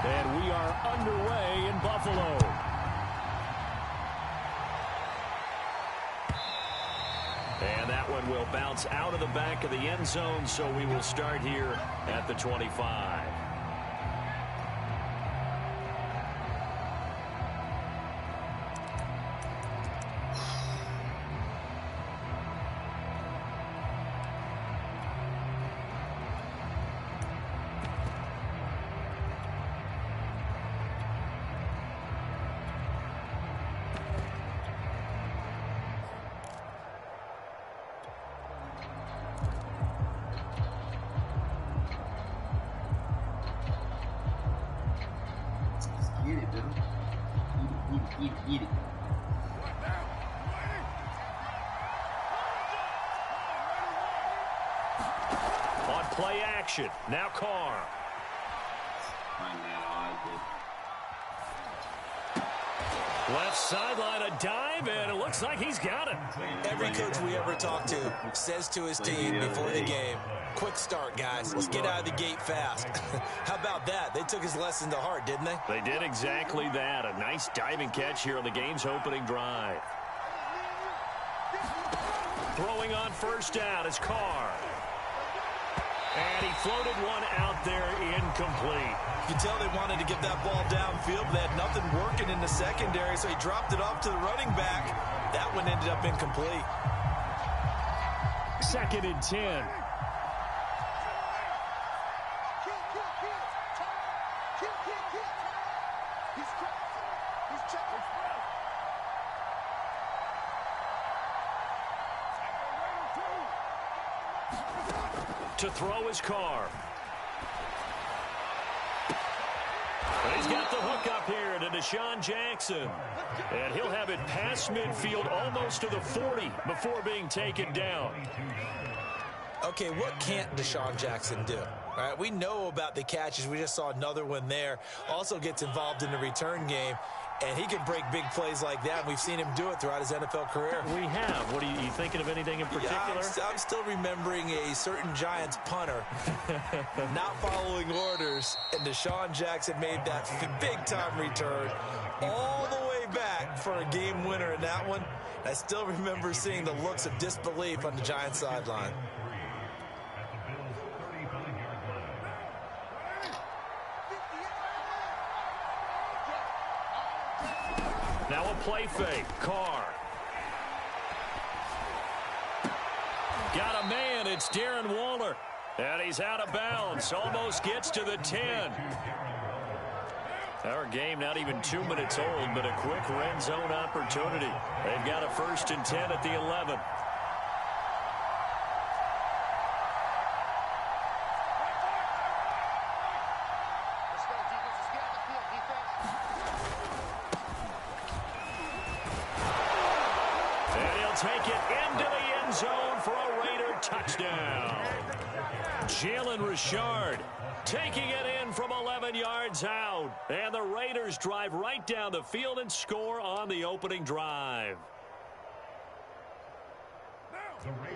And we are underway in Buffalo. And that one will bounce out of the back of the end zone, so we will start here at the 25. Get it, dude. Eat it. On play action. Now Carr. Left sideline, a dive, and it looks like he's got it. Every coach we ever talk to says to his team before the game, quick start, guys. Let's get out of the gate fast. How about that? They took his lesson to heart, didn't they? They did exactly that. A nice diving catch here on the game's opening drive. Throwing on first down is Carr. And he floated one out there incomplete. You can tell they wanted to get that ball downfield, but they had nothing working in the secondary, so he dropped it off to the running back. That one ended up incomplete. 2nd and 10. To throw his Carr. And he's got the hook up here to Deshaun Jackson. And he'll have it past midfield almost to the 40 before being taken down. Okay, what can't Deshaun Jackson do? All right, we know about the catches. We just saw another one there. Also gets involved in the return game. And he can break big plays like that. We've seen him do it throughout his NFL career. We have. What are you thinking of anything in particular? Yeah, I'm still remembering a certain Giants punter not following orders. And Deshaun Jackson made that big-time return all the way back for a game winner in that one. I still remember seeing the looks of disbelief on the Giants sideline. Now a play fake. Carr. Got a man. It's Darren Waller. And he's out of bounds. Almost gets to the 10. Our game not even 2 minutes old, but a quick red zone opportunity. They've got a 1st and 10 at the 11. Take it into the end zone for a Raider touchdown. Jalen Richard taking it in from 11 yards out. And the Raiders drive right down the field and score on the opening drive.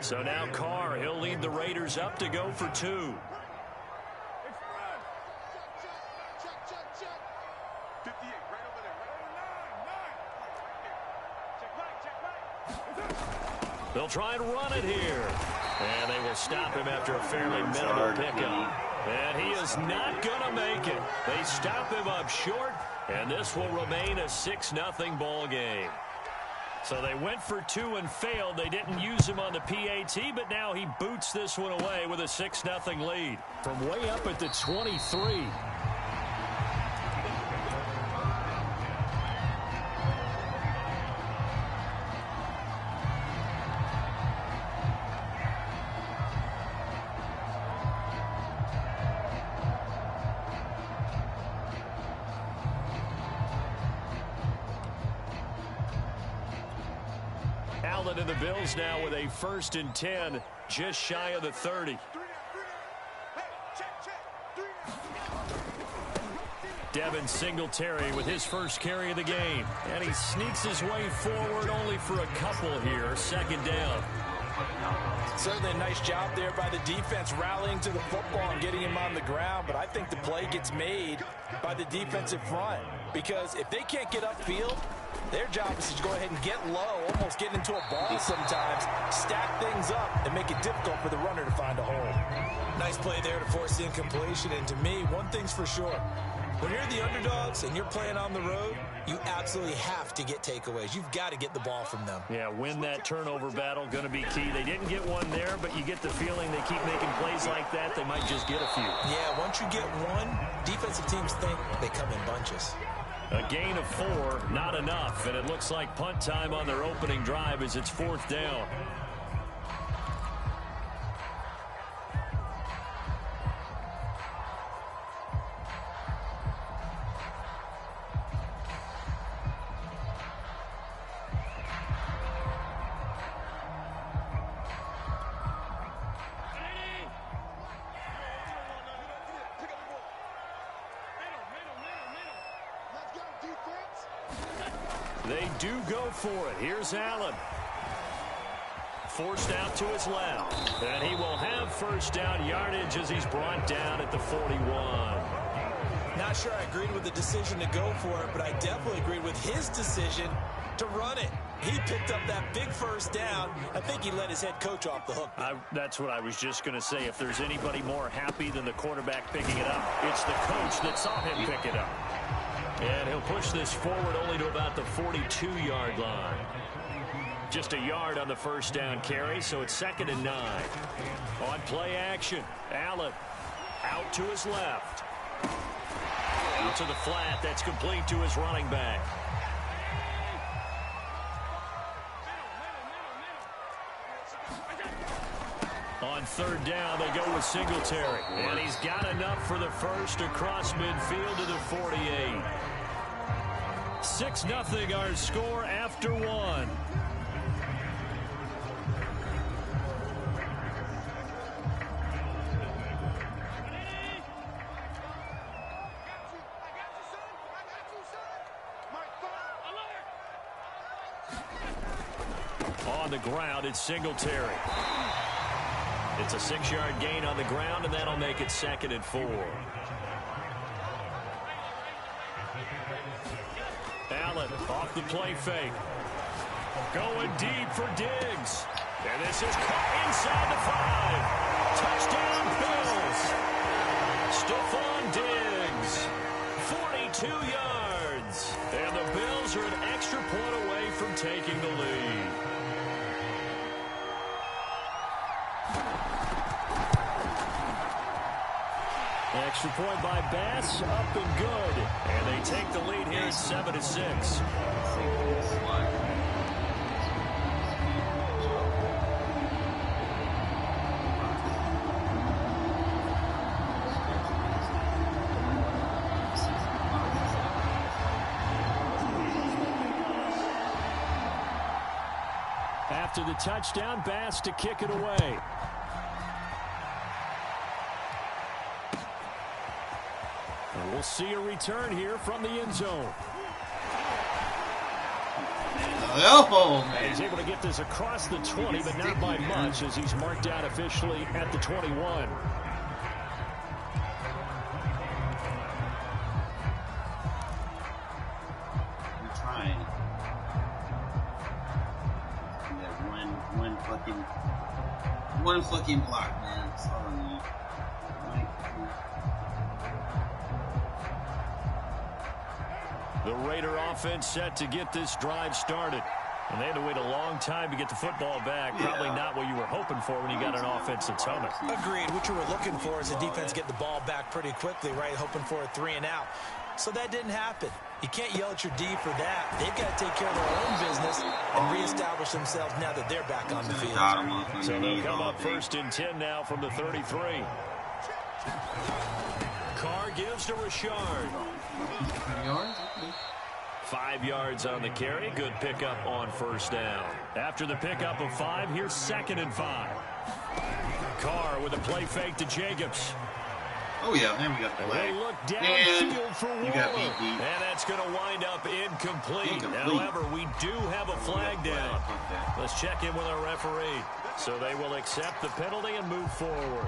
So now Carr, he'll lead the Raiders up to go for 2. They'll try and run it here. And they will stop him after a fairly minimal pickup. And he is not going to make it. They stop him up short, and this will remain a 6-0 ball game. So they went for 2 and failed. They didn't use him on the PAT, but now he boots this one away with a 6-0 lead. From way up at the 23. Allen and the Bills now with a 1st and 10, just shy of the 30. Devin Singletary with his first carry of the game. And he sneaks his way forward only for a couple here. 2nd down. fucking out. Certainly a nice job there by the defense rallying to the football and getting him on the ground, but I think the play gets made by the defensive front because if they can't get upfield, their job is to go ahead and get low, almost get into a ball sometimes, stack things up, and make it difficult for the runner to find a hole. Nice play there to force the incompletion, and to me, one thing's for sure. When you're the underdogs and you're playing on the road, you absolutely have to get takeaways. You've got to get the ball from them. Yeah, win that turnover battle, going to be key. They didn't get one there, but you get the feeling they keep making plays like that, they might just get a few. Yeah, once you get one, defensive teams think they come in bunches. A gain of 4, not enough, and it looks like punt time on their opening drive as it's 4th down. They do go for it. Here's Allen. Forced out to his left. And he will have first down yardage as he's brought down at the 41. Not sure I agreed with the decision to go for it, but I definitely agreed with his decision to run it. He picked up that big first down. I think he let his head coach off the hook. That's what I was just going to say. If there's anybody more happy than the quarterback picking it up, it's the coach that saw him pick it up. And he'll push this forward only to about the 42-yard line. Just a yard on the first down carry, so it's 2nd and 9. On play action, Allen out to his left. Out to the flat, that's complete to his running back. On 3rd down, they go with Singletary. And he's got enough for the first across midfield to the 48. 6-0 our score after 1. On the ground, it's Singletary. It's a 6-yard gain on the ground, and that'll make it 2nd and 4. Allen off the play fake. Going deep for Diggs. And this is caught inside the 5. Touchdown, Bills. Stephon Diggs. 42 yards. And the Bills are an extra point away from taking the lead. Extra point by Bass, up and good. And they take the lead here at 7-6. After the touchdown, Bass to kick it away. And we'll see a return here from the end zone. Oh, man. He's able to get this across the 20, but not by much as he's marked out officially at the 21. I'm trying. One fucking block, man. That's all I need. The Raider offense set to get this drive started. And they had to wait a long time to get the football back. Probably not what you were hoping for when you got an offense that's humming. Agreed. What you were looking for is the defense get the ball back pretty quickly, right? Hoping for a 3 and out. So that didn't happen. You can't yell at your D for that. They've got to take care of their own business and reestablish themselves now that they're back on the field. So they'll come up 1st and 10 now from the 33. Carr gives to Richard. 5 yards on the carry. Good pickup on 1st down. After the pickup of 5, here's 2nd and 5. Carr with a play fake to Jacobs. Oh, yeah, then we got the They leg. look downfield for you got Waller. beat. And that's going to wind up incomplete. However, we do have a flag down. Let's check in with our referee. So they will accept the penalty and move forward.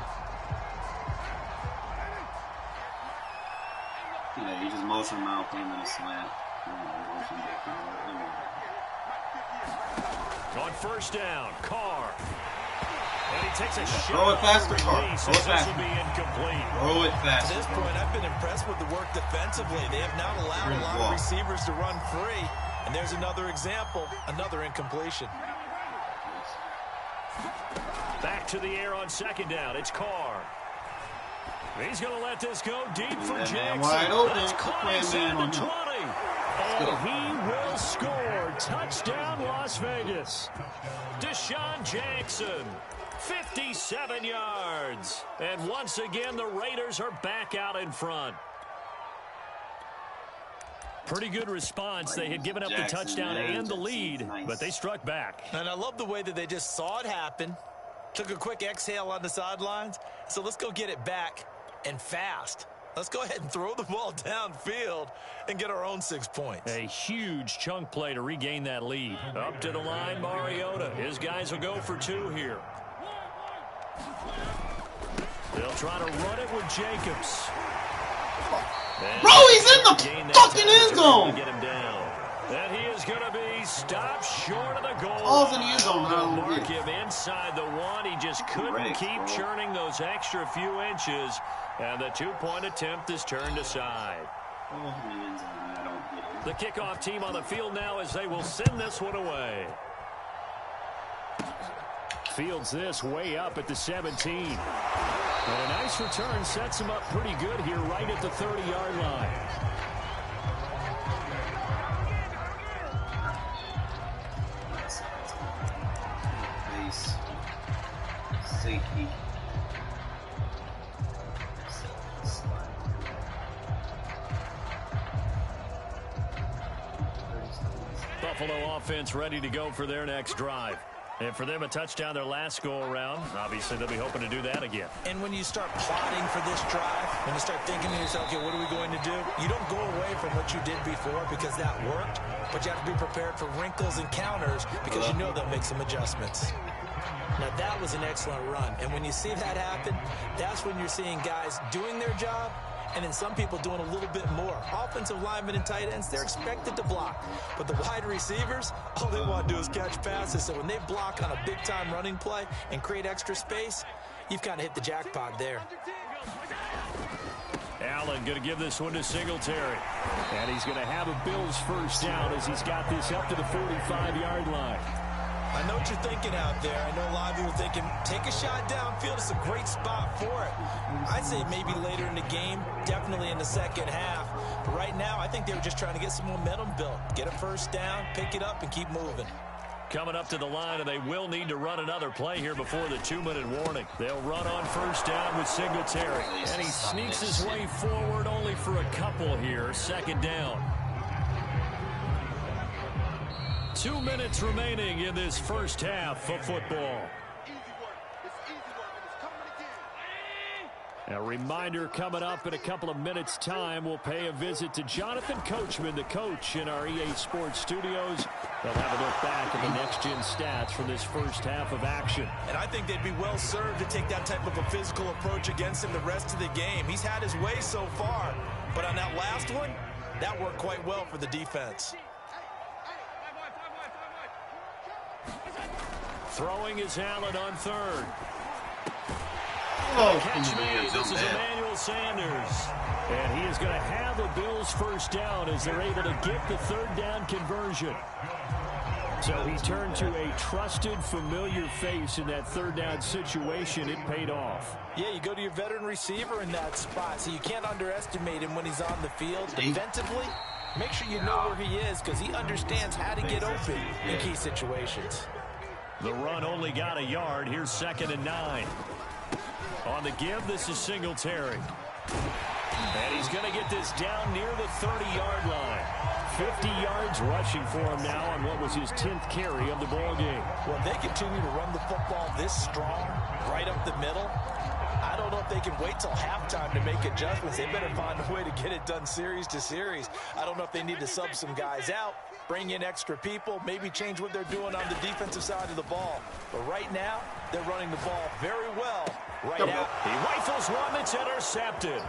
Yeah, he just motioned him out, put him in a slant. On first down, Carr. And he takes a shot. Throw it faster, Carr. Throw it faster. This will be incomplete. Throw it faster. To this point, I've been impressed with the work defensively. They have not allowed a lot of receivers to run free. And there's another example, another incompletion. Back to the air on second down. It's Carr. He's going to let this go deep for Jackson. Wide open. That's caught inside the 20. And he will score. Touchdown, Las Vegas. Deshaun Jackson, 57 yards. And once again, the Raiders are back out in front. Pretty good response. They had given up the touchdown and the lead, but they struck back. And I love the way that they just saw it happen, took a quick exhale on the sidelines. So let's go get it back and fast. Let's go ahead and throw the ball downfield and get our own 6 points. A huge chunk play to regain that lead. Up to the line, Mariota. His guys will go for 2 here. They'll try to run it with Jacobs. Bro, he's in the fucking end zone. Get him down. And he is going to be stopped short of the goal. Ball's in the end zone. Mark him inside the 1. He just couldn't keep churning those extra few inches. And the 2-point attempt is turned aside. The kickoff team on the field now as they will send this one away. Fields this way up at the 17. And a nice return sets him up pretty good here right at the 30-yard line. Safety. Buffalo offense ready to go for their next drive. And for them, a touchdown their last go-around. Obviously, they'll be hoping to do that again. And when you start plotting for this drive, when you start thinking to yourself, okay, what are we going to do? You don't go away from what you did before because that worked, but you have to be prepared for wrinkles and counters because you know they'll make some adjustments. Now, that was an excellent run. And when you see that happen, that's when you're seeing guys doing their job and then some people doing a little bit more. Offensive linemen and tight ends, they're expected to block. But the wide receivers, all they want to do is catch passes. So when they block on a big-time running play and create extra space, you've kind of hit the jackpot there. Allen going to give this one to Singletary. And he's going to have a Bills first down as he's got this up to the 45-yard line. I know what you're thinking out there. I know a lot of you are thinking, take a shot downfield. It's a great spot for it. I'd say maybe later in the game, definitely in the second half. But right now, I think they were just trying to get some momentum built. Get a first down, pick it up, and keep moving. Coming up to the line, and they will need to run another play here before the 2-minute warning. They'll run on first down with Singletary. And he sneaks his way forward only for a couple here. Second down. 2 minutes remaining in this first half of football. A reminder coming up in a couple of minutes' time. We'll pay a visit to Jonathan Coachman, the coach in our EA Sports studios. They'll have a look back at the next-gen stats from this first half of action. And I think they'd be well served to take that type of a physical approach against him the rest of the game. He's had his way so far, but on that last one, that worked quite well for the defense. Throwing is Allen on third. Oh, Catch me. This is Emmanuel Sanders. And he is going to have a Bills first down as they're able to get the third down conversion. So he turned to a trusted, familiar face in that third down situation. It paid off. Yeah, you go to your veteran receiver in that spot, so you can't underestimate him when he's on the field. Defensively, make sure you know where he is because he understands how to get open in key situations. The run only got a yard. Here's 2nd and 9. On the give, this is Singletary. And he's going to get this down near the 30-yard line. 50 yards rushing for him now on what was his 10th carry of the ball game. Well, they continue to run the football this strong, right up the middle. I don't know if they can wait till halftime to make adjustments. They better find a way to get it done series to series. I don't know if they need to sub some guys out, bring in extra people, maybe change what they're doing on the defensive side of the ball. But right now, they're running the ball very well. Right now, he rifles one that's intercepted.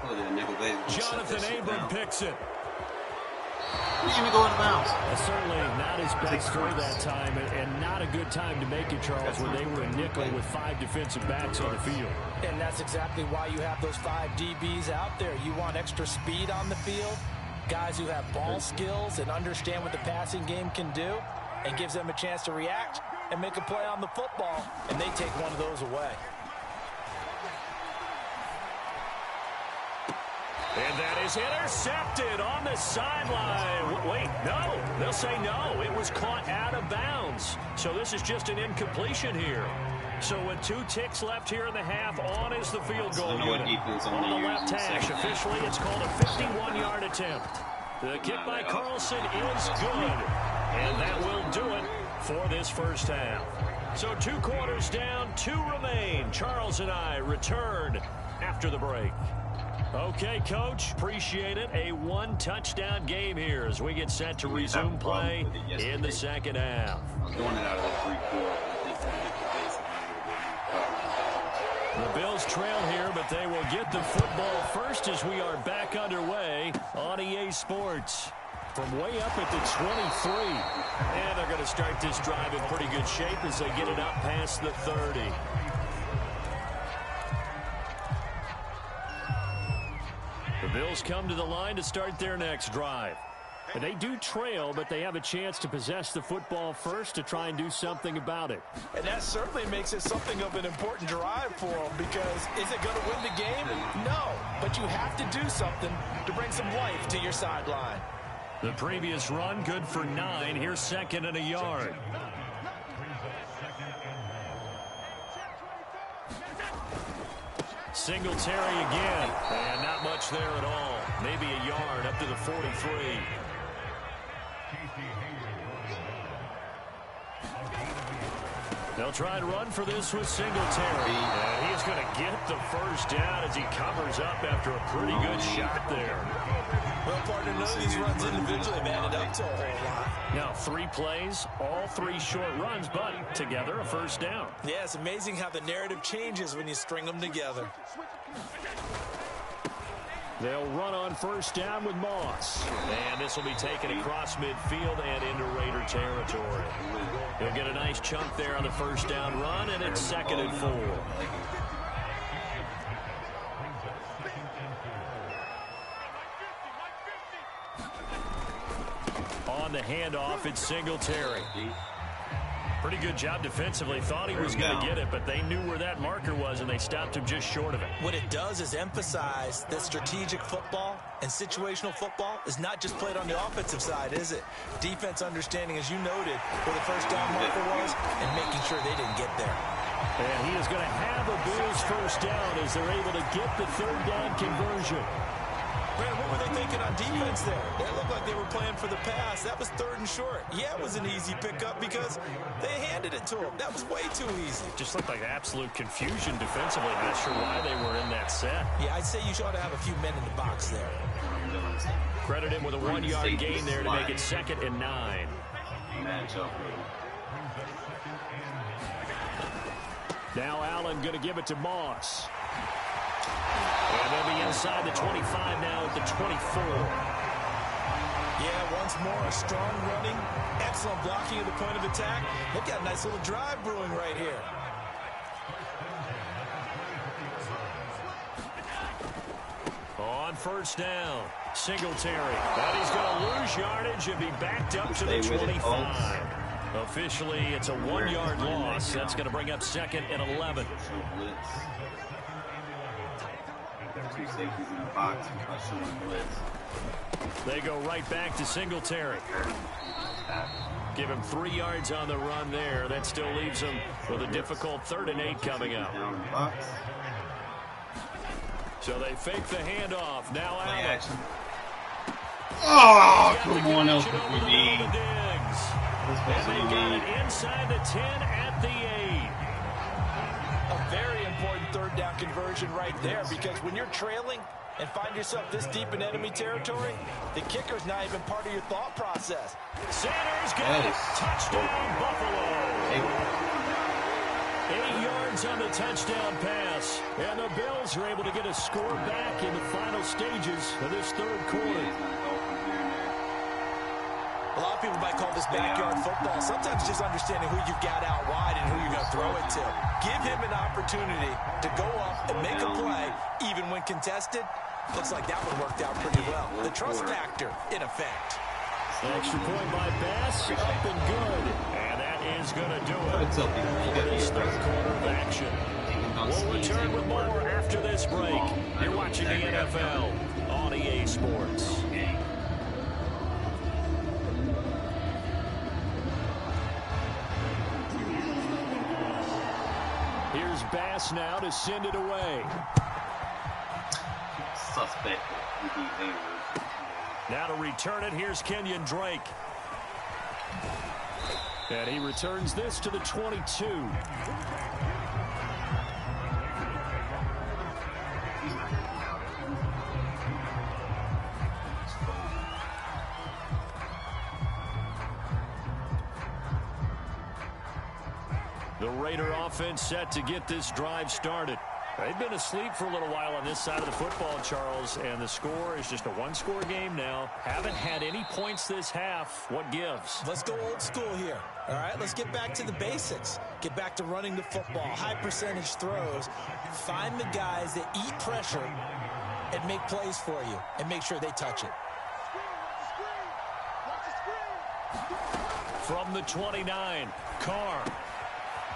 Jonathan Abram picks it. He didn't even go out of bounds. Certainly not his best throw that time, and not a good time to make it, Charles, when they were in nickel with 5 defensive backs on the field. And that's exactly why you have those 5 DBs out there. You want extra speed on the field, guys who have ball skills and understand what the passing game can do, and gives them a chance to react and make a play on the football, and they take one of those away. And that is intercepted on the sideline. Wait, no. They'll say no. It was caught out of bounds. So this is just an incompletion here. So with 2 ticks left here in the half, on is the field goal unit. On the left hash, officially, it's called a 51-yard attempt. The kick by Carlson is good. And that will do it for this first half. So 2 quarters down, 2 remain. Charles and I return after the break. Okay, Coach, appreciate it. A 1-touchdown game here as we get set to resume play in the second half. The Bills trail here, but they will get the football first as we are back underway on EA Sports. From way up at the 23. And they're going to start this drive in pretty good shape as they get it up past the 30. The Bills come to the line to start their next drive. And they do trail, but they have a chance to possess the football first to try and do something about it. And that certainly makes it something of an important drive for them, because is it going to win the game? No, but you have to do something to bring some life to your sideline. The previous run, good for 9. Here's 2nd and a yard. Singletary again, and not much there at all. Maybe a yard up to the 43. They'll try and run for this with Singletary. And he is going to get the first down as he covers up after a pretty good shot there. Well, partner, none of these runs individually have added up to a whole lot. Now, 3 plays, all 3 short runs, but together a first down. Yeah, it's amazing how the narrative changes when you string them together. They'll run on first down with Moss. And this will be taken across midfield and into Raider territory. He'll get a nice chunk there on the first down run, and it's 2nd and 4. On the handoff, it's Singletary. Pretty good job defensively. Thought he was going to get it, but they knew where that marker was, and they stopped him just short of it. What it does is emphasize that strategic football and situational football is not just played on the offensive side, is it? Defense understanding, as you noted, where the first down marker was and making sure they didn't get there. And he is going to have a Bills first down as they're able to get the 3rd down conversion. Brandon, what were they thinking on defense there? They looked like they were playing for the pass. That was 3rd and short. Yeah, it was an easy pickup because they handed it to them. That was way too easy. Just looked like absolute confusion defensively. Not sure why they were in that set. Yeah, I'd say you ought to have a few men in the box there. Credit him with a 1-yard gain there to make it 2nd and 9. Now Allen going to give it to Moss. And they'll be inside the 25 now at the 24. Yeah, once more, a strong running, excellent blocking at the point of attack. Look at a nice little drive brewing right here. On first down, Singletary. But he's going to lose yardage and be backed up to the 25. Officially, it's a 1-yard loss. That's going to bring up 2nd and 11. Two safeties in the box, blitz. They go right back to Singletary. Give him 3 yards on the run there. That still leaves him with a difficult 3rd and 8 coming up. So they fake the handoff. Now Allen. Oh, come on, LPD. And they got it inside the 10 at the 8. a very important third down conversion right there, because when you're trailing and find yourself this deep in enemy territory, the kicker's not even part of your thought process. Sanders got it. Touchdown, Buffalo. 8 yards on the touchdown pass. And the Bills are able to get a score back in the final stages of this third quarter. A lot of people might call this backyard football. Sometimes just understanding who you've got out wide and who you're going to throw it to. Give him an opportunity to go up and make a play, even when contested. Looks like that one worked out pretty well. The trust factor, in effect. Extra point by Bass, up and good. And that is going to do it for this third quarter of action. We'll return with more after this break. You're watching the NFL on EA Sports. Here's Bass now to send it away. Suspect. Now to return it, here's Kenyon Drake. And he returns this to the 22. The Raider offense set to get this drive started. They've been asleep for a little while on this side of the football, Charles, and the score is just a one-score game now. Haven't had any points this half. What gives? Let's go old school here. All right, let's get back to the basics. Get back to running the football, high percentage throws. Find the guys that eat pressure and make plays for you and make sure they touch it. From the 29, Carr.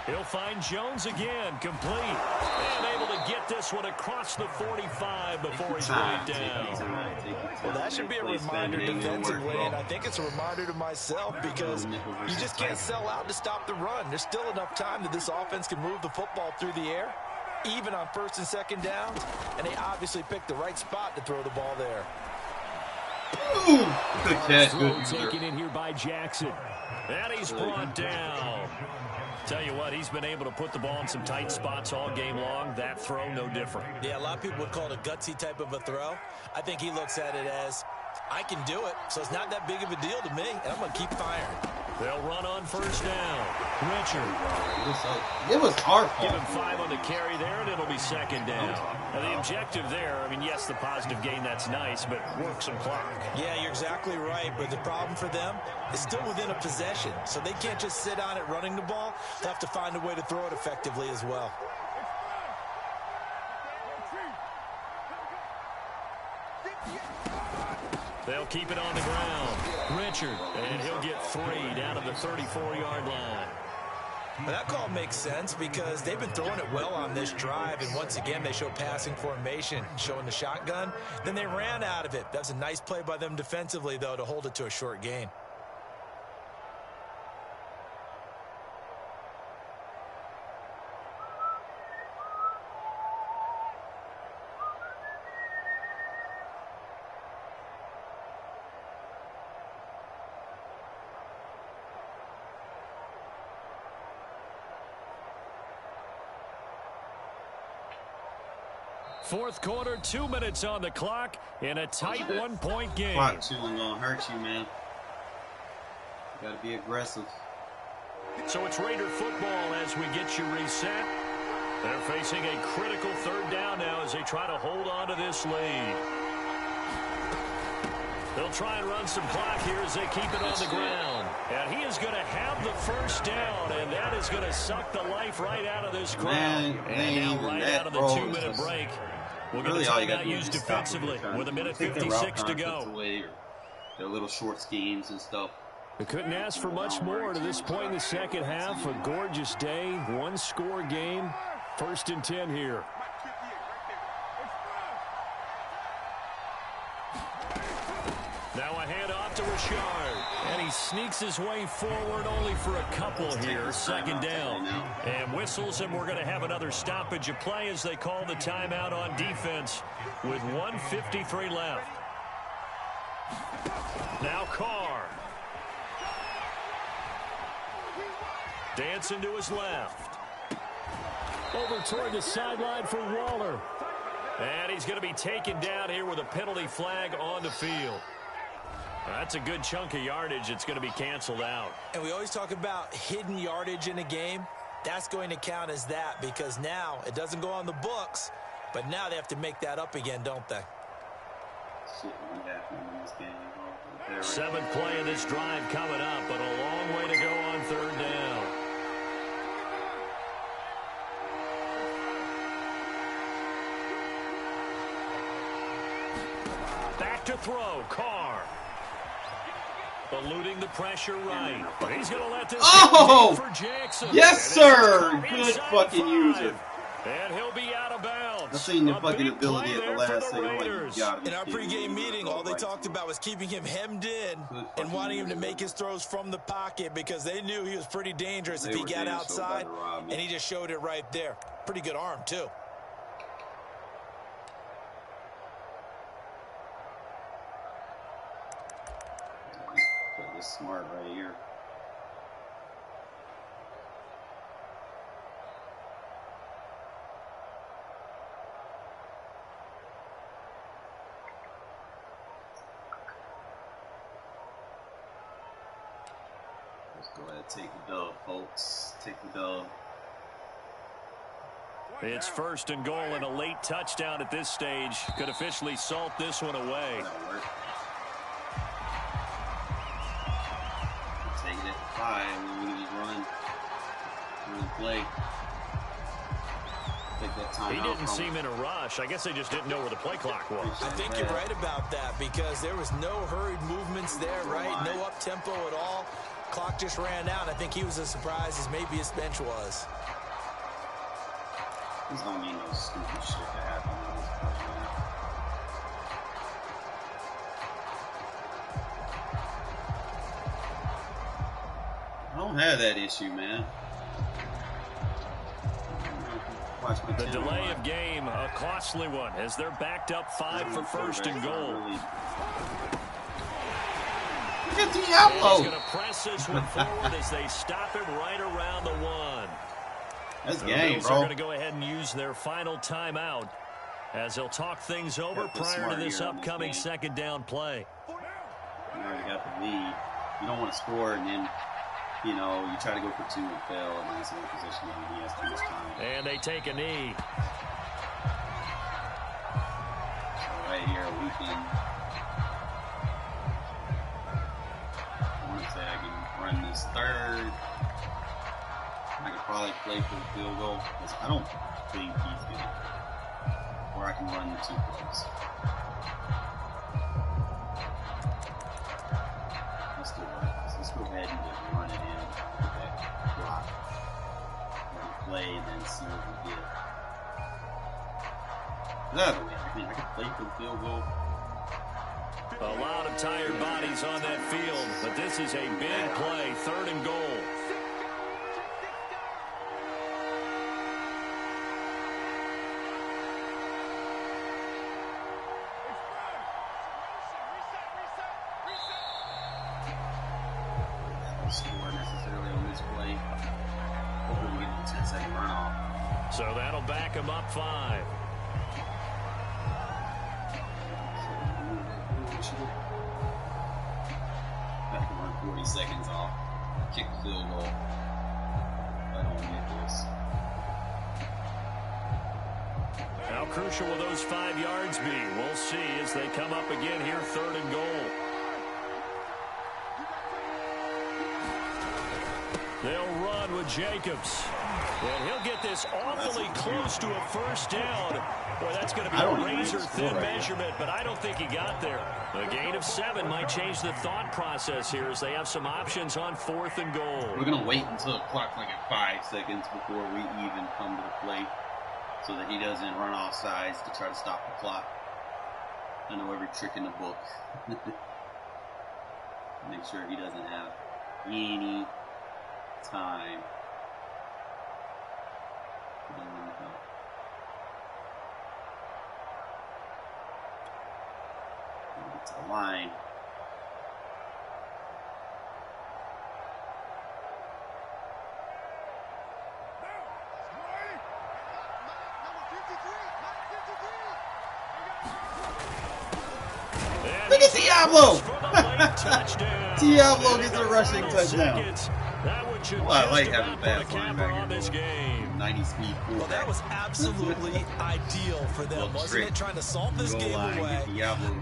He'll find Jones again, complete. And able to get this one across the 45 before he's weighed down. Well, that should be a reminder defensively, and I think it's a reminder to myself, because you just can't sell out to stop the run. There's still enough time that this offense can move the football through the air, even on first and second downs, and they obviously picked the right spot to throw the ball there. Ooh, good catch. Good taken in here by Jackson. And he's brought down. Tell you what, he's been able to put the ball in some tight spots all game long. That throw, no different. Yeah, a lot of people would call it a gutsy type of a throw. I think he looks at it as, I can do it, so it's not that big of a deal to me, and I'm going to keep firing. They'll run on first down. Richard. It was our fault. Give him 5 on the carry there, and it'll be second down. Now, the objective there, I mean, yes, the positive gain, that's nice, but work some clock. Yeah, you're exactly right, but the problem for them is still within a possession, so they can't just sit on it running the ball. They'll have to find a way to throw it effectively as well. They'll keep it on the ground. Richard, and he'll get 3 down to the 34-yard line. Well, that call makes sense because they've been throwing it well on this drive, and once again they show passing formation, showing the shotgun. Then they ran out of it. That's a nice play by them defensively, though, to hold it to a short gain. Fourth quarter, 2 minutes on the clock in a tight one-point game. Clock chewing gonna hurt you, man. You gotta be aggressive. So it's Raider football as we get you reset. They're facing a critical third down now as they try to hold on to this lead. They'll try and run some clock here as they keep it on the ground. And he is going to have the first down, and that is going to suck the life right out of this crowd. And now right out of the 2-minute break. We're going to timeout used defensively with 1:56 to go. Their little short schemes and stuff. We couldn't ask for much more to this point in the second half. A gorgeous day, one-score game. 1st and 10 here. Now a handoff to Richard. And he sneaks his way forward only for a couple here. 2nd down. And whistles, and we're going to have another stoppage of play as they call the timeout on defense with 1:53 left. Now Carr. Dancing to his left. Over toward the sideline for Waller. And he's going to be taken down here with a penalty flag on the field. That's a good chunk of yardage. It's going to be canceled out. And we always talk about hidden yardage in a game. That's going to count as that because now it doesn't go on the books, but now they have to make that up again, don't they? Shit won't happen in this game. Seventh play of this drive coming up, but a long way to go on third down. Back to throw, Carr. Eluding the pressure right. He's going to let this for Jackson. Yes, sir! Good fucking user. And he'll be out of bounds. I've seen the fucking ability at the last second. Like, in our pregame meeting, all they talked about was keeping him hemmed in and wanting him to make his throws from the pocket because they knew he was pretty dangerous if he got outside, and he just showed it right there. Pretty good arm, too. Play this smart right here. Let's go ahead and take the dub, folks. Take the dub. It's first and goal and a late touchdown at this stage. Could officially salt this one away. That'll work. Take it at 5. We need to run. Really play. Take that time He out didn't seem in a rush. I guess they just didn't know where the play clock was. I think you're right about that because there was no hurried movements there, right? No up-tempo at all. Clock just ran out. I think he was as surprised as maybe his bench was. This don't mean no stupid shit to happen in this first half. I don't have that issue, man. The delay of game, a costly one, as they're backed up 5 for first and goal. Look at Diablo! He's going to press this one forward as they stop him right around the 1. That's the game, Bills bro. are going to go ahead and use their final timeout as they'll talk things over prior to this upcoming second down play. You already got the lead. You don't want to score and then, you know, you try to go for 2 and fail, and that's in a position that he has too much time. And they take a knee. So right here, we can. I want to say I can run this third. I could probably play for the field goal because I don't think he's going to. Or I can run the 2 plays. Let's do it. Let's go ahead and just run it in. Get that block. Run the play and then see what we get. Either way, I can play for the field goal. A lot of tired bodies on that field, but this is a big play, 3rd and goal. Score necessarily on this play. Hopefully we get a 10-second runoff. So that'll back him up 5. Have to run 40 seconds off. Kick the field goal. I don't get this. How crucial will those 5 yards be? We'll see as they come up again here, 3rd and goal. They'll run with Jacobs. And he'll get this awfully close to a first down. Boy, that's going to be a razor-thin measurement, but I don't think he got there. A gain of 7 might change the thought process here as they have some options on 4th and goal. We're going to wait until the clock's like at 5 seconds before we even come to the plate so that he doesn't run off sides to try to stop the clock. I know every trick in the book. Make sure he doesn't have any time. Get to the line. Diablo! Touchdown. Diablo gets a rushing touchdown. Well, I like having fast linebacker. 90 speed Well, that quarterback. was absolutely ideal for them, wasn't it? Trying to solve this game away.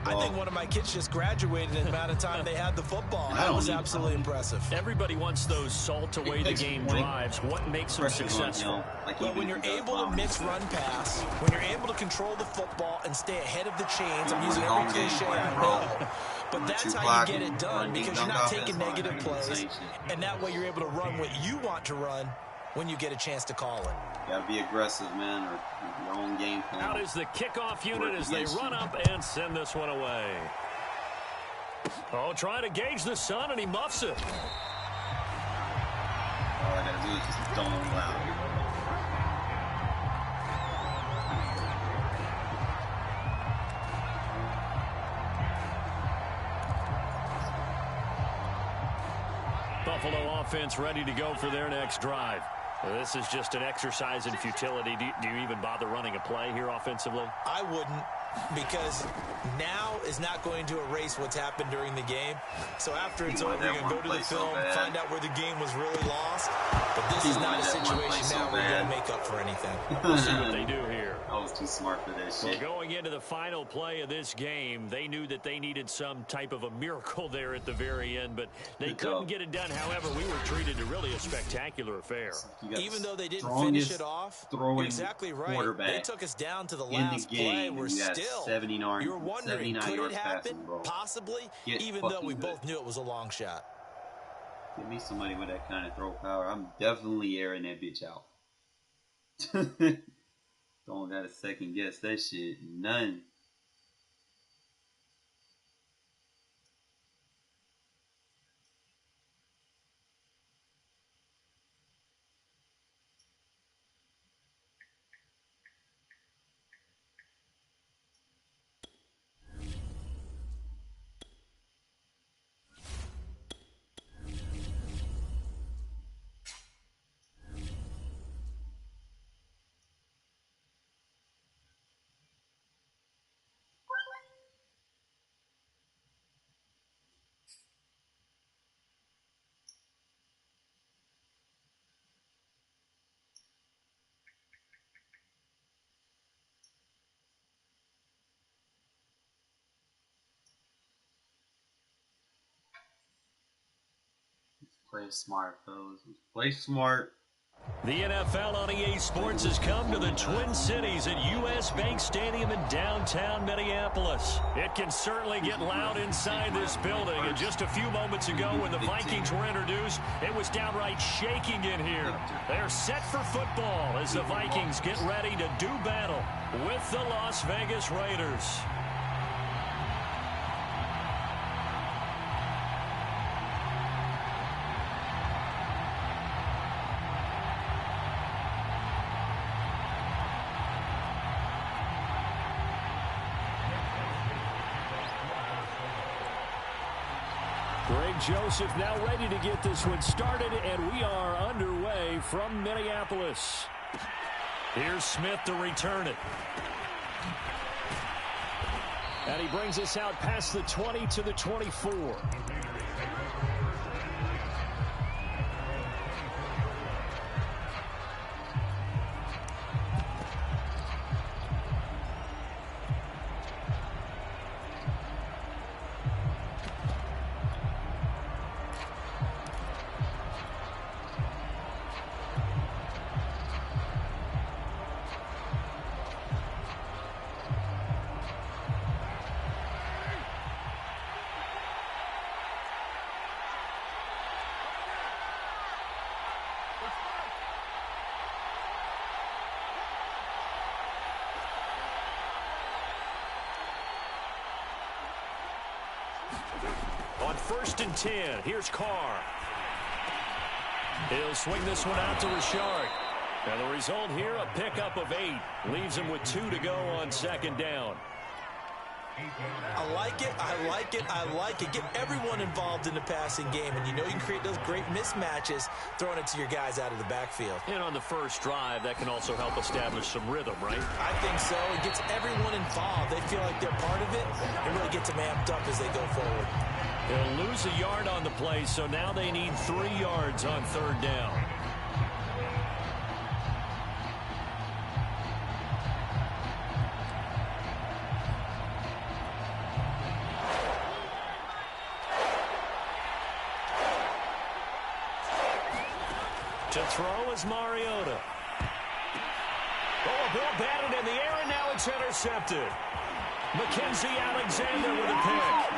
I think one of my kids just graduated in the amount of time they had the football. That was absolutely impressive. Everybody wants those salt away the game drives. What makes them successful? Well, when you're able to mix run pass, when you're able to control the football and stay ahead of the chains, I'm using every cliche I know, but that's how you get it done because you're not taking negative plays, and that way you're able to run what you want to run when you get a chance to call it. You gotta be aggressive, man, or your own game plan. Out is the kickoff unit as they run up and send this one away. Oh, trying to gauge the sun, and he muffs it. All I gotta do is just don't allow it. Buffalo offense ready to go for their next drive. This is just an exercise in futility. Do you even bother running a play here offensively? I wouldn't, because now is not going to erase what's happened during the game. So after it's over, you're going to go to the film, find out where the game was really lost. But this is not a situation now where you're going to make up for anything. We'll see what they do here. I was too smart for this shit. Well, going into the final play of this game, they knew that they needed some type of a miracle there at the very end, but they couldn't get it done. However, we were treated to really a spectacular affair. Even though they didn't finish it off, exactly right. They took us down to the last play. We're still, you're wondering, could it happen? Possibly, even though we both knew it was a long shot. Give me somebody with that kind of throw power. I'm definitely airing that bitch out. Don't gotta second guess that shit. None. Play smart, fellas. Play smart. The NFL on EA Sports has come to the Twin Cities at US Bank Stadium in downtown Minneapolis. It can certainly get loud inside this building. And just a few moments ago when the Vikings were introduced, it was downright shaking in here. They're set for football as the Vikings get ready to do battle with the Las Vegas Raiders. Greg Joseph now ready to get this one started, and we are underway from Minneapolis. Here's Smith to return it. And he brings us out past the 20 to the 24. On 1st and 10, here's Carr. He'll swing this one out to Richard. And the result here, a pickup of 8. Leaves him with 2 to go on 2nd down. I like it, I like it, I like it. Get everyone involved in the passing game, and you know you can create those great mismatches throwing it to your guys out of the backfield. And on the first drive, that can also help establish some rhythm, right? I think so. It gets everyone involved. They feel like they're part of it. It really gets them amped up as they go forward. They'll lose a yard on the play, so now they need 3 yards on third down. To throw is Mariota. Oh, a ball batted in the air, and now it's intercepted. Mackenzie Alexander with a pick.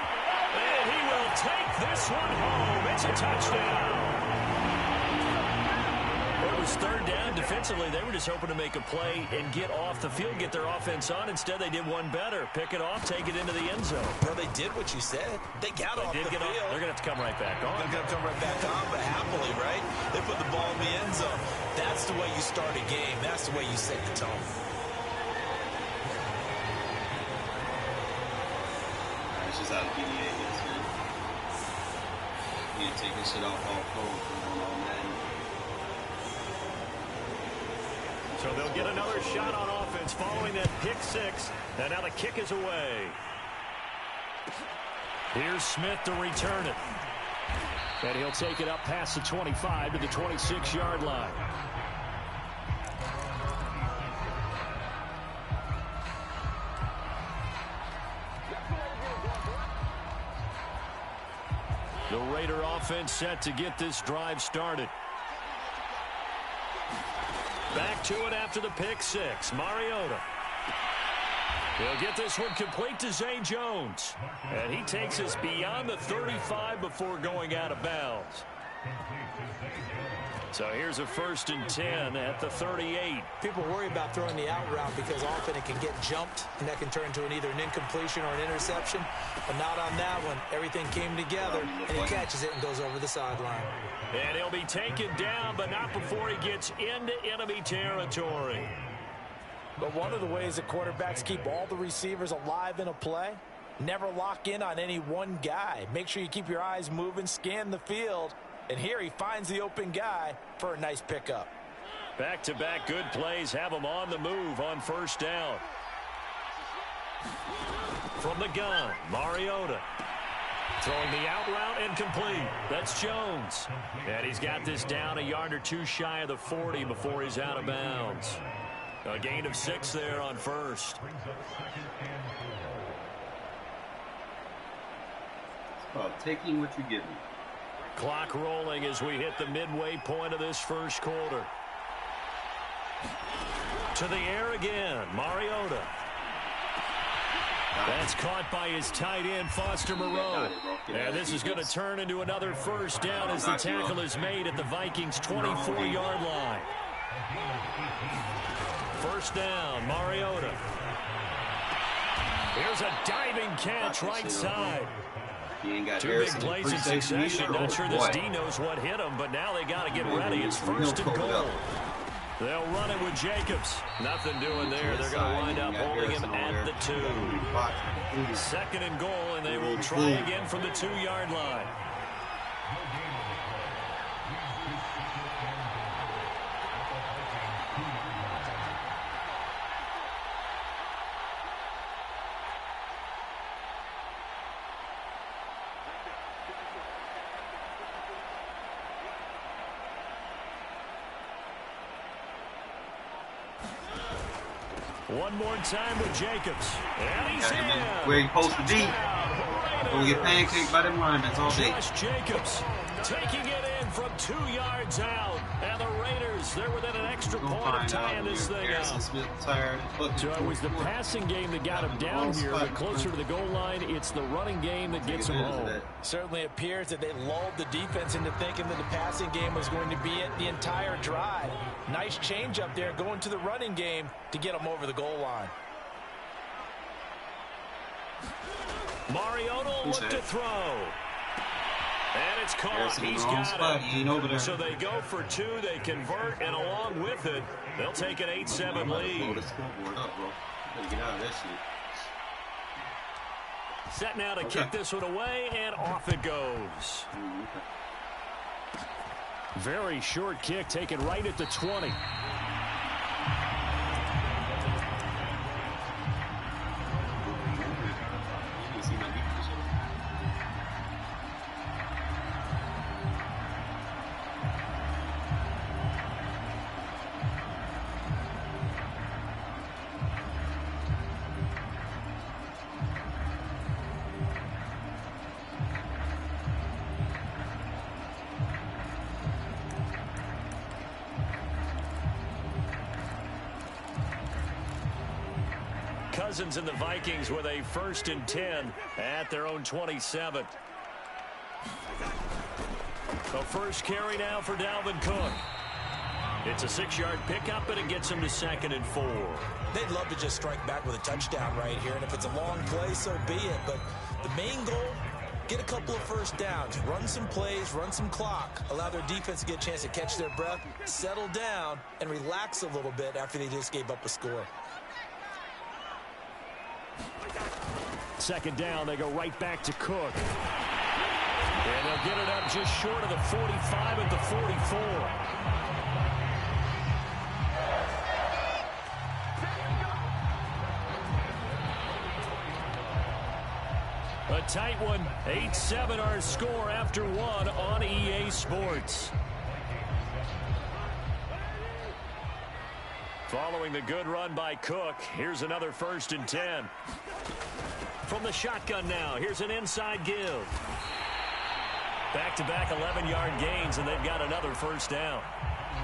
And he will take this one home. It's a touchdown. It was third down. Defensively, they were just hoping to make a play and get off the field, get their offense on. Instead, they did one better. Pick it off, take it into the end zone. Well, they did what you said. They got off the field. They're going to have to come right back on. They're going to come right back on, but happily, right? They put the ball in the end zone. That's the way you start a game. That's the way you set the tone. It's just out of PDA, yes, man. You can't take this shit off all forward from on Madden. So they'll get another shot on offense following that pick 6. And now the kick is away. Here's Smith to return it. And he'll take it up past the 25 to the 26-yard line. The Raider offense set to get this drive started. Back to it after the pick 6. Mariota. He'll get this one complete to Zay Jones. And he takes us beyond the 35 before going out of bounds. So here's a 1st and 10 at the 38. People worry about throwing the out route because often it can get jumped, and that can turn into either an incompletion or an interception. But not on that one. Everything came together, and he catches it and goes over the sideline. And he'll be taken down, but not before he gets into enemy territory. But one of the ways that quarterbacks keep all the receivers alive in a play, never lock in on any one guy. Make sure you keep your eyes moving, scan the field. And here he finds the open guy for a nice pickup. Back-to-back good plays have him on the move on 1st down. From the gun, Mariota. Throwing the out route and complete. That's Jones. And he's got this down a yard or 2 shy of the 40 before he's out of bounds. A gain of 6 there on 1st. It's called taking what you give me. Clock rolling as we hit the midway point of this 1st quarter. To the air again, Mariota. That's caught by his tight end, Foster Moreau. And this is going to turn into another 1st down as the tackle is made at the Vikings' 24-yard line. 1st down, Mariota. Here's a diving catch right side. Two big plays in succession. Not sure this D knows what hit him, but now they got to get ready. It's 1st and goal. They'll run it with Jacobs. Nothing doing there. They're going to wind up holding him at the 2. 2nd and goal, and they will try again from the 2-yard line. One more time with Jacobs. And he's in. Where he supposed to be. Don't get pancaked by them linemen all day. Josh Jacobs taking it in from 2 yards out. And the Raiders, they're within an extra point of tying this thing out. So it was the passing game that got him down here, but closer to the goal line, it's the running game that gets him home. Certainly appears that they lulled the defense into thinking that the passing game was going to be it the entire drive. Nice change up there going to the running game to get them over the goal line. Mariota will look to throw. And it's caught. He's got it. So they go for 2. They convert, and along with it, they'll take an 8-7 lead. Get out of that shit. Set now to kick this one away, and off it goes. Very short kick taken right at the 20. Cousins and the Vikings with a 1st and 10 at their own 27. The first carry now for Dalvin Cook. It's a 6-yard pickup, and it gets him to 2nd and 4. They'd love to just strike back with a touchdown right here, and if it's a long play, so be it. But the main goal, get a couple of first downs, run some plays, run some clock, allow their defense to get a chance to catch their breath, settle down, and relax a little bit after they just gave up a score. 2nd down, they go right back to Cook. And they'll get it up just short of the 45 at the 44. A tight one, 8-7 our score after one on EA Sports. Following the good run by Cook, here's another 1st and 10. From the shotgun now, here's an inside give. Back-to-back 11-yard gains, and they've got another 1st down.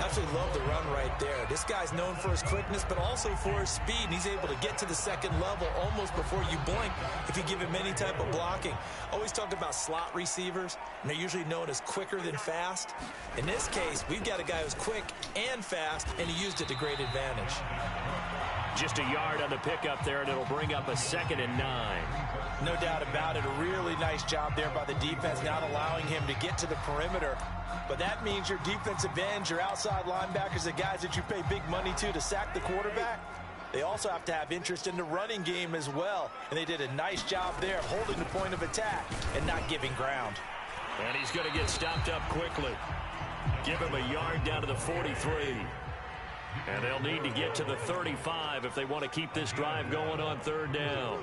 Absolutely love the run right there. This guy's known for his quickness, but also for his speed. And he's able to get to the 2nd level almost before you blink if you give him any type of blocking. Always talk about slot receivers, and they're usually known as quicker than fast. In this case, we've got a guy who's quick and fast, and he used it to great advantage. Just a yard on the pickup there, and it'll bring up a 2nd and 9. No doubt about it. A really nice job there by the defense, not allowing him to get to the perimeter. But that means your defensive ends, your outside linebackers, the guys that you pay big money to sack the quarterback, they also have to have interest in the running game as well. And they did a nice job there holding the point of attack and not giving ground. And he's going to get stopped up quickly. Give him a yard down to the 43. And they'll need to get to the 35 if they want to keep this drive going on 3rd down.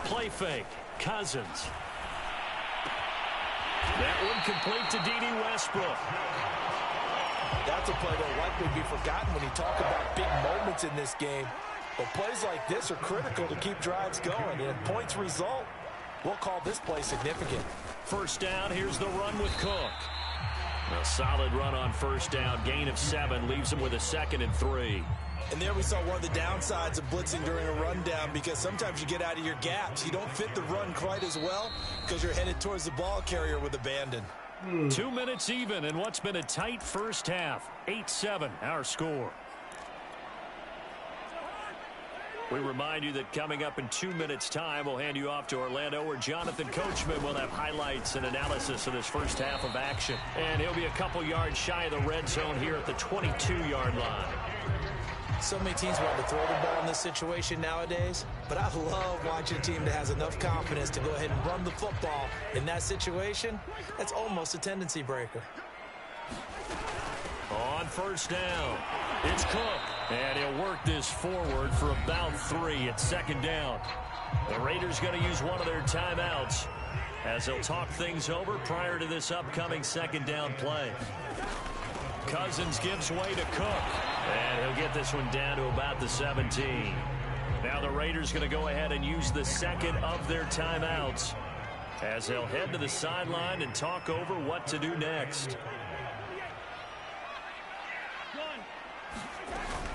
Play fake. Cousins. That one complete to D.D. Westbrook. That's a play that'll likely be forgotten when you talk about big moments in this game. But plays like this are critical to keep drives going. And if points result, we'll call this play significant. 1st down, here's the run with Cook. A solid run on 1st down. Gain of 7 leaves him with a 2nd and 3. And there we saw one of the downsides of blitzing during a rundown, because sometimes you get out of your gaps. You don't fit the run quite as well because you're headed towards the ball carrier with abandon. 2 minutes even in what's been a tight first half. 8-7 our score. We remind you that coming up in 2 minutes' time, we'll hand you off to Orlando, where Jonathan Coachman will have highlights and analysis of this first half of action. And he'll be a couple yards shy of the red zone here at the 22-yard line. So many teams want to throw the ball in this situation nowadays, but I love watching a team that has enough confidence to go ahead and run the football. In that situation, that's almost a tendency breaker. On 1st down, it's Cook, and he'll work this forward for about 3 at 2nd down. The Raiders going to use one of their timeouts as they'll talk things over prior to this upcoming 2nd down play. Cousins gives way to Cook, and he'll get this one down to about the 17. Now the Raiders going to go ahead and use the 2nd of their timeouts as they'll head to the sideline and talk over what to do next.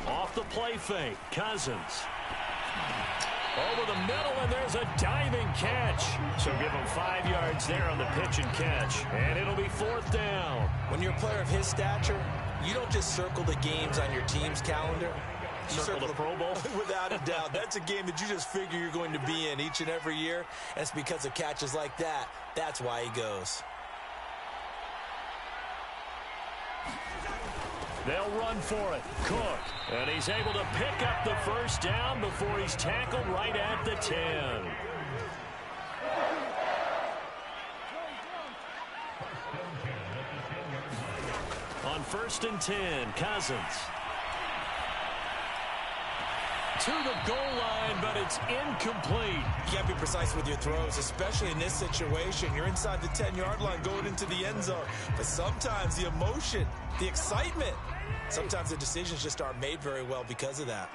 Off the play fake, Cousins. Over the middle, and there's a diving catch. So give him 5 yards there on the pitch and catch, and it'll be 4th down. When you're a player of his stature, you don't just circle the games on your team's calendar. You circle the Pro Bowl? Without a doubt. That's a game that you just figure you're going to be in each and every year, and it's because of catches like that. That's why he goes. They'll run for it. Cook. And he's able to pick up the first down before he's tackled right at the 10. On 1st and 10, Cousins. To the goal line, but it's incomplete. You got to be precise with your throws, especially in this situation. You're inside the 10-yard line going into the end zone. But sometimes the emotion, the excitement, sometimes the decisions just aren't made very well because of that.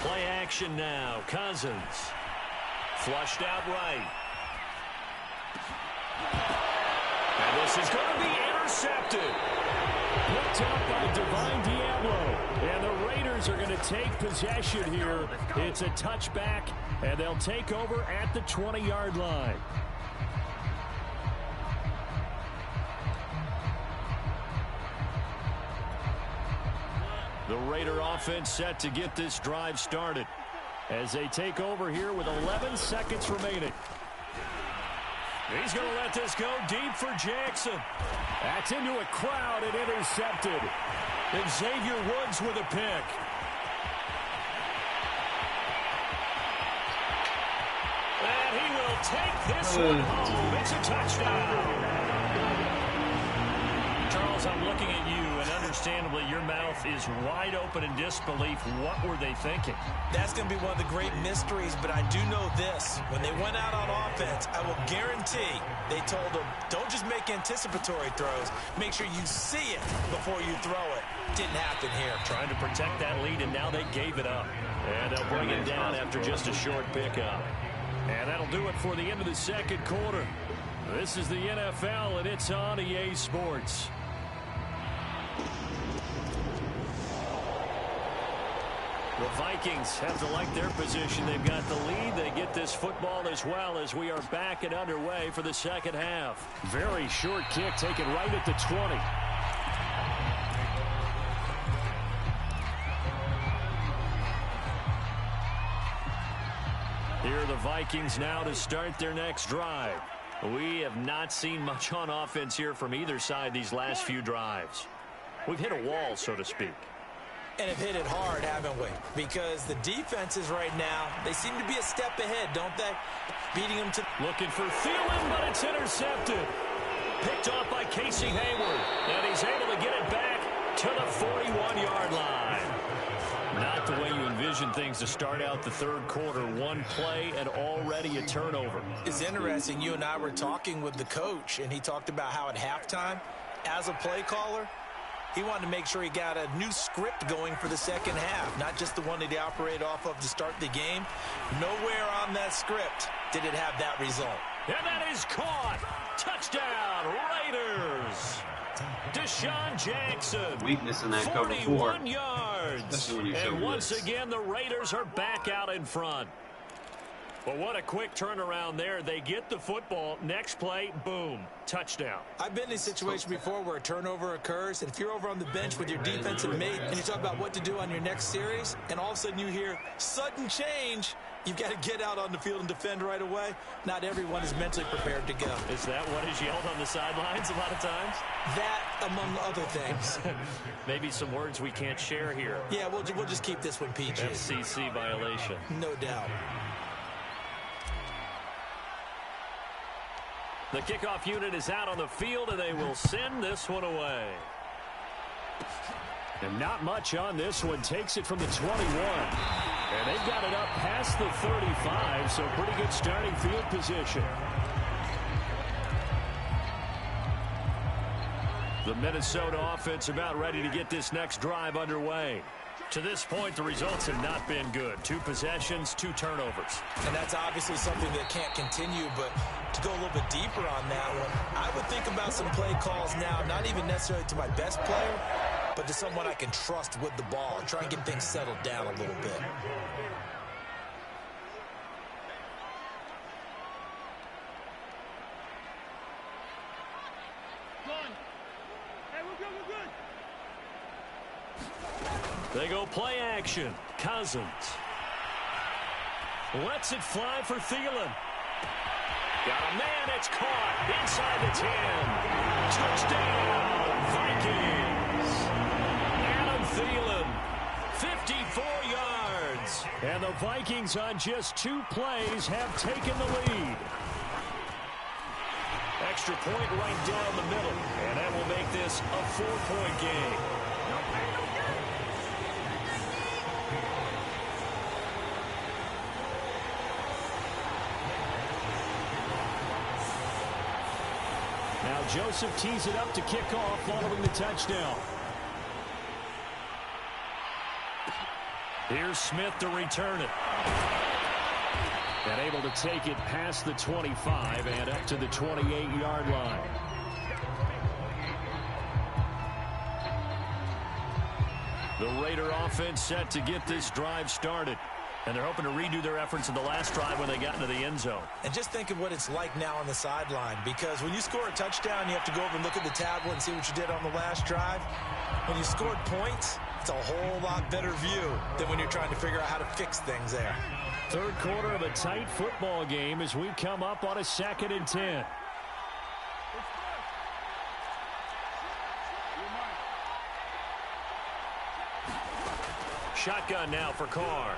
Play action now. Cousins. Flushed out right. And this is going to be intercepted. Picked up by Divine Diablo. And the Raiders are going to take possession here. It's a touchback, and they'll take over at the 20-yard line. The Raider offense set to get this drive started as they take over here with 11 seconds remaining. He's going to let this go deep for Jackson. That's into a crowd and intercepted. Xavier Woods with a pick. And he will take this one home. It's a touchdown. Charles, I'm looking at you, and understandably, your mouth is wide open in disbelief. What were they thinking? That's going to be one of the great mysteries, but I do know this. When they went out on offense, I will guarantee they told them, don't just make anticipatory throws. Make sure you see it before you throw it. Didn't happen here. Trying to protect that lead, and now they gave it up. And they'll bring it down after just a short pickup. And that'll do it for the end of the second quarter. This is the NFL, and it's on EA Sports. The Vikings have to like their position. They've got the lead. They get this football as well as we are back and underway for the second half. Very short kick taken right at the 20. Here are the Vikings now to start their next drive. We have not seen much on offense here from either side these last few drives. We've hit a wall, so to speak. And have hit it hard, haven't we? Because the defenses right now, they seem to be a step ahead, don't they? Beating them to... Looking for Thielen, but it's intercepted. Picked off by Casey Hayward. And he's able to get it back to the 41-yard line. Not the way you envision things to start out the third quarter. One play and already a turnover. It's interesting. You and I were talking with the coach, and he talked about how at halftime, as a play caller, he wanted to make sure he got a new script going for the second half, not just the one that he operated off of to start the game. Nowhere on that script did it have that result. And that is caught. Touchdown, Raiders. Deshaun Jackson. Weakness in that cover 41 yards. Especially when you show and once this. again, the Raiders are back out in front. But what a quick turnaround there. They get the football. Next play, boom, touchdown. I've been in a situation before where a turnover occurs, and if you're over on the bench with your defensive mate and you talk about what to do on your next series, and all of a sudden you hear sudden change, you've got to get out on the field and defend right away. Not everyone is mentally prepared to go. Is that what is yelled on the sidelines a lot of times? That, among other things. Maybe some words we can't share here. Yeah, we'll just keep this one PG. FCC violation. No doubt. The kickoff unit is out on the field, and they will send this one away. And not much on this one. Takes it from the 21. And they've got it up past the 35, so pretty good starting field position. The Minnesota offense about ready to get this next drive underway. To this point, the results have not been good. 2 possessions, 2 turnovers. And that's obviously something that can't continue, but to go a little bit deeper on that one, I would think about some play calls now, not even necessarily to my best player, but to someone I can trust with the ball and try and get things settled down a little bit. They go play action. Cousins lets it fly for Thielen. Got a man, it's caught inside the 10. Touchdown, Vikings. Adam Thielen, 54 yards. And the Vikings on just 2 plays have taken the lead. Extra point right down the middle, and that will make this a 4-point game. Now Joseph tees it up to kick off following the touchdown. Here's Smith to return it. And able to take it past the 25 and up to the 28-yard line. The Raider offense set to get this drive started. And they're hoping to redo their efforts in the last drive when they got into the end zone. And just think of what it's like now on the sideline, because when you score a touchdown, you have to go over and look at the tablet and see what you did on the last drive. When you scored points, it's a whole lot better view than when you're trying to figure out how to fix things there. Third quarter of a tight football game as we come up on a 2nd and 10. Shotgun now for Carr.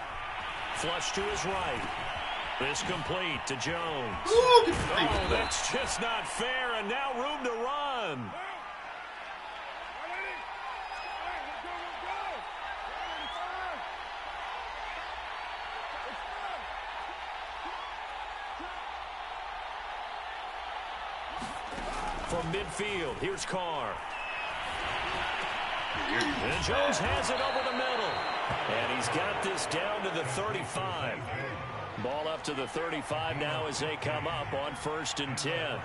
Flush to his right. This complete to Jones. Oh, that's just not fair, and now room to run. From midfield, here's Carr. And Jones has it over the middle. And he's got this down to the 35. Ball up to the 35 now as they come up on 1st and 10.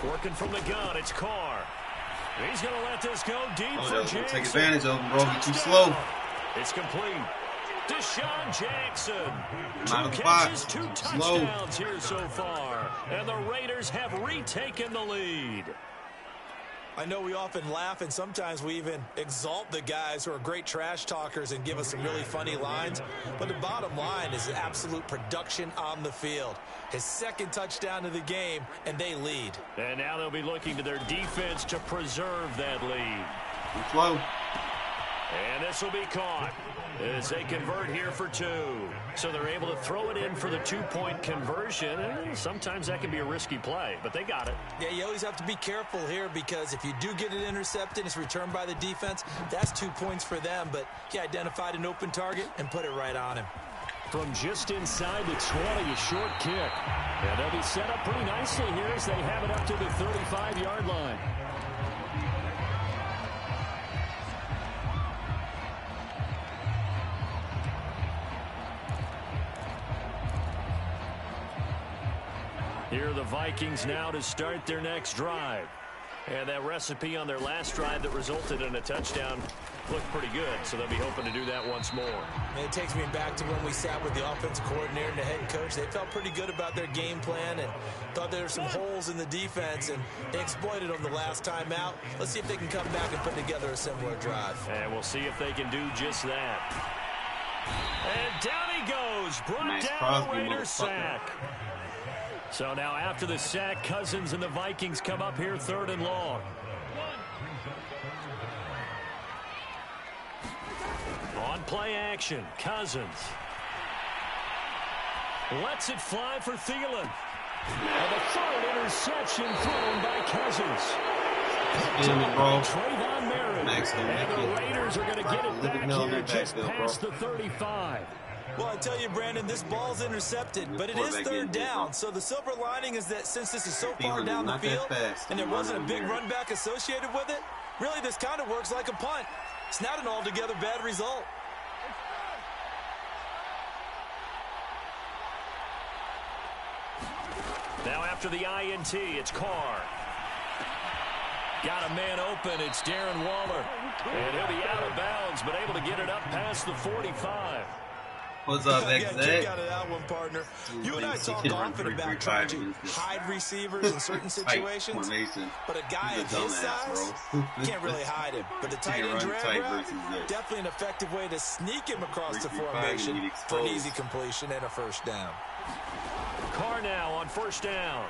Working from the gun, it's Carr. He's going to let this go deep for Jackson. Take advantage of him, bro. He's too slow. It's complete. Deshaun Jackson. 2 catches, 2 touchdowns here so far. And the Raiders have retaken the lead. I know we often laugh, and sometimes we even exalt the guys who are great trash talkers and give us some really funny lines. But the bottom line is absolute production on the field. His 2nd touchdown of the game, and they lead. And now they'll be looking to their defense to preserve that lead. Too slow. And this will be caught as they convert here for 2. So they're able to throw it in for the 2-point conversion. And sometimes that can be a risky play, but they got it. Yeah, you always have to be careful here, because if you do get it intercepted, it's returned by the defense, that's 2 points for them. But he identified an open target and put it right on him. From just inside the 20, a short kick. And they'll be set up pretty nicely here as they have it up to the 35-yard line. Here are the Vikings now to start their next drive. And that recipe on their last drive that resulted in a touchdown looked pretty good, so they'll be hoping to do that once more. And it takes me back to when we sat with the offensive coordinator and the head coach. They felt pretty good about their game plan and thought there were some holes in the defense, and they exploited them the last time out. Let's see if they can come back and put together a similar drive. And we'll see if they can do just that. And down he goes, brought down the Raiders sack. So now after the sack, Cousins and the Vikings come up here 3rd and long. On play action, Cousins. Lets it fly for Thielen. And the 3rd interception thrown by Cousins. Trayvon Merritt. And the Raiders are going to get it back here just past the 35. Well, I tell you, Brandon, this ball's intercepted, but it is 3rd down. So the silver lining is that since this is so far down the field and there wasn't a big run back associated with it, really this kind of works like a punt. It's not an altogether bad result. Now after the INT, it's Carr. Got a man open, it's Darren Waller. And he'll be out of bounds, but able to get it up past the 45. What's up, I got a kick XZ? out of that one, partner. You and I Thinks he talk can run often 3-3-5 about trying to against this hide receivers in certain tight situations, formation. but a guy He's of a his dumbass, size bro. can't really hide him. But the tight end run drag tight route, versus this. definitely an effective way to sneak him across the 3-3-5 and formation get for an exposed. easy completion and a first down. Carr now on first down.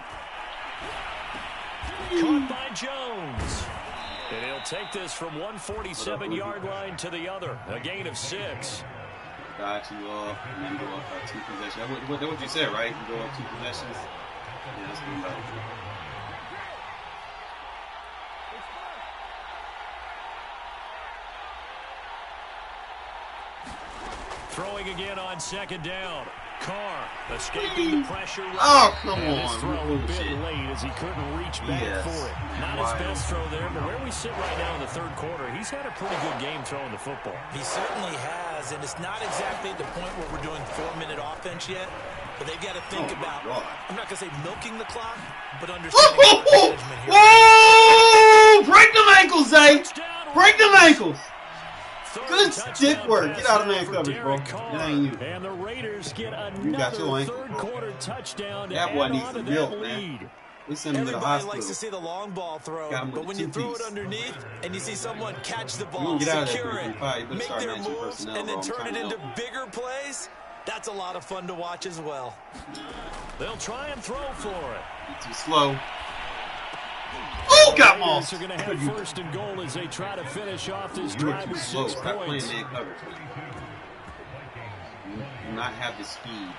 Caught by Jones. And he'll take this from 147-yard line to the other. A gain of 6. Got you off and then go up 2 possessions. What you said, right? You go up 2 possessions. Yeah, that's good about it. Throwing again on second down. Carr escaping the pressure. Oh, come and on. his throw a bit Bullshit. late as he couldn't reach back Yes. for it. Not Why? his best throw there, but where we sit right now in the third quarter, he's had a pretty good game throwing the football. He certainly has, and it's not exactly the point where we're doing 4-minute offense yet, but they've got to think Oh, my about, God. I'm not going to say milking the clock, but understanding clock management here. Whoa! Break them ankles, Zay! Touchdown, Break them ankles! Third Good touchdown stick work. pass Get out of now man for coverage, bro. Derek Carr. It ain't you. And the Raiders get You got another your ankle, third bro. quarter touchdown to That add boy needs on some to milk, that man. lead. We send him to the Everybody hospital. likes to see the long ball throw, Got him with but the when you throw it two-piece. underneath and you see someone catch the You ball, gonna get out of that secure it, 3-3-5. You better make start their matching moves, personnel, and then bro. I'm turn trying it to into help. bigger plays, that's a lot of fun to watch as well. They'll try and throw for it. You're too slow. Oh, got Raiders mossed. are going to have first and goal as they try to finish off this You were drive too with slow. 6 Stop points. playing man coverage, man. You do not have the speed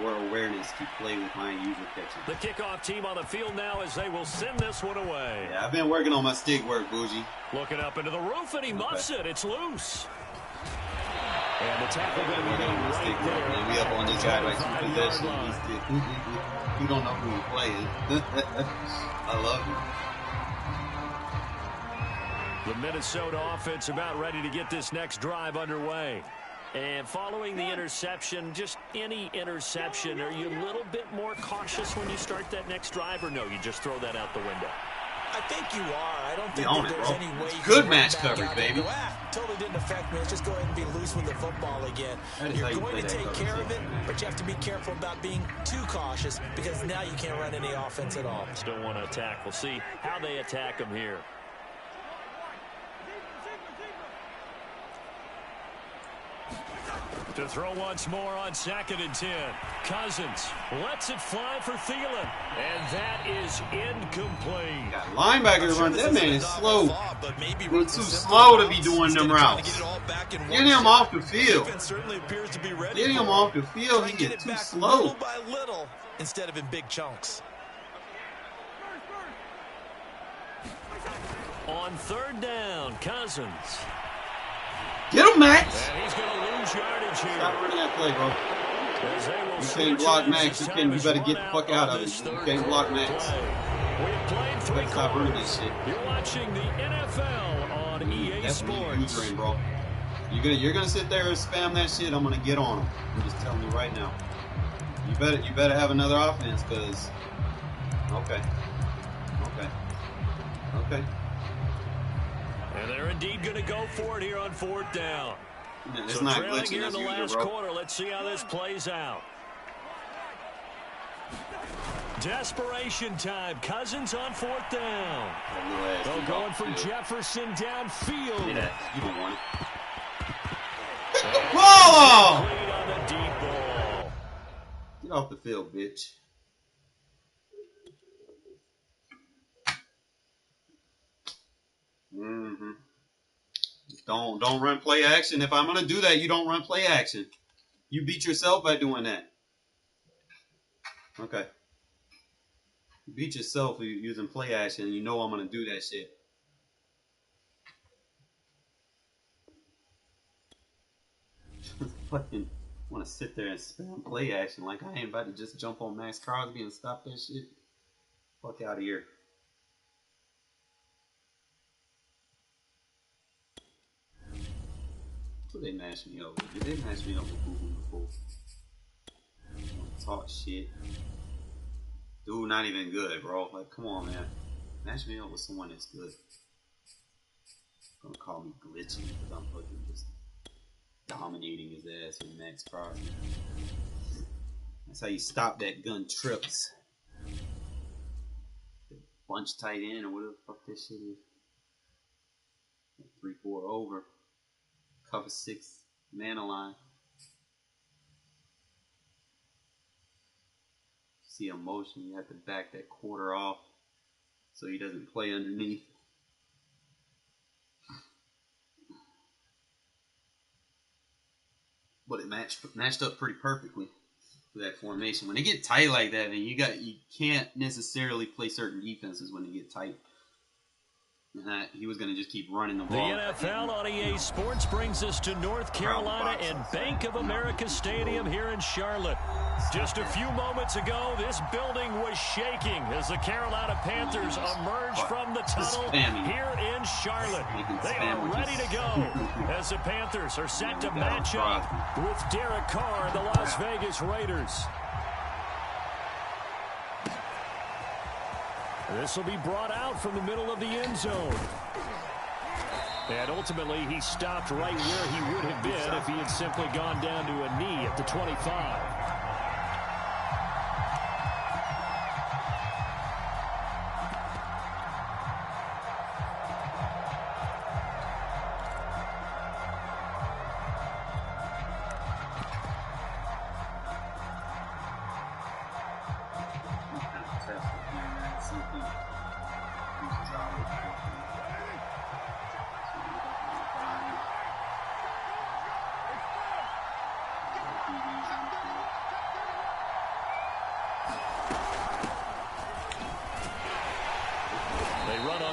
or awareness to play with my user catching. The kickoff team on the field now as they will send this one away. Yeah, I've been working on my stick work, Bougie. Looking up into the roof, and he muffs it. It's loose. And the tackle going to be made right there. And we up on this guy by 2 5-yard possessions. line. He's still, you don't know who he's playing. I love him. The Minnesota offense about ready to get this next drive underway. And following the interception, just any interception, are you a little bit more cautious when you start that next drive, or no, you just throw that out the window? I think you are. I don't think on that it, there's bro. any way It's you good can match run back coverage, out there and baby. go, totally didn't affect me. Let's just go ahead and be loose with the football again. That is You're how you going play to that take coverage, care of it, man. but you have to be careful about being too cautious because now you can't run any offense at all. Still want to attack. We'll see how they attack him here. To throw once more on 2nd and 10. Cousins lets it fly for Thielen. And that is incomplete. Got linebacker run. That man is slow. But maybe We're too slow to be doing them routes. Get him off the field. Certainly appears to be ready Get him for it. off the field. Try He and get gets it too back slow. little by little instead of in big chunks. On 3rd down, Cousins. Get him, Max. And he's going to lose yardage here. Stop running that play, bro. As they will You switch can't block ends Max. as You time can't. You is better run get the fuck out on of this it. You third can't block quarter Max. play. We have played 3 Better stop running quarters. this shit. You're watching the NFL on EA That's what Sports. you're bro. You're gonna sit there and spam that shit. I'm gonna get on him. I'm just telling you right now. You better have another offense, cause okay. And they're indeed going to go for it here on 4th down. It's So not trailing glitching here in as the usual, last bro. quarter. Let's see how this plays out. Desperation time. Cousins on 4th down. That little ass They'll dude going off for the field. Jefferson downfield. Look at that. You don't want it. Whoa! Complete on the deep ball. Get off the field, bitch. Mm-hmm. Don't run play action. If I'm gonna do that, you don't run play action. You beat yourself by doing that. Okay. You beat yourself using play action, and you know I'm gonna do that shit. Fucking want to sit there and spam play action like I ain't about to just jump on Max Crosby and stop that shit. Fuck out of here. So they mashed me up. Did they mash me up with Google before? Talk shit. Dude, not even good, bro. Like, come on, man. Mash me up with someone that's good. Gonna call me glitchy because I'm fucking just dominating his ass with Max Crosby. That's how you stop that gun trips. Bunch tight end or whatever the fuck this shit is. 3-4 over. Cover 6 man line. See a motion, you have to back that quarter off so he doesn't play underneath. But it matched up pretty perfectly for that formation. When they get tight like that, and you can't necessarily play certain defenses when they get tight. And he was going to just keep running the ball. The NFL on EA Sports brings us to North Carolina and Bank of America Stadium here in Charlotte. Just a few moments ago, this building was shaking as the Carolina Panthers emerged from the tunnel here in Charlotte. They are ready to go as the Panthers are set to match up with Derek Carr and the Las Vegas Raiders. This will be brought out from the middle of the end zone. And ultimately, he stopped right where he would have been if he had simply gone down to a knee at the 25.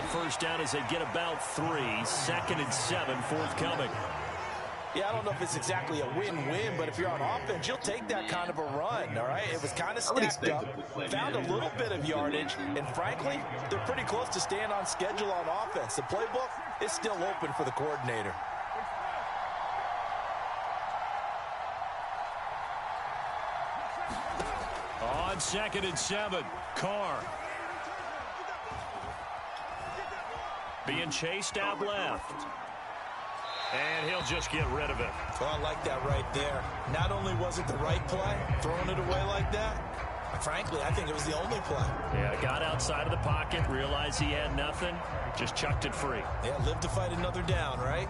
First down as they get about 3. 2nd and 7 forthcoming. Yeah, I don't know if it's exactly a win-win, but if you're on offense, you'll take that kind of a run, all right? It was kind of stacked up, found a little bit of yardage, and frankly, they're pretty close to staying on schedule on offense. The playbook is still open for the coordinator. On 2nd and 7, Carr. Being chased out left. And he'll just get rid of it. Oh, I like that right there. Not only was it the right play, throwing it away like that, frankly, I think it was the only play. Yeah, got outside of the pocket, realized he had nothing, just chucked it free. Yeah, live to fight another down, right?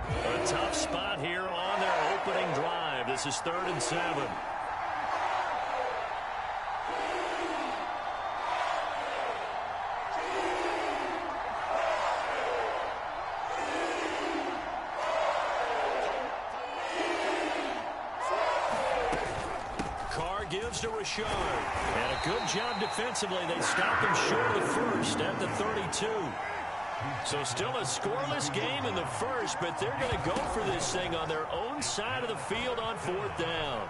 A tough spot here on their opening drive. This is 3rd and 7. Carr gives to Rashard. And a good job defensively. They stop him short of the first at the 32. So still a scoreless game in the first, but they're going to go for this thing on their own side of the field on 4th down.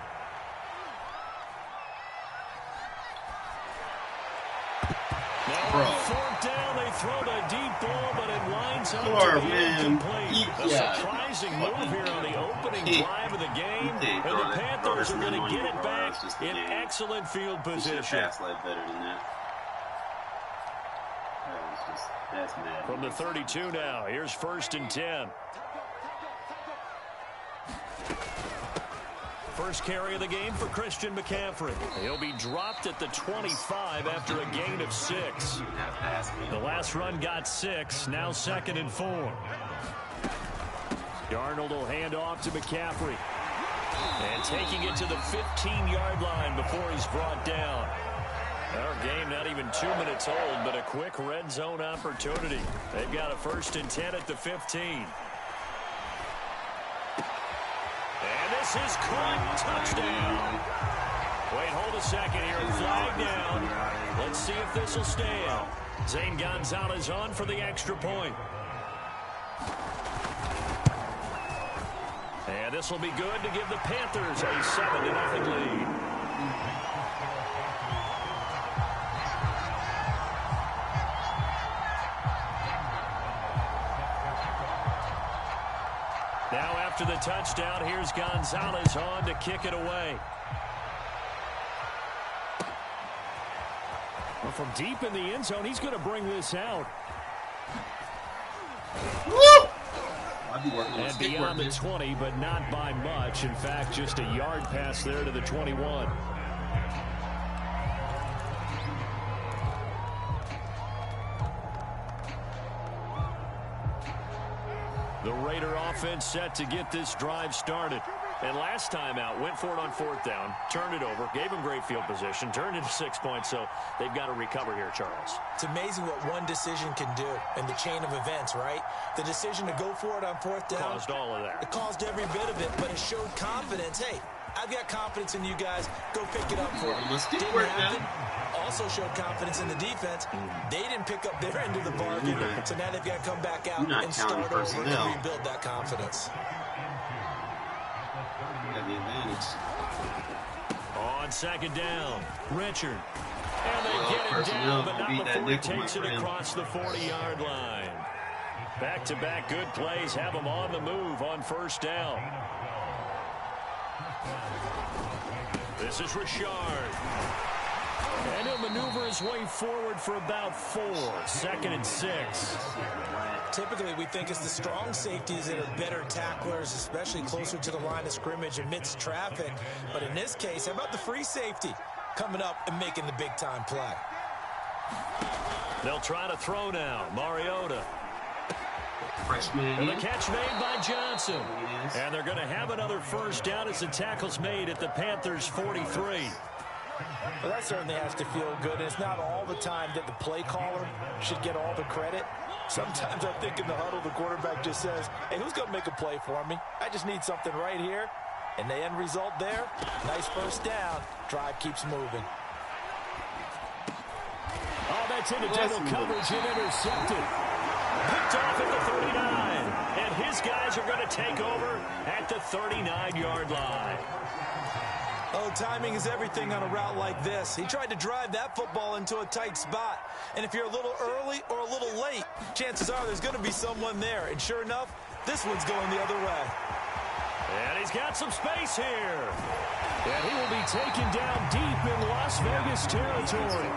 Now on 4th down, they throw the deep ball, but it winds up to be incomplete. A surprising move here on the opening drive of the game, and the Panthers are going to get it back in excellent field position. Better than that. From the 32 now, here's 1st and 10. First carry of the game for Christian McCaffrey. He'll be dropped at the 25 after a gain of 6. The last run got 6, now 2nd and 4. Darnold will hand off to McCaffrey. And taking it to the 15-yard line before he's brought down. Our game not even 2 minutes old, but a quick red zone opportunity. They've got a 1st and 10 at the 15. And this is caught. Touchdown. Wait, hold a second here. Flag down. Let's see if this will stand. Zane Gonzalez on for the extra point. And this will be good to give the Panthers a 7-0 lead. Now after the touchdown, here's Gonzalez on to kick it away. Well, from deep in the end zone, he's going to bring this out. And beyond the 20, but not by much. In fact, just a yard pass there to the 21. The Raider offense set to get this drive started. And last time out, went for it on 4th down, turned it over, gave them great field position, turned into 6 points, so they've got to recover here, Charles. It's amazing what one decision can do in the chain of events, right? The decision to go for it on 4th down. Caused all of that. It caused every bit of it, but it showed confidence. Hey, I've got confidence in you guys. Go pick it up for me. Didn't happen. Also showed confidence in the defense. They didn't pick up their end of the bargain, so now they've got to come back out and start over and rebuild that confidence. The advantage. On 2nd down, Richard. And they get it down, but not before he takes it across the 40-yard line. Back-to-back good plays have him on the move on 1st down. This is Richard. And he'll maneuver his way forward for about 4. 2nd and 6. Typically, we think it's the strong safeties that are better tacklers, especially closer to the line of scrimmage amidst traffic. But in this case, how about the free safety coming up and making the big-time play? They'll try to throw now. Mariota. Freshman. And the catch made by Johnson. And they're going to have another 1st down as the tackle's made at the Panthers' 43. Well, that certainly has to feel good. And it's not all the time that the play caller should get all the credit. Sometimes I think in the huddle, the quarterback just says, hey, who's going to make a play for me? I just need something right here. And the end result there, nice 1st down. Drive keeps moving. Oh, that's into double coverage and intercepted. Picked off at the 39. And his guys are going to take over at the 39-yard line. Oh, timing is everything on a route like this. He tried to drive that football into a tight spot. And if you're a little early or a little late, chances are there's going to be someone there. And sure enough, this one's going the other way. And he's got some space here. And he will be taken down deep in Las Vegas territory.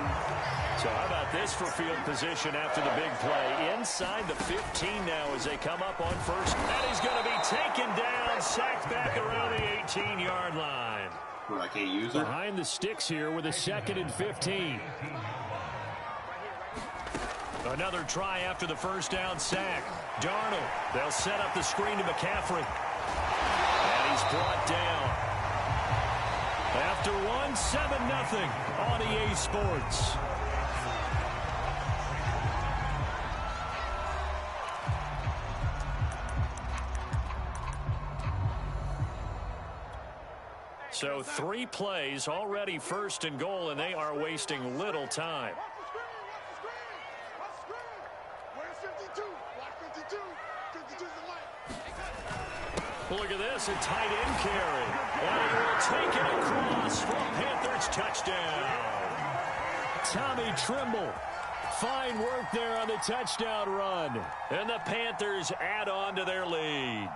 So how about this for field position after the big play? Inside the 15 now as they come up on 1st. And he's going to be taken down, sacked back around the 18-yard line. I can't use it. Behind the sticks here with a 2nd and 15. Another try after the 1st down sack. Darnold. They'll set up the screen to McCaffrey. And he's brought down. After one, 7-0 on EA Sports. So 3 plays, already 1st and goal, and they are wasting little time. Look at this, a tight end carry. And he will take it across for a Panthers touchdown. Tommy Tremble. Fine work there on the touchdown run. And the Panthers add on to their lead.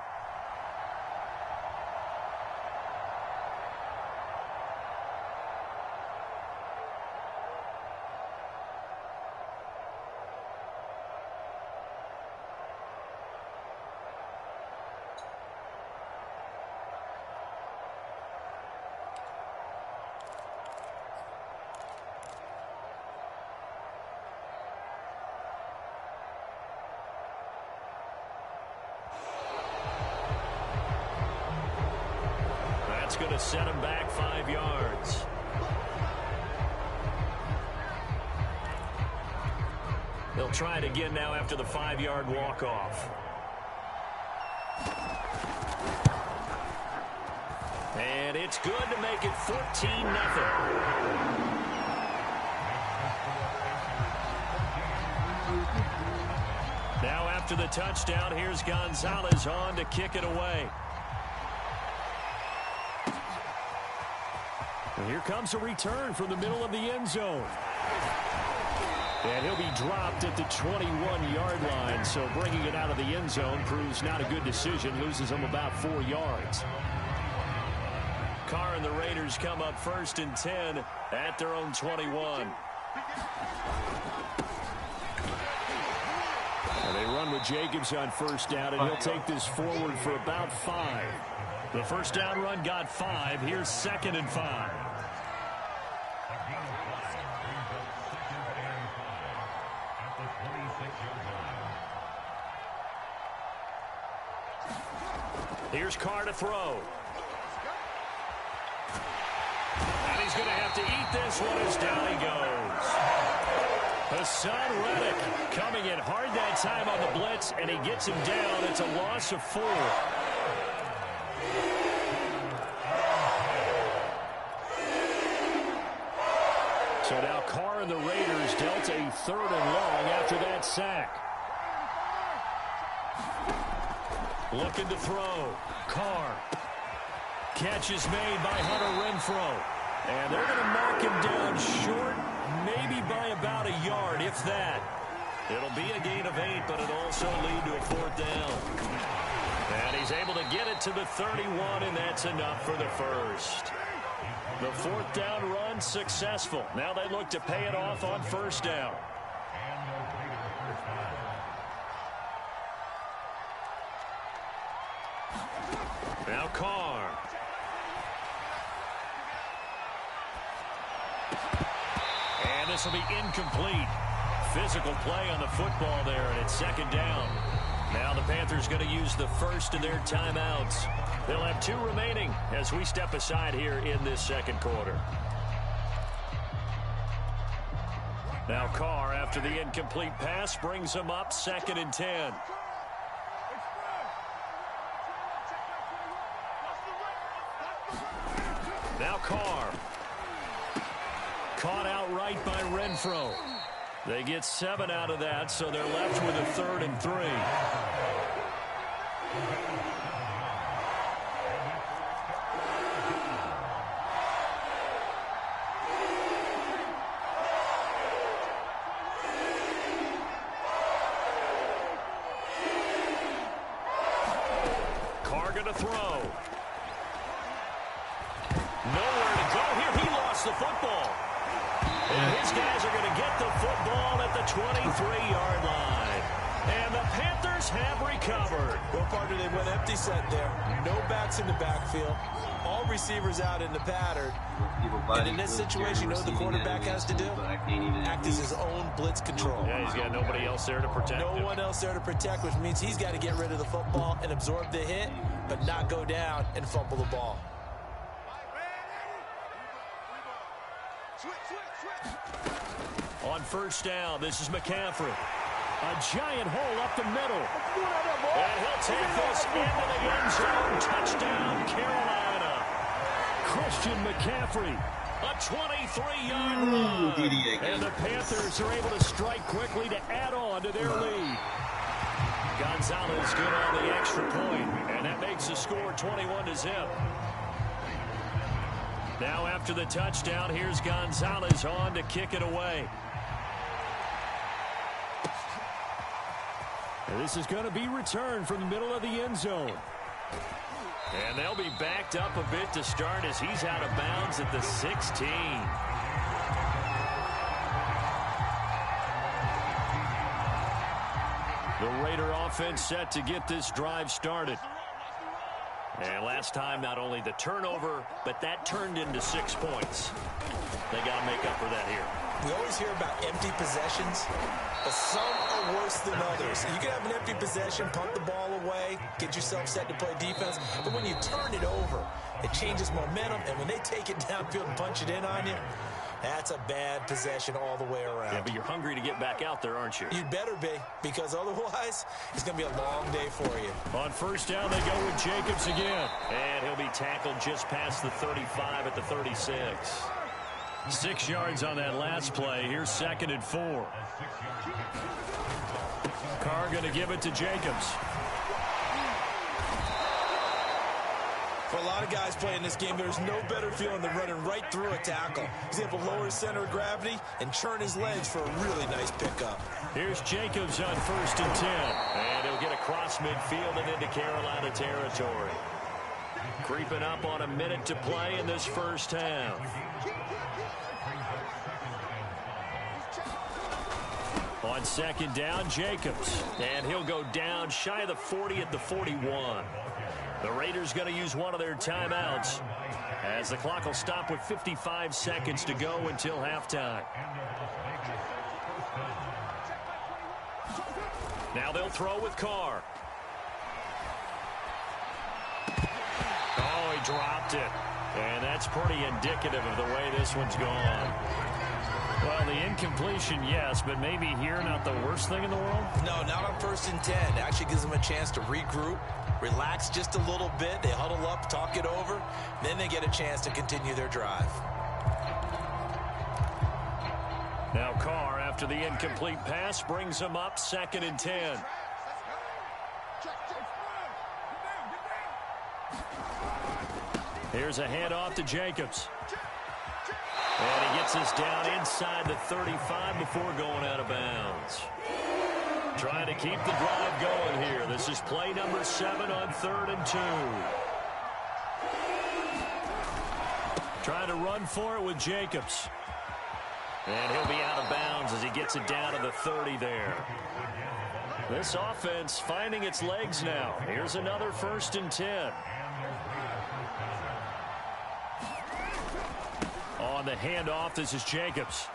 That's going to set him back 5 yards. They'll try it again now after the 5-yard walk-off. And it's good to make it 14-0. Now after the touchdown, here's Gonzalez on to kick it away. And here comes a return from the middle of the end zone. And he'll be dropped at the 21-yard line, so bringing it out of the end zone proves not a good decision, loses him about 4 yards. Carr and the Raiders come up 1st and 10 at their own 21. And they run with Jacobs on first down, and he'll take this forward for about 5. The first down run got 5. Here's 2nd and 5. Here's Carr to throw. And he's going to have to eat this one as down he goes. Hassan Reddick coming in hard that time on the blitz, and he gets him down. It's a loss of 4. So now Carr and the Raiders dealt a 3rd and long after that sack. Looking to throw. Carr. Catch is made by Hunter Renfrow. And they're going to mark him down short, maybe by about a yard, if that. It'll be a gain of 8, but it'll also lead to a 4th down. And he's able to get it to the 31, and that's enough for the first. The 4th down run successful. Now they look to pay it off on first down. Now Carr. And this will be incomplete. Physical play on the football there, and it's 2nd down. Now the Panthers going to use the first of their timeouts. They'll have 2 remaining as we step aside here in this 2nd quarter. Now Carr, after the incomplete pass, brings him up 2nd and 10. Now Carr. Caught outright by Renfrow. They get 7 out of that, so they're left with a 3rd and 3. Carr gonna throw. Nowhere to go here. He lost the football. And his guys are going to get the football at the 23-yard line. And the Panthers have recovered. Well, partner, they went empty set there. No backs in the backfield. All receivers out in the pattern. And in this situation, you know what the quarterback has to do? Act as his own blitz control. Yeah, he's got nobody else there to protect him. No one else there to protect, which means he's got to get rid of the football and absorb the hit, but not go down and fumble the ball. On first down, this is McCaffrey. A giant hole up the middle. And he'll take this into the end zone. Touchdown, Carolina. Christian McCaffrey. A 23-yard run. And the Panthers are able to strike quickly to add on to their lead. Gonzalez good on the extra point, and that makes the score 21-0. Now after the touchdown, here's Gonzalez on to kick it away. And this is going to be returned from the middle of the end zone. And they'll be backed up a bit to start as he's out of bounds at the 16. The Raider offense set to get this drive started. And last time, not only the turnover, but that turned into 6 points. They got to make up for that here. We always hear about empty possessions, but some are worse than others. You can have an empty possession, punt the ball away, get yourself set to play defense, but when you turn it over, it changes momentum, and when they take it downfield and punch it in on you, that's a bad possession all the way around. Yeah, but you're hungry to get back out there, aren't you? You'd better be, because otherwise, it's going to be a long day for you. On first down, they go with Jacobs again. And he'll be tackled just past the 35 at the 36. 6 yards on that last play. Here's 2nd and 4. Carr going to give it to Jacobs. For a lot of guys playing this game, there's no better feeling than running right through a tackle. He's able to lower his center of gravity and churn his legs for a really nice pickup. Here's Jacobs on 1st and 10. And he'll get across midfield and into Carolina territory. Creeping up on a minute to play in this first half. On second down, Jacobs. And he'll go down shy of the 40 at the 41. The Raiders going to use one of their timeouts as the clock will stop with 55 seconds to go until halftime. Now they'll throw with Carr. Oh, he dropped it. And that's pretty indicative of the way this one's gone. Well, the incompletion, yes, but maybe here not the worst thing in the world? No, not on 1st and 10. It actually gives them a chance to regroup, relax just a little bit. They huddle up, talk it over, then they get a chance to continue their drive. Now Carr, after the incomplete pass, brings him up 2nd and 10. Here's a handoff to Jacobs. And he gets us down inside the 35 before going out of bounds. Trying to keep the drive going here. This is play number 7 on 3rd and 2. Trying to run for it with Jacobs. And he'll be out of bounds as he gets it down to the 30 there. This offense finding its legs now. Here's another 1st and 10. On the handoff, this is Jacobs.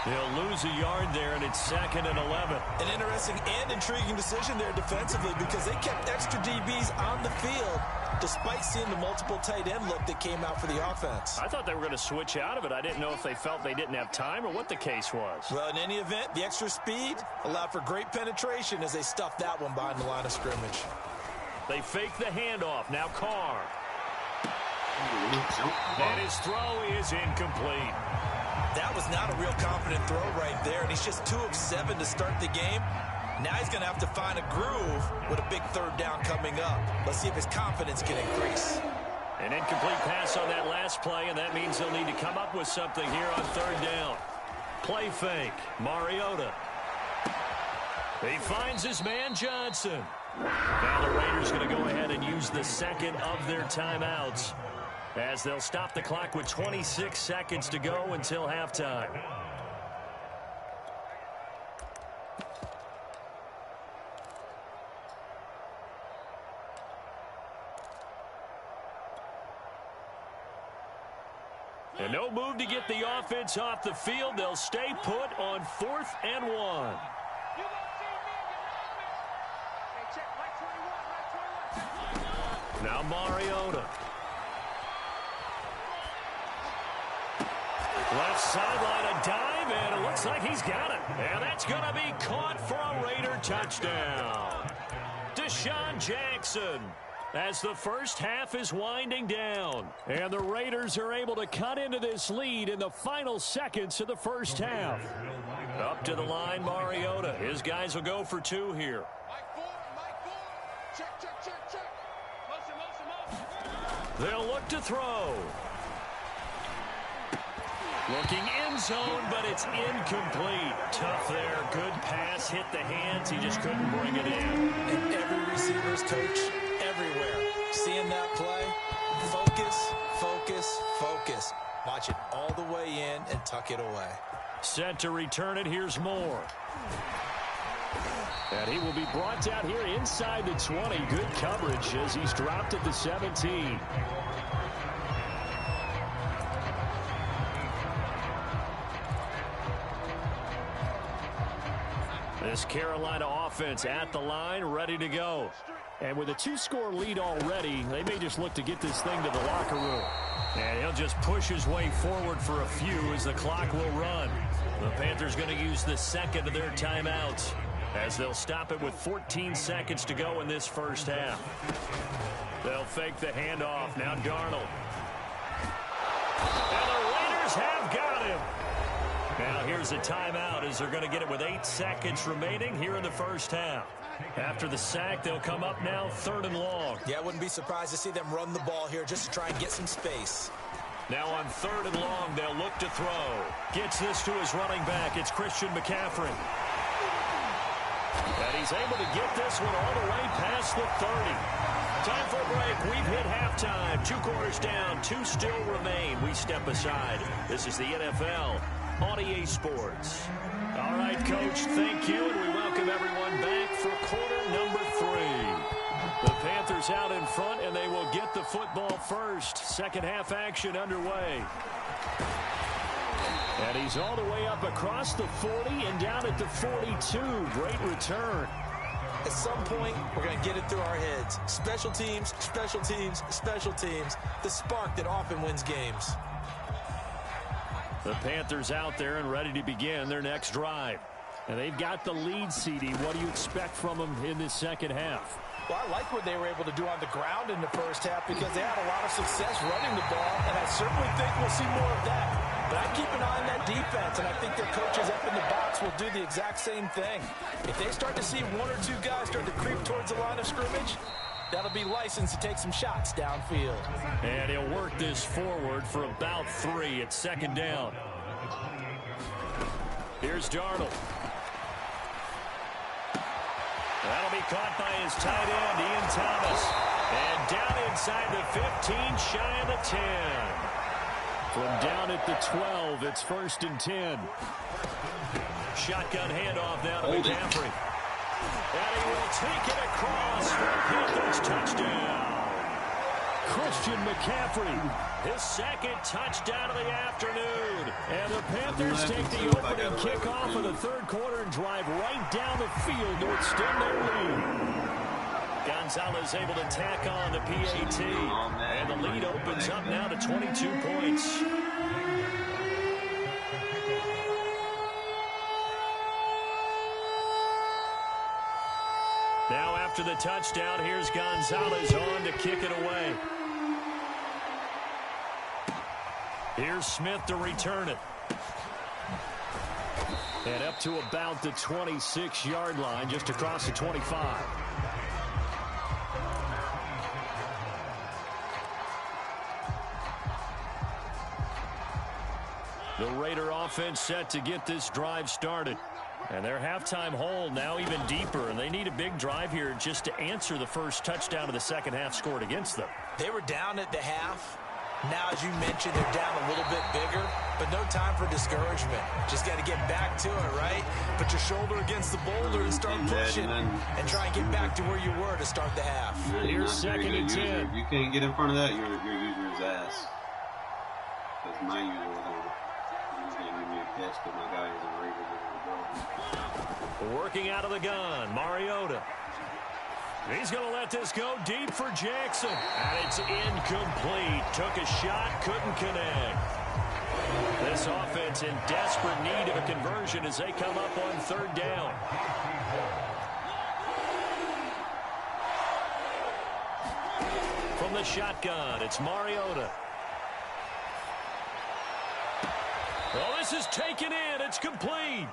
They'll lose a yard there, and it's 2nd and 11. An interesting and intriguing decision there defensively because they kept extra DBs on the field despite seeing the multiple tight end look that came out for the offense. I thought they were going to switch out of it. I didn't know if they felt they didn't have time or what the case was. Well, in any event, the extra speed allowed for great penetration as they stuffed that one behind the line of scrimmage. They fake the handoff. Now Carr. And his throw is incomplete. That was not a real confident throw right there, and he's just 2 of 7 to start the game. Now he's going to have to find a groove with a big 3rd down coming up. Let's see if his confidence can increase. An incomplete pass on that last play, and that means he'll need to come up with something here on 3rd down. Play fake. Mariota. He finds his man Johnson. Now the Raiders going to go ahead and use the second of their timeouts as they'll stop the clock with 26 seconds to go until halftime. And no move to get the offense off the field. They'll stay put on 4th and 1. Now Mariota. Left sideline, a dive, and it looks like he's got it. And that's going to be caught for a Raider touchdown. DeSean Jackson, as the first half is winding down. And the Raiders are able to cut into this lead in the final seconds of the first half. Up to the line, Mariota. His guys will go for 2 here. They'll look to throw. Looking end zone, but it's incomplete. Tough there. Good pass. Hit the hands. He just couldn't bring it in. And every receiver's coach everywhere. Seeing that play, focus, focus, focus. Watch it all the way in and tuck it away. Set to return it. Here's Moore. And he will be brought down here inside the 20. Good coverage as he's dropped at the 17. This Carolina offense at the line, ready to go. And with a 2-score lead already, they may just look to get this thing to the locker room. And he'll just push his way forward for a few as the clock will run. The Panthers going to use the second of their timeouts as they'll stop it with 14 seconds to go in this first half. They'll fake the handoff. Now Darnold. And the Raiders have got him. Now here's a timeout as they're going to get it with 8 seconds remaining here in the first half. After the sack, they'll come up now 3rd and long. Yeah, I wouldn't be surprised to see them run the ball here just to try and get some space. Now on 3rd and long, they'll look to throw. Gets this to his running back. It's Christian McCaffrey. And he's able to get this one all the way past the 30. Time for a break. We've hit halftime. 2 quarters down. 2 still remain. We step aside. This is the NFL on EA Sports. All right, Coach, thank you, and we welcome everyone back for quarter number 3. The Panthers out in front, and they will get the football first. Second half action underway. And he's all the way up across the 40 and down at the 42. Great return. At some point, we're going to get it through our heads. Special teams, special teams, special teams. The spark that often wins games. The Panthers out there and ready to begin their next drive. And they've got the lead, CD. What do you expect from them in this second half? Well, I like what they were able to do on the ground in the first half because they had a lot of success running the ball, and I certainly think we'll see more of that. But I keep an eye on that defense, and I think their coaches up in the box will do the exact same thing. If they start to see 1 or 2 guys start to creep towards the line of scrimmage, that'll be licensed to take some shots downfield. And he'll work this forward for about 3 at second down. Here's Darnold. That'll be caught by his tight end, Ian Thomas. And down inside the 15, shy of the 10. From down at the 12, it's 1st and 10. Shotgun handoff now to McCaffrey. And he will take it across for a Panthers touchdown. Christian McCaffrey, his second touchdown of the afternoon. And the Panthers take the opening kickoff of the third quarter and drive right down the field to extend their lead. Gonzalez able to tack on the PAT. And the lead opens up now to 22 points. Now after the touchdown, here's Gonzalez on to kick it away. Here's Smith to return it. And up to about the 26-yard line, just across the 25. The Raider offense set to get this drive started. And their halftime hole now even deeper, and they need a big drive here just to answer the first touchdown of the second half scored against them. They were down at the half. Now, as you mentioned, they're down a little bit bigger, but no time for discouragement. Just got to get back to it, right? Put your shoulder against the boulder and start pushing and try and get back to where you were to start the half. Here's 2nd and 10. If you can't get in front of that, you're using his ass. That's my usual thing. He's going to give me a catch, but my guy isn't ready to go. Working out of the gun, Mariota. He's going to let this go deep for Jackson. And it's incomplete. Took a shot, couldn't connect. This offense in desperate need of a conversion as they come up on 3rd down. From the shotgun, it's Mariota. Well, this is taken in. It's complete.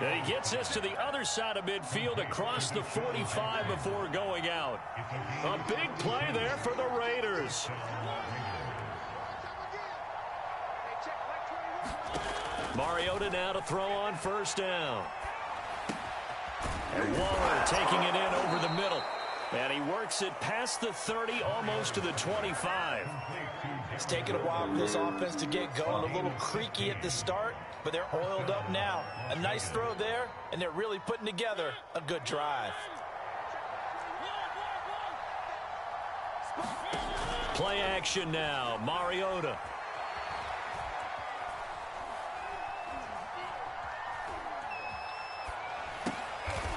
And he gets this to the other side of midfield across the 45 before going out. A big play there for the Raiders. Mariota now to throw on 1st down. And Waller taking it in over the middle. And he works it past the 30, almost to the 25. It's taken a while for this offense to get going. A little creaky at the start, but they're oiled up now. A nice throw there, and they're really putting together a good drive. Play action now. Mariota.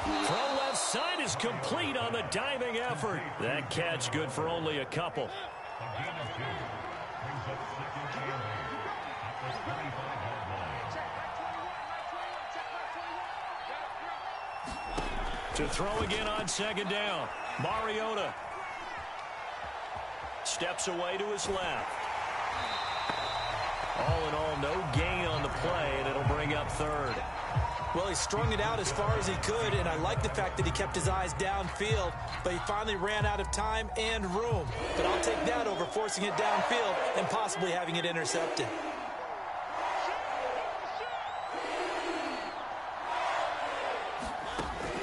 Throw left side is complete on the diving effort. That catch good for only a couple. To throw again on 2nd down. Mariota steps away to his left. All in all, no gain on the play, and it'll bring up 3rd. Well, he strung it out as far as he could, and I like the fact that he kept his eyes downfield, but he finally ran out of time and room. But I'll take that over forcing it downfield and possibly having it intercepted.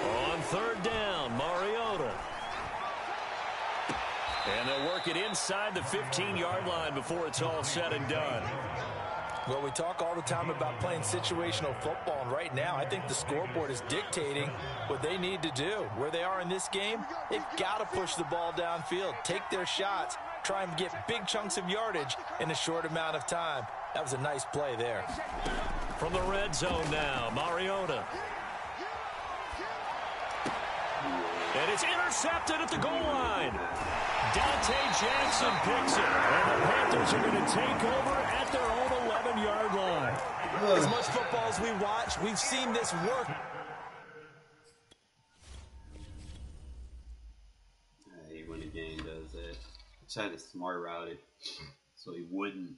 On 3rd down, Mariota. And they'll work it inside the 15-yard line before it's all said and done. Well, we talk all the time about playing situational football, and right now I think the scoreboard is dictating what they need to do. Where they are in this game, they've got to push the ball downfield, take their shots, try and get big chunks of yardage in a short amount of time. That was a nice play there. From the red zone now, Mariota. And it's intercepted at the goal line. Dante Jackson picks it. And the Panthers are going to take over at their own 11-yard line. As much football as we watch, we've seen this work. I hate when a game does that. I tried to smart route it so he wouldn't.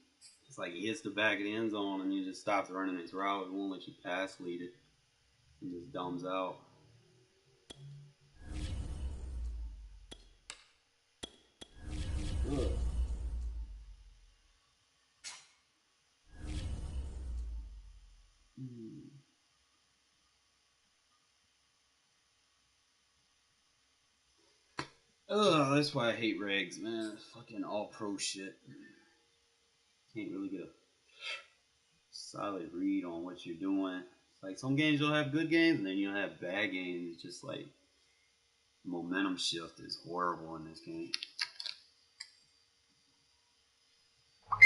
It's like he hits the back of the end zone and he just stops running his route. It won't let you pass lead it. He just dumbs out. Ugh. Ugh, that's why I hate regs, man. Fucking all-pro shit. Can't really get a solid read on what you're doing. It's like some games you'll have good games, and then you'll have bad games. It's just like momentum shift is horrible in this game.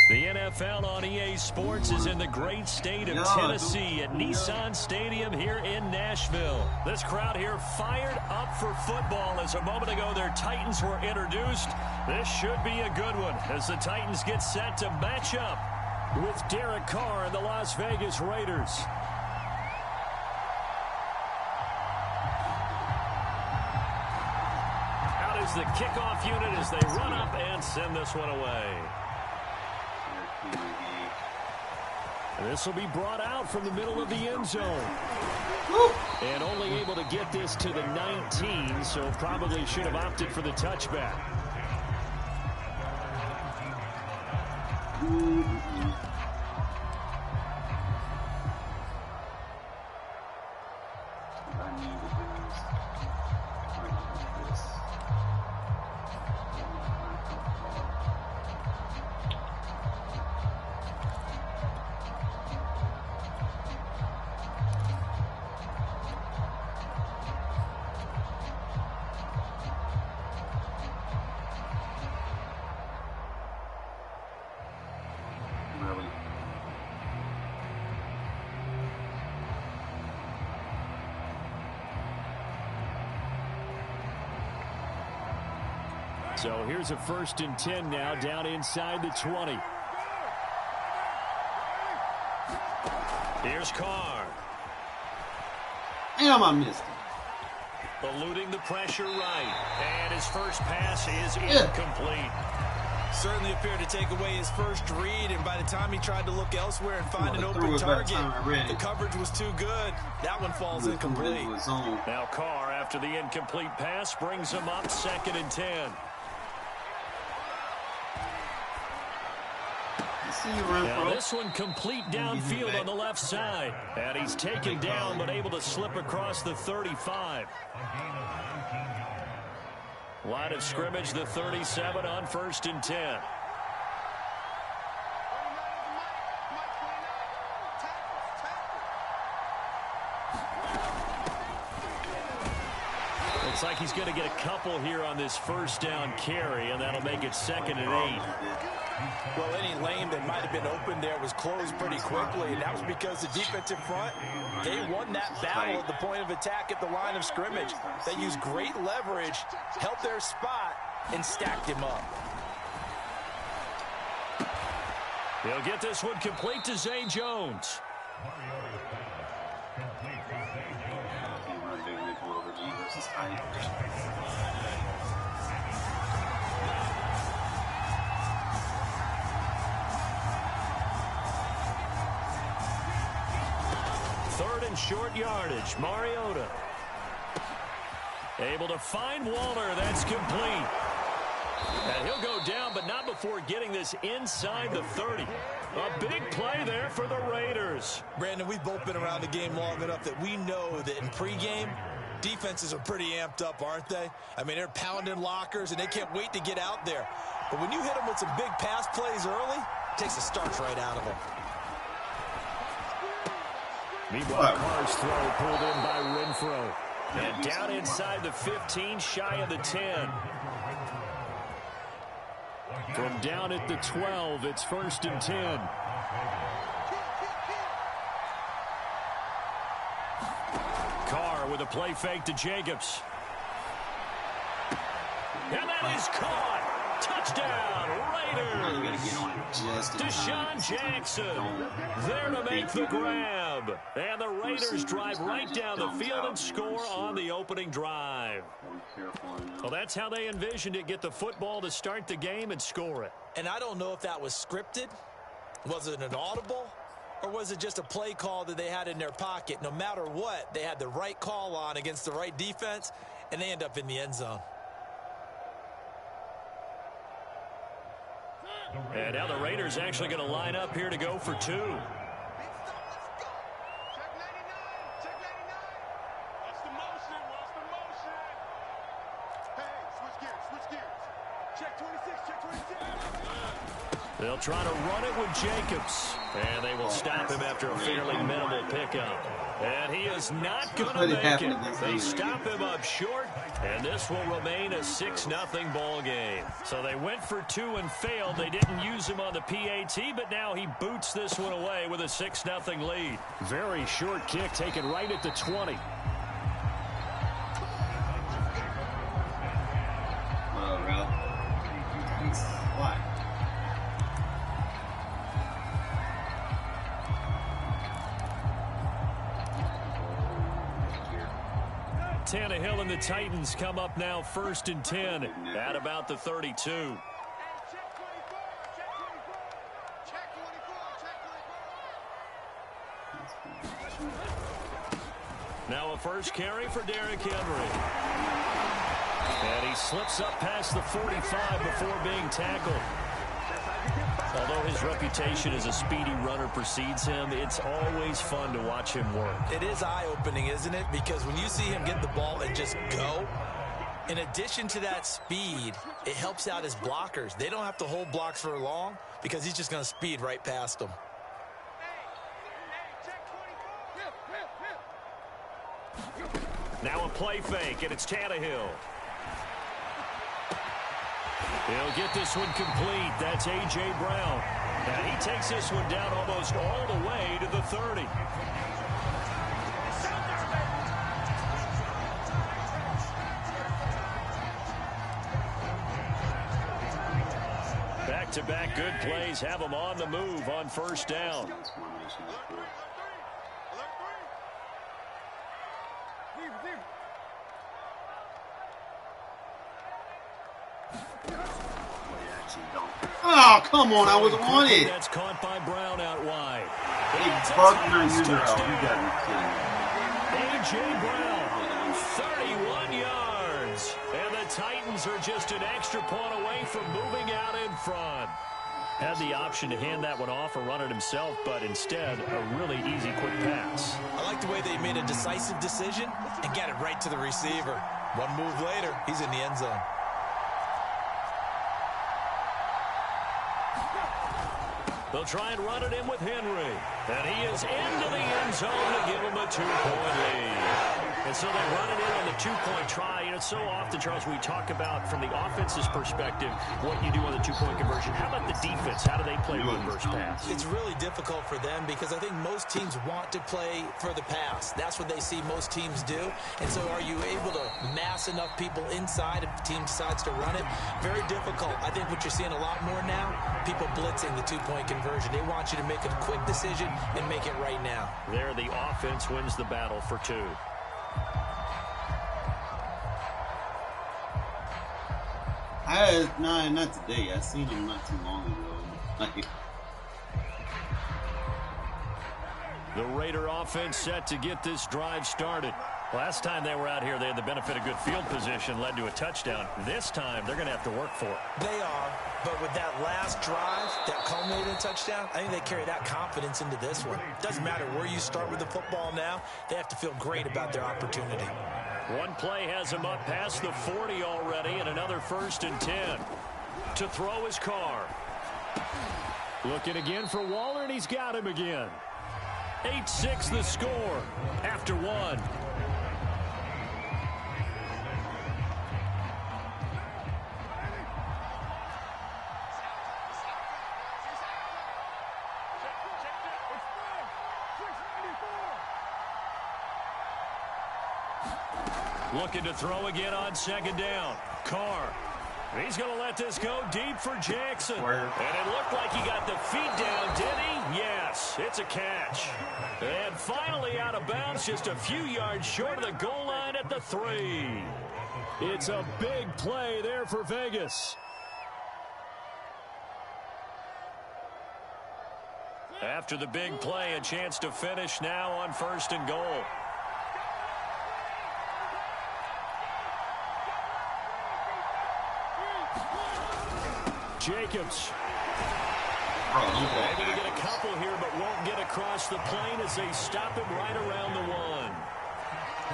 The NFL on EA Sports is in the great state of Tennessee at Nissan Stadium here in Nashville. This crowd here fired up for football as a moment ago their Titans were introduced. This should be a good one as the Titans get set to match up with Derek Carr and the Las Vegas Raiders. Out is the kickoff unit as they run up and send this one away. This will be brought out from the middle of the end zone. And only able to get this to the 19, so probably should have opted for the touchback. So here's a 1st and 10 now, down inside the 20. Here's Carr. Damn, I missed it. Eluding the pressure right. And his first pass is incomplete. Certainly appeared to take away his first read, and by the time he tried to look elsewhere and find an open target, the coverage was too good. That one falls incomplete. Now Carr, after the incomplete pass, brings him up 2nd and 10. Now this one complete downfield on the left side. And he's taken down but able to slip across the 35. Line of scrimmage, the 37 on 1st and 10. Looks like he's going to get a couple here on this 1st down carry, and that'll make it 2nd and 8. Well, any lane that might have been open there was closed pretty quickly, and that was because the defensive front, they won that battle at the point of attack at the line of scrimmage. They used great leverage, held their spot, and stacked him up. He'll get this one complete to Zay Jones. Third and short yardage. Mariota able to find Waller. That's complete. And he'll go down, but not before getting this inside the 30. A big play there for the Raiders. Brandon, we've both been around the game long enough that we know that in pregame, defenses are pretty amped up, aren't they? I mean, they're pounding lockers, and they can't wait to get out there. But when you hit them with some big pass plays early, it takes the starch right out of them. Meanwhile, Carr's throw pulled in by Renfro. And down inside the 15, shy of the 10. From down at the 12, it's 1st and 10. Carr with a play fake to Jacobs. And that is caught. Touchdown, Raiders. Deshaun Jackson there to make the grab. And the Raiders drive right down the field and score on the opening drive. Well, that's how they envisioned it. Get the football to start the game and score it. And I don't know if that was scripted. Was it an audible? Or was it just a play call that they had in their pocket? No matter what, they had the right call on against the right defense, and they end up in the end zone. And now the Raiders actually going to line up here to go for 2. They'll try to run it with Jacobs. And they will stop him after a fairly minimal pickup. And he is not going to make it. They stop him up short, and this will remain a 6-0 ball game. So they went for 2 and failed. They didn't use him on the PAT, but now he boots this one away with a 6-0 lead. Very short kick taken right at the 20. Ralph. Why? Tannehill and the Titans come up now 1st and 10 at about the 32. Now a first carry for Derrick Henry. And he slips up past the 45 before being tackled. Although his reputation as a speedy runner precedes him, it's always fun to watch him work. It is eye-opening, isn't it? Because when you see him get the ball and just go, in addition to that speed, it helps out his blockers. They don't have to hold blocks for long because he's just going to speed right past them. Now a play fake, and it's Tannehill. He'll get this one complete. That's A.J. Brown. And he takes this one down almost all the way to the 30. Back-to-back good plays have him on the move on 1st down. Oh, come on, I was on it. That's caught by Brown out wide. He bugged my user out. You got me kidding. A.J. Brown, 31 yards. And the Titans are just an extra point away from moving out in front. Had the option to hand that one off or run it himself, but instead, a really easy, quick pass. I like the way they made a decisive decision and got it right to the receiver. One move later, he's in the end zone. They'll try and run it in with Henry. And he is into the end zone to give him a 2-point lead. And so they run it in on the 2-point try. And it's so often, Charles, we talk about from the offense's perspective what you do on the 2-point conversion. How about the defense? How do they play reverse pass? It's really difficult for them because I think most teams want to play for the pass. That's what they see most teams do. And so are you able to mass enough people inside if the team decides to run it? Very difficult. I think what you're seeing a lot more now, people blitzing the 2-point conversion. They want you to make a quick decision and make it right now. There, the offense wins the battle for 2. Not today. I seen him not too long ago. The Raider offense set to get this drive started. Last time they were out here, they had the benefit of good field position, led to a touchdown. This time, they're going to have to work for it. They are, but with that last drive that culminated in a touchdown, I think they carry that confidence into this one. Doesn't matter where you start with the football now, they have to feel great about their opportunity. One play has him up past the 40 already, and another 1st and 10. To throw his Carr. Looking again for Waller, and he's got him again. 8-6 the score after one. Looking to throw again on second down. Carr. He's going to let this go deep for Jackson. And it looked like he got the feet down, did he? Yes, it's a catch. And finally out of bounds, just a few yards short of the goal line at the 3. It's a big play there for Vegas. After the big play, a chance to finish now on 1st and goal. Jacobs. Able to get a couple here, but won't get across the plane as they stop him right around the 1.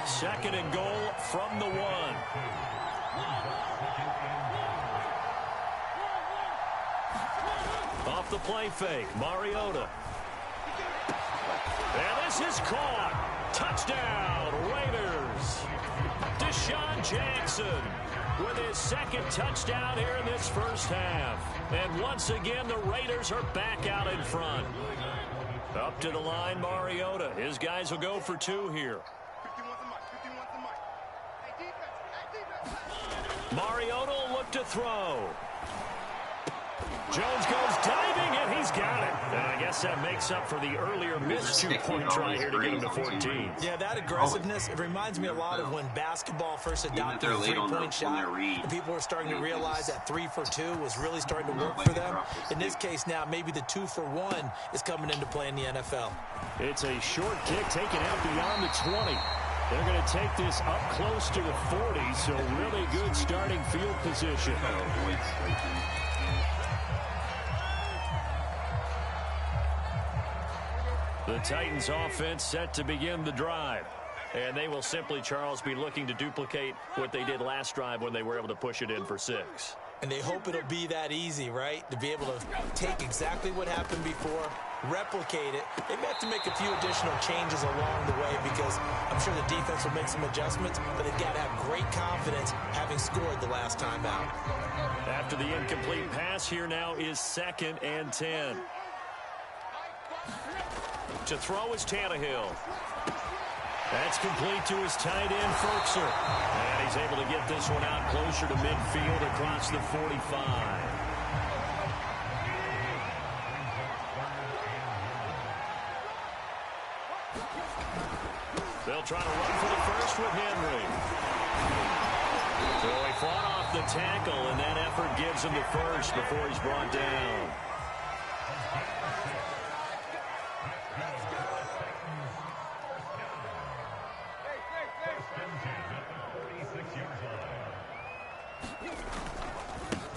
2nd and goal from the 1. Off the play fake, Mariota. And this is caught. Touchdown, Raiders. Deshaun Jackson with his 2nd touchdown here in this first half. And once again, the Raiders are back out in front. Up to the line, Mariota. His guys will go for 2 here. Mariota will look to throw. Jones goes diving, and he's got it. And I guess that makes up for the earlier missed 2-point try here to get him to 14. Yeah, that aggressiveness, it reminds me a lot of when basketball first adopted a 3-point shot. And people were starting to realize that 3 for 2 was really starting to work for them. In this case now, maybe the 2 for 1 is coming into play in the NFL. It's a short kick taken out beyond the 20. They're going to take this up close to the 40, so really good starting field position. The Titans offense set to begin the drive. And they will simply, Charles, be looking to duplicate what they did last drive when they were able to push it in for 6. And they hope it'll be that easy, right? To be able to take exactly what happened before, replicate it. They may have to make a few additional changes along the way because I'm sure the defense will make some adjustments, but they've got to have great confidence having scored the last time out. After the incomplete pass, here now is 2nd and 10. To throw is Tannehill. That's complete to his tight end, Ferkser. And he's able to get this one out closer to midfield across the 45. They'll try to run for the first with Henry. So he fought off the tackle, and that effort gives him the first before he's brought down.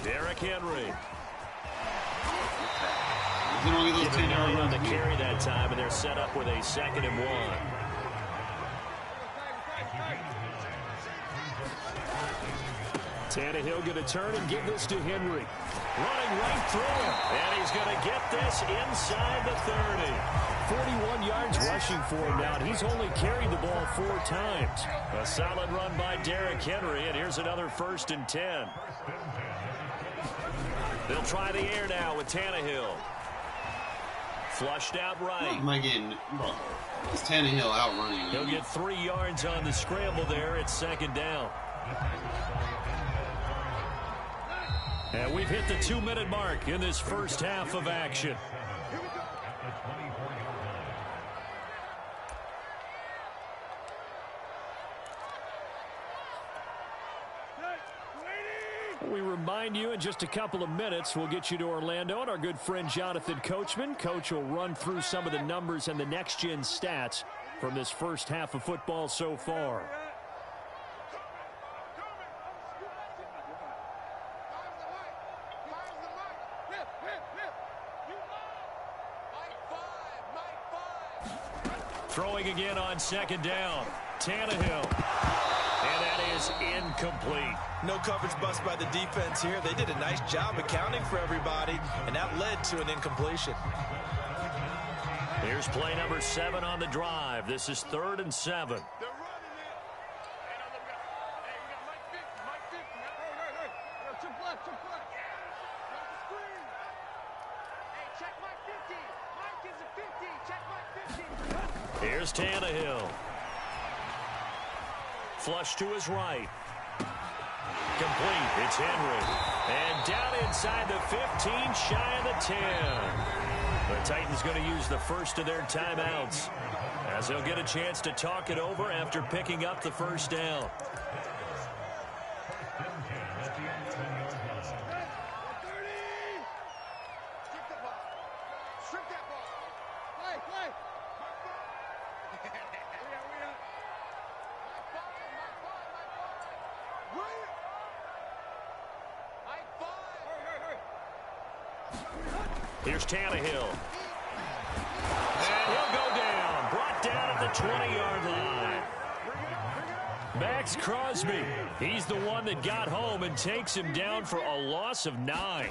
Derrick Henry. Getting early on the carry that time, and they're set up with a 2nd and 1. Tannehill going to turn and give this to Henry. Running right through him. And he's going to get this inside the 30. 41 yards rushing for him now. And he's only carried the ball 4 times. A solid run by Derrick Henry. And here's another 1st and 10. They'll try the air now with Tannehill. Flushed out right. Am I getting, is Tannehill outrunning? He'll get 3 yards on the scramble there. It's 2nd down. And we've hit the 2-minute mark in this first half of action. We remind you in just a couple of minutes we'll get you to Orlando and our good friend Jonathan Coachman. Coach will run through some of the numbers and the next-gen stats from this first half of football so far. Throwing again on 2nd down. Tannehill. And that is incomplete. No coverage bust by the defense here. They did a nice job accounting for everybody, and that led to an incompletion. Here's play number 7 on the drive. This is 3rd and 7. Here's Tannehill. Flush to his right. Complete. It's Henry. And down inside the 15, shy of the 10. The Titans going to use the first of their timeouts, as they'll get a chance to talk it over after picking up the first down. Here's Tannehill. And he'll go down. Brought down at the 20-yard line. Max Crosby. He's the one that got home and takes him down for a loss of 9.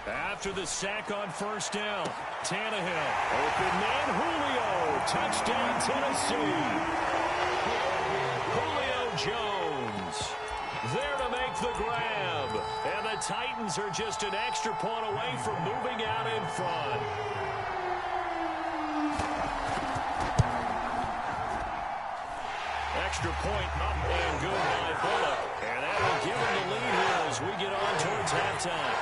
After the sack on first down, Tannehill. Open man, Julio. Touchdown, Tennessee. Julio Jones there to make the grab. And the Titans are just an extra point away from moving out in front. Extra point up and good by Bullock. And that will give him the lead here as we get on towards halftime.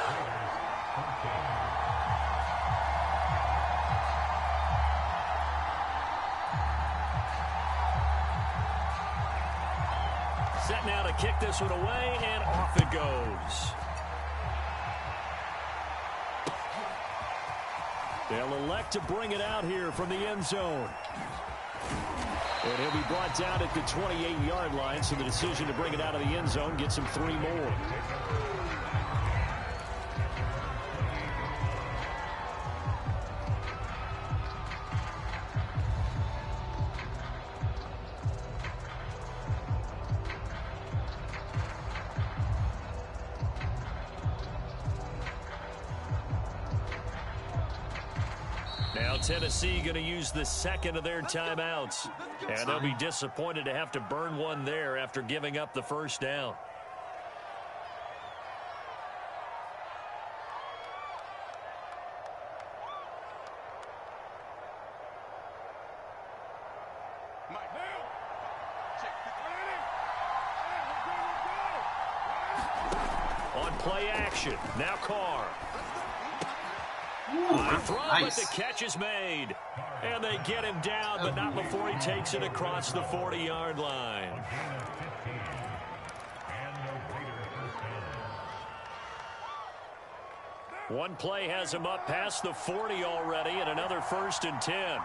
Set now to kick this one away, and off it goes. They'll elect to bring it out here from the end zone. And he'll be brought down at the 28-yard line, so the decision to bring it out of the end zone gets him 3 more. Now Tennessee going to use the second of their timeouts. And they'll be disappointed to have to burn one there after giving up the first down. On play action, now Carr. Nice. But the catch is made. And they get him down, but not before he takes it across the 40-yard line. One play has him up past the 40 already, and another 1st and 10.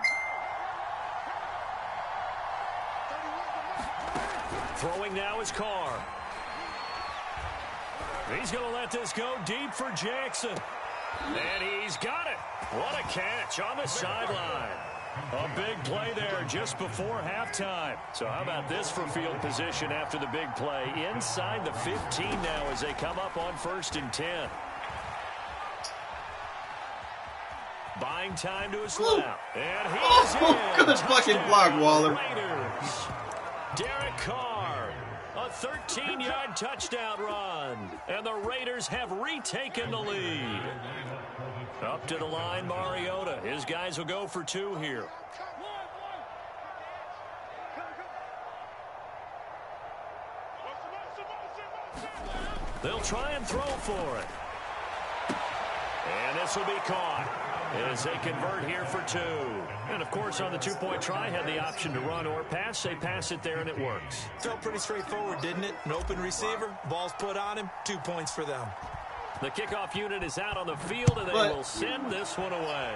Throwing now is Carr. He's going to let this go deep for Jackson. And he's got it. What a catch on the sideline. A big play there just before halftime. So how about this for field position after the big play? Inside the 15 now as they come up on 1st and 10. Buying time to his left. And he's in. Good fucking block, Waller. Raiders. Derek Carr. A 13-yard touchdown run. And the Raiders have retaken the lead. Up to the line, Mariota. His guys will go for 2 here. They'll try and throw for it. And this will be caught as they convert here for 2. And, of course, on the 2-point try, had the option to run or pass. They pass it there, and it works. Felt pretty straightforward, didn't it? An open receiver, ball's put on him, 2 points for them. The kickoff unit is out on the field, and they will send this one away.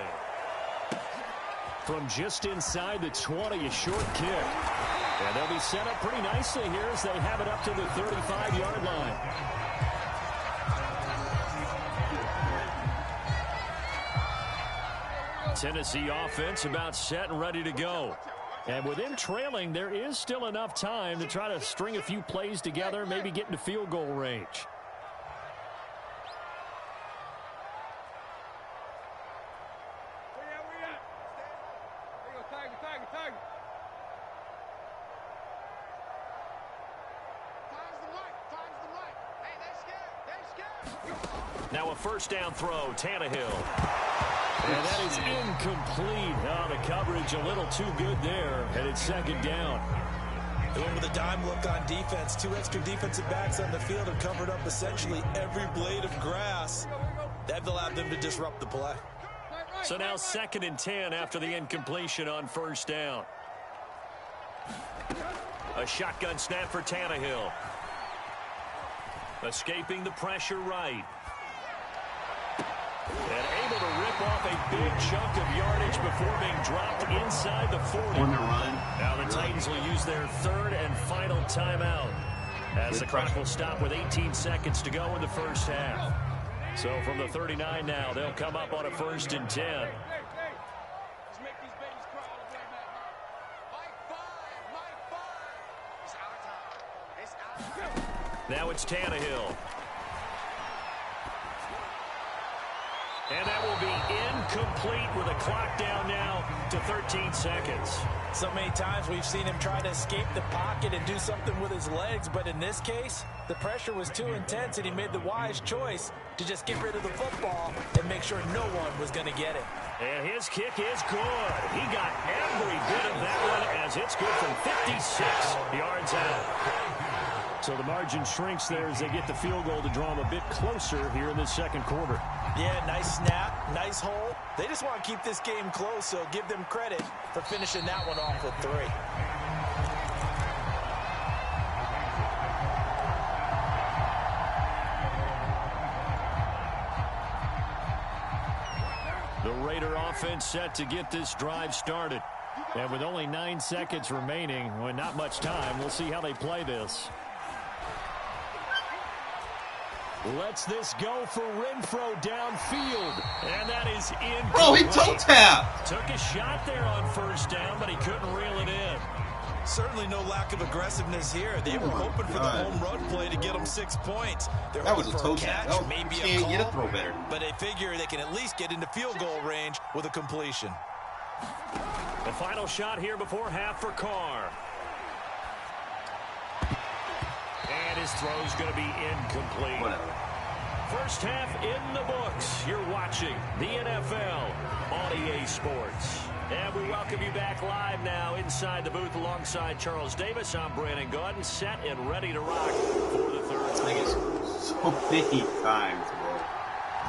From just inside the 20, a short kick. And they'll be set up pretty nicely here as they have it up to the 35-yard line. Tennessee offense about set and ready to go. And with them trailing, there is still enough time to try to string a few plays together, maybe get into field goal range. Now a first down throw, Tannehill. And that is incomplete. Oh, the coverage a little too good there, and it's second down. They went with a dime look on defense. 2 extra defensive backs on the field and covered up essentially every blade of grass. That allowed them to disrupt the play. So now 2nd and 10 after the incompletion on first down. A shotgun snap for Tannehill. Escaping the pressure right. And able to rip off a big chunk of yardage before being dropped inside the 40. Now the Titans will use their 3rd and final timeout as the clock will stop with 18 seconds to go in the first half. So from the 39 now, they'll come up on a 1st and 10. Now it's Tannehill. And that will be incomplete with a clock down now to 13 seconds. So many times we've seen him try to escape the pocket and do something with his legs, but in this case, the pressure was too intense and he made the wise choice to just get rid of the football and make sure no one was going to get it. And his kick is good. He got every bit of that one as it's good from 56 yards out. So the margin shrinks there as they get the field goal to draw them a bit closer here in the second quarter. Yeah, nice snap, nice hole. They just want to keep this game close, so give them credit for finishing that one off with 3. The Raider offense set to get this drive started. And with only 9 seconds remaining, well, not much time, we'll see how they play this. Lets this go for Renfrow downfield. And that is in. Bro, he toe tapped. Took a shot there on first down, but he couldn't reel it in. Certainly no lack of aggressiveness here. They were hoping for the home run play to get them 6 points. They're That was hoping a for toe tap. catch, maybe a call, Get a throw better. but they figure they can at least get into field goal range with a completion. The final shot here before half for Carr. And his throw's going to be incomplete. Whatever. First half in the books. You're watching the NFL on EA Sports. And we welcome you back live now inside the booth alongside Charles Davis. I'm Brandon Gaudin, set and ready to rock for the third quarter. So many times, bro.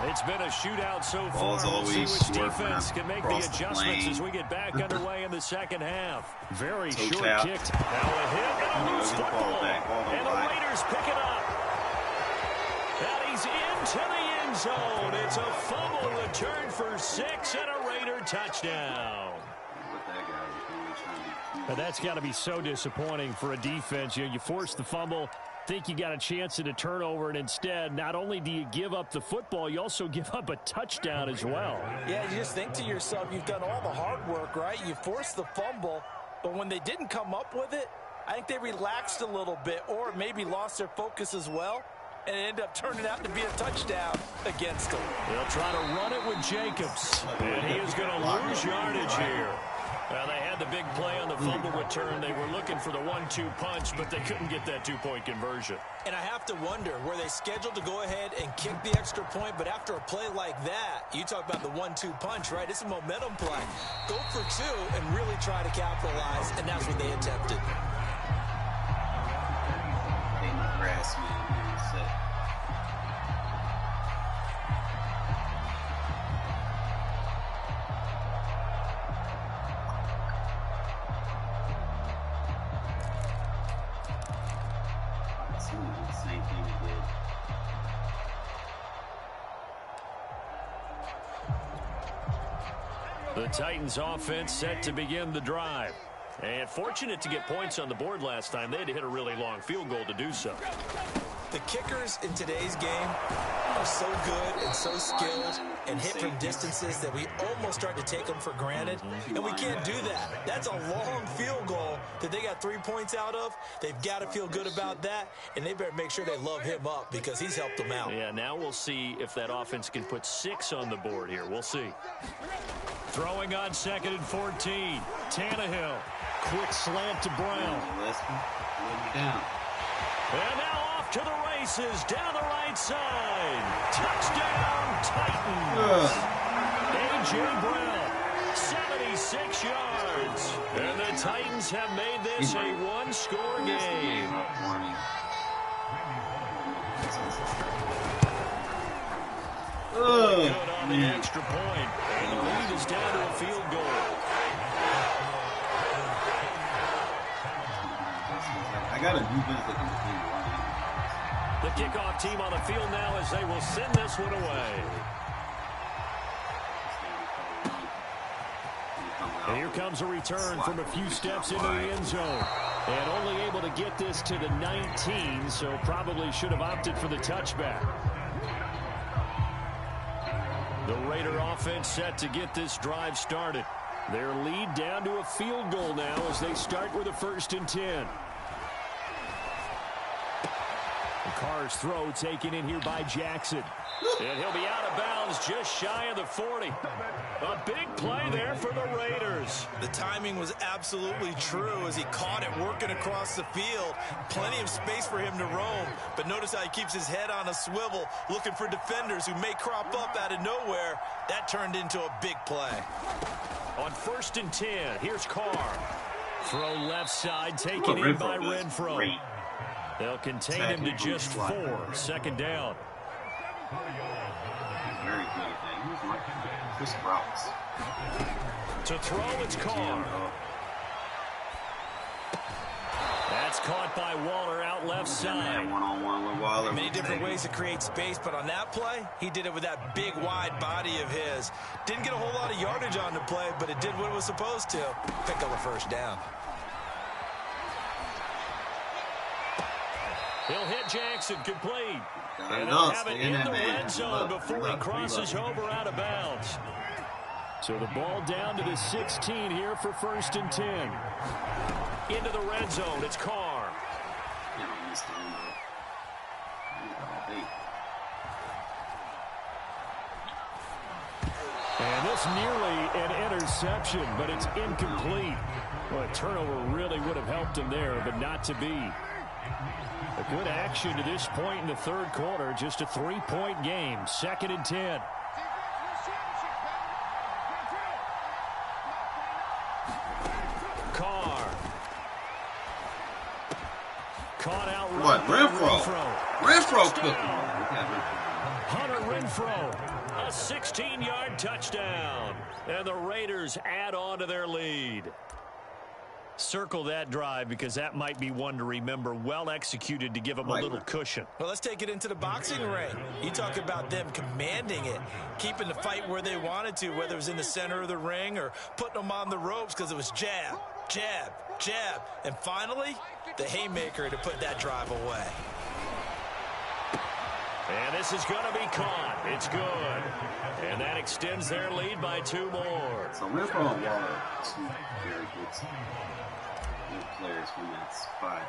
It's been a shootout so far. Ball's We'll see always which defense can make the across the adjustments lane. as we get back underway in the second half. Very Toe short tap. kicked. Now a hit and a loose Get the ball football. back. Ball And the back. Raiders pick it up. And he's into the end zone. It's a fumble return for 6 and a Raider touchdown. What that guy was doing, trying to But that's got to be so disappointing for a defense. You force the fumble, think you got a chance at a turnover, and instead, not only do you give up the football, you also give up a touchdown as well. Yeah, you just think to yourself, you've done all the hard work, right? You forced the fumble, but when they didn't come up with it, I think they relaxed a little bit or maybe lost their focus as well, and it ended up turning out to be a touchdown against them. They'll try to run it with Jacobs, and he is going to lose yardage here. Well, they had the big play on the fumble return. They were looking for the 1-2 punch, but they couldn't get that 2-point conversion. And I have to wonder, were they scheduled to go ahead and kick the extra point? But after a play like that, you talk about the 1-2 punch, right? It's a momentum play. Go for 2 and really try to capitalize, and that's what they attempted. in the grass, man. Same thing we did. The Titans offense set to begin the drive. And fortunate to get points on the board last time. They had to hit a really long field goal to do so. The kickers in today's game are so good and so skilled and hit from distances that we almost start to take them for granted. And we can't do that. That's a long field goal that they got 3 points out of. They've got to feel good about that, and they better make sure they love him up because he's helped them out. Yeah, now we'll see if that offense can put 6 on the board here. We'll see. Throwing on 2nd and 14. Tannehill. Quick slant to Brown. Let me down. And now off to the races down the right side. Touchdown, Titans. A.J. Brown, 76 yards. And the Titans have made this a one-score game. Good on the extra point. And the lead is down to a field goal. I got to do this that can running. The kickoff team on the field now as they will send this one away. And here comes a return from a few steps into the end zone. And only able to get this to the 19, so probably should have opted for the touchback. The Raider offense set to get this drive started. Their lead down to a field goal now as they start with a 1st and 10. The Carr's throw taken in here by Jackson. And he'll be out of bounds just shy of the 40. A big play there for the Raiders. The timing was absolutely true as he caught it working across the field. Plenty of space for him to roam. But notice how he keeps his head on a swivel, looking for defenders who may crop up out of nowhere. That turned into a big play. On 1st and 10, here's Carr. Throw left side, taken in by Renfro. Great. They'll contain him to just 4. 2nd down. Very good thing. He's like Chris Routes. To throw, it's Carr. That's caught by Waller out left side. One-on-one with Waller. Many different ways to create space, but on that play, he did it with that big, wide body of his. Didn't get a whole lot of yardage on the play, but it did what it was supposed to. Pick up a 1st down. He'll hit Jackson, complete. And they'll have it in the red zone before he crosses over out of bounds. So the ball down to the 16 here for 1st and 10. Into the red zone, it's Carr. And this nearly an interception, but it's incomplete. Well, a turnover really would have helped him there, but not to be. A good action to this point in the 3rd quarter. Just a 3-point game. 2nd and 10. Carr. Caught out right. What? Renfro took him. Hunter Renfro. A 16-yard touchdown. And the Raiders add on to their lead. Circle that drive because that might be one to remember. Well executed to give them a little cushion. Well, let's take it into the boxing ring. You talk about them commanding it, keeping the fight where they wanted to, whether it was in the center of the ring or putting them on the ropes because it was jab, jab, jab. And finally, the haymaker to put that drive away. And this is going to be caught. It's good. And that extends their lead by 2 more. So Renfro and Waller, 2 very good players from that spot.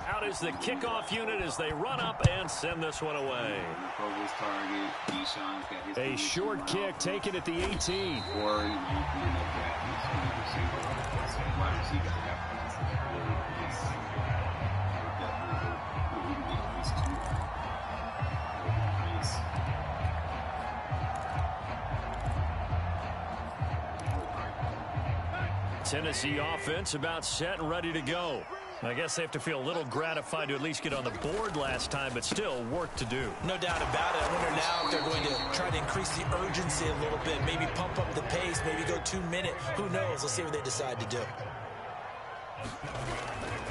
Out is the kickoff unit as they run up and send this one away. A short kick taken at the 18. Or Tennessee offense about set and ready to go. I guess they have to feel a little gratified to at least get on the board last time, but still work to do. No doubt about it. I wonder now if they're going to try to increase the urgency a little bit, maybe pump up the pace, maybe go 2-minute. Who knows? Let's see what they decide to do.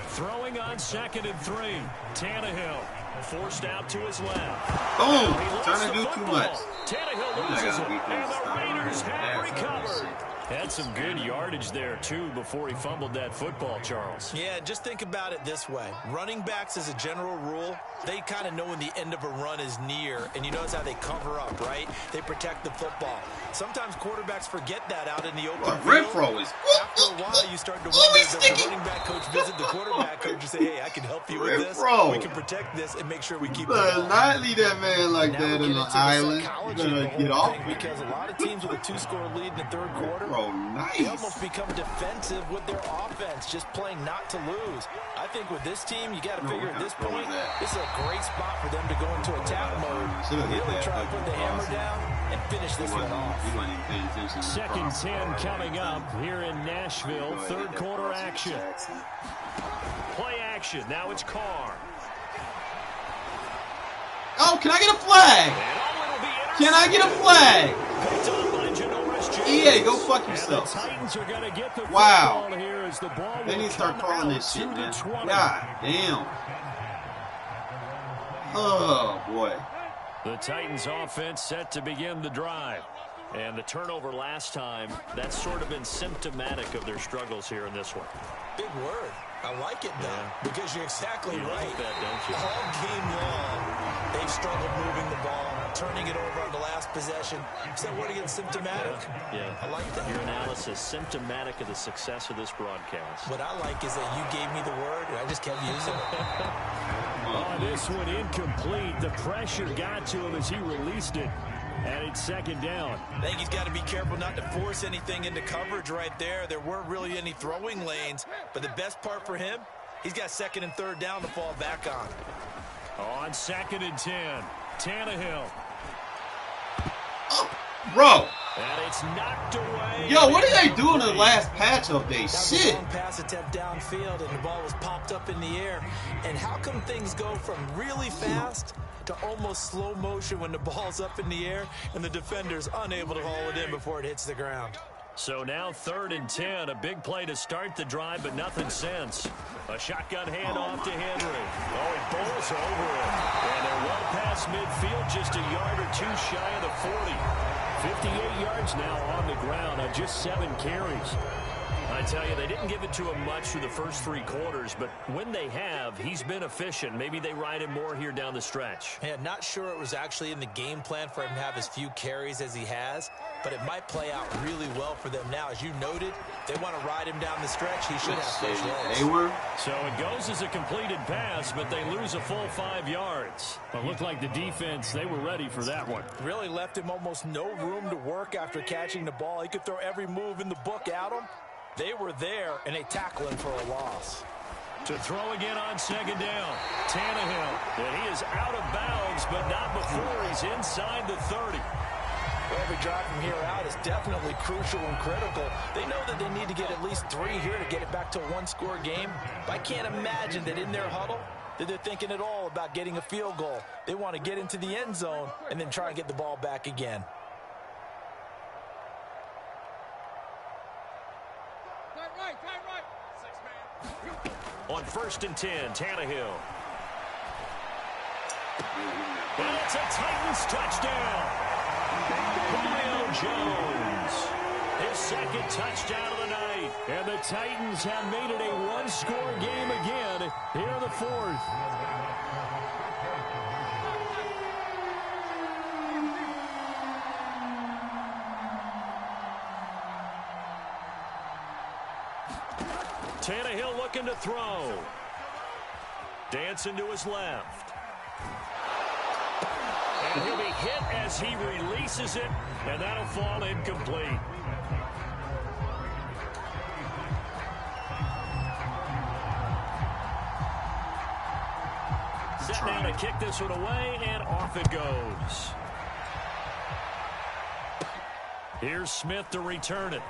Throwing on 2nd and 3. Tannehill forced out to his left. Boom! Trying to do too much. Tannehill loses it, and the Raiders have recovered. Had some good yardage there, too, before he fumbled that football, Charles. Yeah, just think about it this way. Running backs, as a general rule, they kind of know when the end of a run is near, and you notice how they cover up, right? They protect the football. Sometimes quarterbacks forget that out in the open field. Renfro is... After a while, you start to wonder, does the running back coach visit the quarterback coach and say, hey, I can help you with this. We can protect this and make sure we keep it. Not leave that man like that in the island. You're gonna get off because a lot of teams with a 2-score lead in the third quarter, they almost become defensive with their offense, just playing not to lose. I think with this team, you got to figure at this point, this is a great spot for them to go into attack mode, really try to put the hammer down and finish this one off. 2nd 10 coming up here in Nashville. Third quarter action. Play action. Now it's Carr. Oh, can I get a flag? Can I get a flag? EA, go fuck yourself. Wow. They need to start calling this shit, man. God damn. Oh, boy. The Titans offense set to begin the drive. And the turnover last time, that's sort of been symptomatic of their struggles here in this one. Big word. I like it, though, because you're exactly right. Like that, don't you? All game long, they've struggled moving the ball, turning it over on the last possession. Is that word again, symptomatic? Yeah. I like that. Your analysis, symptomatic of the success of this broadcast. What I like is that you gave me the word, and I just kept using it. Oh, this one incomplete. The pressure got to him as he released it. And it's 2nd down. I think he's got to be careful not to force anything into coverage right there. There weren't really any throwing lanes. But the best part for him, he's got 2nd and 3rd down to fall back on. On 2nd and 10, Tannehill. Oh, bro. And it's knocked away. Yo, what did they do in the last patch update? Shit. Long pass attempt downfield, and the ball was popped up in the air. And how come things go from really fast to almost slow motion when the ball's up in the air and the defender's unable to haul it in before it hits the ground? So now 3rd and 10, a big play to start the drive, but nothing since. A shotgun handoff to Henry. Oh, he bowls over it. And they're well past midfield, just a yard or two shy of the 40. 58 yards now on the ground on just 7 carries. I tell you, they didn't give it to him much through the first 3 quarters, but when they have, he's been efficient. Maybe they ride him more here down the stretch. Yeah, not sure it was actually in the game plan for him to have as few carries as he has, but it might play out really well for them now. As you noted, they want to ride him down the stretch. He should have fresh legs. So it goes as a completed pass, but they lose a full 5 yards. It looked like the defense, they were ready for that one. Really left him almost no room to work after catching the ball. He could throw every move in the book at him. They were there, and they tackle him for a loss. To throw again on 2nd down, Tannehill. And he is out of bounds, but not before he's inside the 30. Every drive from here out is definitely crucial and critical. They know that they need to get at least 3 here to get it back to a 1-score game. But I can't imagine that in their huddle that they're thinking at all about getting a field goal. They want to get into the end zone and then try and get the ball back again. On 1st and 10, Tannehill. And it's a Titans touchdown. Julio Jones. His 2nd touchdown of the night. And the Titans have made it a 1-score game again here in the 4th. Tannehill looking to throw. Dancing to his left. And he'll be hit as he releases it, and that'll fall incomplete. Set down to kick this one away, and off it goes. Here's Smith to return it.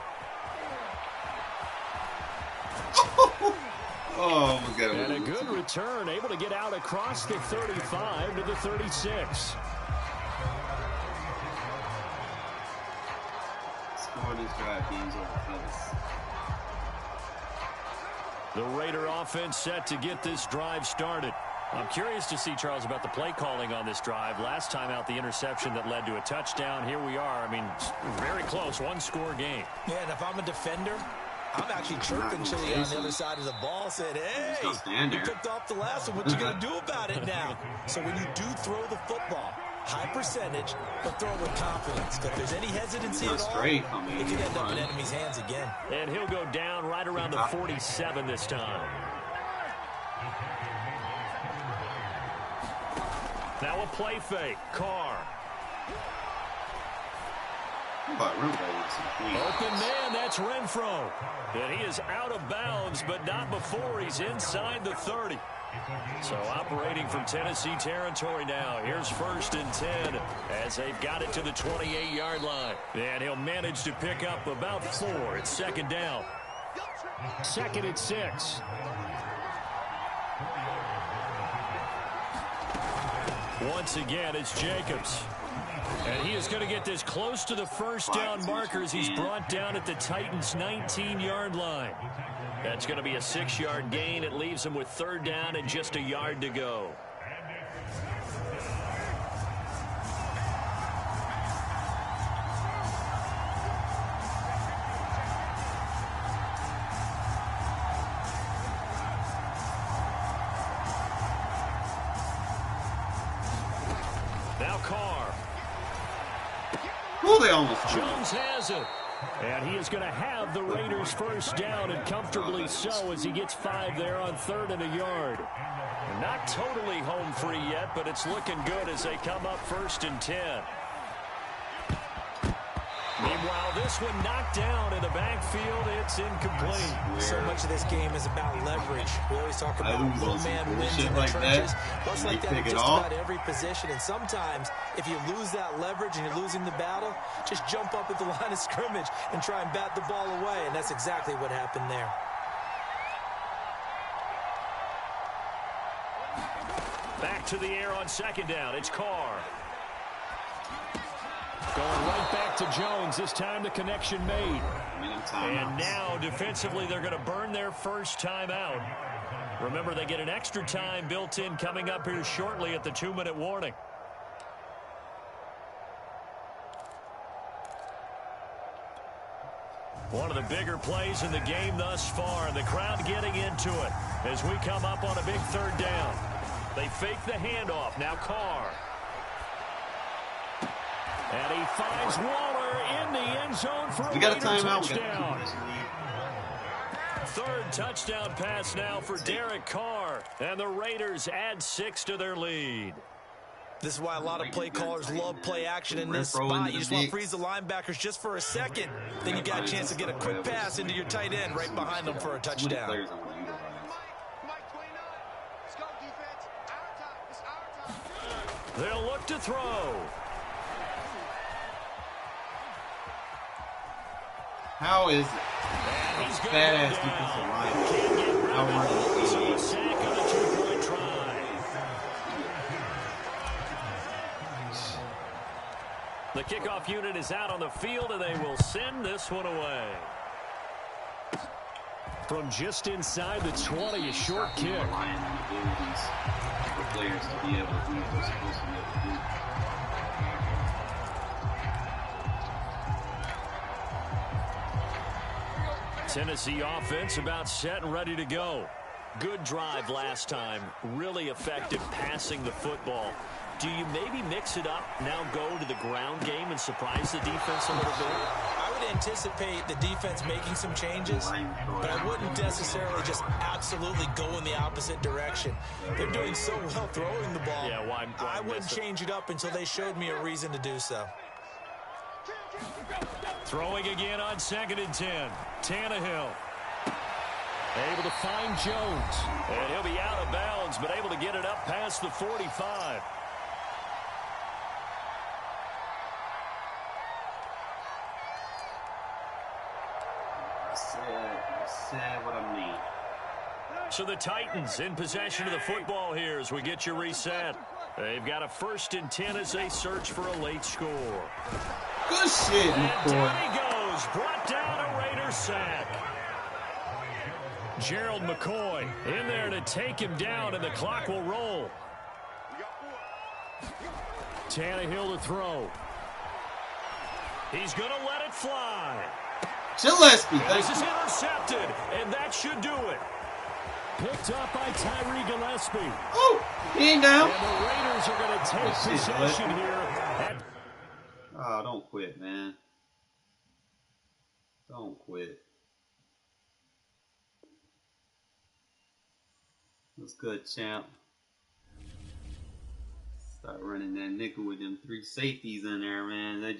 Oh, my God. And a good return, able to get out across the 35 to the 36. Score this drive games over close. The Raider offense set to get this drive started. I'm curious to see, Charles, about the play calling on this drive. Last time out, the interception that led to a touchdown. Here we are. I mean, very close, 1-score game. Yeah, and if I'm a defender, I'm actually chirping Chili on the other side of the ball, said, hey, you picked off the last one. What you going to do about it now? So when you do throw the football, high percentage, but throw it with confidence. If there's any hesitancy at all, it could end up in enemy's hands again. And he'll go down right around the 47 this time. Now a play fake. Carr. Open man, that's Renfro. And he is out of bounds, but not before he's inside the 30. So operating from Tennessee territory now. Here's 1st and 10 as they've got it to the 28-yard line. And he'll manage to pick up about 4. It's 2nd down. 2nd and 6. Once again, it's Jacobs. And he is going to get this close to the 1st down markers. He's brought down at the Titans' 19-yard line. That's going to be a 6-yard gain. It leaves him with 3rd down and just a yard to go. Now Carr. Oh, they almost Jones has it. And he is going to have the Raiders 1st down, and comfortably so, as he gets 5 there on 3rd and a yard. Not totally home free yet, but it's looking good as they come up 1st and 10. Meanwhile, this one knocked down in the backfield. It's incomplete. So much of this game is about leverage. We always talk about one-man wins in the trenches. Much like that in just about every position. And sometimes, if you lose that leverage and you're losing the battle, just jump up at the line of scrimmage and try and bat the ball away. And that's exactly what happened there. Back to the air on 2nd down. It's Carr. Going right back to Jones. This time the connection made. And now defensively they're going to burn their 1st timeout. Remember, they get an extra time built in coming up here shortly at the 2-minute warning. One of the bigger plays in the game thus far, and the crowd getting into it as we come up on a big 3rd down. They fake the handoff. Now Carr. And he finds Waller in the end zone for a Raider touchdown. 3rd touchdown pass now for Derek Carr. And the Raiders add 6 to their lead. This is why a lot of play callers love play action in this spot. You just want to freeze the linebackers just for a second. Then you got a chance to get a quick pass into your tight end right behind them for a touchdown. They'll look to throw. How is it? Badass defensive line. How are Sack on a 2-point try. The kickoff unit is out on the field, and they will send this one away. From just inside the 20, a short kick. For players to be able to do what they're supposed to be able to do. Tennessee offense about set and ready to go. Good drive last time. Really effective passing the football. Do you maybe mix it up, now go to the ground game and surprise the defense a little bit? I would anticipate the defense making some changes, but I wouldn't necessarily just absolutely go in the opposite direction. They're doing so well throwing the ball. Yeah, why I wouldn't change it up until they showed me a reason to do so. Throwing again on 2nd and 10. Tannehill. Able to find Jones. And he'll be out of bounds, but able to get it up past the 45. I said what I mean. So the Titans in possession of the football here as we get you reset. They've got a 1st and 10 as they search for a late score. Good shit, and down he goes. Brought down a Raiders sack. Gerald McCoy in there to take him down, and the clock will roll. Tannehill to throw. He's going to let it fly. Gillespie, this is intercepted, and that should do it. Picked up by Tyree Gillespie. Oh, he ain't down. And the Raiders are going to take possession here. Oh, don't quit, man. Don't quit. That's good, champ. Start running that nickel with them 3 safeties in there, man. They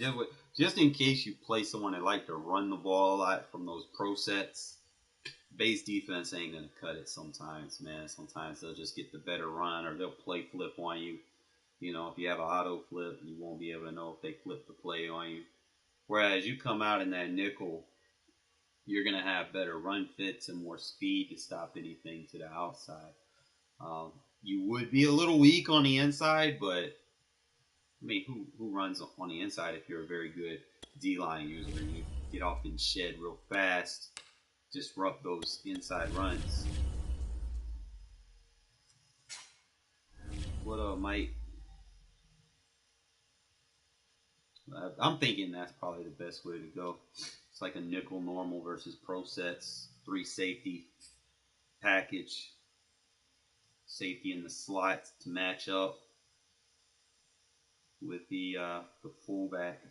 just in case you play someone that like to run the ball a lot from those pro sets. Base defense ain't gonna cut it sometimes, man. Sometimes they'll just get the better run, or they'll play flip on you. You know, if you have an auto flip, you won't be able to know if they flip the play on you. Whereas you come out in that nickel, you're gonna have better run fits and more speed to stop anything to the outside. You would be a little weak on the inside, but I mean, who runs on the inside if you're a very good D-line user? You get off and shed real fast. Disrupt those inside runs. What up, Mike? I'm thinking that's probably the best way to go. It's like a nickel normal versus pro sets, 3 safety package, safety in the slots to match up with the fullback.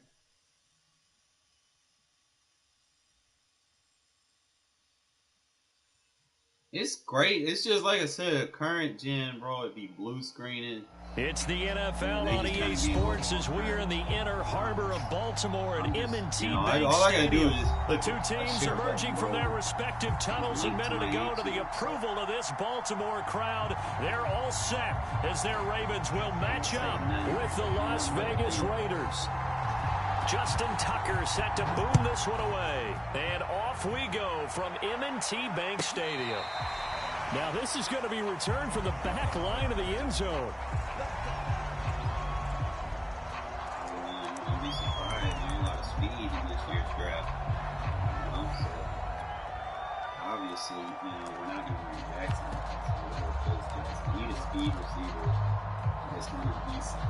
It's great. It's just like I said, current gen, bro. It'd be blue screening. It's the NFL on EA Sports as we are in the inner harbor of Baltimore at M&T Bank Stadium. The 2 teams emerging from their respective tunnels a minute ago to the approval of this Baltimore crowd. They're all set as their Ravens will match up with the Las Vegas Raiders. Justin Tucker set to boom this one away. And off we go from M&T Bank Stadium. Now this is going to be returned from the back line of the end zone. I'll be surprised. There's a lot of speed in this year's draft. You know, so obviously, we're not going to bring Jackson. We need a speed receiver that's going to be decent,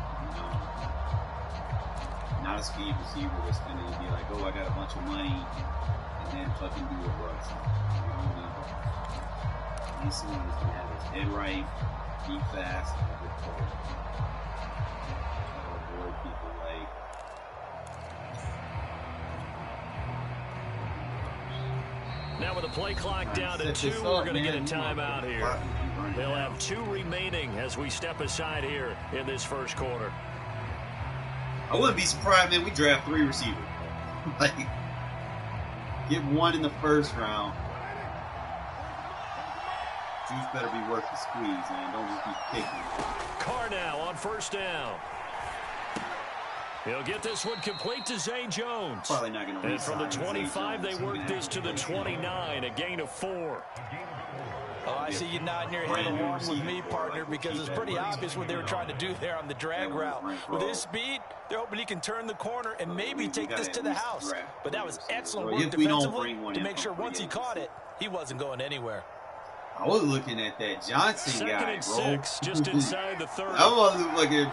Not a speed receiver that's going to be like, oh, I got a bunch of money, and then fucking do a run. He's someone that's going to have his head right, be fast, and a good player. Avoid people like. Now with the play clock down to 2, we're going to get a timeout here. They'll have 2 remaining as we step aside here in this first quarter. I wouldn't be surprised, man. We draft 3 receivers. Like, get 1 in the first round. These better be worth the squeeze, man. Don't just be picking. Carr now on first down. He'll get this one complete to Zay Jones. Probably not going to. And from the 25, they work this to the 29, a gain of 4. Oh, I see you nodding your head along with me, partner, because it's pretty obvious what they were trying to do there on the drag route. With his speed, they're hoping he can turn the corner and maybe take this to the house. But that was excellent work defensively to make sure once he caught it, he wasn't going anywhere. I was looking at that Johnson guy, bro. 2nd and 6, just inside the 30. I wasn't looking.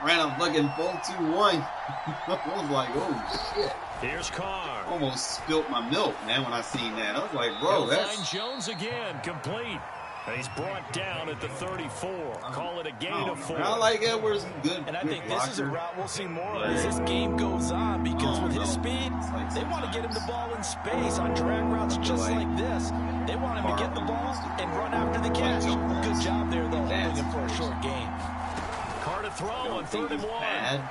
Ran a fucking 4-2-1. I was like, oh shit. Here's Carr. Almost spilt my milk, man, when I seen that. I was like, bro, that's. Find Jones again, complete. He's brought down at the 34. Call it a gain of 4. I like Edwards, good. And I think this is a route we'll see more of as this game goes on, because with his speed, they want to get him the ball in space on drag routes just like this. They want him to get the ball and run after the catch. Good job there, though, holding him for a short gain. Carr to throw on 3rd and 1.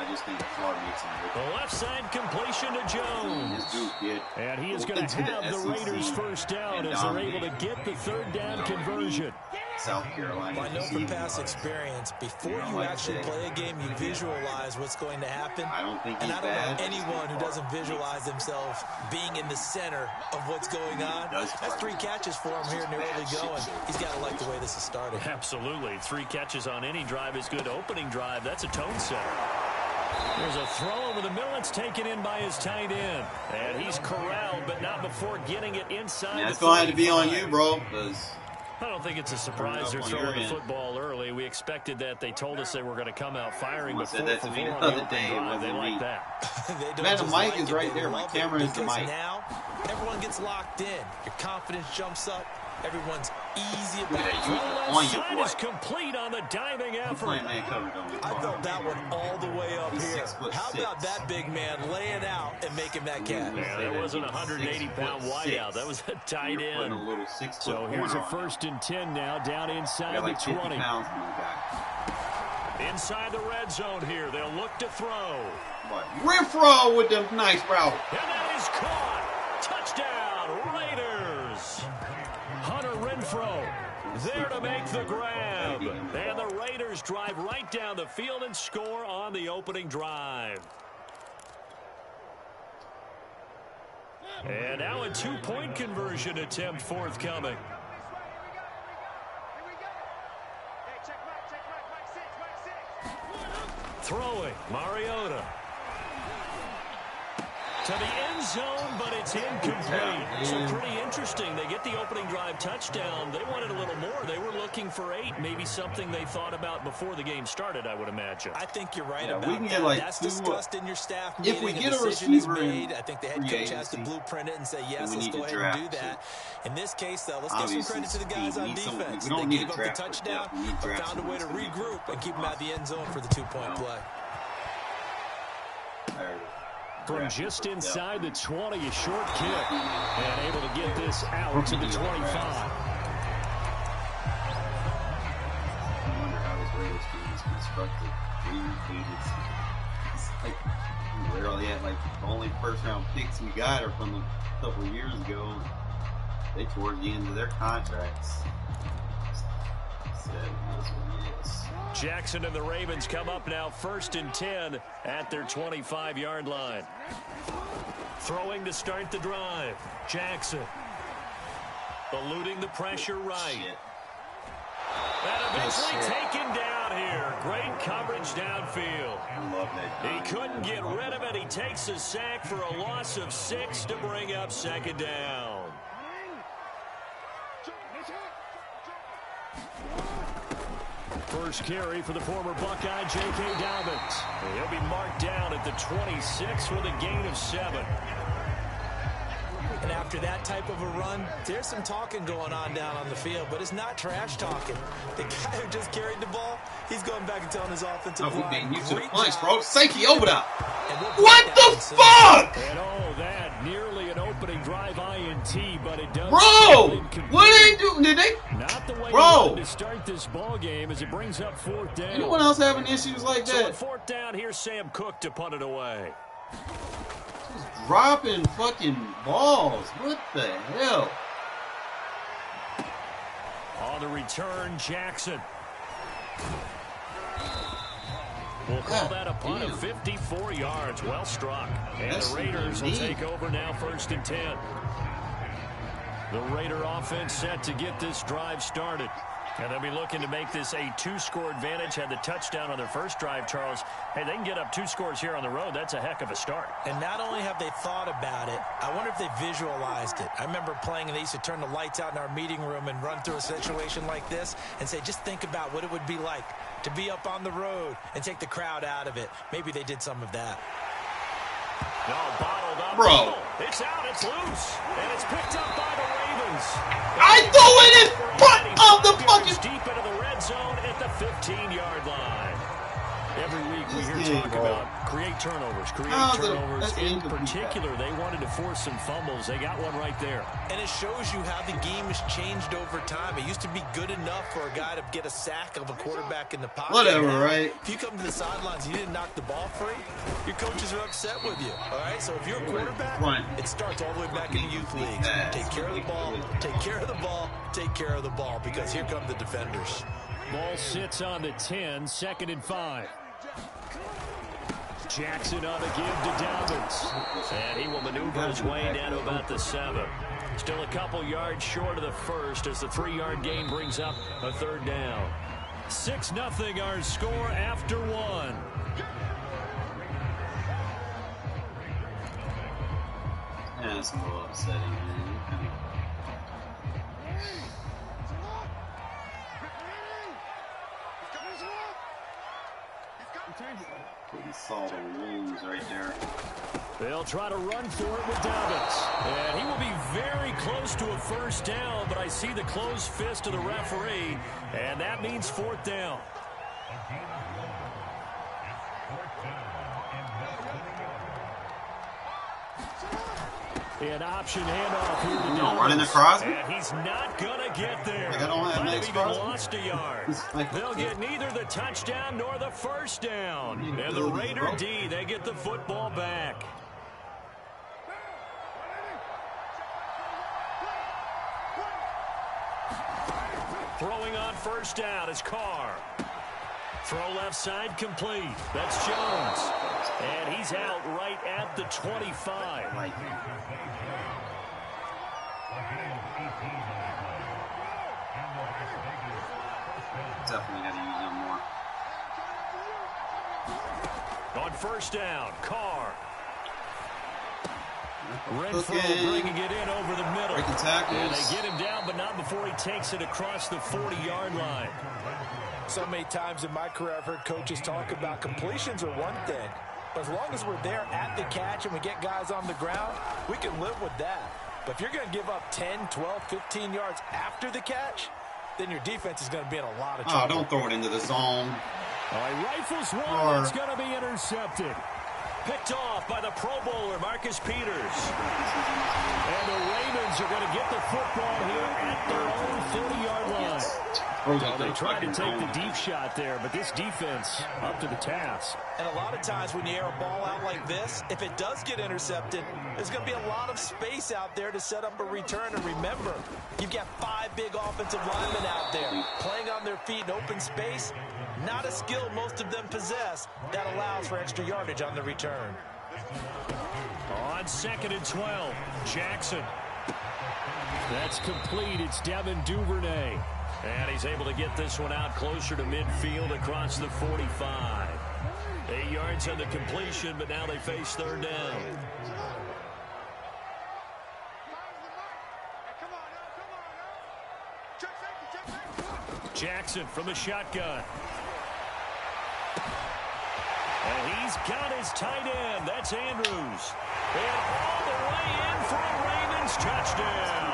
I just think Carr makes him look. The left side completion to Jones. And he is going to have the Raiders first down as they're able to get the 3rd down conversion. South Carolina. I know from past experience, before you actually play a game, you visualize what's going to happen. I don't think he's and I don't know anyone who doesn't visualize themselves being in the center of what's going on. That's 3 catches for him here in the early going. He's got to like the way this is started. Absolutely. 3 catches on any drive is good. Opening drive, that's a tone setter. There's a throw over the middle. It's taken in by his tight end. And he's corralled, but not before getting it inside. Yeah, it's going to have to be on you, bro. I don't think it's a surprise they're throwing the football early. We expected that. They told us they were going to come out firing before the other day. They like that. Man, the mic is right there. My camera is the mic. Now, everyone gets locked in. Your confidence jumps up. Everyone's easy about it. The left side is complete on the diving effort. I felt that one all the way up here. How about that big man laying out and making that catch? Yeah, that wasn't a 180-pound wideout. That was a tight end. So here's a 1st and 10 now, down inside the 20. Inside the red zone here, they'll look to throw. But Renfro with the nice route. And that is caught. Touchdown, Raiders. Hunter Renfro there to make the grab. And the Raiders drive right down the field and score on the opening drive. And now a two-point conversion attempt forthcoming. Throwing, Mariota. To the end zone, but it's incomplete. So pretty interesting. They get the opening drive touchdown. They wanted a little more. They were looking for 8, maybe something they thought about before the game started, I would imagine. I think you're right about we can that. Get like That's 2, discussed in your staff meeting. If we get a decision is made, I think the head coach has to blueprint it and say, yes, let's go ahead and do that. In this case, though, let's give some credit to the guys on defense. They gave up the touchdown, but found a way to regroup and keep them out of the end zone for the 2-point play. From just inside the 20, a short kick. And able to get this out to the 25. I wonder how this Raiders team is constructed. It's like, literally at like the only first-round picks we got are from a couple of years ago. They towards the end of their contracts. Jackson and the Ravens come up now 1st and 10 at their 25-yard line. Throwing to start the drive. Jackson. Eluding the pressure right. And eventually taken down here. Great coverage downfield. I love that. He couldn't get rid of it. He takes a sack for a loss of 6 to bring up 2nd down. First carry for the former Buckeye, J.K. Dobbins. He'll be marked down at the 26 with a gain of 7. And after that type of a run, there's some talking going on down on the field, but it's not trash talking. The guy who just carried the ball, he's going back and telling his offensive line, you to the punch, bro. Safety over there. What the fuck? And that nearly an opening drive INT, but it does. Bro, what they do? Did they? Not the way to start this ball game as it brings up 4th down. Anyone else having issues like that? So 4th down, here's Sam Cook to punt it away. Just dropping fucking balls. What the hell? On the return, Jackson. We'll call that a punt of 54 yards. Well struck. And the Raiders will take over now 1st and 10. The Raider offense set to get this drive started. And they'll be looking to make this a 2-score advantage. Had the touchdown on their first drive, Charles. Hey, they can get up 2 scores here on the road. That's a heck of a start. And not only have they thought about it, I wonder if they visualized it. I remember playing, and they used to turn the lights out in our meeting room and run through a situation like this and say, just think about what it would be like to be up on the road and take the crowd out of it. Maybe they did some of that. No, bottled up. Bro. It's out. It's loose. And it's picked up by the Ravens. I threw it in front of the fucking... Deep into the red zone at the 15-yard line. Every week we hear talk about create turnovers. In particular, they wanted to force some fumbles. They got one right there. And it shows you how the game has changed over time. It used to be good enough for a guy to get a sack of a quarterback in the pocket. Whatever, right? If you come to the sidelines and you didn't knock the ball free, your coaches are upset with you. All right? So if you're a quarterback, it starts all the way back in the youth leagues. Take care of the ball, take care of the ball, take care of the ball, because here come the defenders. Ball sits on the 10, 2nd and 5. Jackson on the give to Dobbins. And he will maneuver his way down to about the 7. Still a couple yards short of the first as the 3-yard gain brings up a 3rd down. 6-0 our score after 1. Yeah, that's a little upsetting, man. Pretty solid wounds right there. They'll try to run for it with Dobbins. And he will be very close to a 1st down, but I see the closed fist of the referee, and that means 4th down. An option handoff here to No, running across. and he's not going to get there. Like I don't have Might Max have even Crosby. lost a yard. Like, They'll get neither the touchdown nor the first down. And the Raider D, they get the football back. Throwing on first down is Carr. Throw left side complete. That's Jones. And he's out right at the 25. like definitely got to use them more. On first down, Carr. Renfro Okay. bringing it in over the middle. Breaking tackles. And they get him down, but not before he takes it across the 40-yard line. So many times in my career I've heard coaches talk about completions are one thing, but as long as we're there at the catch and we get guys on the ground, we can live with that. But if you're going to give up 10, 12, 15 yards after the catch, then your defense is going to be in a lot of Oh, trouble. don't throw it into the zone. Rifles one, Or- it's going to be intercepted. Picked off by the Pro Bowler, Marcus Peters. And the Ravens are going to get the football here at their own 40-yard line. Throws Well, it to they the tried to fucking take the zone. deep shot there, but this defense up to the task. And a lot of times when you air a ball out like this, if it does get intercepted, there's going to be a lot of space out there to set up a return. And remember, you've got 5 big offensive linemen out there playing on their feet in open space. Not a skill most of them possess that allows for extra yardage on the return. On 2nd and 12, Jackson. That's complete. It's Devin Duvernay. And he's able to get this one out closer to midfield across the 45. 8 yards on the completion, but now they face third down. Jackson from the shotgun. And he's got his tight end. That's Andrews. And all the way in for a Ravens touchdown.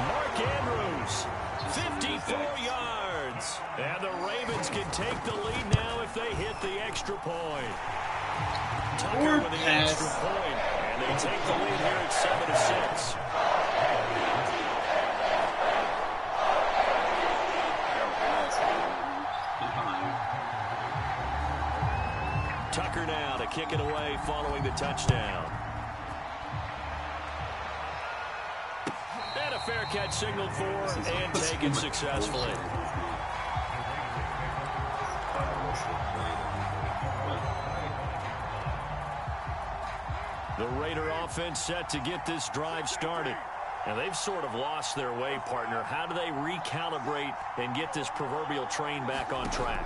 Mark Andrews, 54 yards. And the Ravens can take the lead now if they hit the extra point. Tucker with the extra point. And they take the lead here at 7-6. Tucker now to kick it away following the touchdown. And a fair catch signaled for and taken successfully. The Raider offense set to get this drive started. And they've sort of lost their way, partner. How do they recalibrate and get this proverbial train back on track?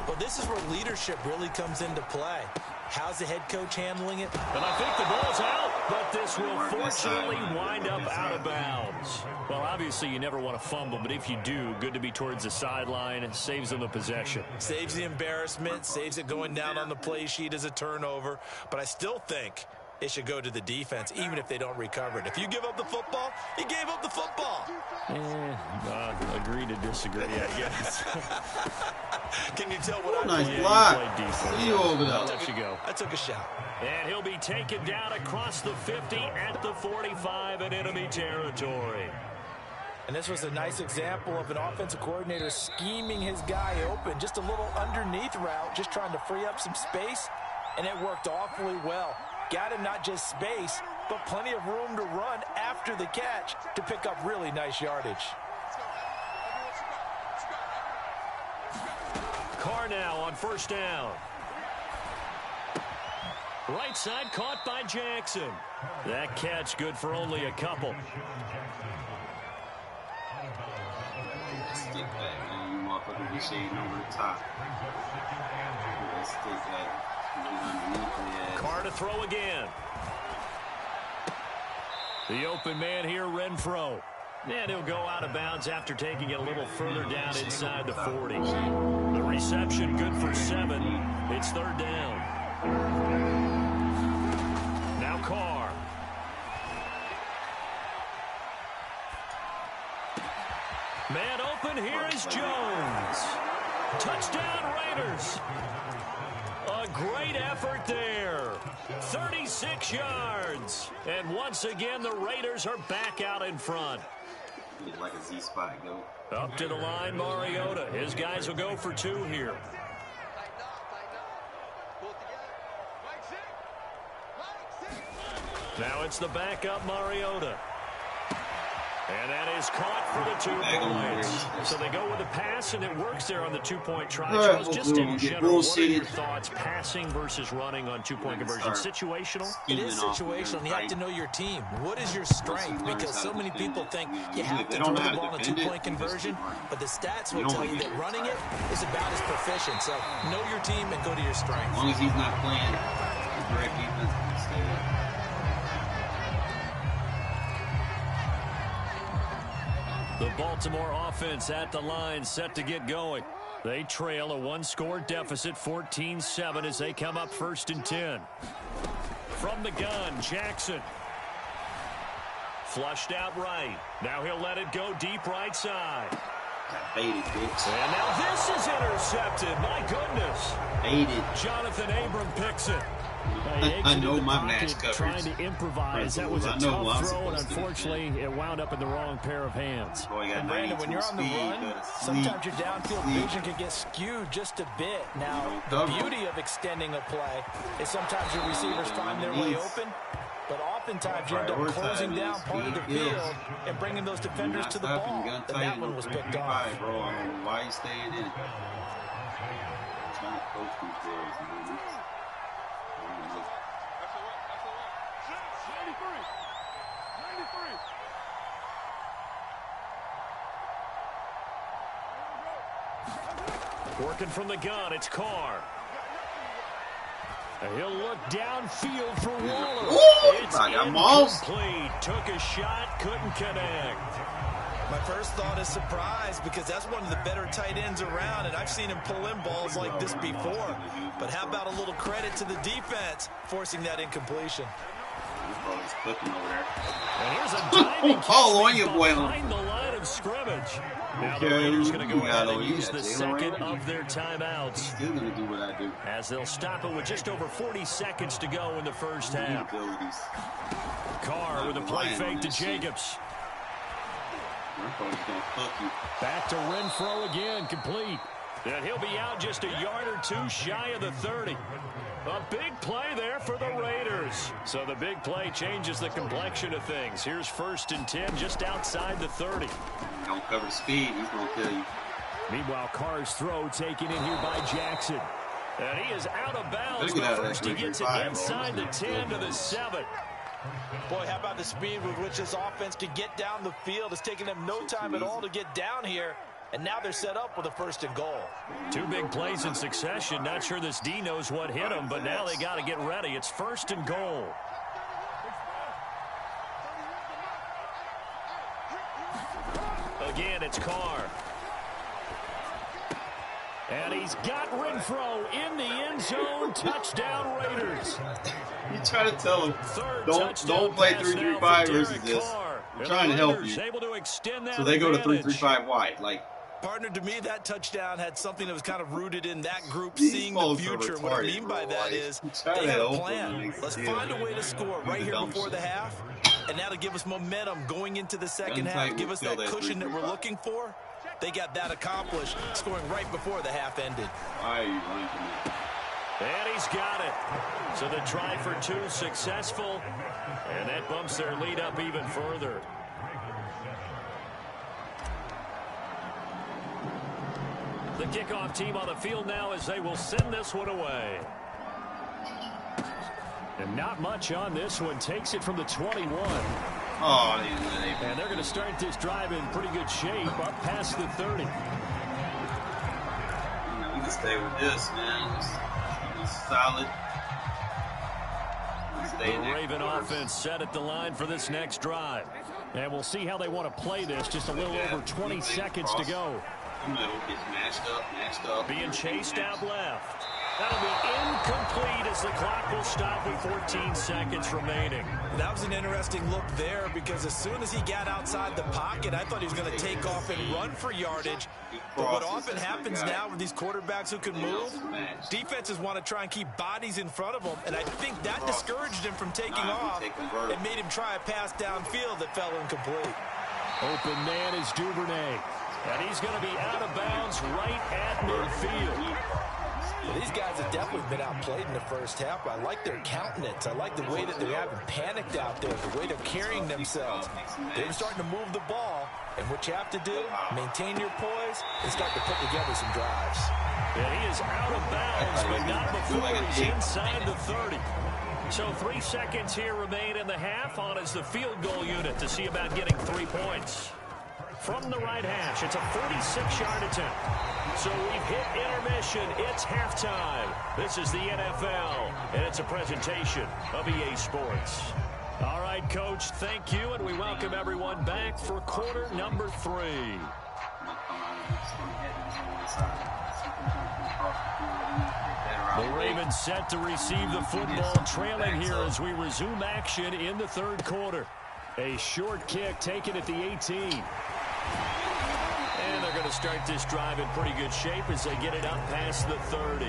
Well, this is where leadership really comes into play. How's the head coach handling it? And I think the ball's out, but this will fortunately wind up out of bounds. Well, obviously you never want to fumble, but if you do, good to be towards the sideline. It saves them the possession. Saves the embarrassment, saves it going down on the play sheet as a turnover. But I still think it should go to the defense, even if they don't recover it. If you give up the football, you gave up the football. Agree to disagree, I guess. Can you tell what I Nice played? block. You played defense. See you over I'll there. let you go. I took a shot. And he'll be taken down across the 50 at the 45 in enemy territory. And this was a nice example of an offensive coordinator scheming his guy open. Just a little underneath route, just trying to free up some space, and it worked awfully well. Got him not just space, but plenty of room to run after the catch to pick up really nice yardage. Carr now on first down. Right side caught by Jackson. That catch good for only a couple. Stick back, man. You motherfucker be shading over the top. Stick back. Carr to throw again. The open man here, Renfro. And he'll go out of bounds after taking it a little further down inside the 40. The reception good for 7. It's third down. Now Carr. Man open, here is Jones. Touchdown Raiders. A great effort there. 36 yards. And once again, the Raiders are back out in front. Like a Z spot go. Up to the line, Mariota. His guys will go for 2 here. Now it's the backup Mariota. And that is caught for the 2 points. So they go with the pass, and it works there on the 2-point try. Charles, just in general, what are your thoughts, passing versus running on 2-point conversion? Situational? It is situational, and you have to know your team. What is your strength? Because so many people think you have to throw the ball on a 2-point conversion, but the stats will tell you that running it is about as proficient. So know your team and go to your strength. As long as he's not playing great defense, stay there. The Baltimore offense at the line, set to get going. They trail a 1-score deficit, 14-7, as they come up 1st and 10. From the gun, Jackson. Flushed out right. Now he'll let it go deep right side. Got baited, bitch. And now this is intercepted. My goodness. Baited. Jonathan Abram picks it. I know my match coverage. Trying to improvise. That was a tough throw, and unfortunately, it wound up in the wrong pair of hands. And Brandon, when you're on the run, sometimes your downfield vision can get skewed just a bit. Now, the beauty of extending a play is sometimes your receivers find their way open, but oftentimes you end up closing down part of the field and bringing those defenders to the ball. And that one was picked off. Bro, I don't know why he's staying in it. Trying to coach these boys, man. Working from the gun, it's Carr. He'll look downfield for Waller. It's incomplete. Took a shot, couldn't connect. My first thought is surprise, because that's one of the better tight ends around, and I've seen him pull in balls like this before. But how about a little credit to the defense forcing that incompletion? He's cooking over there. And here's a diving catch behind the line of scrimmage. Now the Raiders going to go ahead and use the second of their timeouts. Still going to do what I do. As they'll stop it with just over 40 seconds to go in the first half. Carr with a play fake to Jacobs. Back to Renfro again, complete. And he'll be out just a yard or 2 shy of the 30. A big play there for the Raiders. So the big play changes the complexion of things. Here's 1st and 10 just outside the 30. Don't cover speed, he's going to kill you. Meanwhile, Carr's throw taken in here by Jackson. And he is out of bounds. But first he gets it inside the 10 to the 7. Boy, how about the speed with which this offense could get down the field? It's taken them no time at all to get down here. And now they're set up with a 1st and goal. 2 big plays in succession. Not sure this D knows what hit him, but now they got to get ready. It's 1st and goal. Again, it's Carr. And he's got Renfro in the end zone. Touchdown, Raiders. You try to tell him, don't play 3-3-5 versus this. I'm trying to help you. So they go to 3-3-5 wide. Like, partner, to me, that touchdown had something that was kind of rooted in that group seeing the future. What I mean by that is they had a plan. Let's find a way to score right here before the half. And now to give us momentum going into the second half, give us that cushion that we're looking for. They got that accomplished, scoring right before the half ended. Why are you running from me? And he's got it. So the try for 2 successful. And that bumps their lead up even further. The kickoff team on the field now as they will send this one away. And not much on this one. Takes it from the 21. Oh, and they're going to start this drive in pretty good shape up past the 30. We can stay with this, man. It's solid. The Raven offense set at the line for this next drive. And we'll see how they want to play this. Just a little over 20 seconds to go. Middle gets matched up. Being chased out left. That'll be incomplete as the clock will stop with 14 seconds remaining. That was an interesting look there because as soon as he got outside the pocket, I thought he was going to take off and run for yardage. But what often happens now with these quarterbacks who can move, defenses want to try and keep bodies in front of them, and I think that discouraged him from taking off and made him try a pass downfield that fell incomplete. Open man is Duvernay, and he's going to be out of bounds right at midfield. Well, these guys have definitely been outplayed in the first half. I like their countenance. I like the way that they haven't panicked out there, the way they're carrying themselves. They're starting to move the ball, and what you have to do, maintain your poise and start to put together some drives. And he is out of bounds, but not before he's inside the 30. So 3 seconds here remain in the half. On is the field goal unit to see about getting 3 points. From the right hash, it's a 46-yard attempt. So we've hit intermission. It's halftime. This is the NFL, and it's a presentation of EA Sports. All right, Coach, thank you, and we welcome everyone back for quarter number 3. The Ravens set to receive the football, trailing here as we resume action in the third quarter. A short kick taken at the 18. And they're going to start this drive in pretty good shape as they get it up past the 30.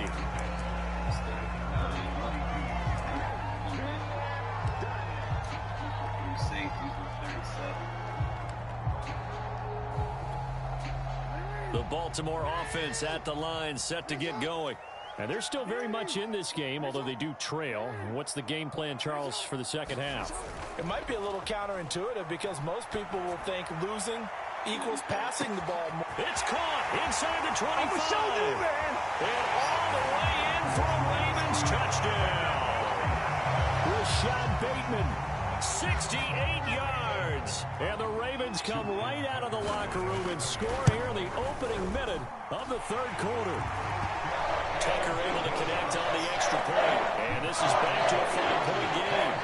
The Baltimore offense at the line, set to get going. And they're still very much in this game, although they do trail. What's the game plan, Charles, for the second half? It might be a little counterintuitive because most people will think losing equals passing the ball more. It's caught inside the 25. And all the way in for a Ravens touchdown. Rashad Bateman, 68 yards. And the Ravens come right out of the locker room and score here in the opening minute of the third quarter. Tucker able to connect on the extra point. And this is back to a 5-point game.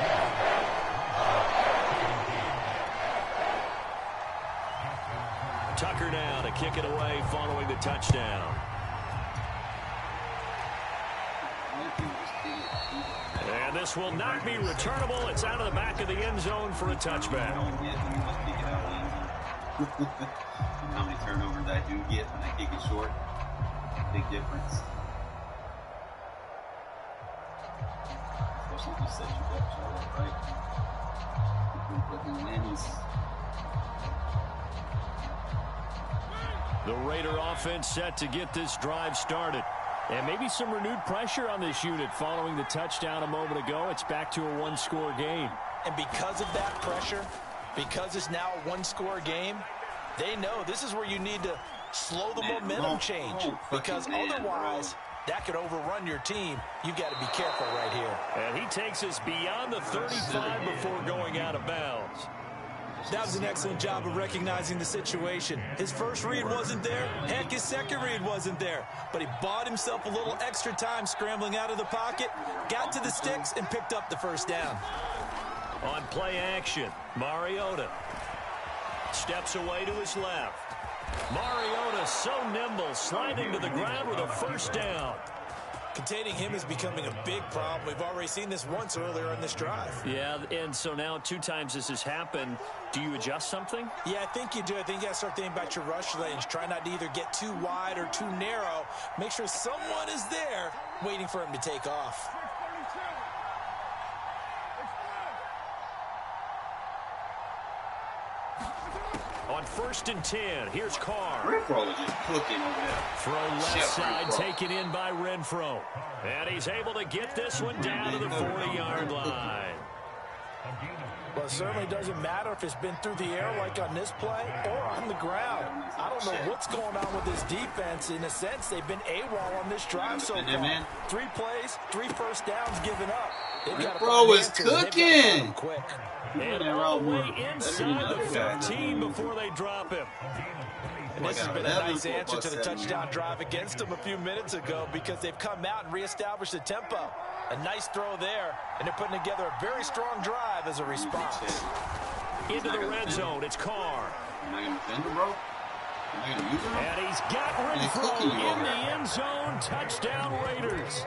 Tucker now to kick it away following the touchdown. And this will not be returnable. It's out of the back of the end zone for a touchback. How many turnovers I do get when I kick it short? Big difference. Especially if you set you up short, right? But wins. The Raider offense set to get this drive started. And maybe some renewed pressure on this unit following the touchdown a moment ago. It's back to a one-score game. And because of that pressure, because it's now a one-score game, they know this is where you need to slow the momentum change. Because otherwise, that could overrun your team. You've got to be careful right here. And he takes us beyond the 35 before going out of bounds. That was an excellent job of recognizing the situation. His first read wasn't there. Heck, his second read wasn't there. But he bought himself a little extra time scrambling out of the pocket, got to the sticks, and picked up the first down. On play action, Mariota steps away to his left. Mariota so nimble, sliding to the ground with a first down. Containing him is becoming a big problem. We've already seen this once earlier in this drive. Yeah, and so now 2 times this has happened. Do you adjust something? Yeah, I think you do. I think you got to start thinking about your rush lanes. Try not to either get too wide or too narrow. Make sure someone is there waiting for him to take off. On 1st and 10, here's Carr. Renfro is just cooking over there. Throw left side, taken in by Renfro. And he's able to get this one down to the 40-yard line. Well, it certainly doesn't matter if it's been through the air like on this play or on the ground. I don't know what's going on with this defense. In a sense, they've been AWOL on this drive so far. 3 plays, 3 first downs given up. Renfro is cooking. Quick. And all the way inside the 15 before they drop him. And this has been a nice answer to the touchdown drive against them a few minutes ago because they've come out and reestablished the tempo. A nice throw there, and they're putting together a very strong drive as a response. Into the red zone, it's Carr. Am I going to defend him, bro? I gonna use her? And he's got Renfro in the end zone. Touchdown Raiders.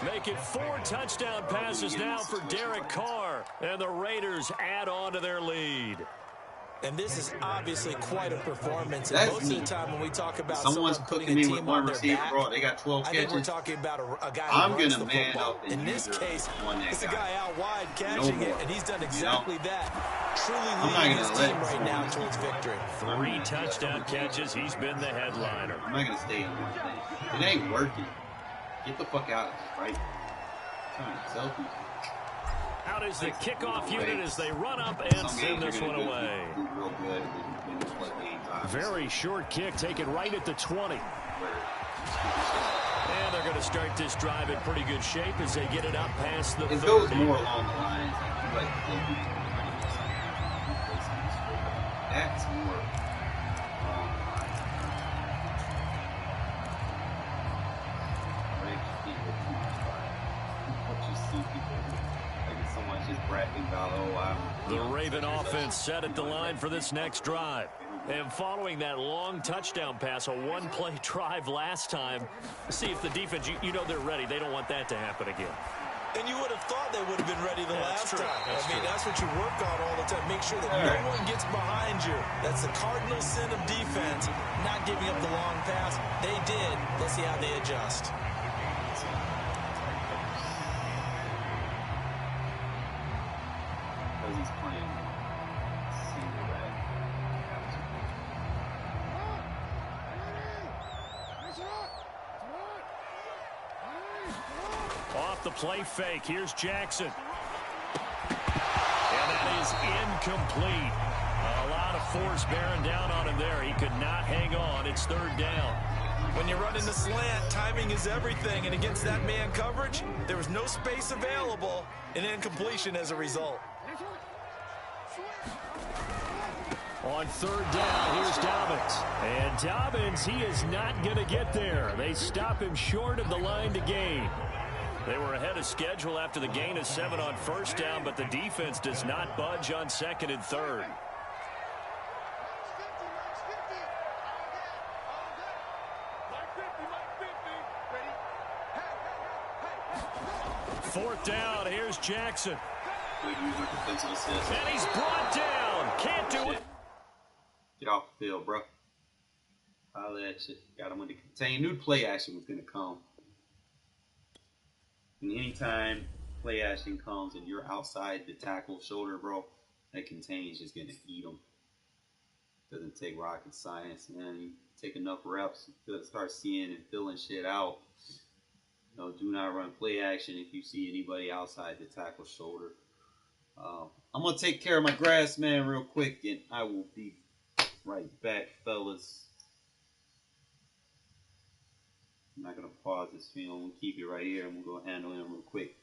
Make it 4 touchdown passes now for Derek Carr. And the Raiders add on to their lead. And this is obviously quite a performance. And That's most of the time when we talk about someone's someone putting cooking a me team with one on their receiver, back, bro. They got 12 I think catches. we're talking about a guy who I'm runs gonna the man football. up and In this use case, that it's a guy. guy out wide catching it, and he's done exactly that. Truly leading his team right now towards victory. 3 touchdown catches. He's been the headliner. I'm not gonna stay in this thing. It ain't working. Get the fuck out of this, right? I'm trying to tell people. Out is the kickoff unit as they run up and send this one away. Real good. Very short kick taken right at the 20. And they're going to start this drive in pretty good shape as they get it up past the 30. It goes more along the lines like that's more along the lines. What you see people like someone's just bragging about, the Raven offense set at the line for this next drive. And following that long touchdown pass, a one-play drive last time, see if the defense, you know they're ready. They don't want that to happen again. And you would have thought they would have been ready the last time. That's what you work on all the time. Make sure that no one gets behind you. That's the cardinal sin of defense, not giving up the long pass. They did. Let's see how they adjust. Because he's playing single back. Off the play fake, here's Jackson. And that is incomplete. A lot of force bearing down on him there. He could not hang on. It's 3rd down. When you run in the slant, timing is everything. And against that man coverage, there was no space available. An incompletion as a result. On 3rd down, here's Dobbins. And Dobbins, he is not going to get there. They stop him short of the line to gain. They were ahead of schedule after the gain of 7 on 1st down, but the defense does not budge on 2nd and 3rd. Fourth down, here's Jackson. And he's brought down. Can't do it. Get off the field, bro. Holla at you. Got him under contain. New play action was going to come. And anytime play action comes and you're outside the tackle shoulder, bro, that contain's just going to eat them. Doesn't take rocket science, man. You take enough reps to start seeing and filling shit out. You know, do not run play action if you see anybody outside the tackle shoulder. I'm going to take care of my grass, man, real quick, and I will be right back, fellas. I'm not going to pause this film. We'll keep it right here, and we'll go handle him real quick.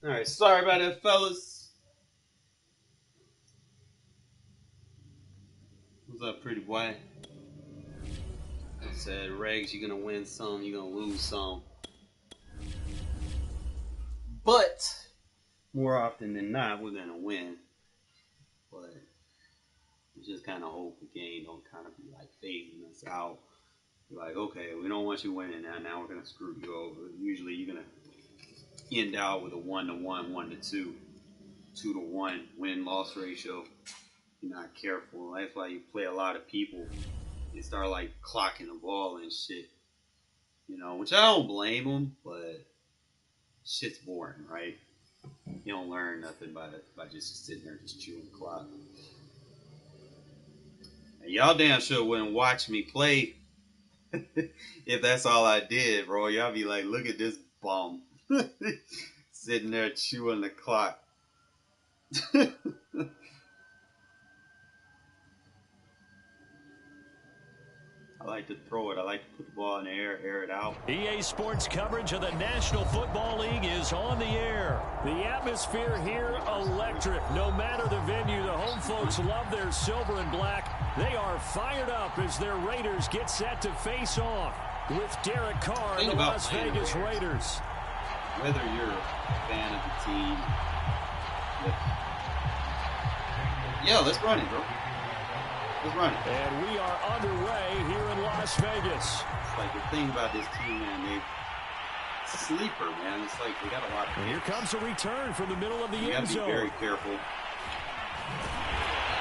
Alright, sorry about that, fellas. What's up, pretty boy? I said, Regs, you're gonna win some, you're gonna lose some. But, more often than not, we're gonna win. But, we just kind of hope the game don't kind of be like phasing us out. Like, okay, we don't want you winning now we're gonna screw you over. Usually you're gonna end out with a 1-1, 1-2, 2-1 win-loss ratio. You're not careful. That's why you play a lot of people. You start like clocking the ball and shit. You know, which I don't blame them, but shit's boring, right? You don't learn nothing by just sitting there just chewing the clock. And y'all damn sure wouldn't watch me play if that's all I did, bro. Y'all be like, look at this bum. Sitting there chewing the clock. I like to throw it. I like to put the ball in the air it out. EA Sports coverage of the National Football League is on the air. The atmosphere here, electric. No matter the venue, the home folks love their silver and black. They are fired up as their Raiders get set to face off with Derek Carr and the Las Vegas Raiders. Whether you're a fan of the team, yeah, let's run it, bro. Let's run it. And we are underway here in Las Vegas. It's like the thing about this team, man, they sleeper, man. It's like we got a lot of. And here comes a return from the middle of the end zone. Be very careful.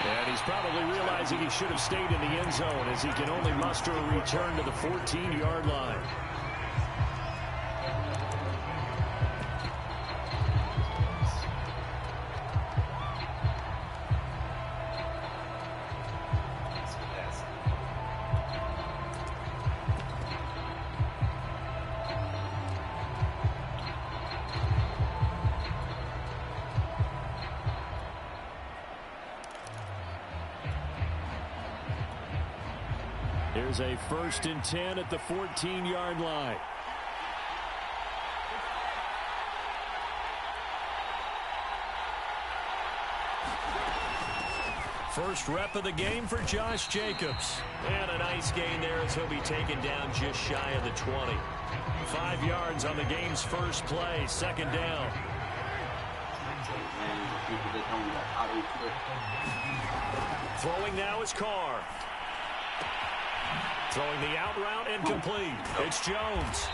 And he's probably realizing he should have stayed in the end zone as he can only muster a return to the 14-yard line. Here's a 1st and 10 at the 14-yard line. First rep of the game for Josh Jacobs. And a nice gain there as he'll be taken down just shy of the 20. 5 yards on the game's first play, 2nd down. Throwing now is Carr. Throwing the out route and complete. It's Jones.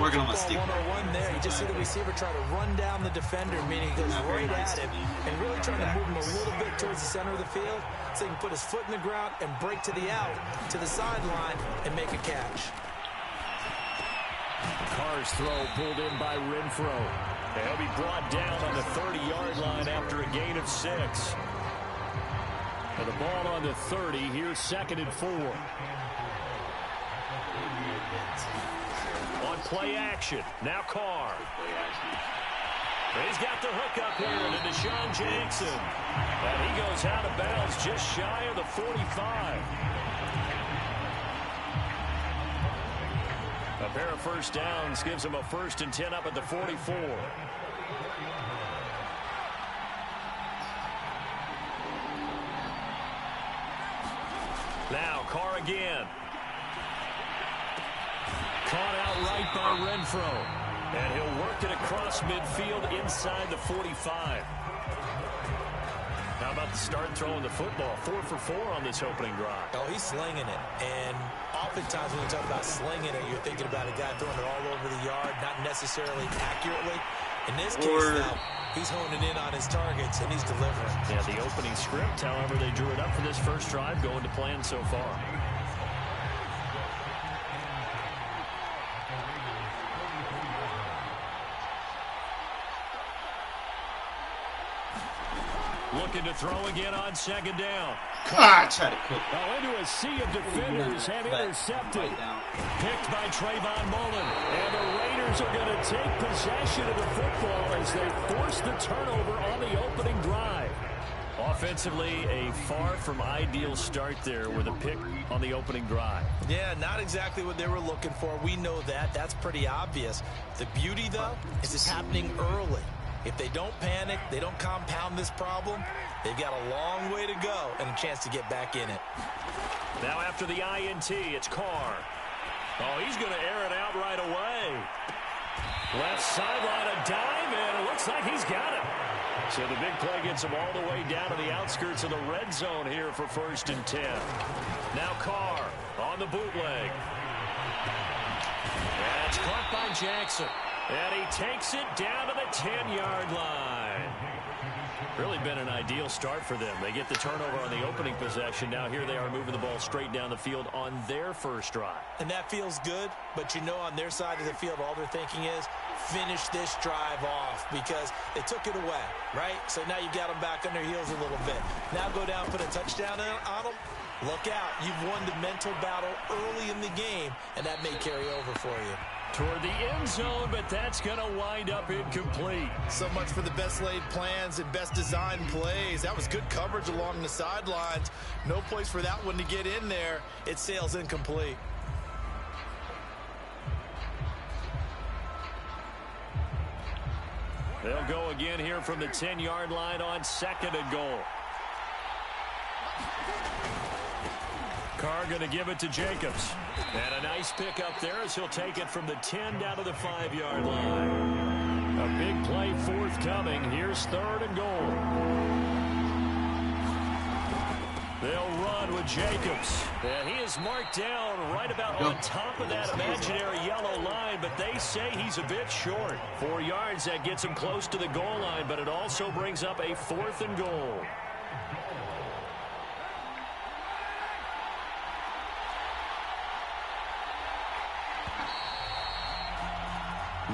Working on my stick. 101 there. You just see the receiver try to run down the defender, meaning he goes right at him and really trying to move him a little bit towards the center of the field so he can put his foot in the ground and break to the out, to the sideline, and make a catch. Carr's throw pulled in by Renfro. And he'll be brought down on the 30-yard line after a gain of 6. And the ball on the 30, here's 2nd and 4. On play action, now Carr. And he's got the hook up here to Deshaun Jackson. And he goes out of bounds just shy of the 45. A pair of first downs gives him a 1st and 10 up at the 44. Now Carr again. Caught out right by Renfro. And he'll work it across midfield inside the 45. How about the start throwing the football? 4 for 4 on this opening drive. Oh, he's slinging it. And oftentimes when you talk about slinging it, you're thinking about a guy throwing it all over the yard, not necessarily accurately. In this case, now, he's honing in on his targets, and he's delivering. Yeah, the opening script, however, they drew it up for this first drive, going to plan so far. Looking to throw again on 2nd down. Try to cook. Now into a sea of defenders and intercepted. Picked by Trayvon Mullen. And the Raiders are going to take possession of the football as they force the turnover on the opening drive. Offensively, a far from ideal start there with a pick on the opening drive. Yeah, not exactly what they were looking for. We know that. That's pretty obvious. The beauty, though, is it's happening early. If they don't panic, they don't compound this problem, they've got a long way to go and a chance to get back in it. Now after the INT, it's Carr. Oh, he's going to air it out right away. Left sideline, a dive, and it looks like he's got it. So the big play gets him all the way down to the outskirts of the red zone here for 1st and 10. Now Carr on the bootleg. That's caught by Jackson. And he takes it down to the 10-yard line. Really been an ideal start for them. They get the turnover on the opening possession. Now here they are moving the ball straight down the field on their first drive. And that feels good, but you know on their side of the field all they're thinking is finish this drive off because they took it away, right? So now you've got them back on their heels a little bit. Now go down, put a touchdown on them. Look out. You've won the mental battle early in the game, and that may carry over for you. Toward the end zone, but that's going to wind up incomplete. So much for the best laid plans and best designed plays. That was good coverage along the sidelines. No place for that one to get in there. It sails incomplete. They'll go again here from the 10-yard line on 2nd and goal. Carr going to give it to Jacobs. And a nice pick up there as he'll take it from the 10 down to the 5-yard line. A big play forthcoming. Here's 3rd and goal. They'll run with Jacobs. And he is marked down right about on top of that imaginary yellow line, but they say he's a bit short. 4 yards, that gets him close to the goal line, but it also brings up a 4th and goal.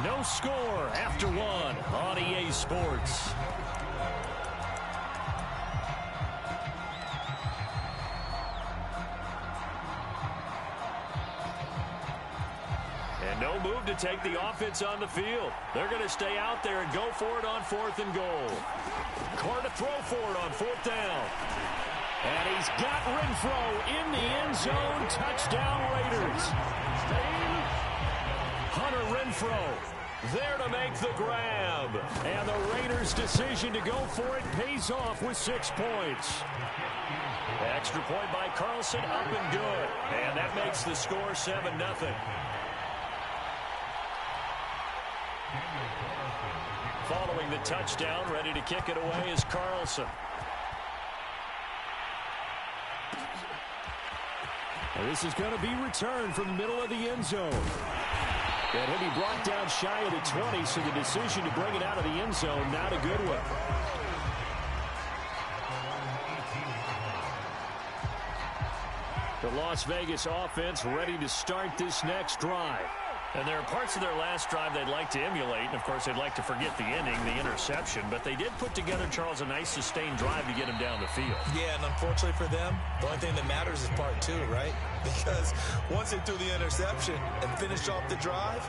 No score after 1 on EA Sports. And no move to take the offense on the field. They're going to stay out there and go for it on 4th and goal. Carr to throw for it on 4th down. And he's got Renfro in the end zone. Touchdown Raiders. Hunter Renfro there to make the grab. And the Raiders' decision to go for it pays off with 6 points. Extra point by Carlson, up and good. And that makes the score 7-0. Following the touchdown, ready to kick it away is Carlson. And this is going to be returned from the middle of the end zone. And he'll be brought down shy of the 20, so the decision to bring it out of the end zone, not a good one. The Las Vegas offense ready to start this next drive. And there are parts of their last drive they'd like to emulate. And, of course, they'd like to forget the ending, the interception. But they did put together, Charles, a nice sustained drive to get him down the field. Yeah, and unfortunately for them, the only thing that matters is part 2, right? Because once they threw the interception and finished off the drive,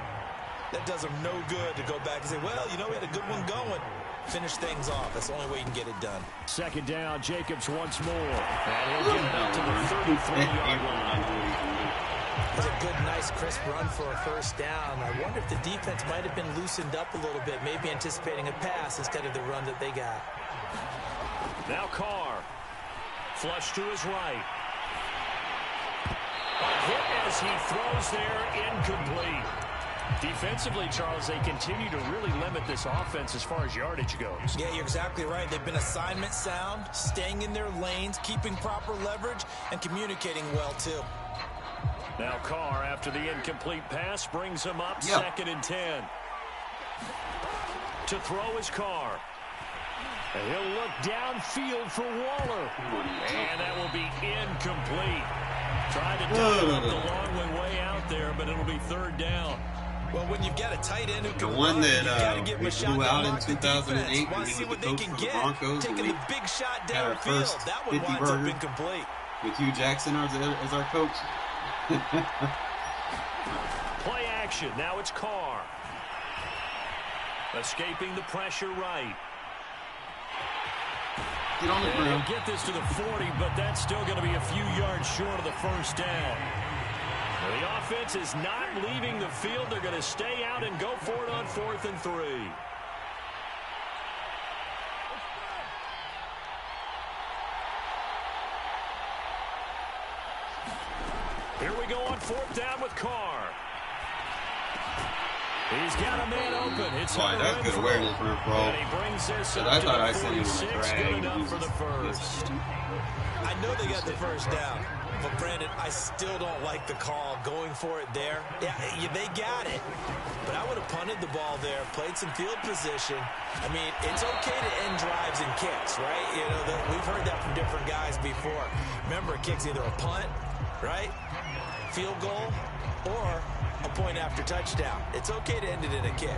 that does them no good to go back and say, well, you know, we had a good one going. Finish things off. That's the only way you can get it done. 2nd down, Jacobs once more. And he'll get it up to the 33-yard line. It was a good, nice, crisp run for a 1st down. I wonder if the defense might have been loosened up a little bit, maybe anticipating a pass instead of the run that they got. Now Carr. Flush to his right. A hit as he throws there, incomplete. Defensively, Charles, they continue to really limit this offense as far as yardage goes. Yeah, you're exactly right. They've been assignment sound, staying in their lanes, keeping proper leverage, and communicating well, too. Now Carr, after the incomplete pass, brings him up 2nd and 10. To throw is Carr. And he'll look downfield for Waller. And that will be incomplete. Tried to dive up the long way out there, but it'll be 3rd down. Well, when you've got a tight end who can the one run, that we flew out in 2008 when see he was what the they coach can for the get. Broncos. Taking the big shot had our downfield. first That one 50 winds up burger incomplete. with Hugh Jackson as our coach. Play action. Now it's Carr. Escaping the pressure right. Get on the ground. Get this to the 40, but that's still going to be a few yards short of the first down. The offense is not leaving the field. They're going to stay out and go for it on 4th and 3. Here we go on 4th down with Carr. He's got a man open. It's that's good awareness for him, bro. And he brings this up I to thought the I said he was 46. Good enough for the first. I know they got the first down, but Brandon, I still don't like the call going for it there. Yeah, they got it, but I would have punted the ball there, played some field position. I mean, it's okay to end drives and kicks, right? You know, we've heard that from different guys before. Remember, a kick's either a punt, right, field goal, or a point after touchdown. It's okay to end it in a kick.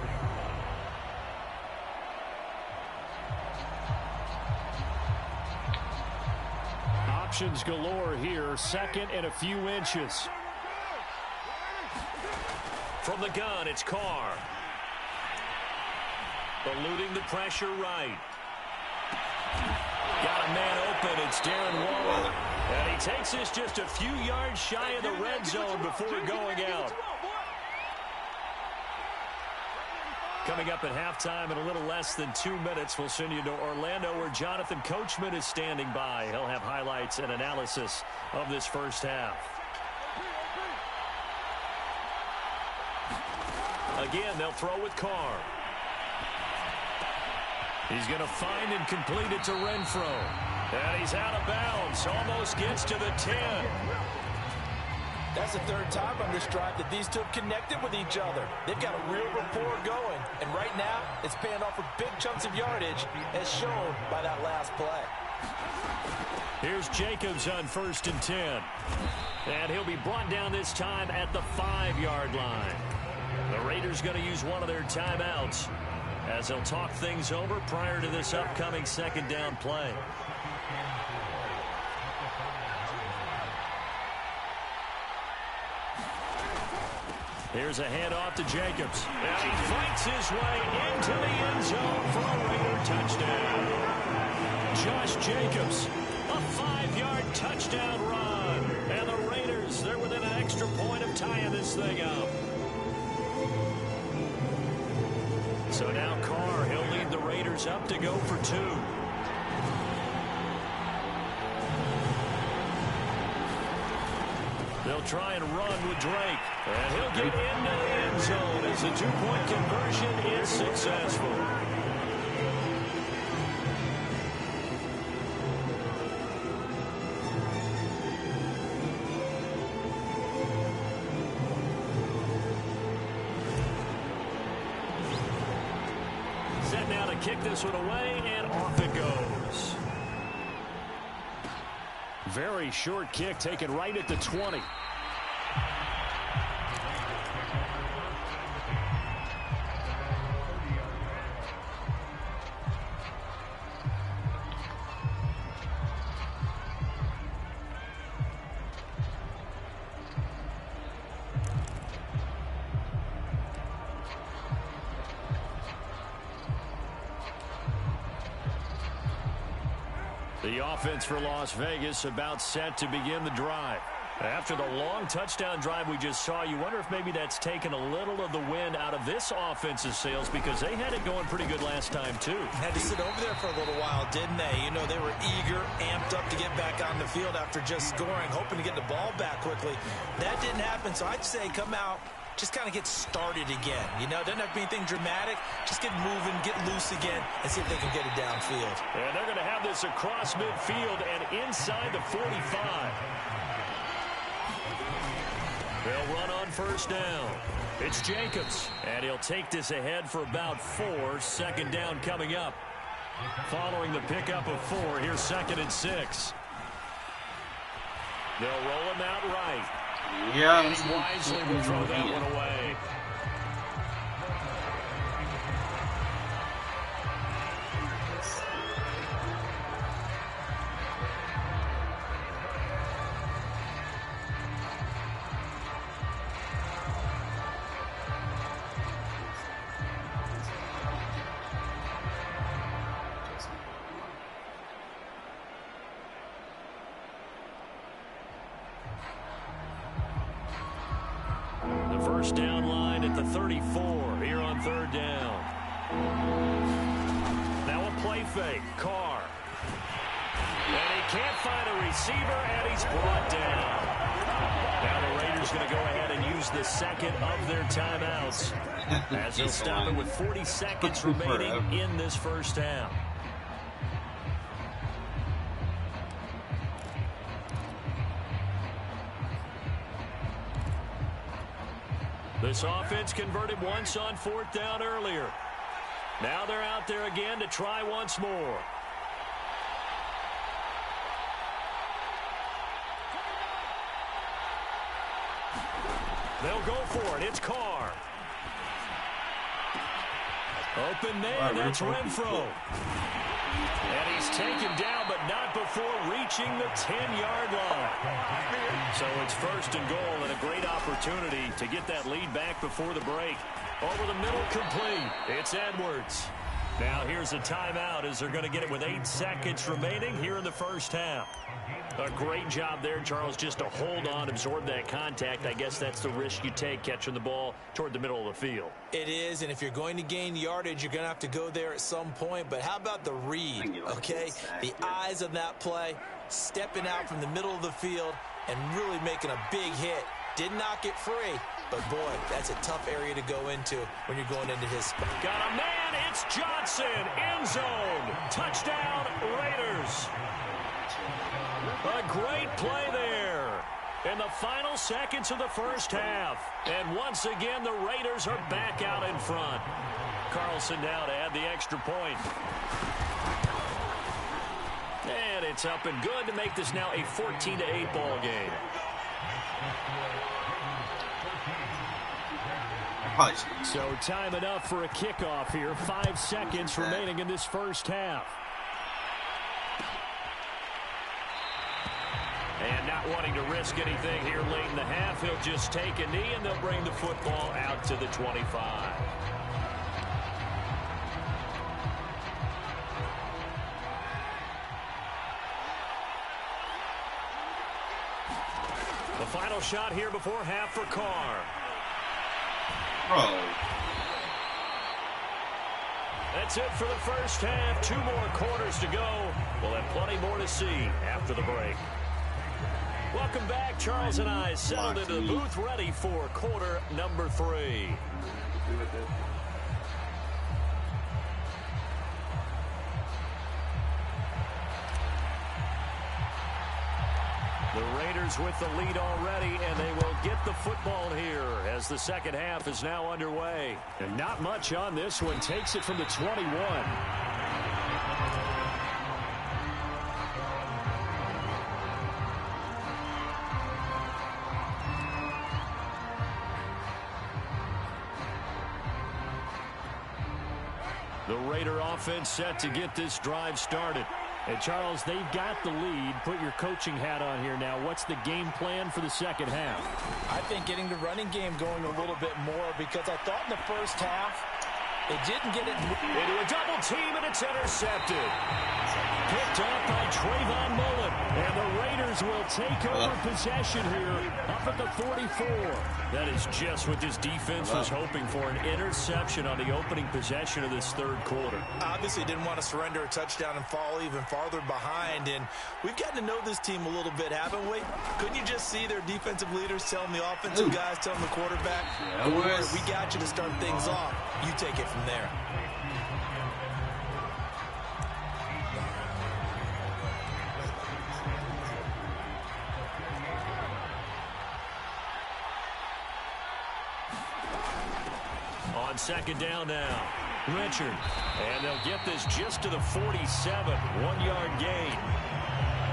Options galore here. 2nd and a few inches. From the gun, it's Carr. Eluding the pressure right. Got a man open. It's Darren Waller. And he takes this just a few yards shy of the red zone before going out. Coming up at halftime in a little less than 2 minutes, we'll send you to Orlando where Jonathan Coachman is standing by. He'll have highlights and analysis of this first half. Again, they'll throw with Carr. He's going to find and complete it to Renfro. And he's out of bounds. Almost gets to the 10. That's the 3rd time on this drive that these two have connected with each other. They've got a real rapport going. And right now, it's paying off for big chunks of yardage, as shown by that last play. Here's Jacobs on 1st and 10. And he'll be brought down this time at the 5-yard line. The Raiders going to use one of their timeouts as they'll talk things over prior to this upcoming 2nd down play. Here's a handoff to Jacobs. And he fights his way into the end zone for a Raider touchdown. Josh Jacobs, a 5-yard touchdown run. And the Raiders, they're within an extra point of tying this thing up. So now Carr, he'll lead the Raiders up to go for 2. They'll try and run with Drake. And he'll get into the end zone as the 2-point conversion is successful. Set now to kick this one away, and off it goes. Very short kick taken right at the 20. The offense for Las Vegas about set to begin the drive. After the long touchdown drive we just saw, you wonder if maybe that's taken a little of the wind out of this offense's sails because they had it going pretty good last time, too. Had to sit over there for a little while, didn't they? You know, they were eager, amped up to get back on the field after just scoring, hoping to get the ball back quickly. That didn't happen, so I'd say come out, just kind of get started again. You know, doesn't have to be anything dramatic. Just get moving, get loose again, and see if they can get it downfield. And they're going to have this across midfield and inside the 45. They'll run on 1st down. It's Jacobs, and he'll take this ahead for about 4. 2nd down coming up. Following the pickup of 4, here's 2nd and 6. They'll roll him out right. Yeah, and wisely will throw that one away. first down line at the 34 here on third down. Now a play fake. Carr. And he can't find a receiver, and he's brought down. Now the Raiders going to go ahead and use the second of their timeouts as they'll stop it with 40 seconds remaining in this first half. This offense converted once on fourth down earlier. Now they're out there again to try once more. They'll go for it. It's Carr. Open man, that's Renfro. And he's taken down, but not before reaching the 10-yard line. So it's first and goal, and a great opportunity to get that lead back before the break. Over the middle, complete. It's Edwards. Now here's a timeout as they're going to get it with 8 seconds remaining here in the first half. A great job there, Charles, just to hold on, absorb that contact. I guess that's the risk you take catching the ball toward the middle of the field. It is, and if you're going to gain yardage, you're going to have to go there at some point. But how about the read, okay? The eyes of that play, stepping out from the middle of the field and really making a big hit. Did not get free, but, boy, that's a tough area to go into when you're going into his spot. Got a man, it's Johnson, end zone, touchdown, Raiders. A great play there in the final seconds of the first half. And once again, the Raiders are back out in front. Carlson now to add the extra point. And it's up and good to make this now a 14-8 ball game. So time enough for a kickoff here. 5 seconds remaining in this first half. And not wanting to risk anything here late in the half, he'll just take a knee and they'll bring the football out to the 25. The final shot here before half for Carr. That's it for the first half. 2 more quarters to go. We'll have plenty more to see after the break. Welcome back. Charles and I settled into the booth ready for quarter number 3. The Raiders with the lead already, and they will get the football here as the second half is now underway. And not much on this one. Takes it from the 21. The Raider offense set to get this drive started. And, Charles, they've got the lead. Put your coaching hat on here now. What's the game plan for the second half? I think getting the running game going a little bit more, because I thought in the first half they didn't get it. Into a double team, and it's intercepted. Picked up by Trayvon Mullen. And the Raiders will take over possession here up at the 44. That is just what this defense was hoping for, an interception on the opening possession of this third quarter. Obviously didn't want to surrender a touchdown and fall even farther behind. And we've gotten to know this team a little bit, haven't we? Couldn't you just see their defensive leaders telling the offensive guys, telling the quarterback, we got you to start things off. You take it from there. On second down now, Richard. And they'll get this just to the 47. 1-yard gain.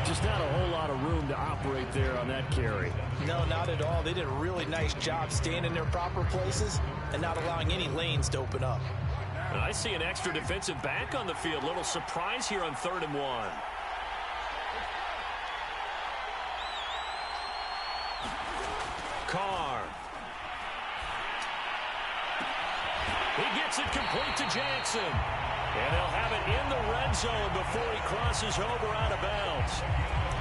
Just not a whole lot of room to operate there on that carry. No, not at all. They did a really nice job staying in their proper places and not allowing any lanes to open up. And I see an extra defensive back on the field. Little surprise here on 3rd and 1. Carr. He gets it complete to Jackson. And he'll have it in the red zone before he crosses over out of bounds.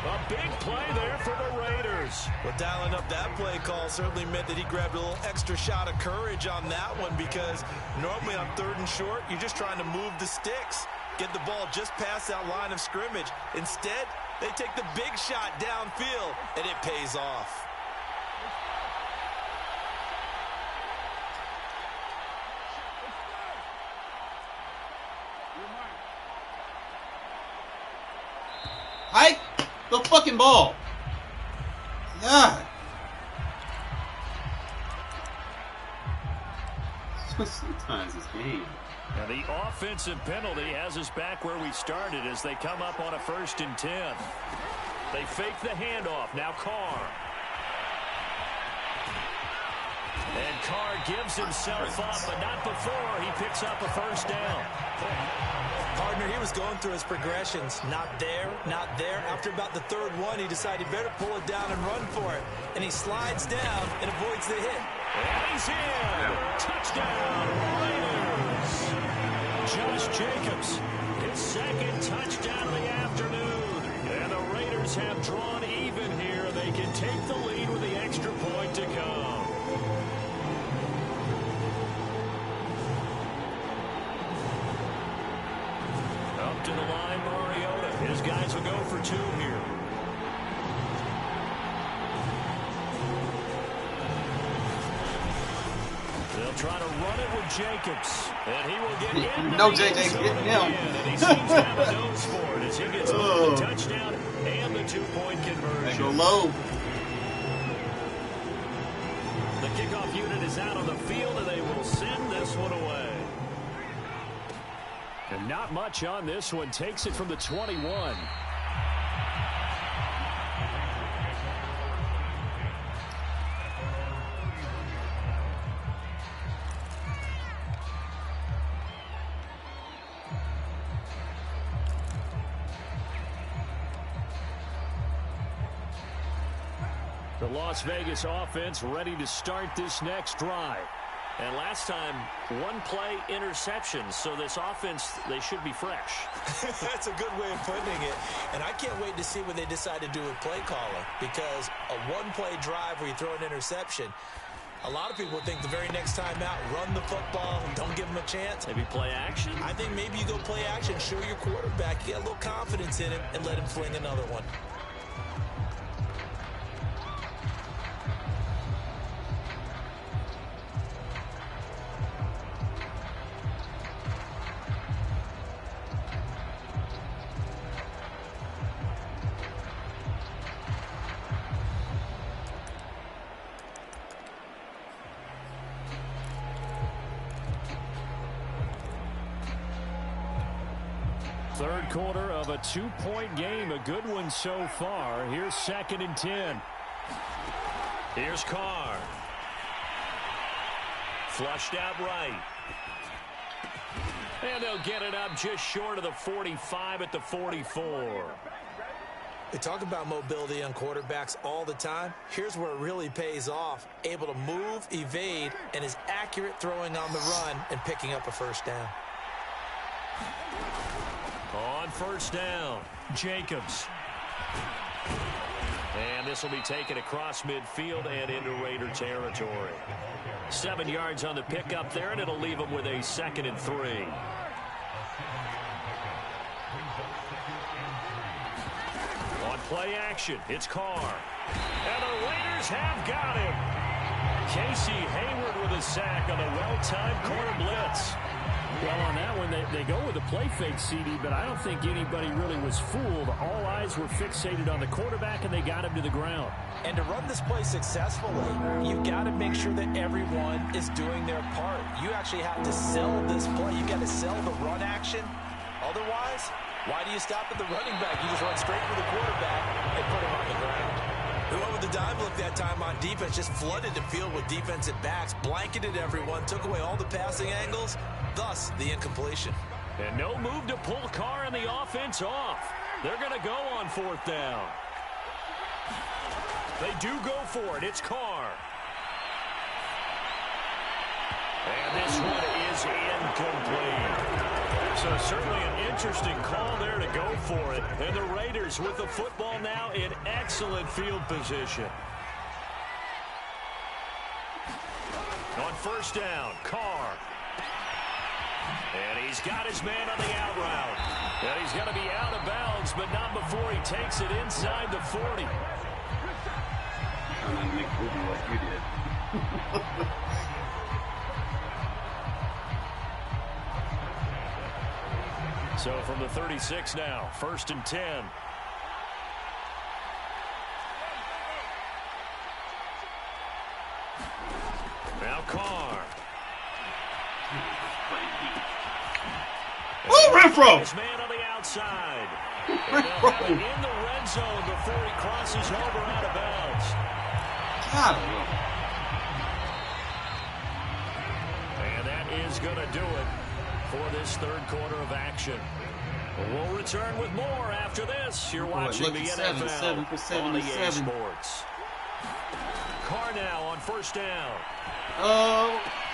A big play there for the Raiders. Well, dialing up that play call certainly meant that he grabbed a little extra shot of courage on that one, because normally on 3rd and short, you're just trying to move the sticks, get the ball just past that line of scrimmage. Instead, they take the big shot downfield, and it pays off. Hike the fucking ball. God. Sometimes this game. And the offensive penalty has us back where we started as they come up on a 1st and 10. They fake the handoff. Now Carr. And Carr gives himself up, but not before he picks up a 1st down. Partner, he was going through his progressions. Not there, not there. After about the 3rd one, he decided he better pull it down and run for it. And he slides down and avoids the hit. And he's in. Touchdown, Raiders. Josh Jacobs, his 2nd touchdown of the afternoon. And the Raiders have drawn even here. They can take the lead with the extra point to come. Up to the line, Mariota. His guys will go for 2 here. They'll try to run it with Jacobs. And he will get in. No, JJ's getting him. And he seems to have a nose for it as he gets the touchdown and the 2-point conversion. They go low. The kickoff unit is out on the field, and they will send this one away. And not much on this one. Takes it from the 21. The Las Vegas offense ready to start this next drive. And last time, 1 play interception. So this offense, they should be fresh. That's a good way of putting it. And I can't wait to see what they decide to do with play calling, because a 1-play drive where you throw an interception, a lot of people think the very next time out, run the football, don't give them a chance. Maybe play action? I think maybe you go play action, show your quarterback, get a little confidence in him, and let him fling another one. Third quarter of a 2-point game. A good one so far. Here's 2nd and 10. Here's Carr. Flushed out right. And they'll get it up just short of the 45 at the 44. They talk about mobility on quarterbacks all the time. Here's where it really pays off. Able to move, evade, and is accurate throwing on the run and picking up a 1st down. On 1st down, Jacobs. And this will be taken across midfield and into Raider territory. 7 yards on the pickup there, and it'll leave them with a 2nd and 3. On play action, it's Carr. And the Raiders have got him. Casey Hayward with a sack on a well-timed corner blitz. Well, on that one, they go with a play fake, CD, but I don't think anybody really was fooled. All eyes were fixated on the quarterback, and they got him to the ground. And to run this play successfully, you've got to make sure that everyone is doing their part. You actually have to sell this play. You've got to sell the run action. Otherwise, why do you stop at the running back? You just run straight for the quarterback and put him on the ground. Who went with the dime look that time on defense, just flooded the field with defensive backs, blanketed everyone, took away all the passing angles, thus the incompletion. And no move to pull Carr and the offense off. They're going to go on 4th down. They do go for it. It's Carr. And this one is incomplete. So So certainly an interesting call there to go for it. And the Raiders with the football now in excellent field position. On first down, Carr. And he's got his man on the out route. And he's going to be out of bounds, but not before he takes it inside the 40. I'm going to make a movie like you did. So from the 36 now, 1st and 10. Now Carr. Oh, Renfro! His man on the outside. And they'll have it in the red zone before he crosses over out of bounds. And that is going to do it for this third quarter of action. We'll return with more after this. You're watching the NFL on the EA Sports. Carr now on first down.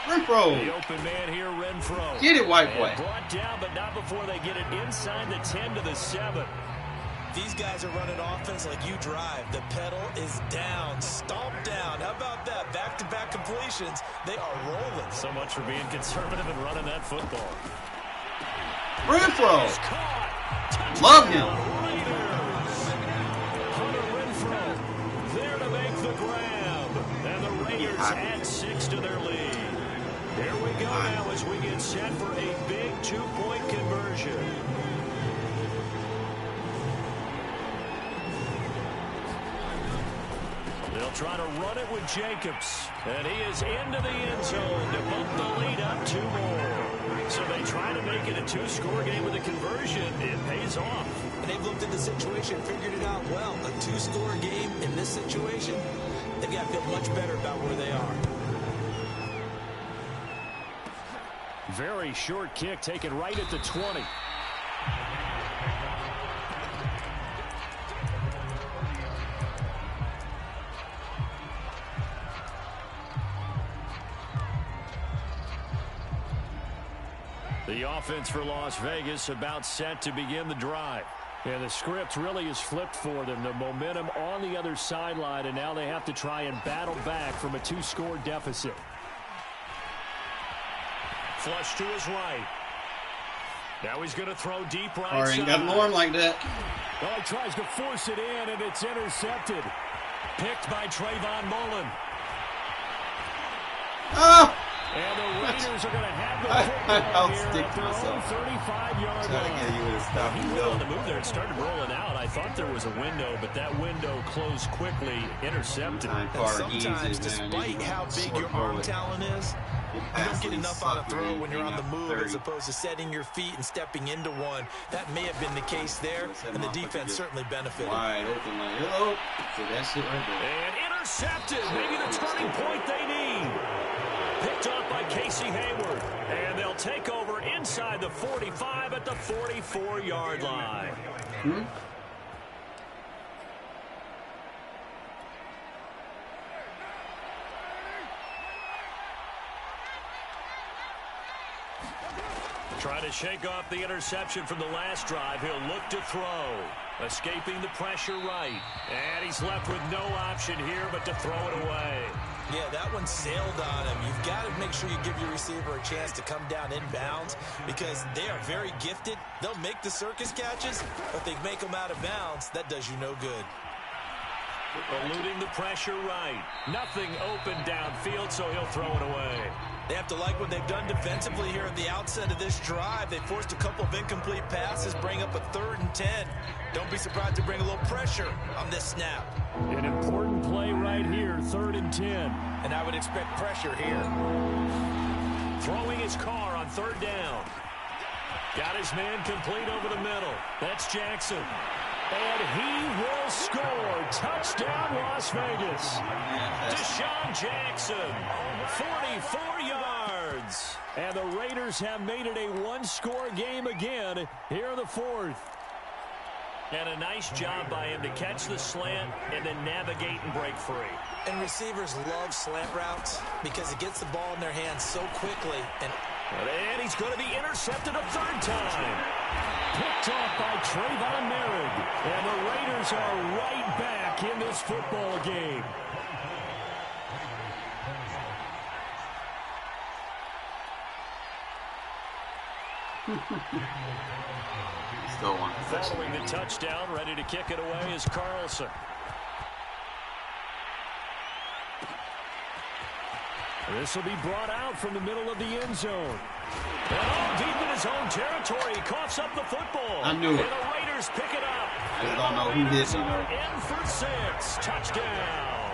Renfro. The open man here, Renfro. Get it, white boy. Brought down, but not before they get it inside the 10 to the 7. These guys are running offense like you drive. The pedal is down, stomp down. How about that? Back-to-back completions. They are rolling. So much for being conservative and running that football. Renfro. Caught. Love him. Hunter Renfro there to make the grab. And the Raiders add 6 to their lead. Here we go now as we get set for a big 2-point conversion. They'll try to run it with Jacobs. And he is into the end zone to bump the lead up 2 more. So they try to make it a 2-score game with a conversion. It pays off. And they've looked at the situation, figured it out well. A 2-score game in this situation, they've got to feel much better about where they are. Very short kick taken right at the 20. The offense for Las Vegas about set to begin the drive. And the script really is flipped for them. The momentum on the other sideline, and now they have to try and battle back from a 2-score deficit. Flush to his right. Now he's going to throw deep right Or ain't side. got an arm like that. Well, he tries to force it in, and it's intercepted. Picked by Trayvon Mullen. Ah! And the Raiders are going to have the football here at their own 35-yard line. He went on the move there and started rolling out. I thought there was a window, but that window closed quickly, intercepted. And sometimes, despite how big your arm talent is, you don't get enough on a throw when you're on the move as opposed to setting your feet and stepping into one. That may have been the case there, and the defense certainly benefited. Wide open like, hello. So that shit right there. And intercepted. Maybe the turning point they need. Picked up by Casey Hayward. And they'll take over inside the 45 at the 44-yard line. Trying to shake off the interception from the last drive. He'll look to throw. Escaping the pressure right. And he's left with no option here but to throw it away. Yeah, that one sailed on him. You've got to make sure you give your receiver a chance to come down inbounds because they are very gifted. They'll make the circus catches, but they make them out of bounds. That does you no good. Eluding the pressure right. Nothing open downfield, so he'll throw it away. They have to like what they've done defensively here at the outset of this drive. They forced a couple of incomplete passes, bring up a 3rd and 10. Don't be surprised to bring a little pressure on this snap. An important play right here, 3rd and 10. And I would expect pressure here. Throwing his car on 3rd down. Got his man complete over the middle. That's Jackson. And he will score. Touchdown, Las Vegas. Deshaun Jackson, 44 yards. And the Raiders have made it a 1-score game again here in the 4th. And a nice job by him to catch the slant and then navigate and break free. And receivers love slant routes because it gets the ball in their hands so quickly. And And he's going to be intercepted a third time. Picked off by Trayvon Merritt. And the Raiders are right back in this football game. Still one possession. Following the touchdown, ready to kick it away is Carlson. This will be brought out from the middle of the end zone. And deep in his own territory, he coughs up the football. I knew it. And the Raiders pick it up. I just don't know who hit me, though. In for 6. Touchdown.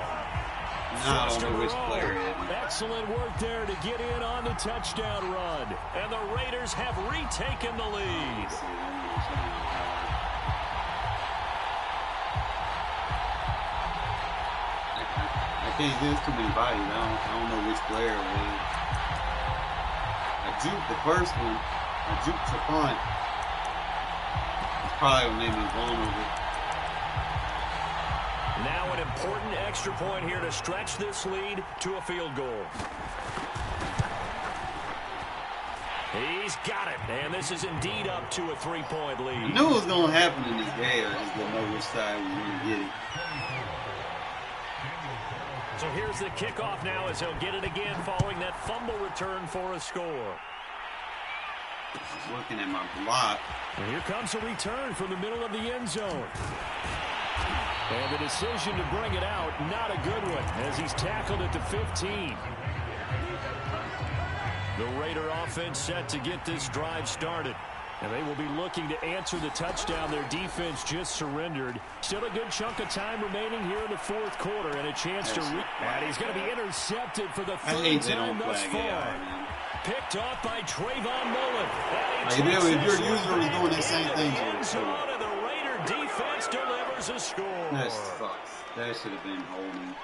I don't know which player hit me. Excellent work there to get in on the touchdown run. And the Raiders have retaken the lead. I can't get too many bodies. I don't know which player it was. I juked the first one. I juked the punt. It's probably what made me vulnerable. Now an important extra point here to stretch this lead to a field goal. He's got it, and this is indeed up to a 3-point lead. I knew it was going to happen in this game. I just didn't know which side we were going to get it. So here's the kickoff now as he'll get it again following that fumble return for a score. Looking at my block. And here comes a return from the middle of the end zone. And the decision to bring it out, not a good one, as he's tackled at the 15. The Raider offense set to get this drive started. And they will be looking to answer the touchdown their defense just surrendered. Still a good chunk of time remaining here in the fourth quarter and a chance to and he's going to be intercepted for the third time thus far. Picked off by Trayvon Mullen. If your user was doing the same thing, and the Raider defense delivers a score. That sucks. That should have been holding.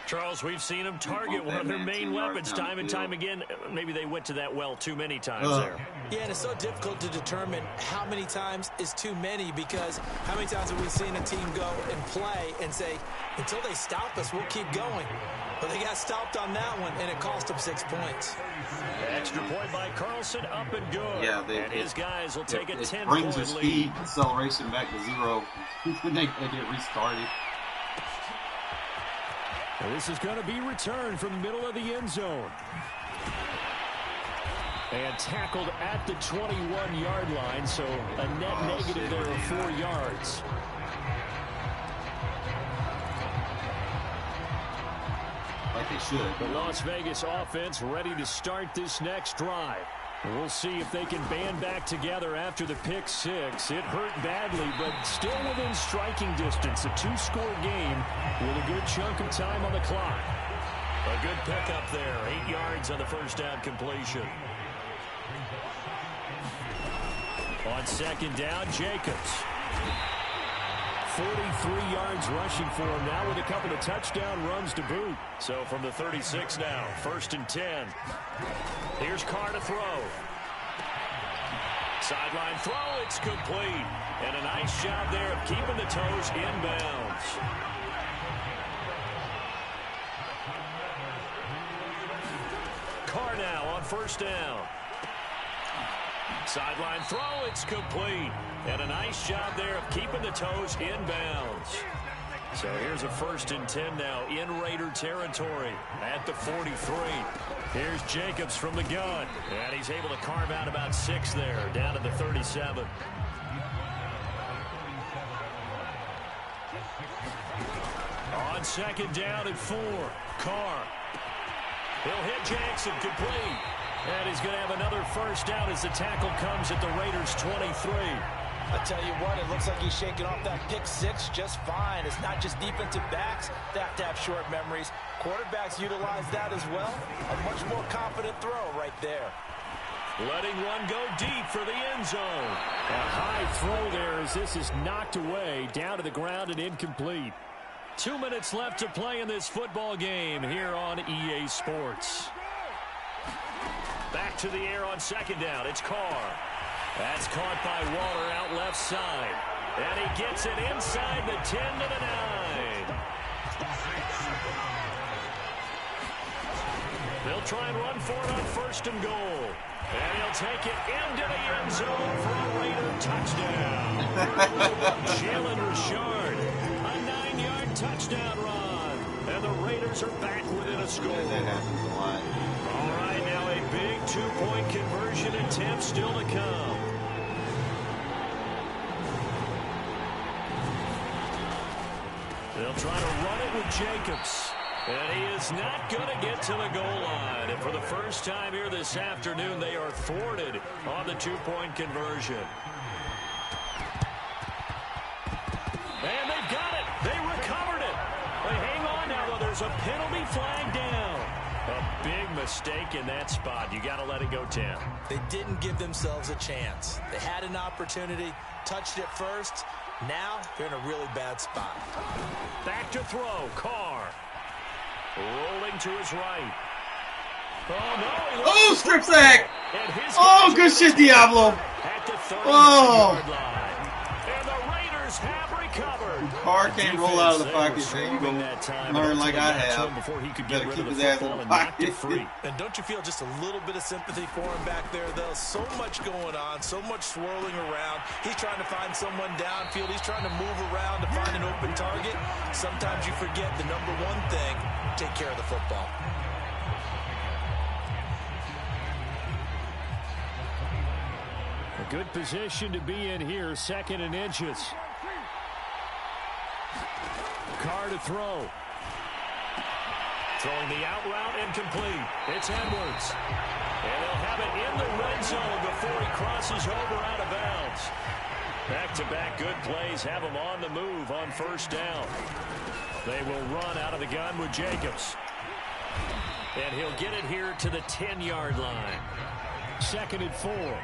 Charles, we've seen them target one of their main weapons time and time again. Maybe they went to that well too many times there. Yeah, and it's so difficult to determine how many times is too many, because how many times have we seen a team go and play and say, until they stop us, we'll keep going. But they got stopped on that one, and it cost them 6 points. Extra point by Carlson, up and good. Yeah, and his guys will take a 10-point lead. It brings the speed, acceleration back to 0. they get restarted. And this is going to be returned from the middle of the end zone. And tackled at the 21-yard line, so a net negative there of 4 yards. Like they should. The Las Vegas offense ready to start this next drive. We'll see if they can band back together after the pick 6. It hurt badly, but still within striking distance. A 2-score game with a good chunk of time on the clock. A good pickup there. 8 yards on the first down completion. On second down, Jacobs. 43 yards rushing for him now with a couple of touchdown runs to boot. So from the 36 now, 1st and 10. Here's Carr to throw. Sideline throw, it's complete. And a nice job there of keeping the toes inbounds. Carr now on 1st down. Sideline throw, it's complete. And a nice job there of keeping the toes inbounds. So here's a 1st and 10 now in Raider territory at the 43. Here's Jacobs from the gun. And he's able to carve out about 6 there, down to the 37. On second down and 4, Carr. He'll hit Jackson, complete. And he's going to have another 1st down as the tackle comes at the Raiders' 23. I tell you what, it looks like he's shaking off that pick 6 just fine. It's not just defensive backs that have to have short memories. Quarterbacks utilize that as well. A much more confident throw right there. Letting one go deep for the end zone. A high throw there as this is knocked away, down to the ground and incomplete. 2 minutes left to play in this football game here on EA Sports. Back to the air on second down. It's Carr. That's caught by Waller out left side. And he gets it inside the 10 to the 9. They'll try and run for it on 1st and goal. And he'll take it into the end zone for a Raider touchdown. Jalen Richard, a 9-yard touchdown run. And the Raiders are back within a score. That happens a lot. All right, now a big 2-point conversion attempt still to come. They'll try to run it with Jacobs. And he is not going to get to the goal line. And for the first time here this afternoon, they are thwarted on the 2-point conversion. And they've got it. They recovered it. They hang on now, though. There's a penalty flag down. A big mistake in that spot. You got to let it go, Tim. They didn't give themselves a chance. They had an opportunity, touched it first. Now they're in a really bad spot. Back to throw. Carr. Rolling to his right. Oh, no. Oh, strip sack. Oh, good shit, Diablo. At the 30-yard line. And the Raiders have recovered. Carr can't roll out of the pocket. There you go. Learn like I have. Before he could Gotta get rid keep of his the ass in football the and knock pocket. it free. And don't you feel just a little bit of sympathy for him back there, though? So much going on, so much swirling around. He's trying to find someone downfield. He's trying to move around to find an open target. Sometimes you forget the number one thing, take care of the football. A good position to be in here, 2nd and inches. Carr to throw. Throwing the out route incomplete. It's Edwards. And they'll have it in the red zone before he crosses over out of bounds. Back-to-back good plays have him on the move on first down. They will run out of the gun with Jacobs. And he'll get it here to the 10-yard line. 2nd and 4.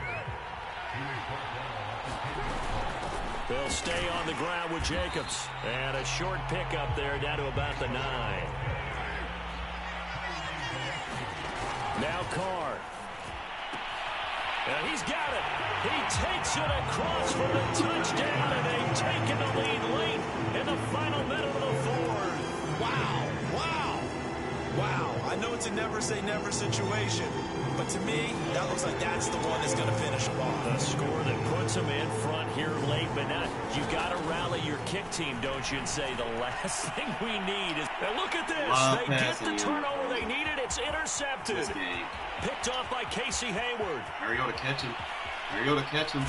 They'll stay on the ground with Jacobs. And a short pickup there down to about the 9. Now Carr. And he's got it. He takes it across for the touchdown, and they've taken the lead late in the final minute of the fourth. Wow, wow, wow. I know it's a never-say-never situation, but to me, that looks like that's the one that's going to finish them off. A score that puts them in front here late, but not. You got to rally your kick team, don't you, and say the last thing we need is. Now look at this. They get the turnover they needed. It's intercepted. Picked off by Casey Hayward. Mariota catch him. Mariota catch him.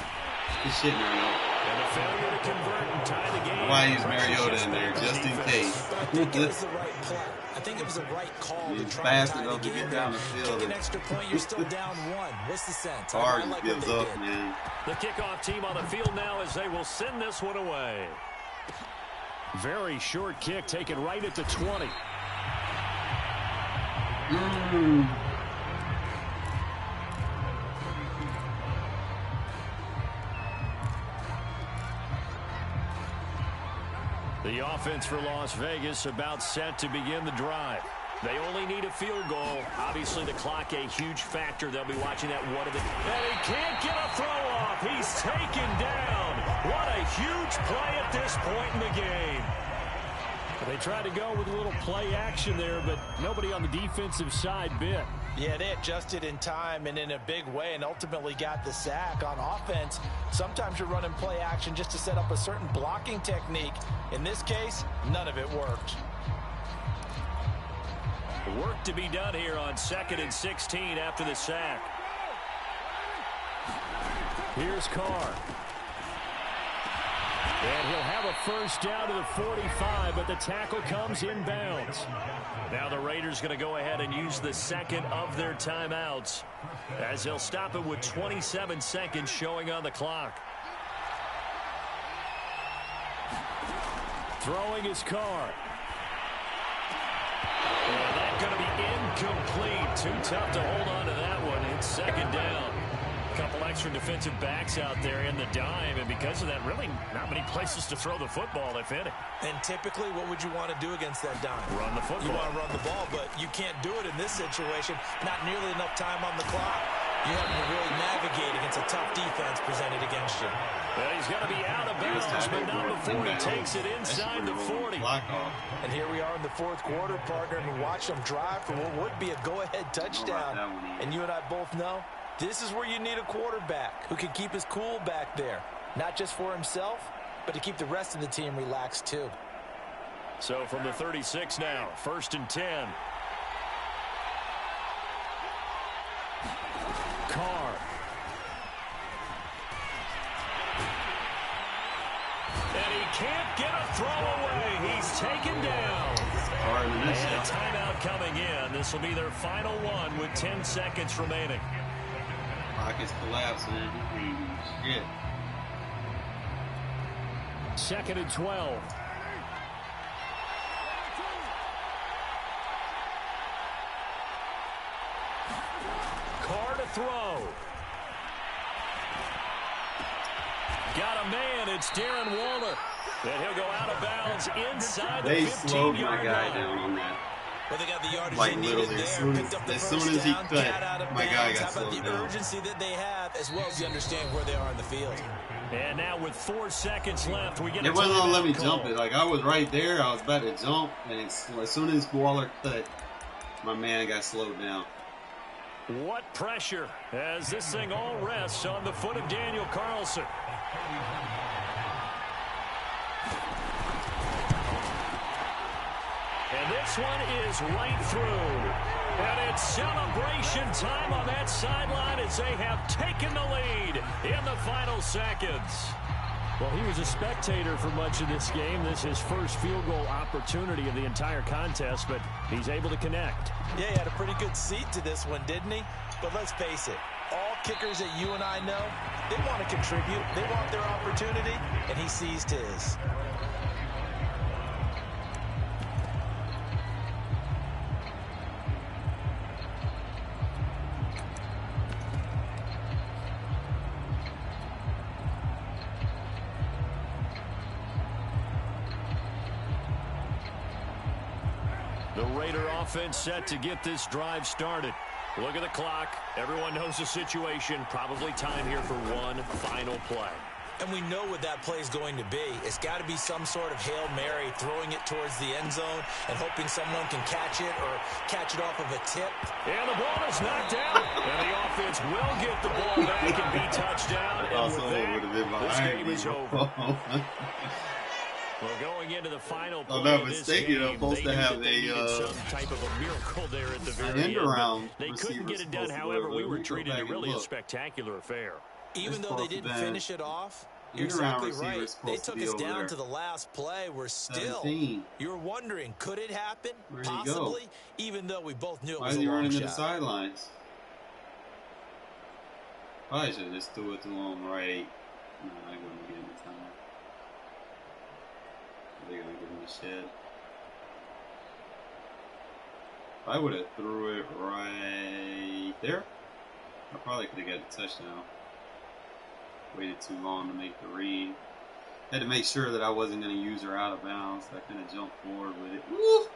Good shit, Mariota. And a failure to convert and tie the game. Why use Mariota in there just in case? But I think it was the right play. I think it was the right call to try to tie the game. Down the field. Kick an extra point, you're still down 1. What's the sense? Carr just gives up, man. The kickoff team on the field now as they will send this one away. Very short kick taken right at the 20. The offense for Las Vegas about set to begin the drive. They only need a field goal. Obviously, the clock a huge factor. They'll be watching that one of the. And he can't get a throw off. He's taken down. What a huge play at this point in the game. They tried to go with a little play action there, but nobody on the defensive side bit. Yeah, they adjusted in time and in a big way and ultimately got the sack. On offense, sometimes you're running play action just to set up a certain blocking technique. In this case, none of it worked. Work to be done here on 2nd and 16 after the sack. Here's Carr. And he'll have a first down to the 45, but the tackle comes inbounds. Now the Raiders going to go ahead and use the second of their timeouts as they'll stop it with 27 seconds showing on the clock. Throwing his Carr. And that's going to be incomplete. Too tough to hold on to that one. It's 2nd down. A couple extra defensive backs out there in the dime, and because of that, really not many places to throw the football, if any. And typically, what would you want to do against that dime? Run the football. You want to run the ball, but you can't do it in this situation. Not nearly enough time on the clock. You have to really navigate against a tough defense presented against you. Well, he's going to be out of bounds, but not before he takes it inside the 40. And here we are in the 4th quarter, partner, and watch them drive for what would be a go-ahead touchdown. And you and I both know This is where you need a quarterback who can keep his cool back there. Not just for himself, but to keep the rest of the team relaxed too. So from the 36 now, 1st and 10. Carr. And he can't get a throw away. He's taken down. And a timeout coming in. This will be their final one with 10 seconds remaining. Pockets collapsing. Shit. 2nd and 12. Carr to throw. Got a man. It's Darren Waller. And he'll go out of bounds inside the 15-yard line. They slowed my guy down on that. Well, they got the yardage Like they needed literally, there. as soon as he cut, my guy got slowed down. How about the urgency that they have, as well as you understand where they are in the field? And now with 4 seconds left, we get a It wasn't gonna let me timeout jump call. it. Like I was right there, I was about to jump, and as soon as Waller cut, my man got slowed down. What pressure as this thing all rests on the foot of Daniel Carlson. And this one is right through. And it's celebration time on that sideline as they have taken the lead in the final seconds. Well, he was a spectator for much of this game. This is his first field goal opportunity of the entire contest, but he's able to connect. Yeah, he had a pretty good seat to this one, didn't he? But let's face it, all kickers that you and I know, they want to contribute. They want their opportunity, and he seized his. The Raider offense set to get this drive started. Look at the clock. Everyone knows the situation. Probably time here for one final play. And we know what that play is going to be. It's got to be some sort of Hail Mary, throwing it towards the end zone and hoping someone can catch it or catch it off of a tip. And the ball is knocked out. And the offense will get the ball back and be touchdown. And Also, with would have been that, this behind game me. is over. Well, going into the final play I'm not of this mistaken, I'm game, supposed they to knew have that they needed a, some type of a miracle there at the very an end end. around They couldn't get it done. receiver However, supposed we to were go treated back to and really a look. spectacular affair. Even though they didn't finish it off, you're End around exactly receiver right. is They supposed to took be us over down there. to the last play. We're still, 17. you were wondering, could it happen? Where'd he go? Possibly, even though we both knew it Why was is a he long running to the shot. sidelines? Probably should have just threw it to him right. No, I wouldn't get him the time. They're gonna give him a shed. I would have threw it right there. I probably could have got a touchdown. Waited too long to make the read. Had to make sure that I wasn't going to use her out of bounds. So I kind of jumped forward with it. Woo!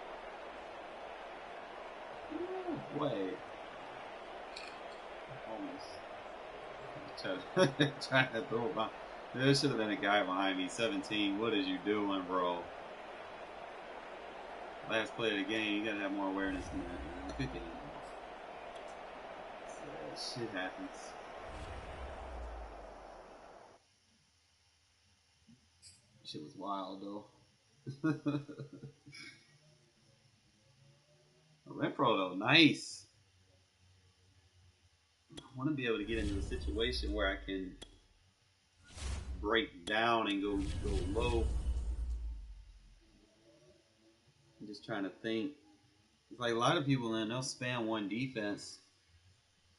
Woo, boy. Almost. Trying to throw it behind. There should have been a guy behind me. 17. What is you doing, bro? Last play of the game. You got to have more awareness than that. Good game. So, shit happens. Shit was wild though. Renfro though, nice. I want to be able to get into a situation where I can break down and go low. I'm just trying to think. It's like a lot of people in, they'll spam one defense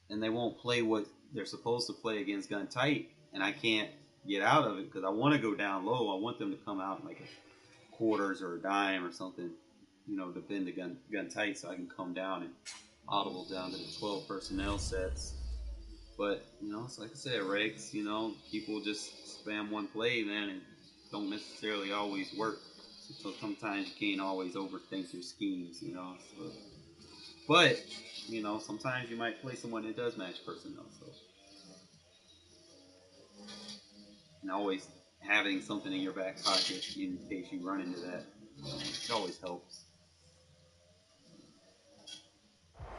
and they won't play what they're supposed to play against gun tight, and I can't get out of it because I want to go down low. I want them to come out like a quarters or a dime or something, you know, defend the gun tight so I can come down and audible down to the 12 personnel sets. But, you know, it's like I said, Rex, you know, people just spam one play, man, and don't necessarily always work. So sometimes you can't always overthink your schemes, you know. So, but, you know, sometimes you might play someone that does match personnel, so. And always having something in your back pocket in case you run into that, it always helps.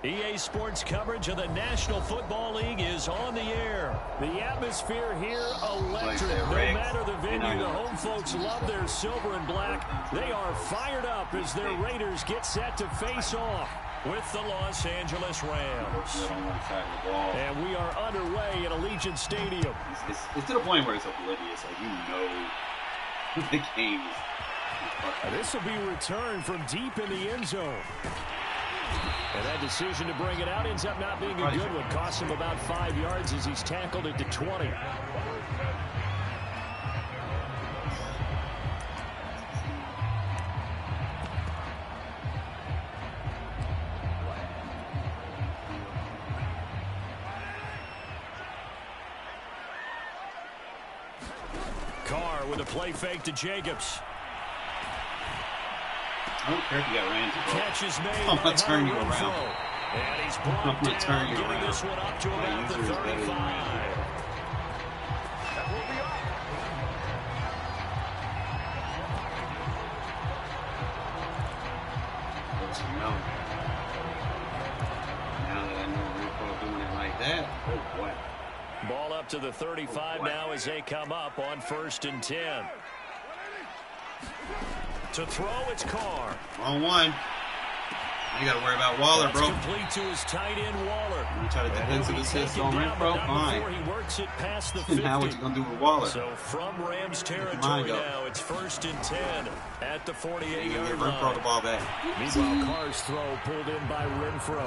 EA Sports coverage of the National Football League is on the air. The atmosphere here electric. No matter the venue, the home folks love their silver and black. They are fired up as their Raiders get set to face off with the Los Angeles Rams. And we are underway at Allegiant Stadium. It's to the point where it's oblivious. Like, you know the game is. This will be returned from deep in the end zone. And that decision to bring it out ends up not being a good one. Costs him about 5 yards as he's tackled it to 20. Carr with a play fake to Jacobs. I don't care if you got Ramsey. Catch is made. I'm going to turn you around. And he's brought down, getting this one up to about the 35. Now that I know Rico doing it like that, oh boy. Ball up to the 35 now as they come up on 1st and 10. To throw, it's Carr. Wrong one. You got to worry about Waller, That's bro. Complete to his tight end, Waller. You try to defensive assist on Renfro, fine. He works it past the 50. Now what you going to do with Waller? So from Rams territory now, it's 1st and 10 at the 48-yard line. Renfro the ball back. Meanwhile, Carr's throw pulled in by Renfro.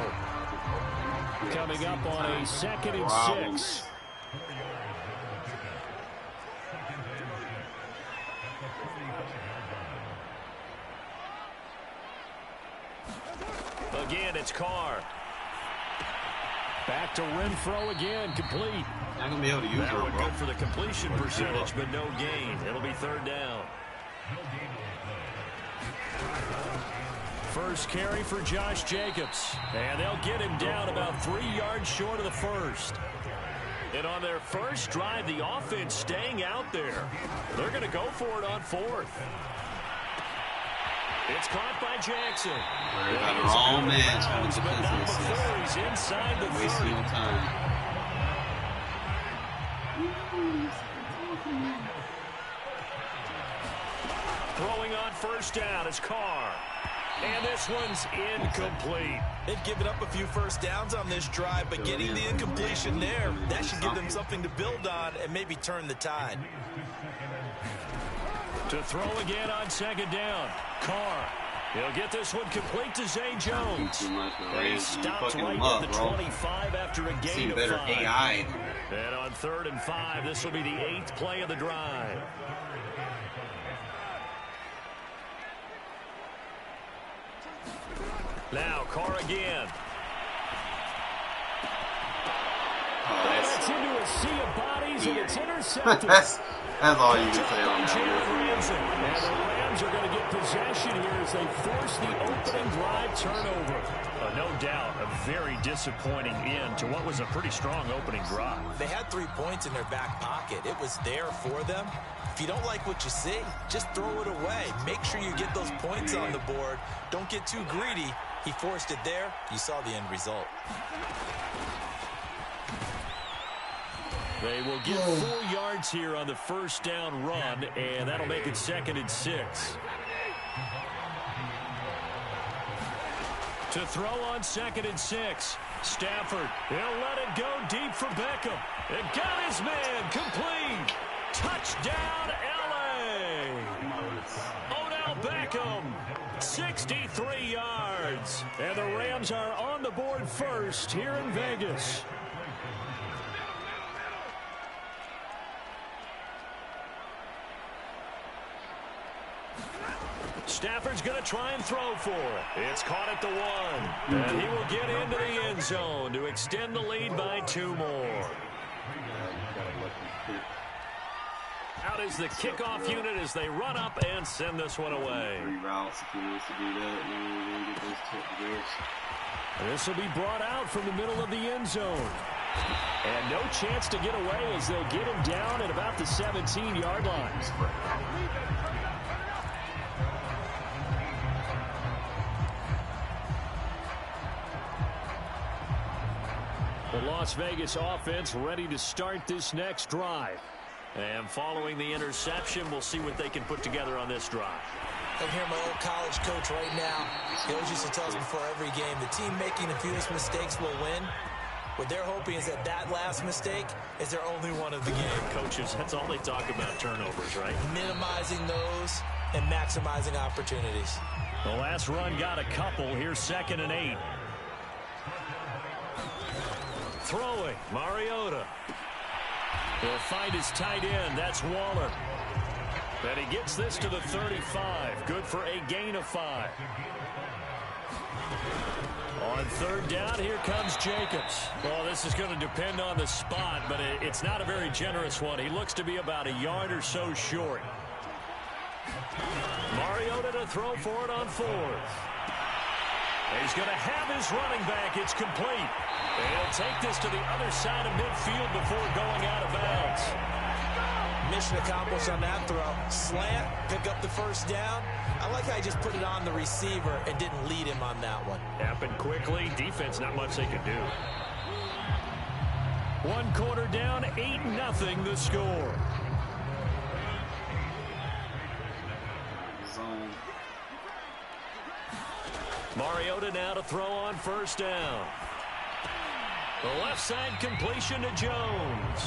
Coming up on a 2nd and 6. Again, it's Carr. Back to Renfro again, complete. Not going to be able to use That her, one bro. good for the completion percentage, but no gain. It'll be 3rd down. First carry for Josh Jacobs. And they'll get him down about 3 yards short of the first. And on their first drive, the offense staying out there. They're going to go for it on 4th. It's caught by Jackson. Worry about the wrong man trying to defensive assist. He's inside the 30. Wasting your time. Throwing on 1st down is Carr. And this one's incomplete. They've given up a few first downs on this drive, but getting the incompletion there, that should give them something to build on and maybe turn the tide. To throw again on 2nd down. Carr. He'll get this one complete to Zay Jones. He stopped right at the 25 after a gain of 5. AI. And on 3rd and 5, this will be the 8th play of the drive. Now Carr again. It's into a sea of bodies, and it's intercepted. That's all you can say on that. And the Rams are going to get possession here as they force the opening drive turnover. No doubt a very disappointing end to what was a pretty strong opening drive. They had 3 points in their back pocket. It was there for them. If you don't like what you see, just throw it away. Make sure you get those points on the board. Don't get too greedy. He forced it there. You saw the end result. They will get 4 yards here on the 1st down run, and that'll make it 2nd and 6. To throw on 2nd and 6. Stafford, he'll let it go deep for Beckham. It got his man complete. Touchdown, L.A. Odell Beckham, 63 yards. And the Rams are on the board first here in Vegas. Stafford's going to try and throw for it. It's caught at the 1. And he will get into the end zone to extend the lead by 2 more. Out is the kickoff unit as they run up and send this one away. 3 routes if he wants to do that. And then get those tips. This will be brought out from the middle of the end zone. And no chance to get away as they'll get him down at about the 17-yard line. The Las Vegas offense ready to start this next drive. And following the interception, we'll see what they can put together on this drive. I hear my old college coach right now. He always used to tell us before every game, the team making the fewest mistakes will win. What they're hoping is that last mistake is their only one of the game. Coaches, that's all they talk about, turnovers, right? Minimizing those and maximizing opportunities. The last run got a couple. Here's 2nd and 8. Throwing, Mariota. He'll find his tight end. That's Waller. And he gets this to the 35. Good for a gain of 5. On 3rd down, here comes Jacobs. Well, this is going to depend on the spot, but it's not a very generous one. He looks to be about a yard or so short. Mariota to throw for it on 4th. He's going to have his running back. It's complete. And he'll take this to the other side of midfield before going out of bounds. Mission accomplished on that throw. Slant, pick up the 1st down. I like how he just put it on the receiver and didn't lead him on that one. Happened quickly. Defense, not much they could do. 1 quarter down, 8-0 the score. Zone. Mariota now to throw on 1st down. The left side completion to Jones.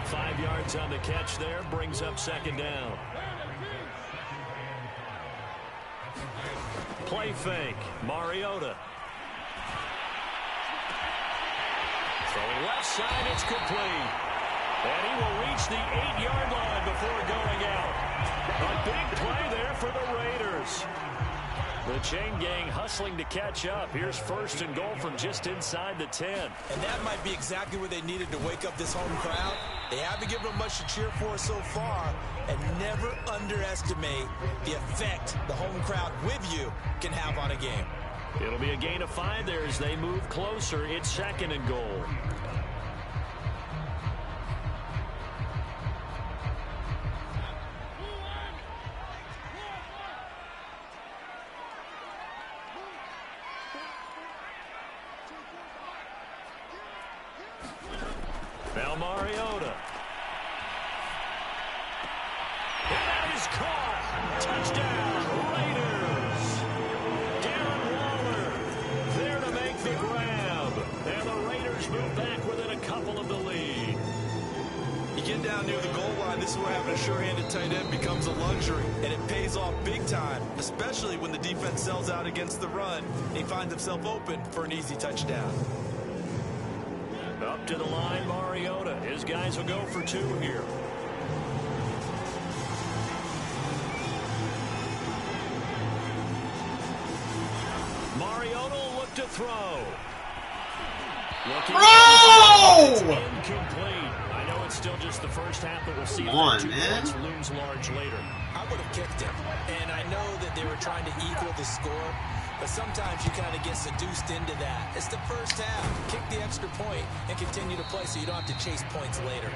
5 yards on the catch there, brings up 2nd down. Play fake, Mariota. Throwing left side, it's complete. And he will reach the 8-yard line before going out. A big play there for the Raiders. The chain gang hustling to catch up. Here's 1st and goal from just inside the 10. And that might be exactly what they needed to wake up this home crowd. They haven't given them much to cheer for so far. And never underestimate the effect the home crowd with you can have on a game. It'll be a gain of 5 there as they move closer. It's 2nd and goal. Now Mariota. And that is caught. Touchdown, Raiders. Darren Waller there to make the grab. And the Raiders move back within a couple of the lead. You get down near the goal line, this is where having a sure-handed tight end becomes a luxury. And it pays off big time, especially when the defense sells out against the run. And he finds himself open for an easy touchdown. Up to the line, Mariota. His guys will go for 2 here. Mariota will look to throw. Looking incomplete. I know it's still just the first half, but we'll see if that 2 points looms large later. I would have kicked him. And I know that they were trying to equal the score, but sometimes you kind of get seduced into that. It's the first half. Kick the extra point and continue to play so you don't have to chase points later.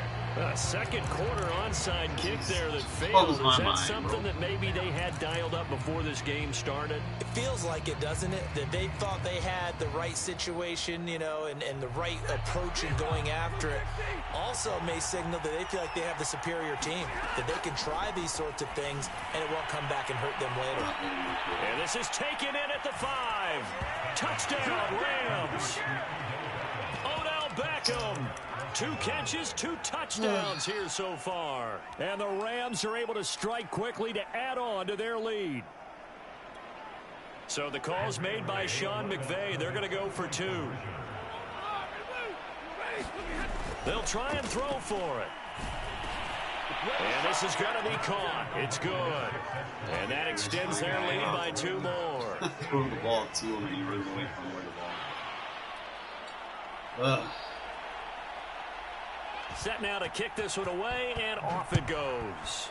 Second quarter onside kick there that failed. Is that something that maybe they had dialed up before this game started? It feels like it, doesn't it? That they thought they had the right situation, you know, and the right approach in going after it. Also may signal that they feel like they have the superior team, that they can try these sorts of things and it won't come back and hurt them later. And this is taken in at the 5. Touchdown, Rams. Odell Beckham. 2 catches, 2 touchdowns here so far. And the Rams are able to strike quickly to add on to their lead. So the call's made by Sean McVay. They're going to go for 2. They'll try and throw for it. And this is going to be caught. It's good. And that extends their lead by 2 more. Throw the ball to him and he runs away from where the ball. Set now to kick this one away, and off it goes.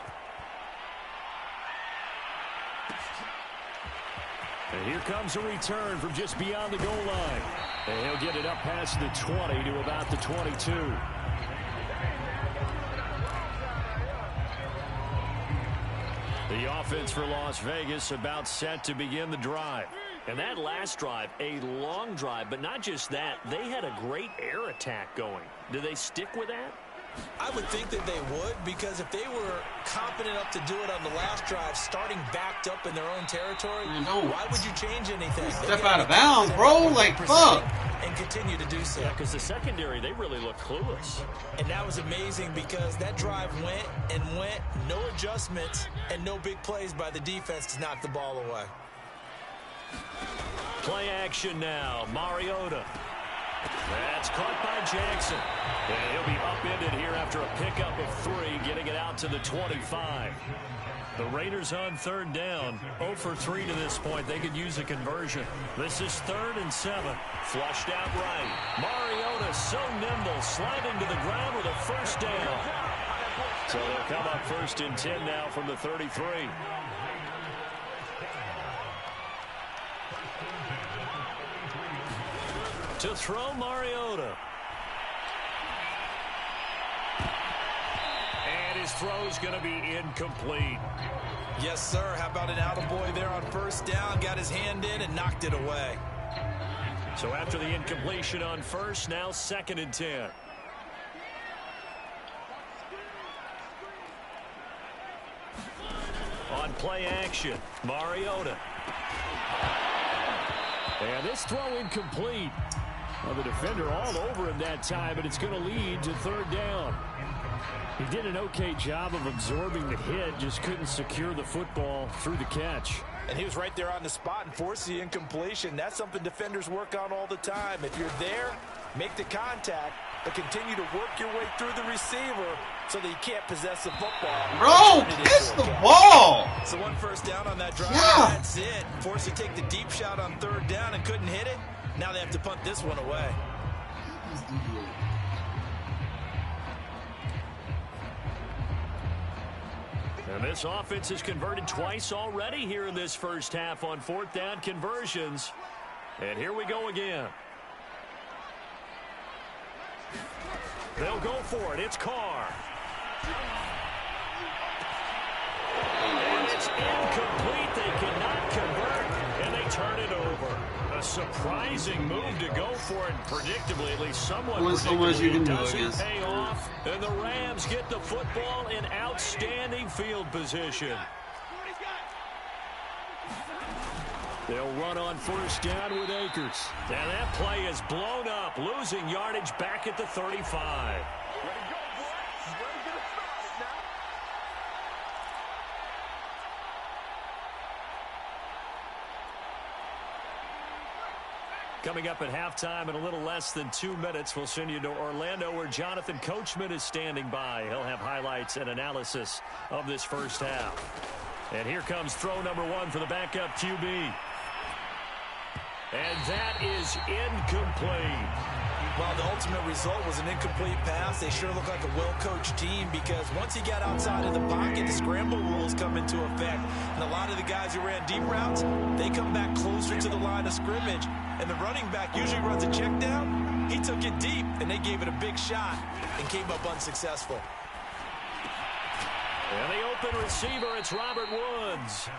And here comes a return from just beyond the goal line. And he'll get it up past the 20 to about the 22. The offense for Las Vegas about set to begin the drive. And that last drive, a long drive, but not just that. They had a great air attack going. Do they stick with that? I would think that they would, because if they were competent enough to do it on the last drive, starting backed up in their own territory, why would you change anything? Step out of bounds, bro. Like, fuck. And continue to do so. Yeah, because the secondary, they really look clueless. And that was amazing because that drive went and went, no adjustments, and no big plays by the defense to knock the ball away. Play action now. Mariota. That's caught by Jackson. And he'll be upended here after a pickup of 3, getting it out to the 25. The Raiders on third down. 0 for 3 to this point. They could use a conversion. This is 3rd and 7. Flushed out right. Mariota so nimble, sliding to the ground with a first down. So they'll come up 1st and 10 now from the 33. To throw Mariota. And his throw's going to be incomplete. Yes, sir. How about an attaboy there on first down? Got his hand in and knocked it away. So after the incompletion on first, now 2nd and 10. On play action, Mariota. And this throw incomplete. Well, the defender all over him that time, but it's going to lead to 3rd down. He did an okay job of absorbing the hit, just couldn't secure the football through the catch. And he was right there on the spot and forced the incompletion. That's something defenders work on all the time. If you're there, make the contact, but continue to work your way through the receiver so that you can't possess the football. Bro, kiss the ball. So 1 first down on that drive. Yeah. That's it. Forced to take the deep shot on 3rd down and couldn't hit it. Now they have to punt this one away. And this offense has converted twice already here in this first half on 4th down conversions. And here we go again. They'll go for it. It's Carr. And it's incomplete. They cannot convert, and they turn it over. A surprising move to go for it, predictably, at least somewhat Only so much you can do, I doesn't guess. pay off, and the Rams get the football in outstanding field position. They'll run on first down with Akers. And that play is blown up, losing yardage back at the 35. Coming up at halftime in a little less than 2 minutes, we'll send you to Orlando where Jonathan Coachman is standing by. He'll have highlights and analysis of this first half. And here comes throw number 1 for the backup QB. And that is incomplete. Well, the ultimate result was an incomplete pass. They sure look like a well-coached team because once he got outside of the pocket, the scramble rules come into effect. And a lot of the guys who ran deep routes, they come back closer to the line of scrimmage. And the running back usually runs a check down. He took it deep, and they gave it a big shot and came up unsuccessful. And the open receiver, it's Robert Woods.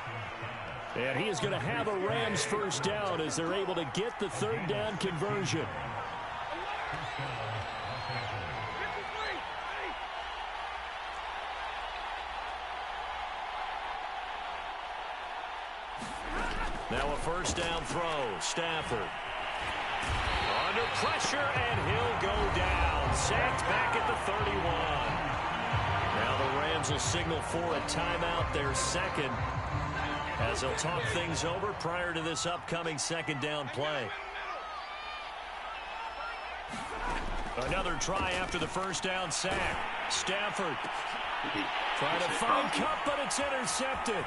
And he is going to have a Rams first down as they're able to get the 3rd down conversion. Now a first down throw. Stafford. Under pressure, and he'll go down. Sacked back at the 31. Now the Rams will signal for a timeout, their 2nd, as they'll talk things over prior to this upcoming 2nd down play. Another try after the first down sack. Stafford trying to find Kupp, but it's intercepted.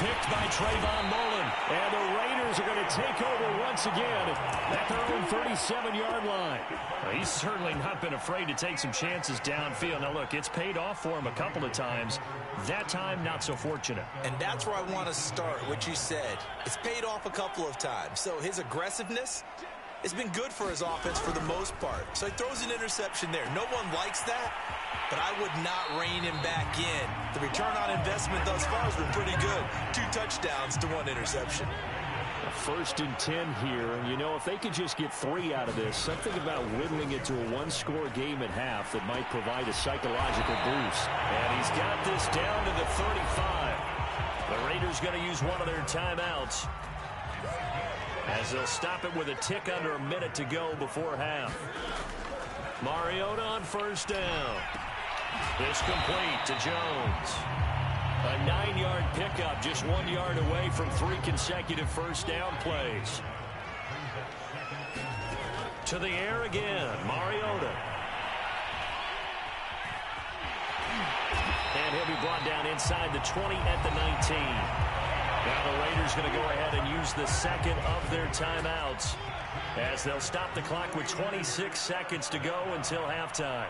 Picked by Trayvon Mullen. And the Raiders are going to take over once again at their own 37-yard line. Well, he's certainly not been afraid to take some chances downfield. Now, look, it's paid off for him a couple of times. That time, not so fortunate. And that's where I want to start, what you said. It's paid off a couple of times. So his aggressiveness has been good for his offense for the most part. So he throws an interception there. No one likes that, but I would not rein him back in. The return on investment thus far has been pretty good. 2 touchdowns to 1 interception. First and 10 here, and you know, if they could just get 3 out of this, something about whittling it to a one-score game at half that might provide a psychological boost. And he's got this down to the 35. The Raiders going to use one of their timeouts, as they'll stop it with a tick under a minute to go before half. Mariota on first down. This complete to Jones. A 9-yard pickup, just 1 yard away from 3 consecutive first down plays. To the air again, Mariota. And he'll be brought down inside the 20 at the 19. Now the Raiders going to go ahead and use the second of their timeouts, as they'll stop the clock with 26 seconds to go until halftime.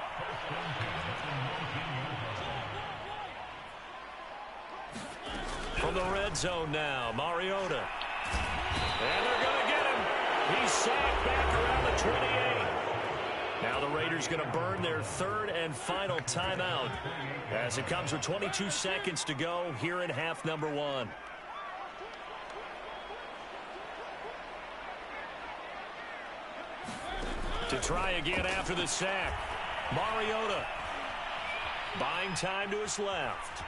From the red zone now, Mariota. And they're going to get him. He's sacked back around the 28. Now the Raiders going to burn their third and final timeout, as it comes with 22 seconds to go here in half number 1. To try again after the sack, Mariota. Buying time to his left.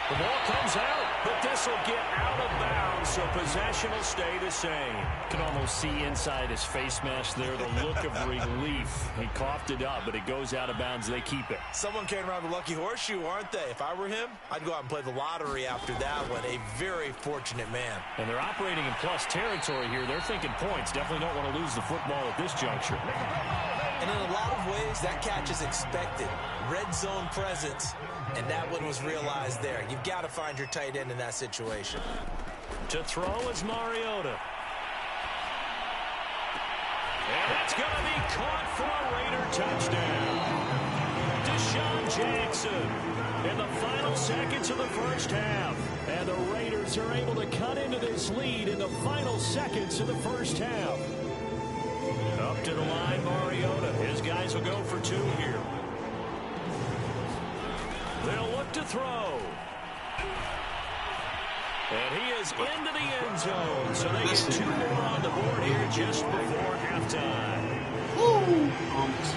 The ball comes out, but this will get out of bounds, so possession will stay the same. You can almost see inside his face mask there the look of relief. He coughed it up, but it goes out of bounds. They keep it. Someone came around the lucky horseshoe, aren't they? If I were him, I'd go out and play the lottery after that one. A very fortunate man. And they're operating in plus territory here. They're thinking points. Definitely don't want to lose the football at this juncture. And in a lot of ways, that catch is expected. Red zone presence, and that one was realized there. You've got to find your tight end in that situation. To throw is Mariota. And that's going to be caught for a Raider touchdown. Deshaun Jackson in the final seconds of the first half. And the Raiders are able to cut into this lead in the final seconds of the first half. Up to the line, Mariota. His guys will go for 2 here. They'll look to throw. And he is into the end zone. So they get 2 more on the board here just before halftime. Woo! Almost.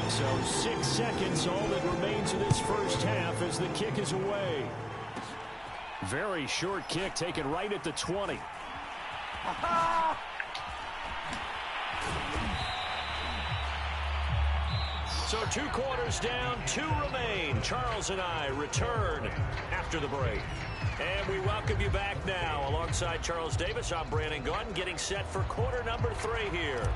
So 6 seconds, all that remains of this first half as the kick is away. Very short kick taken right at the 20. So 2 quarters down, 2 remain. Charles and I return after the break. And we welcome you back now. Alongside Charles Davis, I'm Brandon Gaudin, getting set for quarter number 3 here.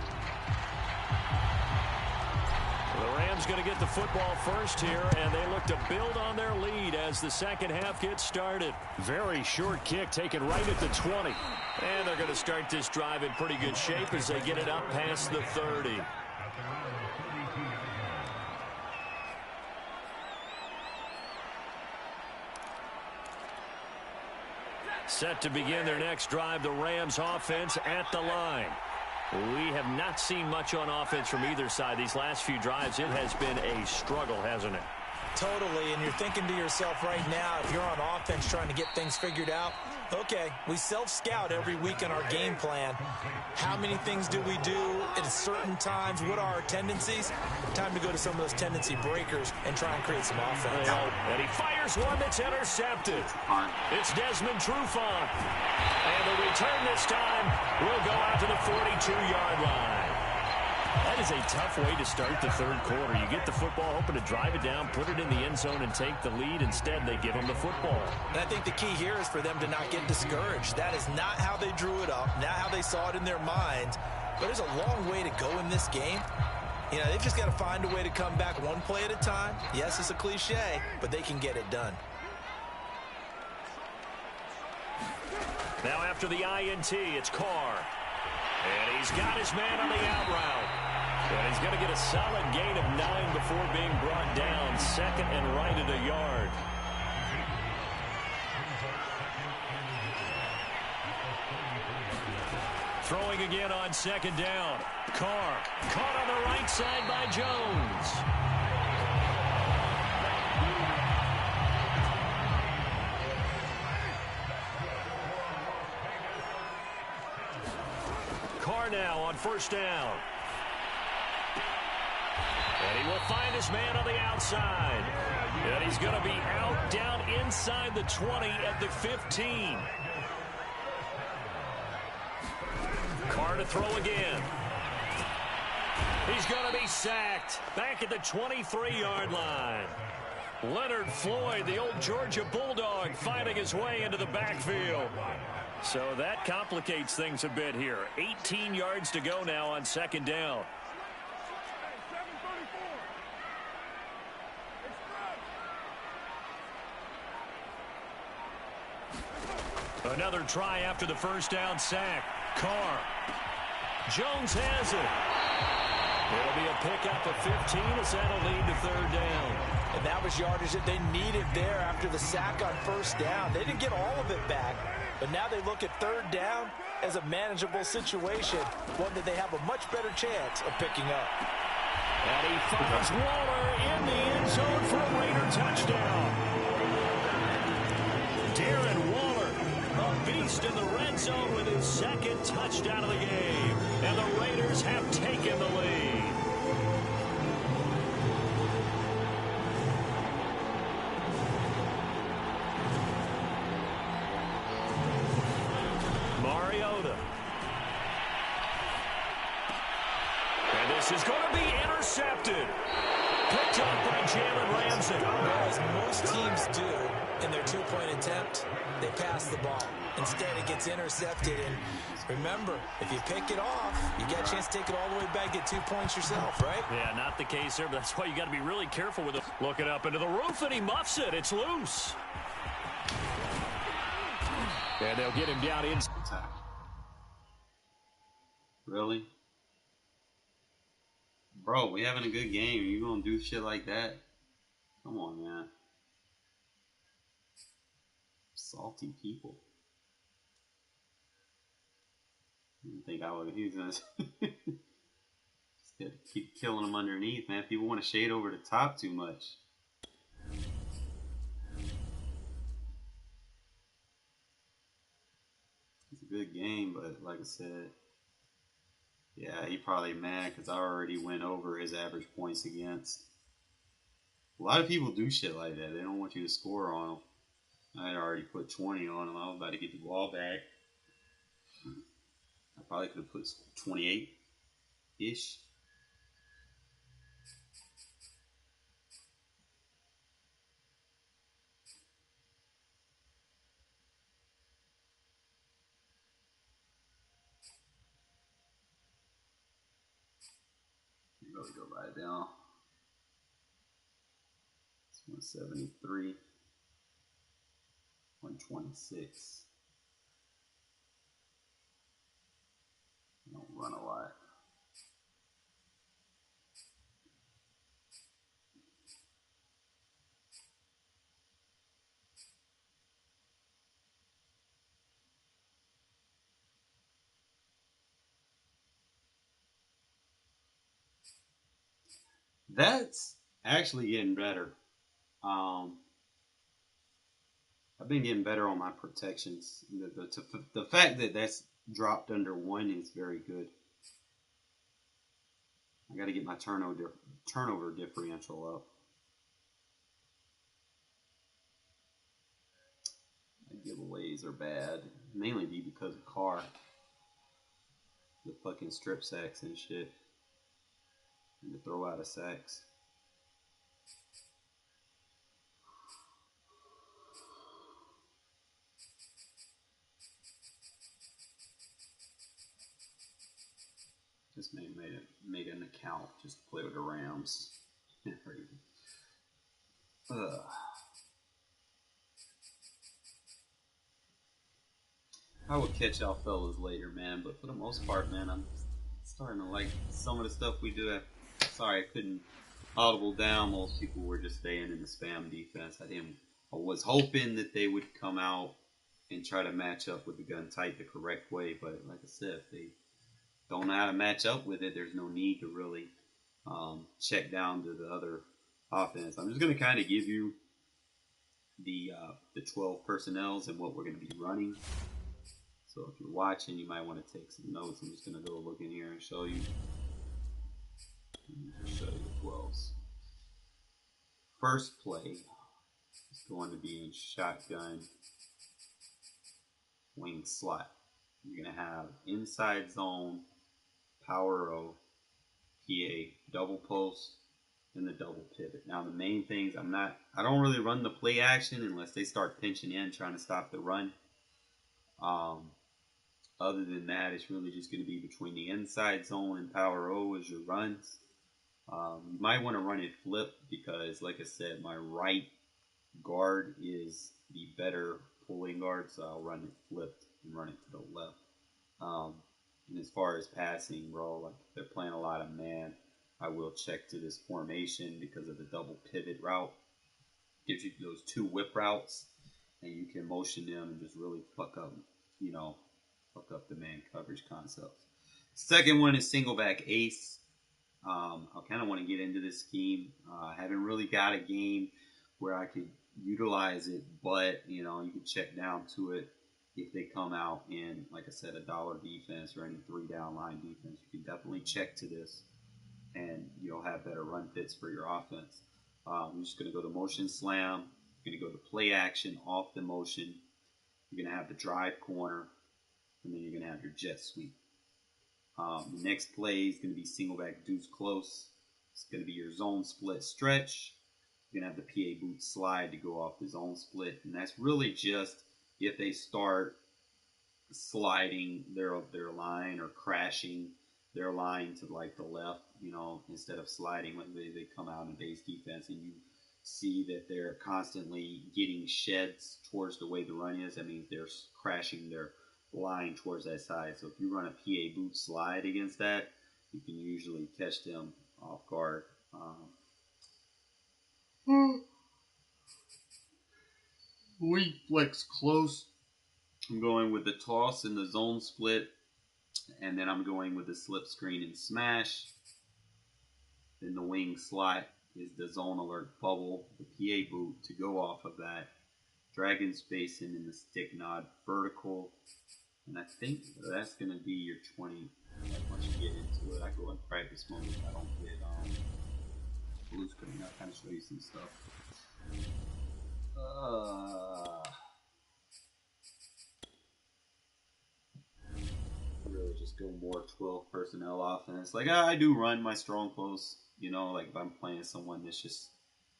The Rams going to get the football first here, and they look to build on their lead as the second half gets started. Very short kick taken right at the 20. And they're going to start this drive in pretty good shape as they get it up past the 30. Set to begin their next drive, the Rams offense at the line. We have not seen much on offense from either side these last few drives. It has been a struggle, hasn't it? Totally, and you're thinking to yourself right now, if you're on offense trying to get things figured out, okay, we self-scout every week in our game plan. How many things do we do at certain times? What are our tendencies? Time to go to some of those tendency breakers and try and create some offense. And he fires one that's intercepted. It's Desmond Trufant. And the return this time will go out to the 42-yard line. That is a tough way to start the third quarter. You get the football, hoping to drive it down, put it in the end zone, and take the lead. Instead, they give them the football. And I think the key here is for them to not get discouraged. That is not how they drew it up, not how they saw it in their minds. But there's a long way to go in this game. You know, they've just got to find a way to come back one play at a time. Yes, it's a cliche, but they can get it done. Now after the INT, it's Carr. And he's got his man on the out route. And he's going to get a solid gain of 9 before being brought down. Second and right at a yard. Throwing again on second down. Carr caught on the right side by Jones. now on first down. And he will find his man on the outside. And he's going to be out down inside the 20 at the 15. Carr to throw again. He's going to be sacked back at the 23-yard line. Leonard Floyd, the old Georgia Bulldog, finding his way into the backfield. So that complicates things a bit here. 18 yards to go now on second down. Another try after the first down sack. Carr. Jones has it. It'll be a pickup of 15 as that'll lead to third down. And that was yardage that they needed there after the sack on first down. They didn't get all of it back, but now they look at third down as a manageable situation, one that they have a much better chance of picking up. And he finds Waller in the end zone for a Raider touchdown. Darren Waller, a beast in the red zone with his second touchdown of the game. And the Raiders have taken the lead. Mariota. And this is going to be intercepted. Picked up by Jalen Ramsey. As most teams do in their two-point attempt, they pass the ball. Instead, it gets intercepted. And remember, if you pick it off, you get a chance to take it all the way back, get 2 points yourself, right? Yeah, not the case there, but that's why you got to be really careful with it. Looking up into the roof, and he muffs it. It's loose. And they'll get him down in. Really? Bro, we having a good game. You gonna do shit like that? Come on, man. Salty people. I didn't think I would. He's gonna just keep killing them underneath, man. People want to shade over the top too much. It's a good game, but like I said, yeah, he probably mad because I already went over his average points against. A lot of people do shit like that. They don't want you to score on them. I had already put 20 on him. I was about to get the ball back. I probably could have put 28-ish. Really go right down. It's 173. 126. I don't run a lot. That's actually getting better. I've been getting better on my protections. The fact that that's dropped under 1 is very good. I got to get my turnover differential up. My giveaways are bad, mainly because of Carr. The fucking strip sacks and shit. And to throw out of sacks. Just made an account just to play with the Rams. I will catch y'all fellas later, man. But for the most part, man, I'm starting to like some of the stuff we do. Sorry, I couldn't audible down. Most people were just staying in the spam defense. I was hoping that they would come out and try to match up with the gun type the correct way. But like I said, if they don't know how to match up with it, there's no need to really check down to the other offense. I'm just going to kind of give you the 12 personnels and what we're going to be running. So if you're watching, you might want to take some notes. I'm just going to go look in here and show you. Show you the 12s. First play is going to be in shotgun wing slot. You're going to have inside zone, power O, PA, double post, and the double pivot. Now the main things, I don't really run the play action unless they start pinching in, trying to stop the run. Other than that, it's really just going to be between the inside zone and power O as your runs. You might want to run it flip because, like I said, my right guard is the better pulling guard, so I'll run it flipped and run it to the left. And as far as passing, bro, like if they're playing a lot of man, I will check to this formation because of the double pivot route. Gives you those two whip routes, and you can motion them and just really fuck up the man coverage concept. Second one is single back ace. I kind of want to get into this scheme. I haven't really got a game where I could utilize it, but you can check down to it if they come out in, like I said, a dollar defense or any 3-down line defense. You can definitely check to this, and you'll have better run fits for your offense. I'm just going to go to motion slam. You're going to go to play action off the motion. You're going to have the drive corner, and then you're going to have your jet sweep. The next play is going to be single back deuce close. It's going to be your zone split stretch. You're going to have the PA boot slide to go off the zone split. And that's really just if they start sliding their line or crashing their line to like the left, instead of sliding when they come out in base defense and you see that they're constantly getting sheds towards the way the run is. That means they're crashing their line towards that side. So if you run a PA boot slide against that, you can usually catch them off guard. We flex close. I'm going with the toss and the zone split, and then I'm going with the slip screen and smash. Then the wing slot is the zone alert bubble, the PA boot to go off of that. Dragon spacing in the stick nod vertical. And I think that's going to be your 20. Once you get into it, I go in practice mode. I don't get blue screen. I'll kind of show you some stuff. Really just go more 12 personnel offense. Like I do run my strong close, like if I'm playing someone that's just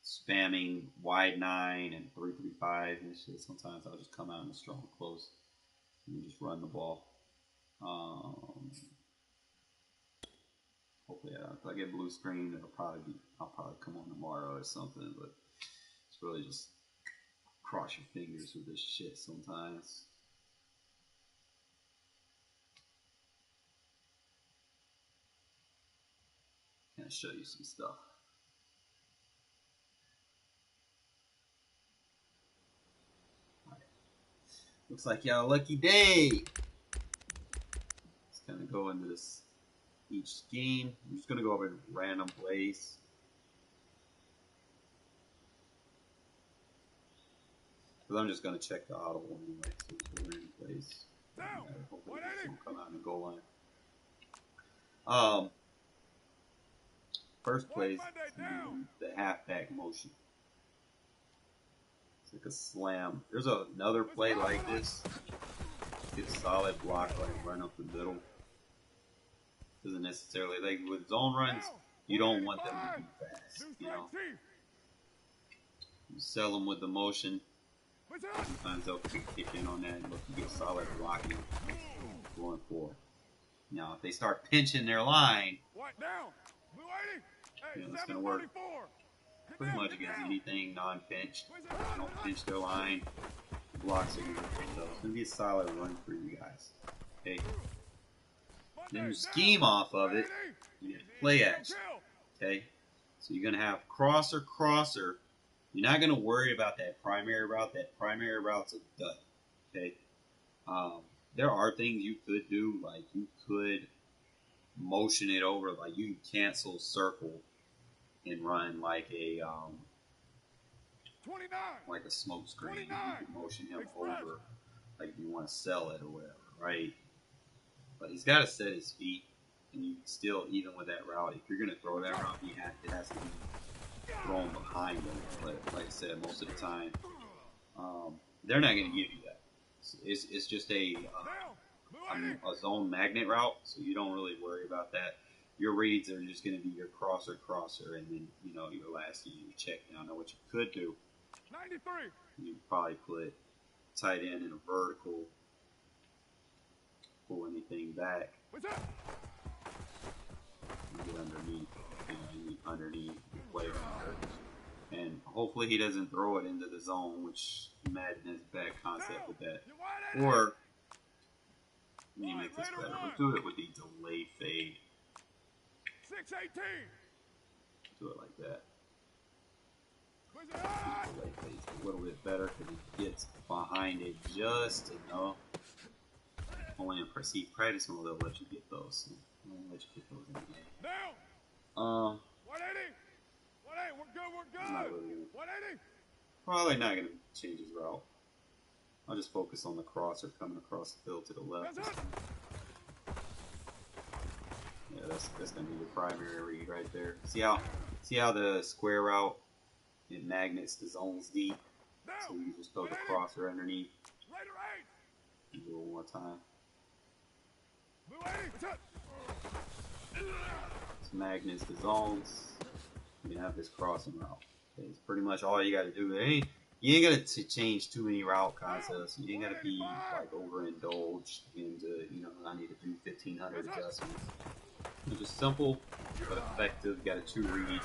spamming wide 9 and 3-3-5 and shit, sometimes I'll just come out in a strong close and just run the ball. Hopefully, if I get blue screen, I'll probably come on tomorrow or something. But it's really just cross your fingers with this shit sometimes. Kind of show you some stuff. Looks like y'all a lucky day. Let's kind of go into this each scheme. I'm just going to go over random plays. Because I'm just going to check the auto one anyway. So it's random plays. Hopefully this will come out in the goal line. First play is the halfback motion. It's like a slam. There's another play like this. Get a solid block, like run up the middle. Doesn't necessarily, like with zone runs, you don't want them to be fast. You sell them with the motion. Sometimes they'll kick in on that and look, you get solid blocking going forward. Now, if they start pinching their line, it's going to work pretty much against anything non-pinch. They don't pinch their line, blocks are going to work. So it's going to be a solid run for you guys. Okay. Then you scheme off of it, you get play action. Okay. So you're going to have crosser. You're not going to worry about that primary route. That primary route's a dud. Okay. There are things you could do, like you could motion it over, like you can cancel circle and run like a smoke screen. You can motion him over, like you want to sell it or whatever. right? But he's got to set his feet, and you still, even with that route, if you're going to throw that route, it has to be thrown behind him. But like I said, most of the time, they're not going to give you that. It's just a zone magnet route, so you don't really worry about that. Your reads are just going to be your crosser, and then, you know, your last your check down. Now, what you could do, 93. you could probably put tight end in a vertical, pull anything back, What's up? and get underneath, underneath, play under. And hopefully he doesn't throw it into the zone, which Madden has a bad concept with that. Or, let me make this better. We'll do it with the delay fade. 618. Do it like that. What's up? Delay fade's a little bit better because he gets behind it just enough. Only in practice mode they'll let you get those. They'll let you get those in the game. Down. 180. 180. We're good. I'm not really, 180. probably not going to change his route. I'll just focus on the crosser coming across the field to the left. That's it. Yeah, that's going to be the primary read right there. See how the square route, it magnets the zones deep. So Down. you just throw the crosser underneath. Later 8. Do it one more time. Blue 80. What's up? It's magnets the zones. You have this crossing route. Okay, it's pretty much all you got to do. You ain't got to change too many route concepts. You ain't got to be like overindulged into, you know, I need to do 1,500 adjustments. It's just simple but effective. You got a 2-read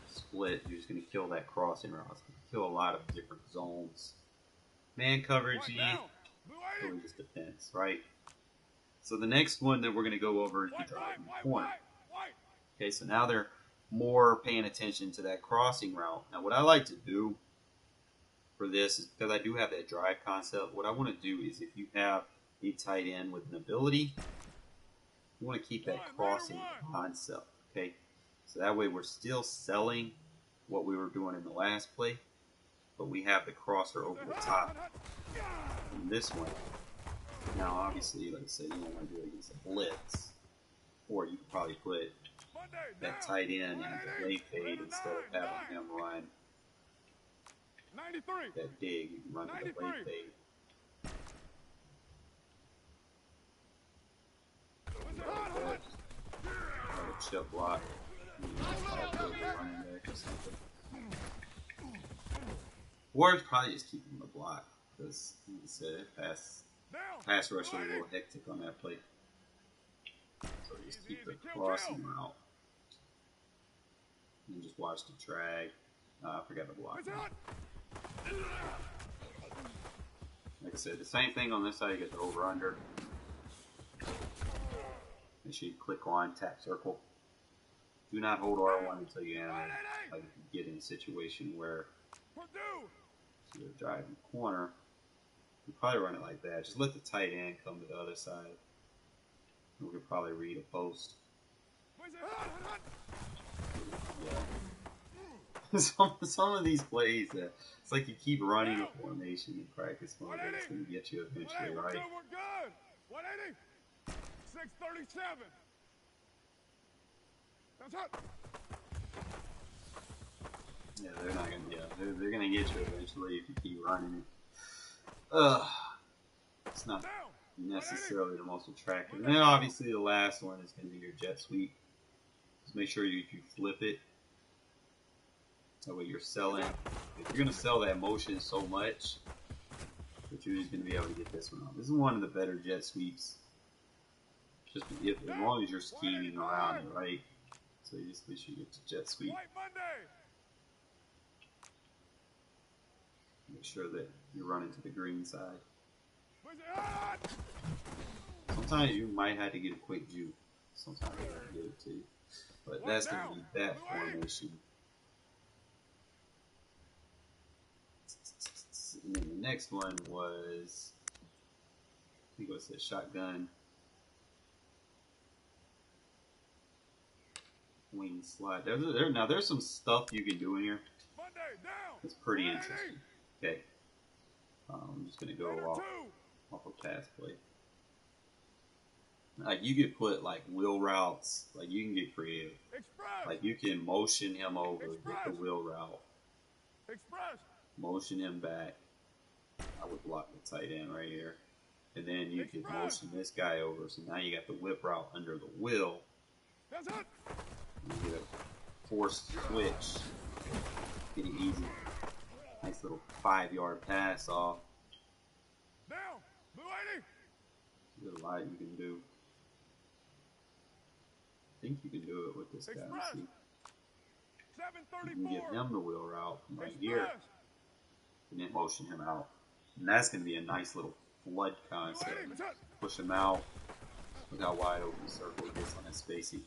split. You're just going to kill that crossing route. It's going to kill a lot of different zones. Man coverage, Down. Blue 80. really just depends, right? So the next one that we're going to go over is the White. driving White. corner. White. Okay, so now they're more paying attention to that crossing route. Now, what I like to do for this is, because I do have that drive concept, what I want to do is, if you have a tight end with an ability, you want to keep that crossing concept, okay? So that way we're still selling what we were doing in the last play, but we have the crosser over the top in this one. Now, obviously, like I said, you don't want to do it against a blitz, or you could probably put that tight end in a delay fade instead of having him run 93. that dig. You can run the delay fade. Hot, hot. A chip block. Running back or something. Or it's probably just keep him the block, because, like I said, pass rush is a little hectic on that play. So just keep the crossing route. And just watch the drag. I forgot the block. What's hot? Like I said, the same thing on this side. You get the over-under. Make sure you click on tap circle. Do not hold R1 until you have, like, if you get in a situation where you're driving the corner. You probably run it like that. Just let the tight end come to the other side. We could probably read a post. Yeah. some of these plays, it's like you keep running a formation in practice mode, and it's going to get you eventually, right? We're good. 180. 637. That's hot. Yeah, they're not going to. Yeah, they're going to get you eventually if you keep running it. It's not necessarily the most attractive. And then obviously the last one is going to be your jet sweep. Just make sure you flip it. That way you're selling. If you're going to sell that motion so much, that you're just going to be able to get this one off. This is one of the better jet sweeps. Just as long as you're scheming around it, right? So you just make sure you get the jet sweep. Make sure that you're running to the green side. Sometimes you might have to get a quick juke. Sometimes you have to get it too. But that's going to be that formation. And then the next one was, I think it was a shotgun wing slide. Now there's some stuff you can do in here. It's pretty interesting. Okay. I'm just going to go off a pass play. Like you could put like wheel routes, like you can get creative. Express. Like you can motion him over, get the wheel route, Express. motion him back. I would block the tight end right here. And then you could motion this guy over. So now you got the whip route under the wheel. That's it. You get a forced switch. Pretty easy. Nice little 5-yard pass off. Down. Blue 80. There's a lot you can do. I think you can do it with this guy. Let's see. You can get 734. him the wheel route from right here. And then motion him out. And that's going to be a nice little flood concept. Push him out. Look how wide open the circle he gets on that spacey.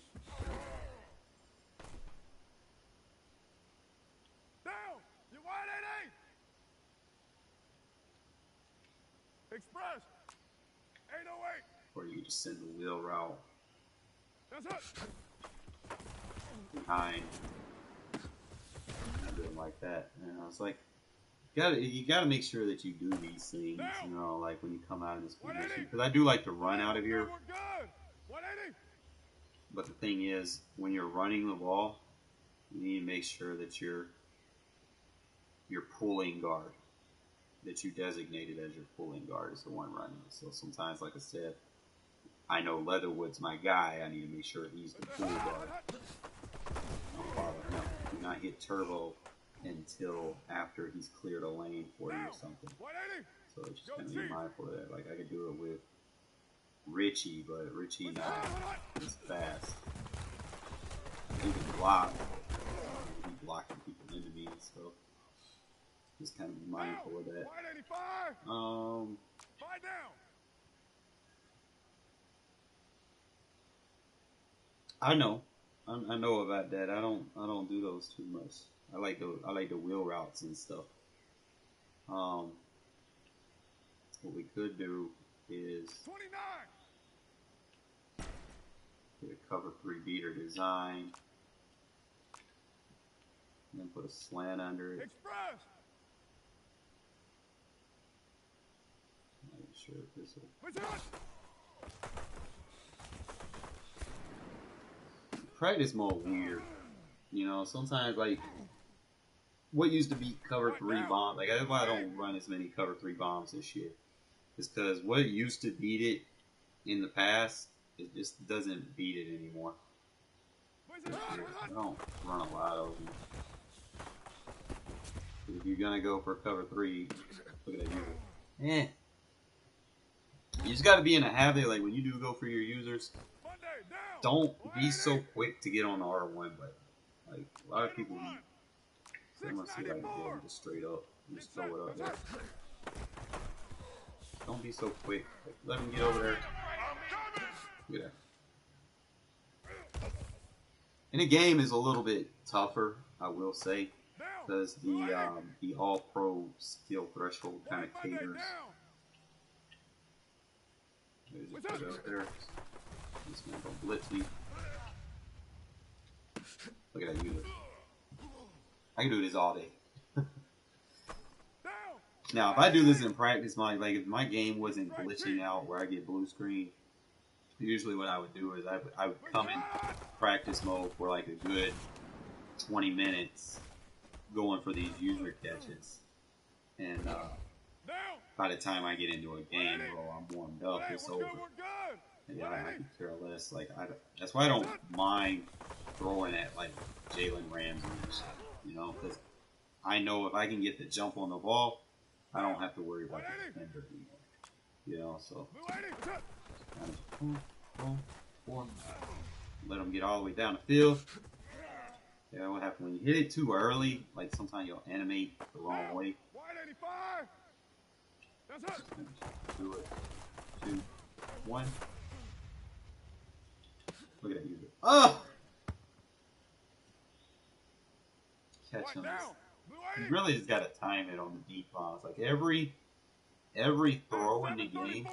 Down. You wide 80. Express. 808. Or you can just send the wheel route That's it. behind. I do it like that. You know, it's like you gotta make sure that you do these things. You know, like when you come out of this position, because I do like to run out of here. We're good. 180. But the thing is, when you're running the ball, you need to make sure that your pulling guard that you designated as your pulling guard is the one running. So sometimes, like I said, I know Leatherwood's my guy. I need to make sure he's the pull guard. Don't follow him. Do not hit turbo until after he's cleared a lane for you or something. 180. So just kind of be mindful of that. Like I could do it with Richie, but Richie not as fast. He can block. He's blocking people into me, so just kind of be mindful of that. 185. 5 down. I know about that. I don't do those too much. I like the wheel routes and stuff. What we could do is 29. get a cover 3 beater design, and then put a slant under it. Express. Not sure if this will. What's it? Practice mode weird. You know, sometimes like what used to be cover 3 bomb, like that's why I don't run as many cover 3 bombs this year. It's because what used to beat it in the past, it just doesn't beat it anymore. I don't run a lot of them. If you're gonna go for cover 3, look at that user. You just gotta be in a habit, like when you do go for your users, don't be so quick to get on the R1 button. Like a lot of people, they want to see like them just straight up, just throw it up there. Don't be so quick. Like, let them get over there. Look at that. And the game is a little bit tougher, I will say, because the all-pro skill threshold kind of caters. Just put it up there. This man gonna blitz me. Look at that user. I can do this all day. Now, if I do this in practice, if my game wasn't glitching out where I get blue screen, usually what I would do is I would come in practice mode for like a good 20 minutes going for these user catches. And by the time I get into a game, I'm warmed up, it's over. And I can care less. Like that's why I don't mind throwing at like Jalen Ramsey or something, you know, because I know if I can get the jump on the ball, I don't have to worry about the defender anymore. You know, so let them get all the way down the field. Yeah, what happens when you hit it too early? Like sometimes you'll animate the wrong way. 185. That's it. Do it. 2, 1. Look at that user. Oh! Catch him. You really just gotta time it on the deep bombs. Like every throw in the game,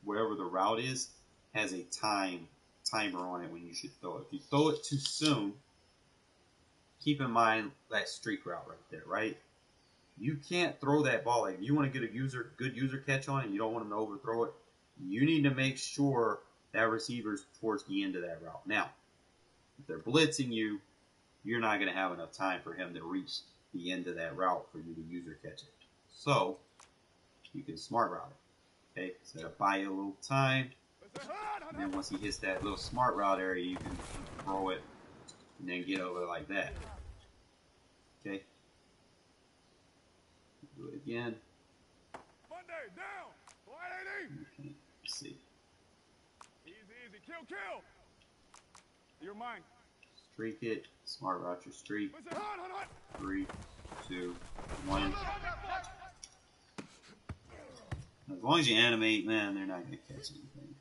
wherever the route is, has a timer on it when you should throw it. If you throw it too soon, keep in mind that streak route right there, right? You can't throw that ball. Like if you want to get a good user catch on it, and you don't want them to overthrow it, you need to make sure that receiver's towards the end of that route. Now, if they're blitzing you, you're not going to have enough time for him to reach the end of that route for you to user catch it. So, you can smart route it. Okay, so that'll buy you a little time. And then once he hits that little smart route area, you can throw it and then get over like that. Okay. Do it again. Monday, down. 180. Okay, let's see. Easy, easy. Kill. You're mine. Streak it. Smart route your streak. Listen, hot. 3, 2, 1. As long as you animate, man, they're not going to catch anything.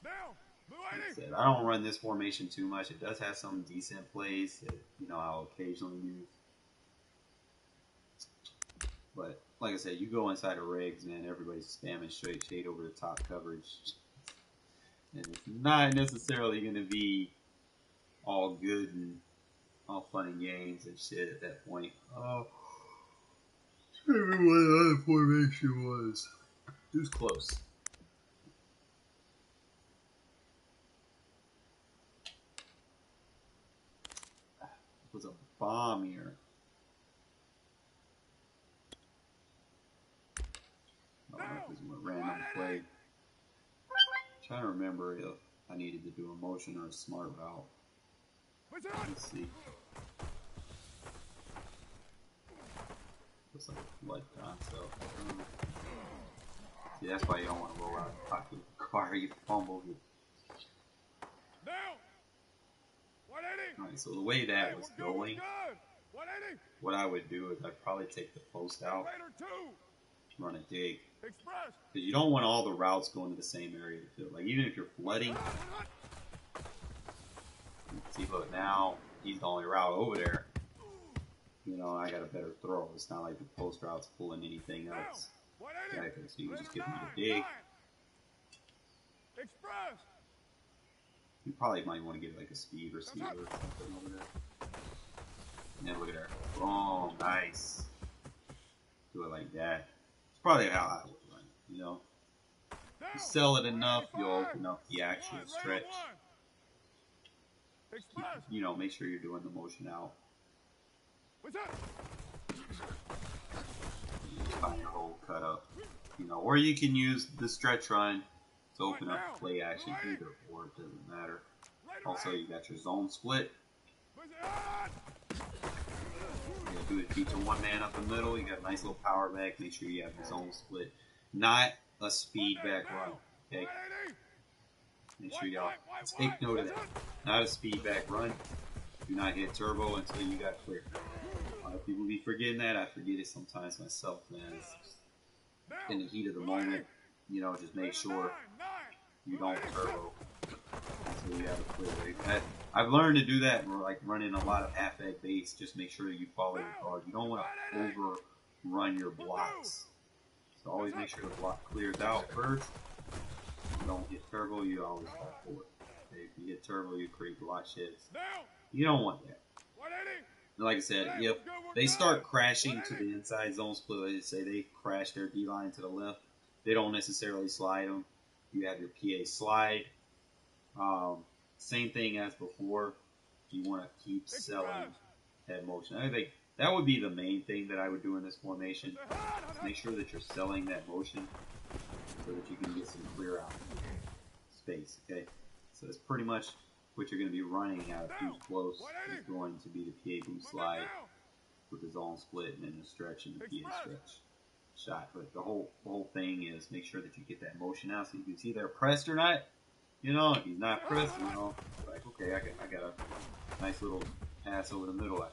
Down. Blue Like I 80. said, I don't run this formation too much. It does have some decent plays that, I'll occasionally use. But, like I said, you go inside of rigs, man, everybody's spamming straight shade over the top coverage. And it's not necessarily going to be all good and all fun and games and shit at that point. Oh, I don't remember what the other formation was. It was close. It was a bomb here. I don't know if it was a random play. I'm trying to remember if I needed to do a motion or a smart route. Listen, Let's see. Looks like a blood concept. See, that's why you don't want to roll out of the pocket of the car. You fumble. down. 180. Alright, so the way that was We're going, good. 180. what I would do is I'd probably take the post out, Raider 2. run a dig. Express. Because you don't want all the routes going to the same area to field. Like, even if you're flooding, Hot. see, look, now he's the only route over there. I got a better throw. It's not like the post route's pulling anything Down. else. 180. Okay, so you can just give me Raider the dig. 9. Express. You probably might want to get like a speed receiver or something over there. And then look at that. Boom, nice. Do it like that. It's probably how I would run, Down. You sell it enough, you'll open up the actual Raider stretch. 1. Express. Make sure you're doing the motion out. What's up? Find your hole cut up. Or you can use the stretch run to open up the play action either or, it doesn't matter. Also, you got your zone split. Listen, hot. You do it, feature one man up the middle. You got a nice little power back. Make sure you have the zone split. Not a speed back run. Okay? 180. Make sure y'all take note of that. Not a speed back run. Do not hit turbo until you got clear. A lot of people be forgetting that. I forget it sometimes myself, man. In the heat of the moment, just make sure you don't turbo until you have a clear rate. I've learned to do that. We're like running a lot of half-egg base. Just make sure you follow your guard. You don't want to overrun your blocks. So always make sure the block clears out first. You don't hit turbo, you always fall forward. Okay, if you hit turbo, you create block sheds. Down. You don't want that. 180. And like I said, if they start crashing to the inside zone split, let's say they crash their D-line to the left, they don't necessarily slide them. You have your PA slide. Same thing as before. You want to keep selling head motion. I think that would be the main thing that I would do in this formation. Make sure that you're selling that motion so that you can get some clear out space. Okay, so that's pretty much what you're going to be running out of too close is going to be the PA boost slide with the zone split and then the stretch and the PA stretch shot. But the whole thing is make sure that you get that motion out so you can see they're pressed or not. If he's not pressed, like, okay, I got a nice little pass over the middle.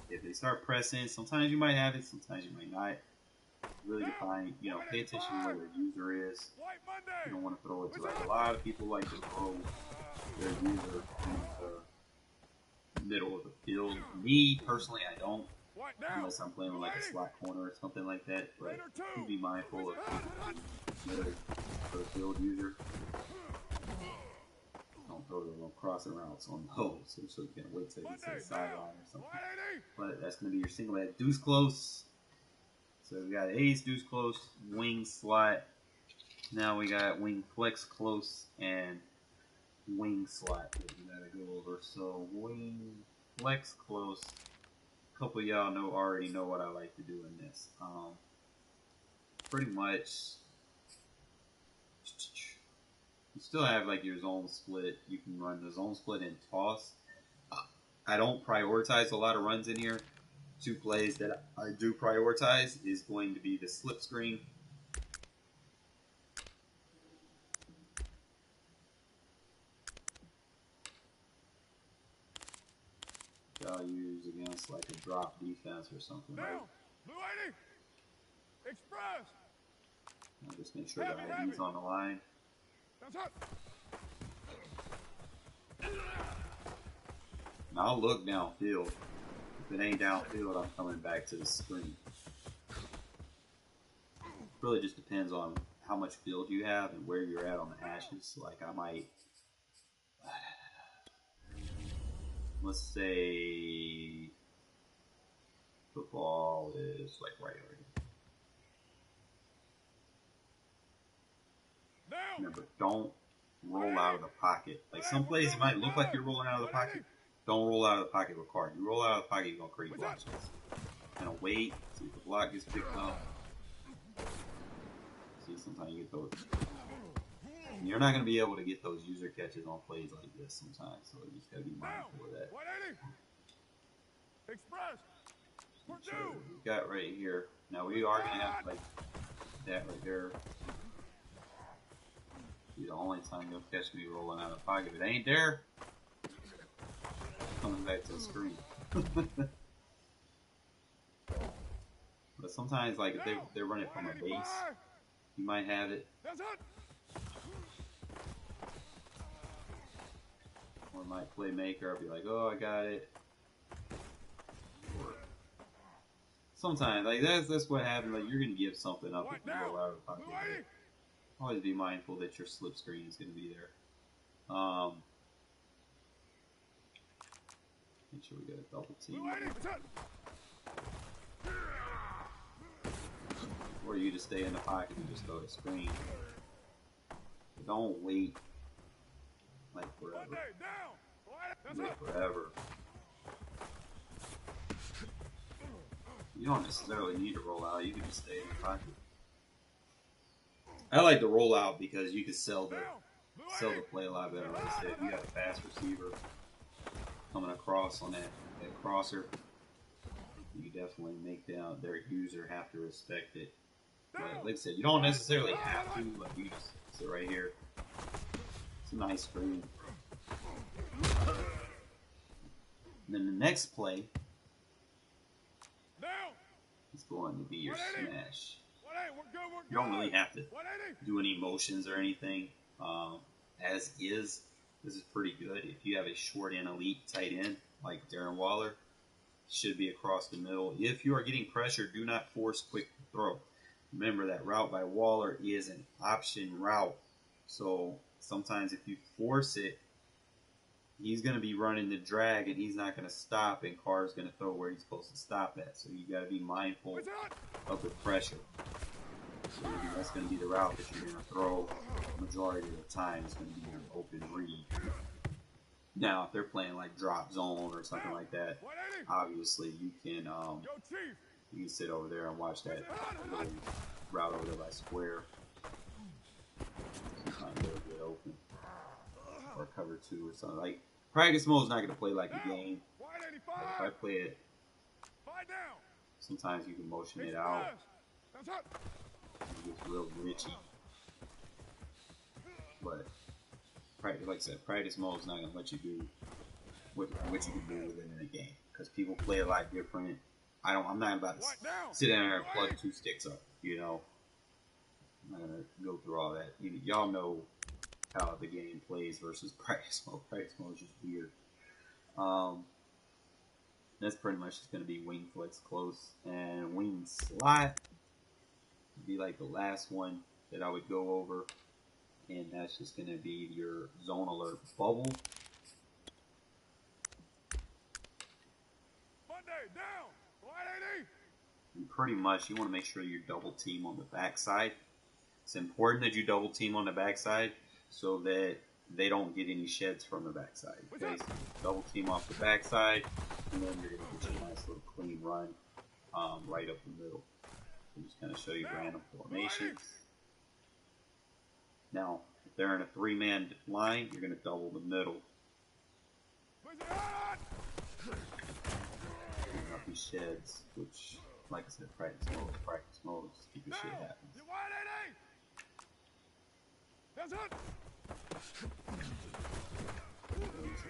If they start pressing, sometimes you might have it, sometimes you might not. Really define, pay attention to where the user is. You don't want to throw it to, like, a lot of people like to throw their user in the middle of the field. Me, personally, I don't, unless I'm playing with, like, a slot corner or something like that. But you be mindful of the field user. Don't throw the little crossing routes on the hole, so you can wait till you get to the sideline or something. But that's going to be your single head deuce close. So we got ace, deuce close, wing slot, Now we got wing flex close and wing slot that we gotta go over. So wing flex close. A couple of y'all already know what I like to do in this. Pretty much, you still have like your zone split. You can run the zone split and toss. I don't prioritize a lot of runs in here. 2 plays that I do prioritize is going to be the slip screen. I'll use against like a drop defense or something. Down. Right? Blue 80. Express. I'll just make sure that ID's on the line. That's up. And I'll look downfield. If it ain't downfield, I'm coming back to the screen. Really just depends on how much field you have and where you're at on the hashes. Like I might, let's say football is like right over here. Down. Remember, don't roll out of the pocket. Like some plays it might look like you're rolling out of the pocket. Don't roll out of the pocket with card. You roll out of the pocket, you're gonna create block shots. Kind of wait, see if the block gets picked up. See, sometimes you get those. And you're not gonna be able to get those user catches on plays like this sometimes, so you just gotta be mindful of that. 180. Express. So we got right here. Now we are gonna have like that right there. Be the only time you'll catch me rolling out of the pocket. If it ain't there, coming back to the screen. But sometimes, like if they run it from a base, you might have it. That's it. Or my playmaker, I'll be like, oh, I got it. Or sometimes, like that's what happens. Like you're gonna give something up if you roll out of the pocket. But always be mindful that your slip screen is gonna be there. Make sure we got a double team. Or you just stay in the pocket and just go to screen. But don't wait like forever. Wait forever. You don't necessarily need to roll out. You can just stay in the pocket. I like to roll out because you can sell the play a lot better. Like I said, if you got a fast receiver coming across on that crosser, you definitely make their user have to respect it. But like I said, you don't necessarily have to. Like you just sit right here. It's a nice screen. And then the next play is going to be your smash. You don't really have to do any motions or anything. As is, this is pretty good. If you have a short and elite tight end like Darren Waller, should be across the middle. If you are getting pressure, do not force quick throw. Remember that route by Waller is an option route. So sometimes if you force it, he's going to be running the drag and he's not going to stop, and Carr's going to throw where he's supposed to stop at. So you got to be mindful of the pressure. So that's going to be the route that you're going to throw. Majority of the time it's going to be an open read. Now, if they're playing like drop zone or something like that, obviously you can sit over there and watch that little route over there by square. Sometimes they'll get open. Or cover 2 or something. Like practice mode is not going to play like a game. Like if I play it, sometimes you can motion it out. It gets real glitchy. But practice, like I said, practice mode is not going to let you do what you can do within a game, because people play a lot different. I'm not about to sit down there and plug 2 sticks up. You know, I'm not going to go through all that. Y'all know how the game plays versus practice mode. Practice mode is just weird. That's pretty much just going to be wing flex close, and wing slot would be like the last one that I would go over, and that's just going to be your zone alert bubble. And pretty much you want to make sure you double team on the backside. It's important that you double team on the backside so that they don't get any sheds from the backside. Okay, so double team off the backside, and then you're going to get a nice little clean run right up the middle. I'm just going to show you random formations. Now, if they're in a 3-man line, you're going to double the middle. Not these sheds, which, like I said, practice mode, just keep your shit happens.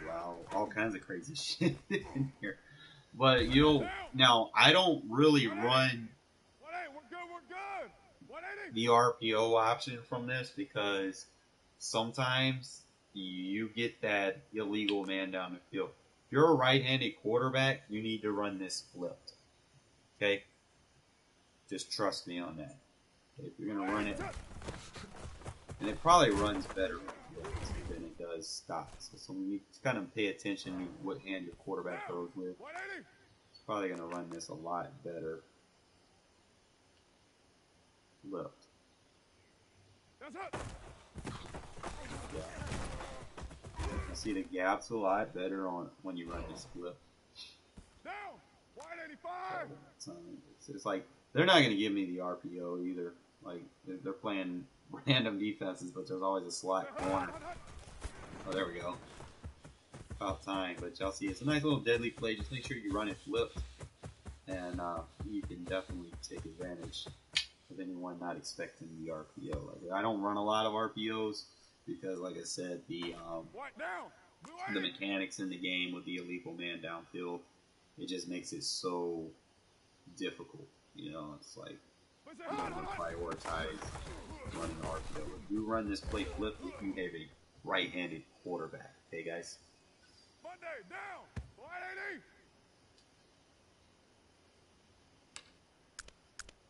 Wow, all kinds of crazy shit in here. But now I don't really run the RPO option from this because sometimes you get that illegal man down the field. If you're a right-handed quarterback, you need to run this flipped. Okay? Just trust me on that. Okay, if you're going to run it, and it probably runs better than it does stops. So you need to kind of pay attention to what hand your quarterback throws with. It's probably going to run this a lot better flipped. Yeah. You see the gaps a lot better on when you run this flip. It's like they're not going to give me the RPO either. Like they're playing random defenses, but there's always a slot corner. Oh, there we go. About time, but y'all see it's a nice little deadly play. Just make sure you run it flipped, and you can definitely take advantage of anyone not expecting the RPO. Like I don't run a lot of RPOs because, like I said, the mechanics in the game with the illegal man downfield, it just makes it so difficult. You know, it's like you don't want to prioritize running RPO. If you run this play flip, if you have a right-handed quarterback, okay, guys.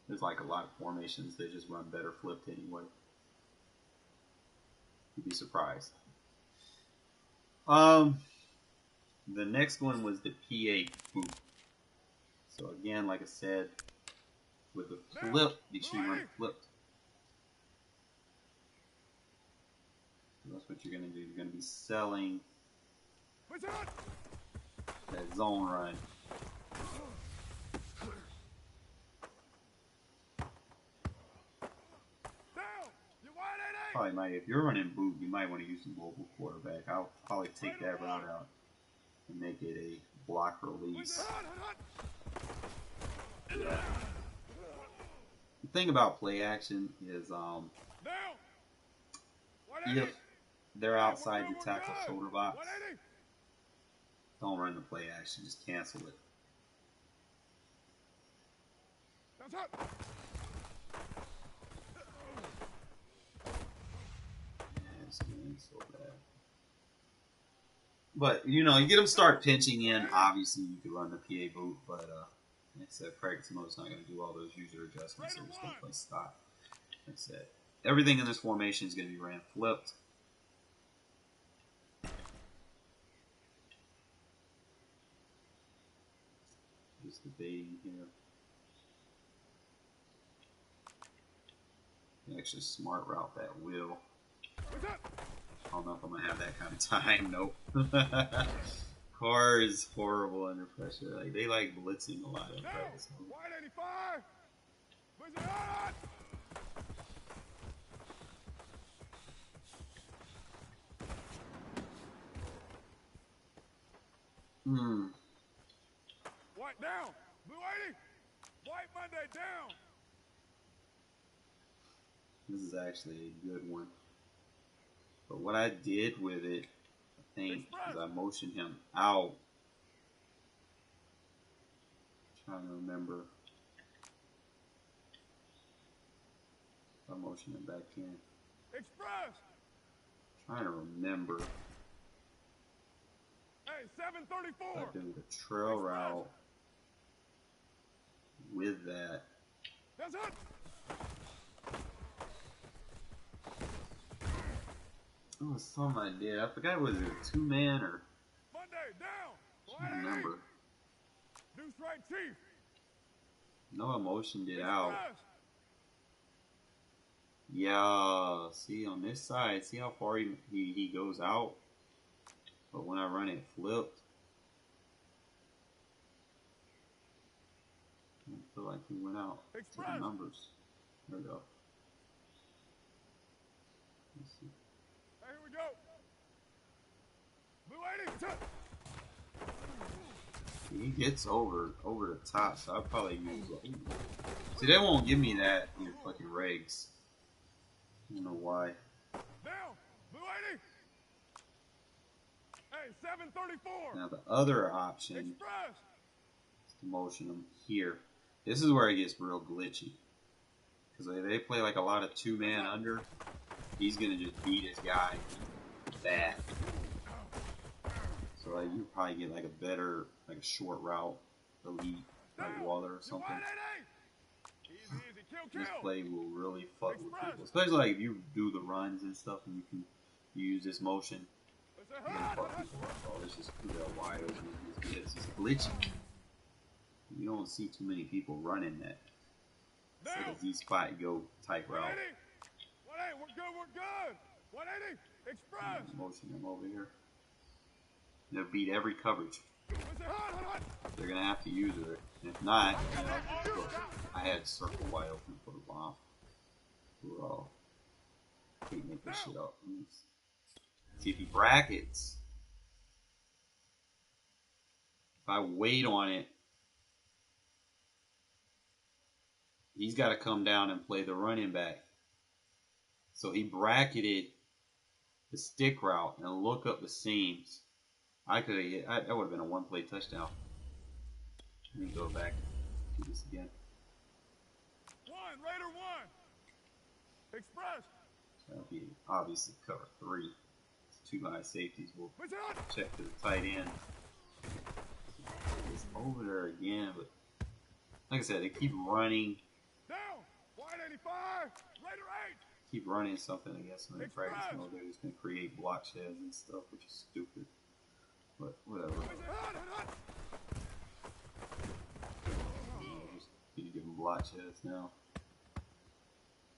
There's like a lot of formations that just run better flipped anyway. You'd be surprised. The next one was the PA boot. So again, like I said, with the flip, make sure you run flipped. So that's what you're going to do. You're going to be selling that zone run. Probably might, if you're running boot, you might want to use a mobile quarterback. I'll probably take that route out and make it a block release. Yeah. The thing about play action is if they're outside the tackle shoulder box, don't run the play action, just cancel it. So bad. But, you know, you get them start pinching in, obviously you could run the PA boot, but like I said, practice mode's not going to do all those user adjustments, they're just going to play stock. Like I said, everything in this formation is going to be ran flipped. Just debating here. You actually smart route that wheel. I don't know if I'm going to have that kind of time. Nope. Carr is horrible under pressure. Like they like blitzing a lot in practice. White down. Blue 80. White Monday down. This is actually a good one. But what I did with it, I think, is I motioned him out. I'm trying to remember. I motioned him back in. Express. Trying to remember. Hey, 734. I did a trail route with that. That's it. Oh, something I did. I forgot, was it a 2-man or? Monday down. I can't remember. Deuce right, Chief. No, I motioned it out. Yeah, see on this side, see how far he goes out? But when I run it flipped, I feel like he went out to the numbers. There we go. Let's see. Hey, here we go. Blue 80. He gets over the top, so I'll probably use like, see, they won't give me that in fucking regs. I don't know why. Down. Blue 80. Hey, 734. Now the other option Express. is to motion him here. This is where it gets real glitchy. Because they play like a lot of two-man under. He's going to just beat his guy bad. So like, you probably get like a better, like a short route, elite, like Waller or something. Easy, easy. Kill, This kill. play will really fuck with people. Especially like if you do the runs and stuff and you can use this motion. Let's You're gonna fuck people up. Oh, this is wide open. This is glitchy. You don't see too many people running that. It's like a Z spot go type route. 180. 180. We're good. We're good. 180. Express. Motion them over here. They'll beat every coverage. Listen, hot. They're gonna have to use it. And if not, you know, look, I had circle wide open for the bomb. Bro, can't make this shit up. See if he brackets. If I wait on it, he's got to come down and play the running back. So he bracketed the stick route and look up the seams. I could have. That would have been a one-play touchdown. Let me go back. Do this again. Raider 1. Express. That'll be obviously cover 3. It's 2 high safeties. We'll Listen, hot. check to the tight end. It's over there again, but like I said, they keep running. Down. 185. Raider 8. Keep running something, I guess, when they practice mode. They're just going to create block sheds and stuff, which is stupid. But whatever. Listen, hot. Just need to give them block sheds now.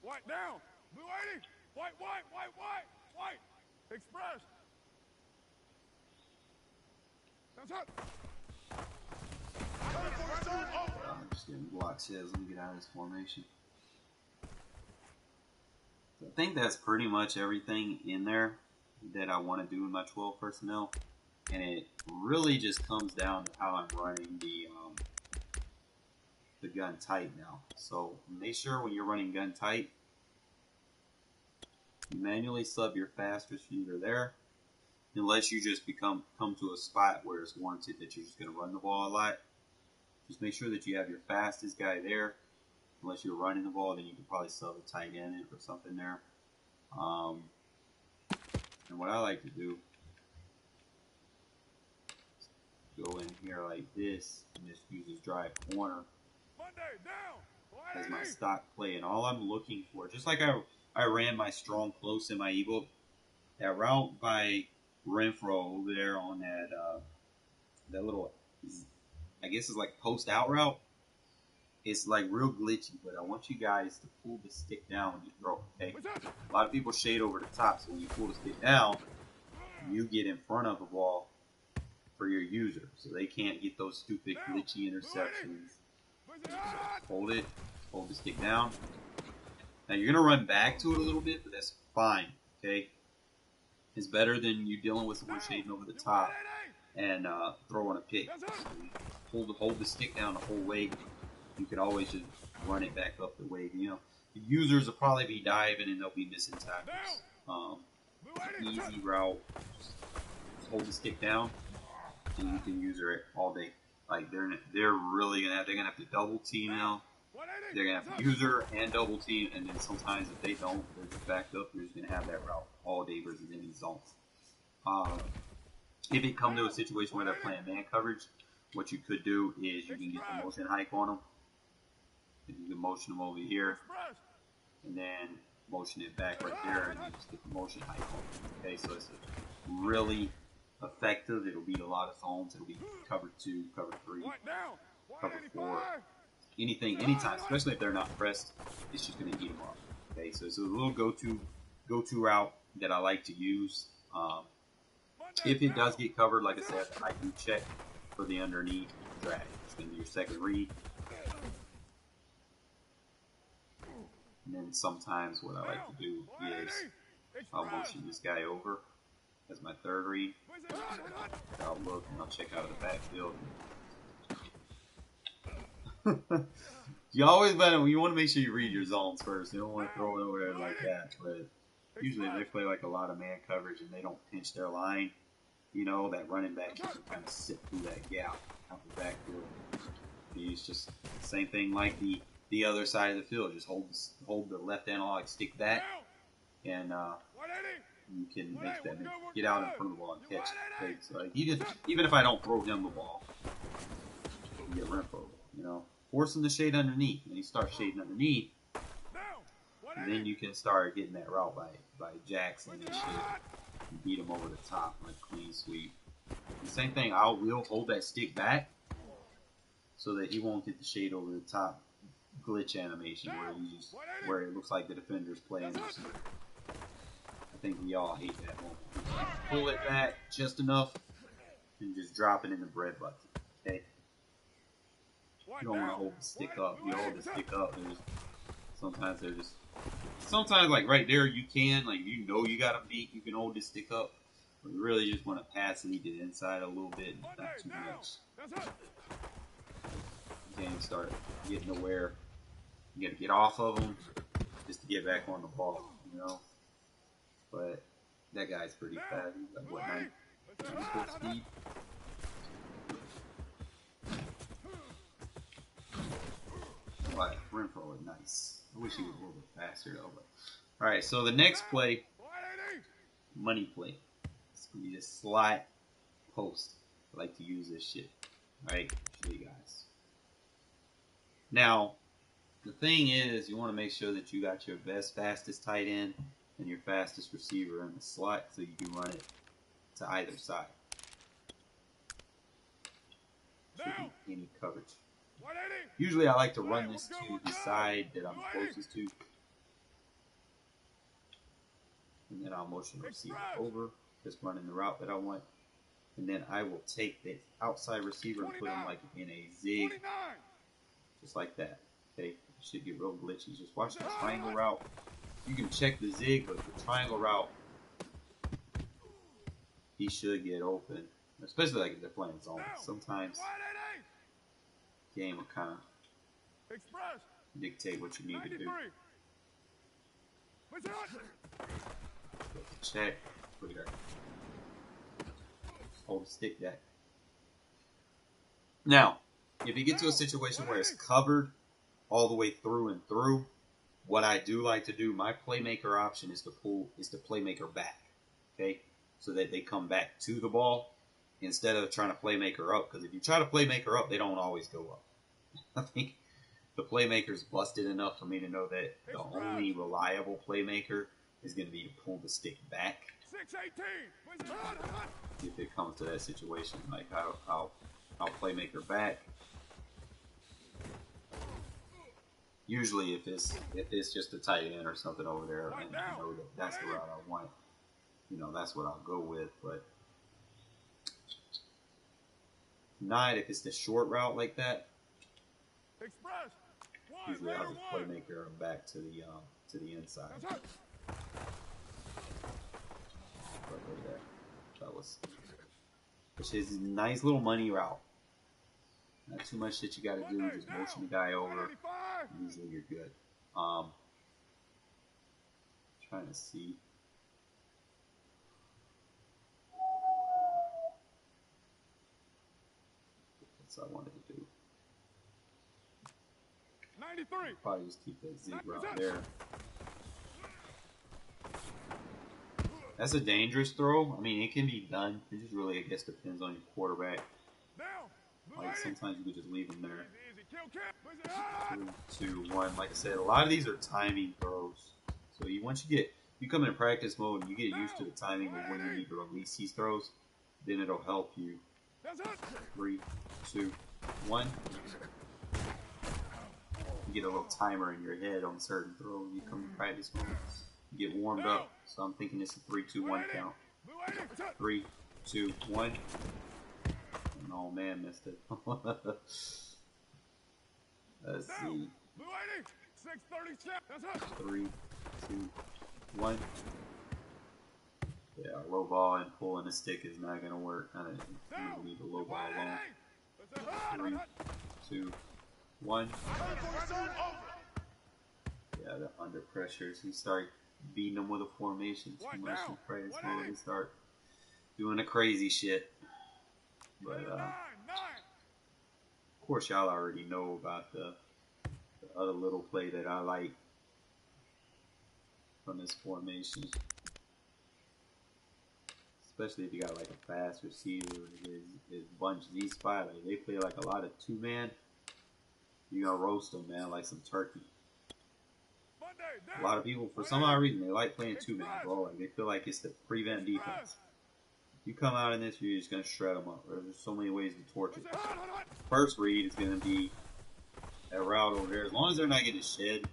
White down. Blue 80. White. Express. Sounds hot. I'm just getting block sheds. Let me get out of this formation. So I think that's pretty much everything in there that I want to do in my 12 personnel. And it really just comes down to how I'm running the gun tight now. So make sure when you're running gun tight, you manually sub your fast receiver there, unless you just come to a spot where it's warranted that you're just going to run the ball a lot. Just make sure that you have your fastest guy there. Unless you're running the ball, then you can probably sub a tight end in or something there. And what I like to do is go in here like this and just use this drive corner Monday down. as my stock play. And all I'm looking for, just like I ran my strong close in my ebook, that route by Renfro over there on that little, I guess it's like post out route. It's like real glitchy, but I want you guys to pull the stick down when you throw, okay? A lot of people shade over the top, so when you pull the stick down, you get in front of the ball for your user, so they can't get those stupid glitchy interceptions. So hold the stick down. Now you're gonna run back to it a little bit, but that's fine, okay? It's better than you dealing with someone shading over the top and throwing a pick. So hold the stick down the whole way. You can always just run it back up the way. You know, the users will probably be diving and they'll be missing tackles. Easy route. Just hold the stick down, and you can use it all day. Like they're really gonna have to double team now. They're gonna have to user and double team, and then sometimes if they don't, they're just backed up. They're just gonna have that route all day versus any zones. If it come to a situation where they're playing man coverage, what you could do is you can get the motion hike on them. You can motion them over here, and then motion it back right there, and you just get the motion hike on them. Okay, so it's really effective. It'll beat a lot of zones. It'll be cover 2, cover 3, cover 4, anything, anytime. Especially if they're not pressed, it's just going to eat them up. Okay, so it's a little go-to route that I like to use. If it does get covered, like I said, I do check for the underneath drag. It's going to be your second read. And then sometimes what I like to do is I'll motion this guy over as my third read. I'll look and I'll check out of the backfield. You always you want to make sure you read your zones first. You don't want to throw it over there like that. But usually they play like a lot of man coverage and they don't pinch their line. You know, that running back can kind of sit through that gap out the backfield. It's just the same thing like the other side of the field. Just hold the left analog stick back, and you can make that get out in front of the ball and catch it. Okay? So like even if I don't throw him the ball, you get Renfro. You know, force him to shade underneath. When you start shading underneath, and then you can start getting that route by Jackson and shit. And beat him over the top like clean sweep. The same thing. I will hold that stick back so that he won't get the shade over the top glitch animation where it looks like the defender's playing or something. I think we all hate that moment. Pull it back just enough and just drop it in the bread bucket. Okay. You don't want to hold the stick up. You hold the stick up. Sometimes, like right there, you can, like, you know you got a beat, you can hold this stick up, but you really just want to pass it to the inside a little bit, not too much. You can't start getting to where you got to get off of them just to get back on the ball, you know. But that guy's pretty fast. He's like, what, 94 speed? But Renfro is nice. I wish he was a little bit faster though. But all right, so the next play, money play. It's gonna be this slot post. I like to use this shit. All right, show you guys. Now, the thing is, you want to make sure that you got your best, fastest tight end and your fastest receiver in the slot, so you can run it to either side. Shouldn't be any coverage. Usually I like to run this to the side that I'm closest to. And then I'll motion the receiver over, just running the route that I want. And then I will take the outside receiver and put him like in a zig. Just like that. Okay, it should get real glitchy. Just watch the triangle route. You can check the zig, but the triangle route, he should get open. Especially like if they're playing zone. Sometimes game will kind of dictate what you need to do. Check. Put it there. Hold the stick back. Now, if you get to a situation where it's covered all the way through and through, what I do like to do, my playmaker option is to playmaker back. Okay? So that they come back to the ball instead of trying to playmaker up. Because if you try to playmaker up, they don't always go up. I think the playmaker's busted enough for me to know that the only reliable playmaker is going to be to pull the stick back. If it comes to that situation, like I'll playmaker back. Usually, if it's just a tight end or something over there, and I know that's the route I want, that's what I'll go with. But not if it's the short route like that. Usually I'll just playmaker him back to the inside. Which is a nice little money route. Not too much that you got to do. Just motion the guy over. Usually you're good. Trying to see. That's what I wanted to do. 93. Probably just keep that zig route there. That's a dangerous throw. I mean, it can be done. It just really, I guess, depends on your quarterback. Like, sometimes you could just leave him there. 3, 2, 1. Like I said, a lot of these are timing throws. So once you come in practice mode and you get used to the timing of when you need to release these throws, then it'll help you. 3, 2, 1. you get a little timer in your head on certain throws. You come to practice mode, you get warmed up. So I'm thinking it's a 3, 2, 1 count. 3, 2, 1. And oh man, missed it. Let's see. 3, 2, 1. Yeah, low ball and pulling the stick is not going to work. Kind of need a low ball alone. 3, 2, 1. Yeah, the under pressure. So you start beating them with a formation too much in practice mode and start doing the crazy shit. But of course, y'all already know about the other little play that I like from this formation. Especially if you got like a fast receiver, his bunch Z spot, like they play like a lot of 2-man. You gonna roast them, man, like some turkey. A lot of people, for some odd reason, they like playing 2-man, bro. Like they feel like it's the prevent defense. If you come out in this, you're just gonna shred them up. There's so many ways to torch it. First read is gonna be that route over there. As long as they're not getting shed.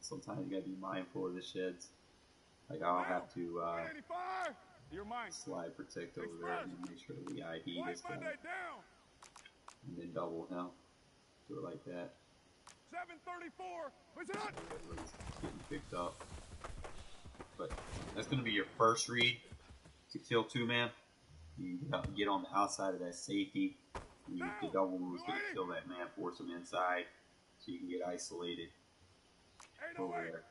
Sometimes you gotta be mindful of the sheds. Like I'll have to slide protect over there and make sure we ID this guy. And then double him. Do it like that. 734. Getting picked up. But that's going to be your first read to kill 2-man. You get on the outside of that safety. The double move is going to kill that man, force him inside, so you can get isolated over there.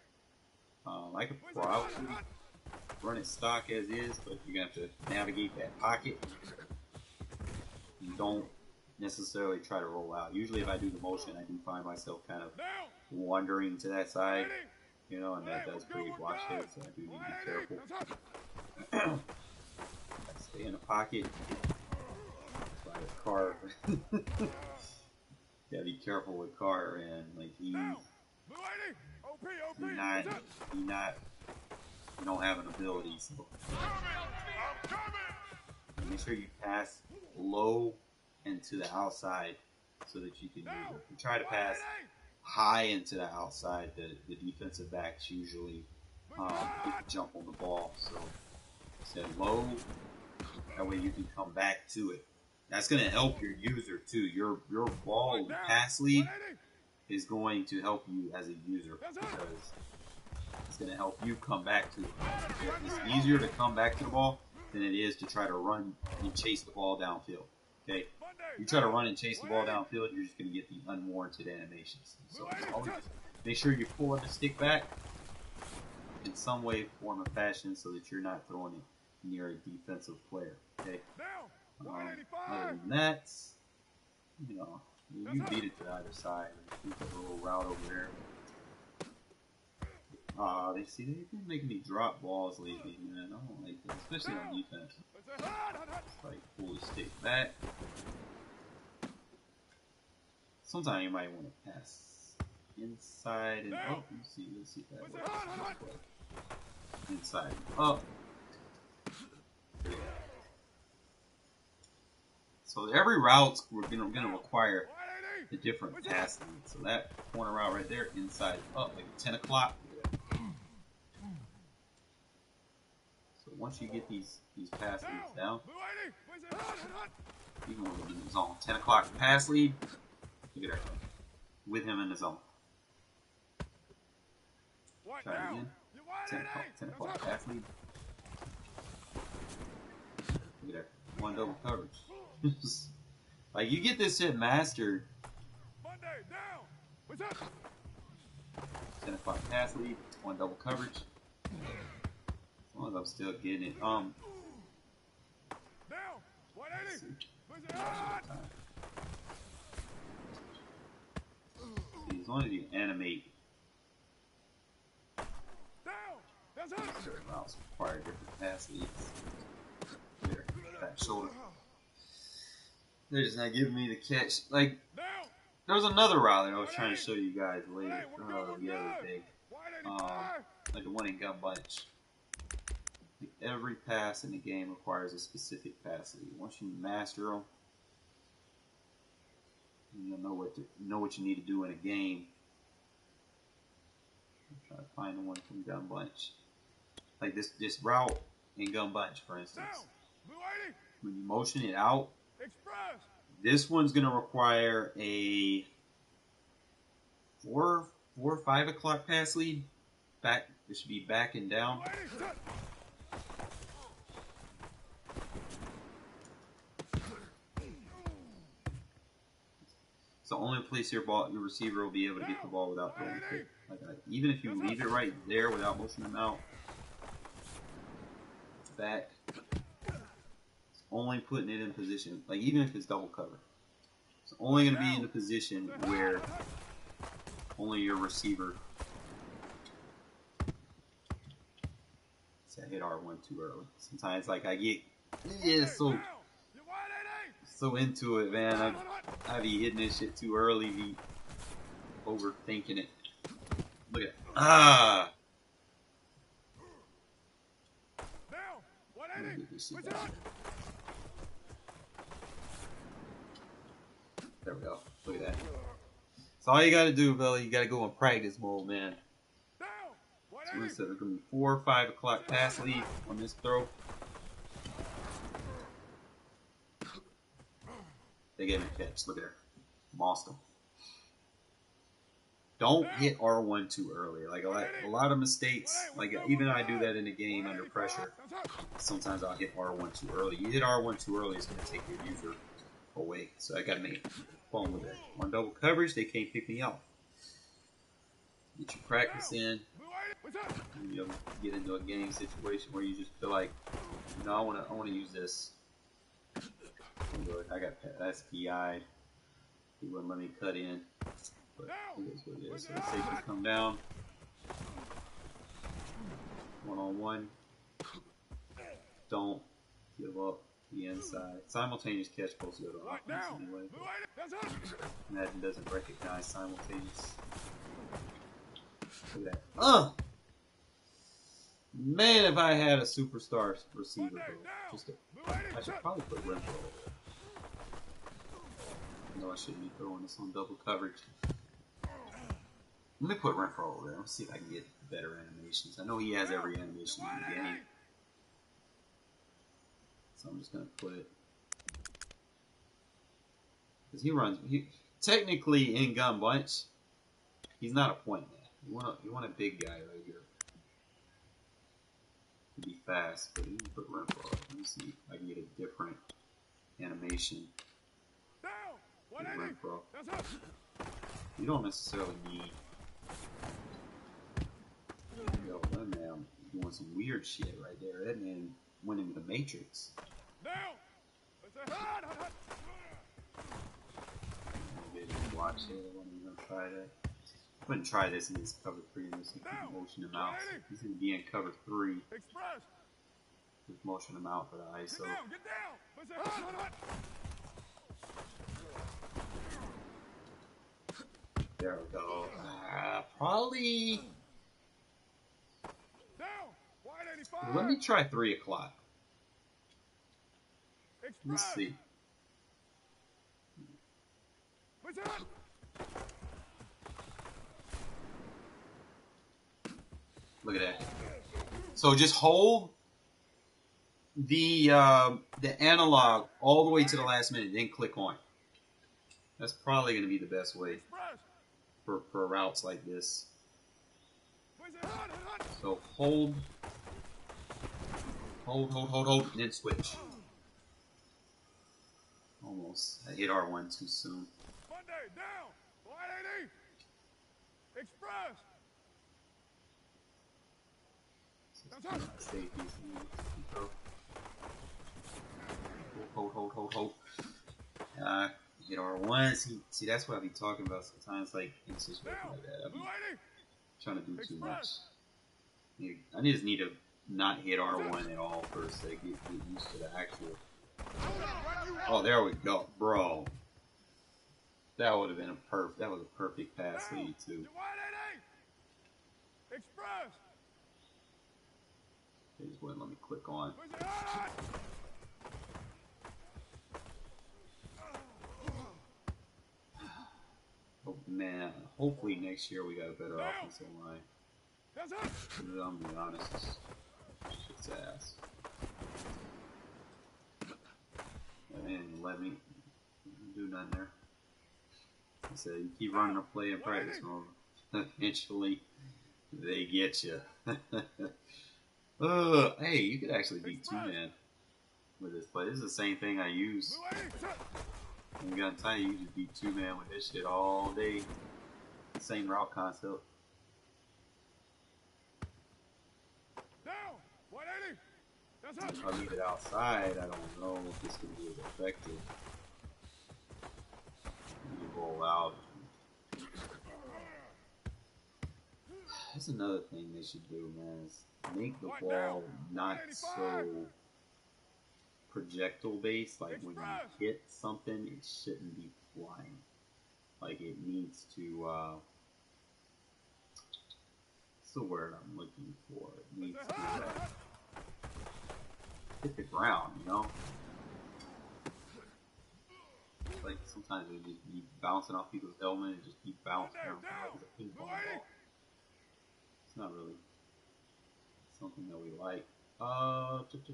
I could probably run it stock as is, but you're going to have to navigate that pocket. You don't necessarily try to roll out. Usually if I do the motion, I do find myself kind of wandering to that side, you know, and that does create watch there, so I do need to be careful. Stay in the pocket. By the car. Gotta be careful with Carr, and like he don't have an ability, so make sure you pass low and to the outside so that you can use it. If you try to pass high into the outside, the defensive backs usually jump on the ball. So set low, that way you can come back to it. That's going to help your user too. Your ball pass lead is going to help you as a user because it's going to help you come back to it. It's easier to come back to the ball than it is to try to run and chase the ball downfield. Okay, you try to run and chase the ball downfield, you're just going to get the unwarranted animations. So always make sure you're pulling the stick back in some way, form, or fashion so that you're not throwing it near a defensive player. Okay. Other than that, you know, you beat it to either side. You put a little route over there. They've been making me drop balls lately, man. I don't like that, especially on defense. Like pull the stick back. Sometimes you might want to pass inside and up. Let's see if that works. Inside and up. Yeah. So every route we're going to require a different pass lead. So that corner route right there, inside up, like 10 o'clock. So once you get these pass leads down, you can go in the zone. 10 o'clock pass lead. Look at that. With him in the zone. Try it again. 10 o'clock pass lead. Look at that. One double coverage. Like you get this shit mastered. 10 o'clock pass lead, one double coverage. As long as I'm still getting it. As long as you animate. Routes require different pass leads. There, back shoulder. They're just not giving me the catch. Like, there was another route that I was trying to show you guys later the other day. Like the one in Gun Bunch. Like every pass in the game requires a specific pass lead. Once you master them, You know what you need to do in a game. I'm trying to find the one from Gun Bunch. Like this route in Gun Bunch, for instance. Down. Blue 80. When you motion it out, Express. this one's gonna require a 4 or 5 o'clock pass lead. Back, it should be back and down. Blue 80. Set. It's the only place your receiver will be able to get the ball without throwing a kick. Even if you leave it right there without motioning them out, back, it's only putting it in position. Like even if it's double cover, it's only going to be in the position where only your receiver. See, I hit R1 too early. Sometimes, like I get so into it, man. I be hitting this shit too early, be overthinking it. Look at that. There we go. Look at that. So all you gotta do, Billy, you gotta go in practice mode, man. So we said there's gonna be 4 or 5 o'clock pass lead on this throw. They gave me a catch. Look at her. Mossed them. Don't hit R1 too early. Like a lot of mistakes. Like even I do that in a game under pressure. Sometimes I'll hit R1 too early. You hit R1 too early, it's going to take your user away. So I got to make fun with it. On double coverage, they can't pick me off. Get your practice in. And you'll get into a game situation where you just feel like, you know, I want to use this. I got SPI. He wouldn't let me cut in. But it is what it is. So the safeties come down. 1-on-1. Don't give up the inside. Simultaneous catch supposed to go to offense anyway. Madden doesn't recognize simultaneous. Look at that. Man, if I had a superstar receiver, I should probably put Renfro over there. No, I shouldn't be throwing this on double coverage. Let me put Renfro over there. Let's see if I can get better animations. I know he has every animation in the game. So I'm just going to put it. Because he technically in Gun Bunch, he's not a point man. You want a big guy right here. To be fast, but you can put Renfro. Let me see if I can get a different animation. Renfro. You don't necessarily need. Yo, that man doing some weird shit right there. That man went into the Matrix. Watch it. I wasn't even gonna try that. I wouldn't try this in his cover 3 unless you can motion him out. He's gonna be in cover 3. Just motion him out for the ISO. There we go. Probably. Let me try 3 o'clock. Let's see. Look at that. So just hold the analog all the way to the last minute, then click on. That's probably going to be the best way for routes like this. So hold, then switch. Almost. I hit R1 too soon. Monday, down. 180. Express. Hold. Hit R1. See, that's what I be talking about sometimes, like in situations like that. I be trying to do too much. I just need to not hit R1 at all first to get used to the actual. Oh, there we go, bro. That would have been that was a perfect pass lead too. Express. They just wouldn't let me click on. Man, hopefully next year we got a better offensive line. That's it. I'm gonna be honest, it's shit's ass. And let me do nothing there. I said, you keep running a play in practice mode, eventually they get you. Hey, you could actually beat two-man with this play. This is the same thing I use. I'm gonna tell you, you just beat two-man with this shit all day. Same route concept. Down. 180. That's it. If I leave it outside, I don't know if it's gonna be as effective. You roll out. That's another thing they should do, man, is make the ball not so projectile based. Like when you hit something, it shouldn't be flying. Like it needs to, what's the word I'm looking for? It needs to hit the ground, you know? Like sometimes it just be bouncing off people's helmet and just keep bouncing around like a pinball ball. It's not really something that we like. I could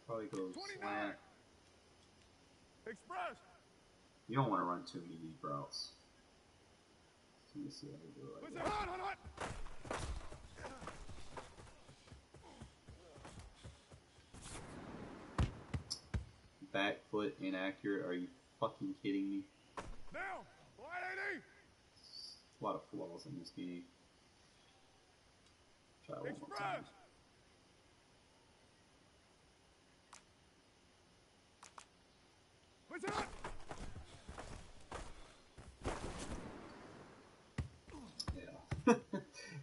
probably go slant. Express. You don't want to run too many deep routes. Let me see how to do it like that. Back foot inaccurate. Are you fucking kidding me? Now. 180. A lot of flaws in this game. Try one more time. What's that? Yeah.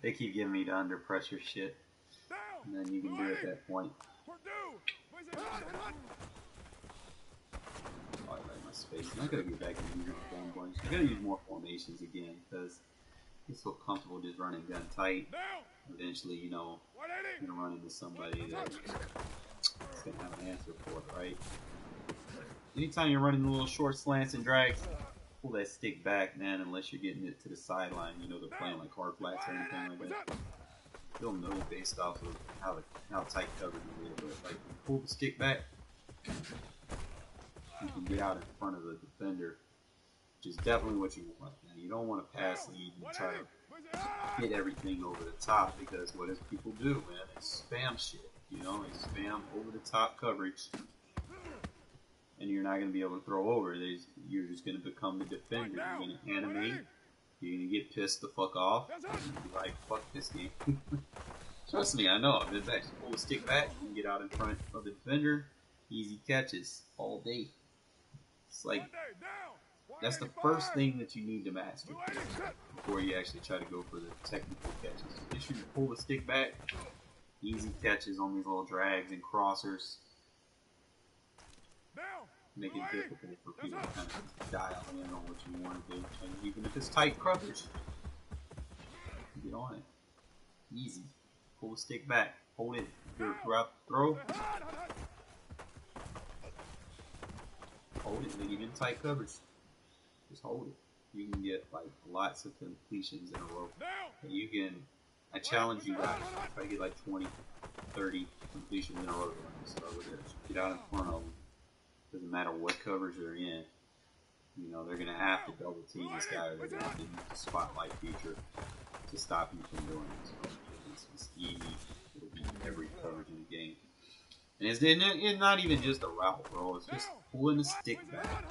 They keep giving me the under pressure shit. Down. And then you can do it at that point. Purdue. Where's it? Hot. Oh, I like my space. And I gotta get back into using form bunch. I gotta use more formations again because I get so comfortable just running gun tight. Now. Eventually, you know, 180. you're gonna run into somebody that's gonna have an answer for it, right? Anytime you're running the little short slants and drags, pull that stick back, man, unless you're getting it to the sideline. You know, they're playing like hard flats or anything like that. They'll know based off of how tight covered you is. But like, you pull the stick back, you can get out in front of the defender, which is definitely what you want. Man. You don't want to pass lead and try to hit everything over the top, because what does people do, man? They spam shit. You know, they spam over the top coverage. And you're not going to be able to throw over. You're just going to become the defender. You're going to animate. You're going to get pissed the fuck off. And be like, fuck this game. Trust me, I know. I've been back. Pull the stick back. You can get out in front of the defender. Easy catches all day. It's like, that's the first thing that you need to master before you actually try to go for the technical catches. Make sure you pull the stick back. Easy catches on these little drags and crossers. Make it difficult for people to kind of dial in on what you want to do. And even if it's tight coverage, get on it. Easy. Pull the stick back. Hold it throughout the throw. Hold it. Leave it in tight coverage. Just hold it. You can get like lots of completions in a row. And you can, I challenge you guys, try to get like 20, 30 completions in a row. Get out in front of them. Doesn't matter what coverage they're in. You know, they're going to have to double team this guy, or they're going to have to use the spotlight feature to stop you from doing it. So it's easy. It'll be every coverage in the game. And it's not even just a route, bro. It's just pulling the stick back.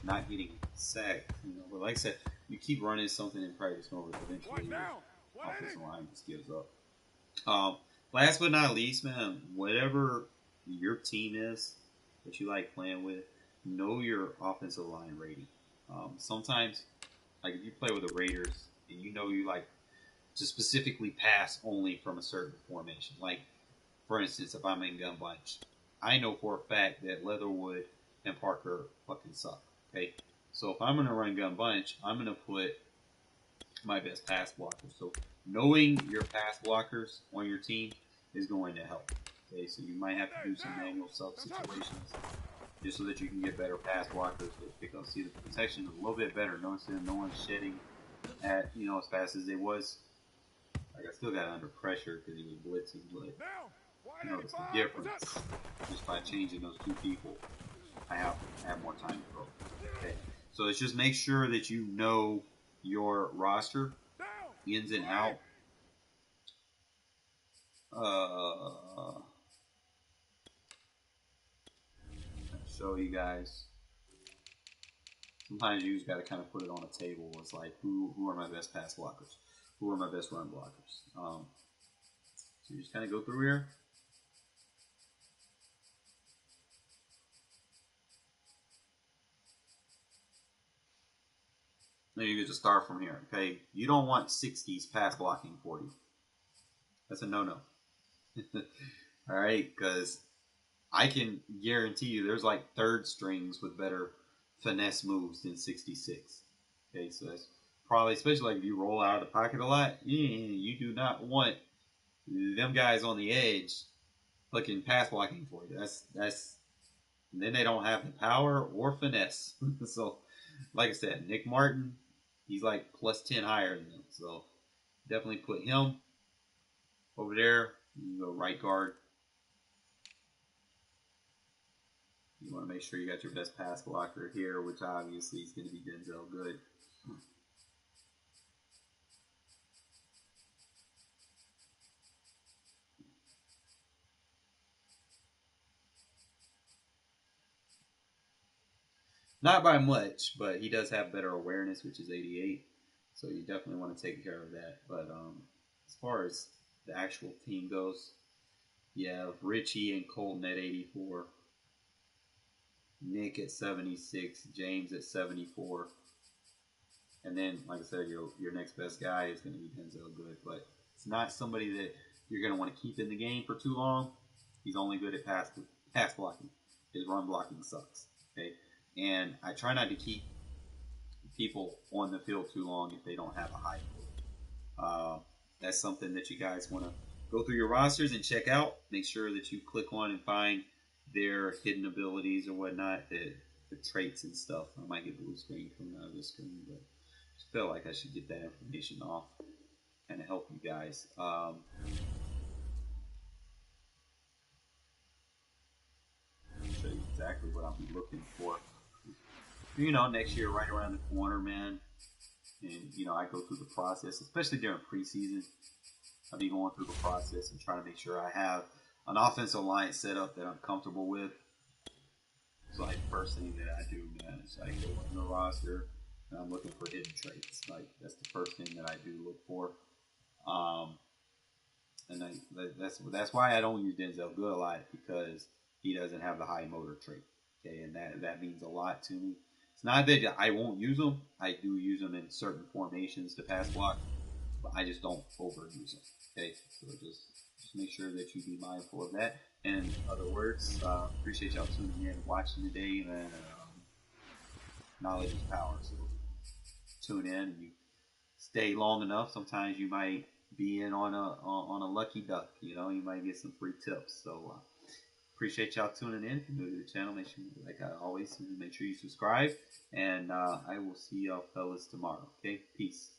Not getting sacked. You know, but like I said, you keep running something in practice mode, eventually your offensive line just gives up. Last but not least, man, whatever your team is that you like playing with, know your offensive line rating. Sometimes, like if you play with the Raiders and you know you like to specifically pass only from a certain formation, like for instance, if I'm in gun bunch, I know for a fact that Leatherwood and Parker fucking suck. Okay, so if I'm gonna run gun bunch, I'm gonna put my best pass blockers. So knowing your pass blockers on your team is going to help. Okay, so you might have to do some manual sub situations just so that you can get better pass blockers. Because see, the protection is a little bit better. Noticing no one's shedding at as fast as it was. Like I still got under pressure because he was blitzing, but you notice the difference just by changing those two people. I have more time to throw. Okay, so let's just make sure that you know your roster ins and out. Show you guys. Sometimes you just got to kind of put it on a table. It's like who are my best pass blockers? Who are my best run blockers? So you just kind of go through here. Then you get to start from here. Okay, you don't want 60s pass blocking for you. That's a no-no. All right, because I can guarantee you there's like third strings with better finesse moves than 66. Okay, so that's probably, especially like if you roll out of the pocket a lot, you do not want them guys on the edge looking pass blocking for you. That's and then they don't have the power or finesse. So, like I said, Nick Martin, he's like plus 10 higher than them. So definitely put him over there. You go right guard. You want to make sure you got your best pass blocker here, which obviously is going to be Denzel Good. Not by much, but he does have better awareness, which is 88. So you definitely want to take care of that. But as far as the actual team goes, you have Richie and Colton at 84. Nick at 76. James at 74. And then, like I said, your next best guy is going to be Denzel Good. But it's not somebody that you're going to want to keep in the game for too long. He's only good at pass blocking. His run blocking sucks. Okay. And I try not to keep people on the field too long if they don't have a high floor. That's something that you guys want to go through your rosters and check out. Make sure that you click on and find their hidden abilities or whatnot, the traits and stuff. I might get blue screen coming out of this screen, but I just feel like I should get that information off and help you guys. Show you exactly what I'll be looking for. Next year right around the corner, man. And, I go through the process, especially during preseason. I'll be going through the process and trying to make sure I have an offensive line set up that I'm comfortable with. So, like, first thing that I do, man, is I go in the roster and I'm looking for hidden traits. Like, that's the first thing that I do look for. And that's why I don't use Denzel Good a lot, because he doesn't have the high motor trait. Okay, and that means a lot to me. It's not that I won't use them. I do use them in certain formations to pass block, but I just don't overuse them. Okay, so just make sure that you be mindful of that. And in other words, appreciate y'all tuning in and watching today. And knowledge is power. So tune in and you stay long enough. Sometimes you might be in on a lucky duck. You might get some free tips. So appreciate y'all tuning in. If you're new to the channel, make sure, like I always, make sure you subscribe. And I will see y'all fellas tomorrow. Okay, peace.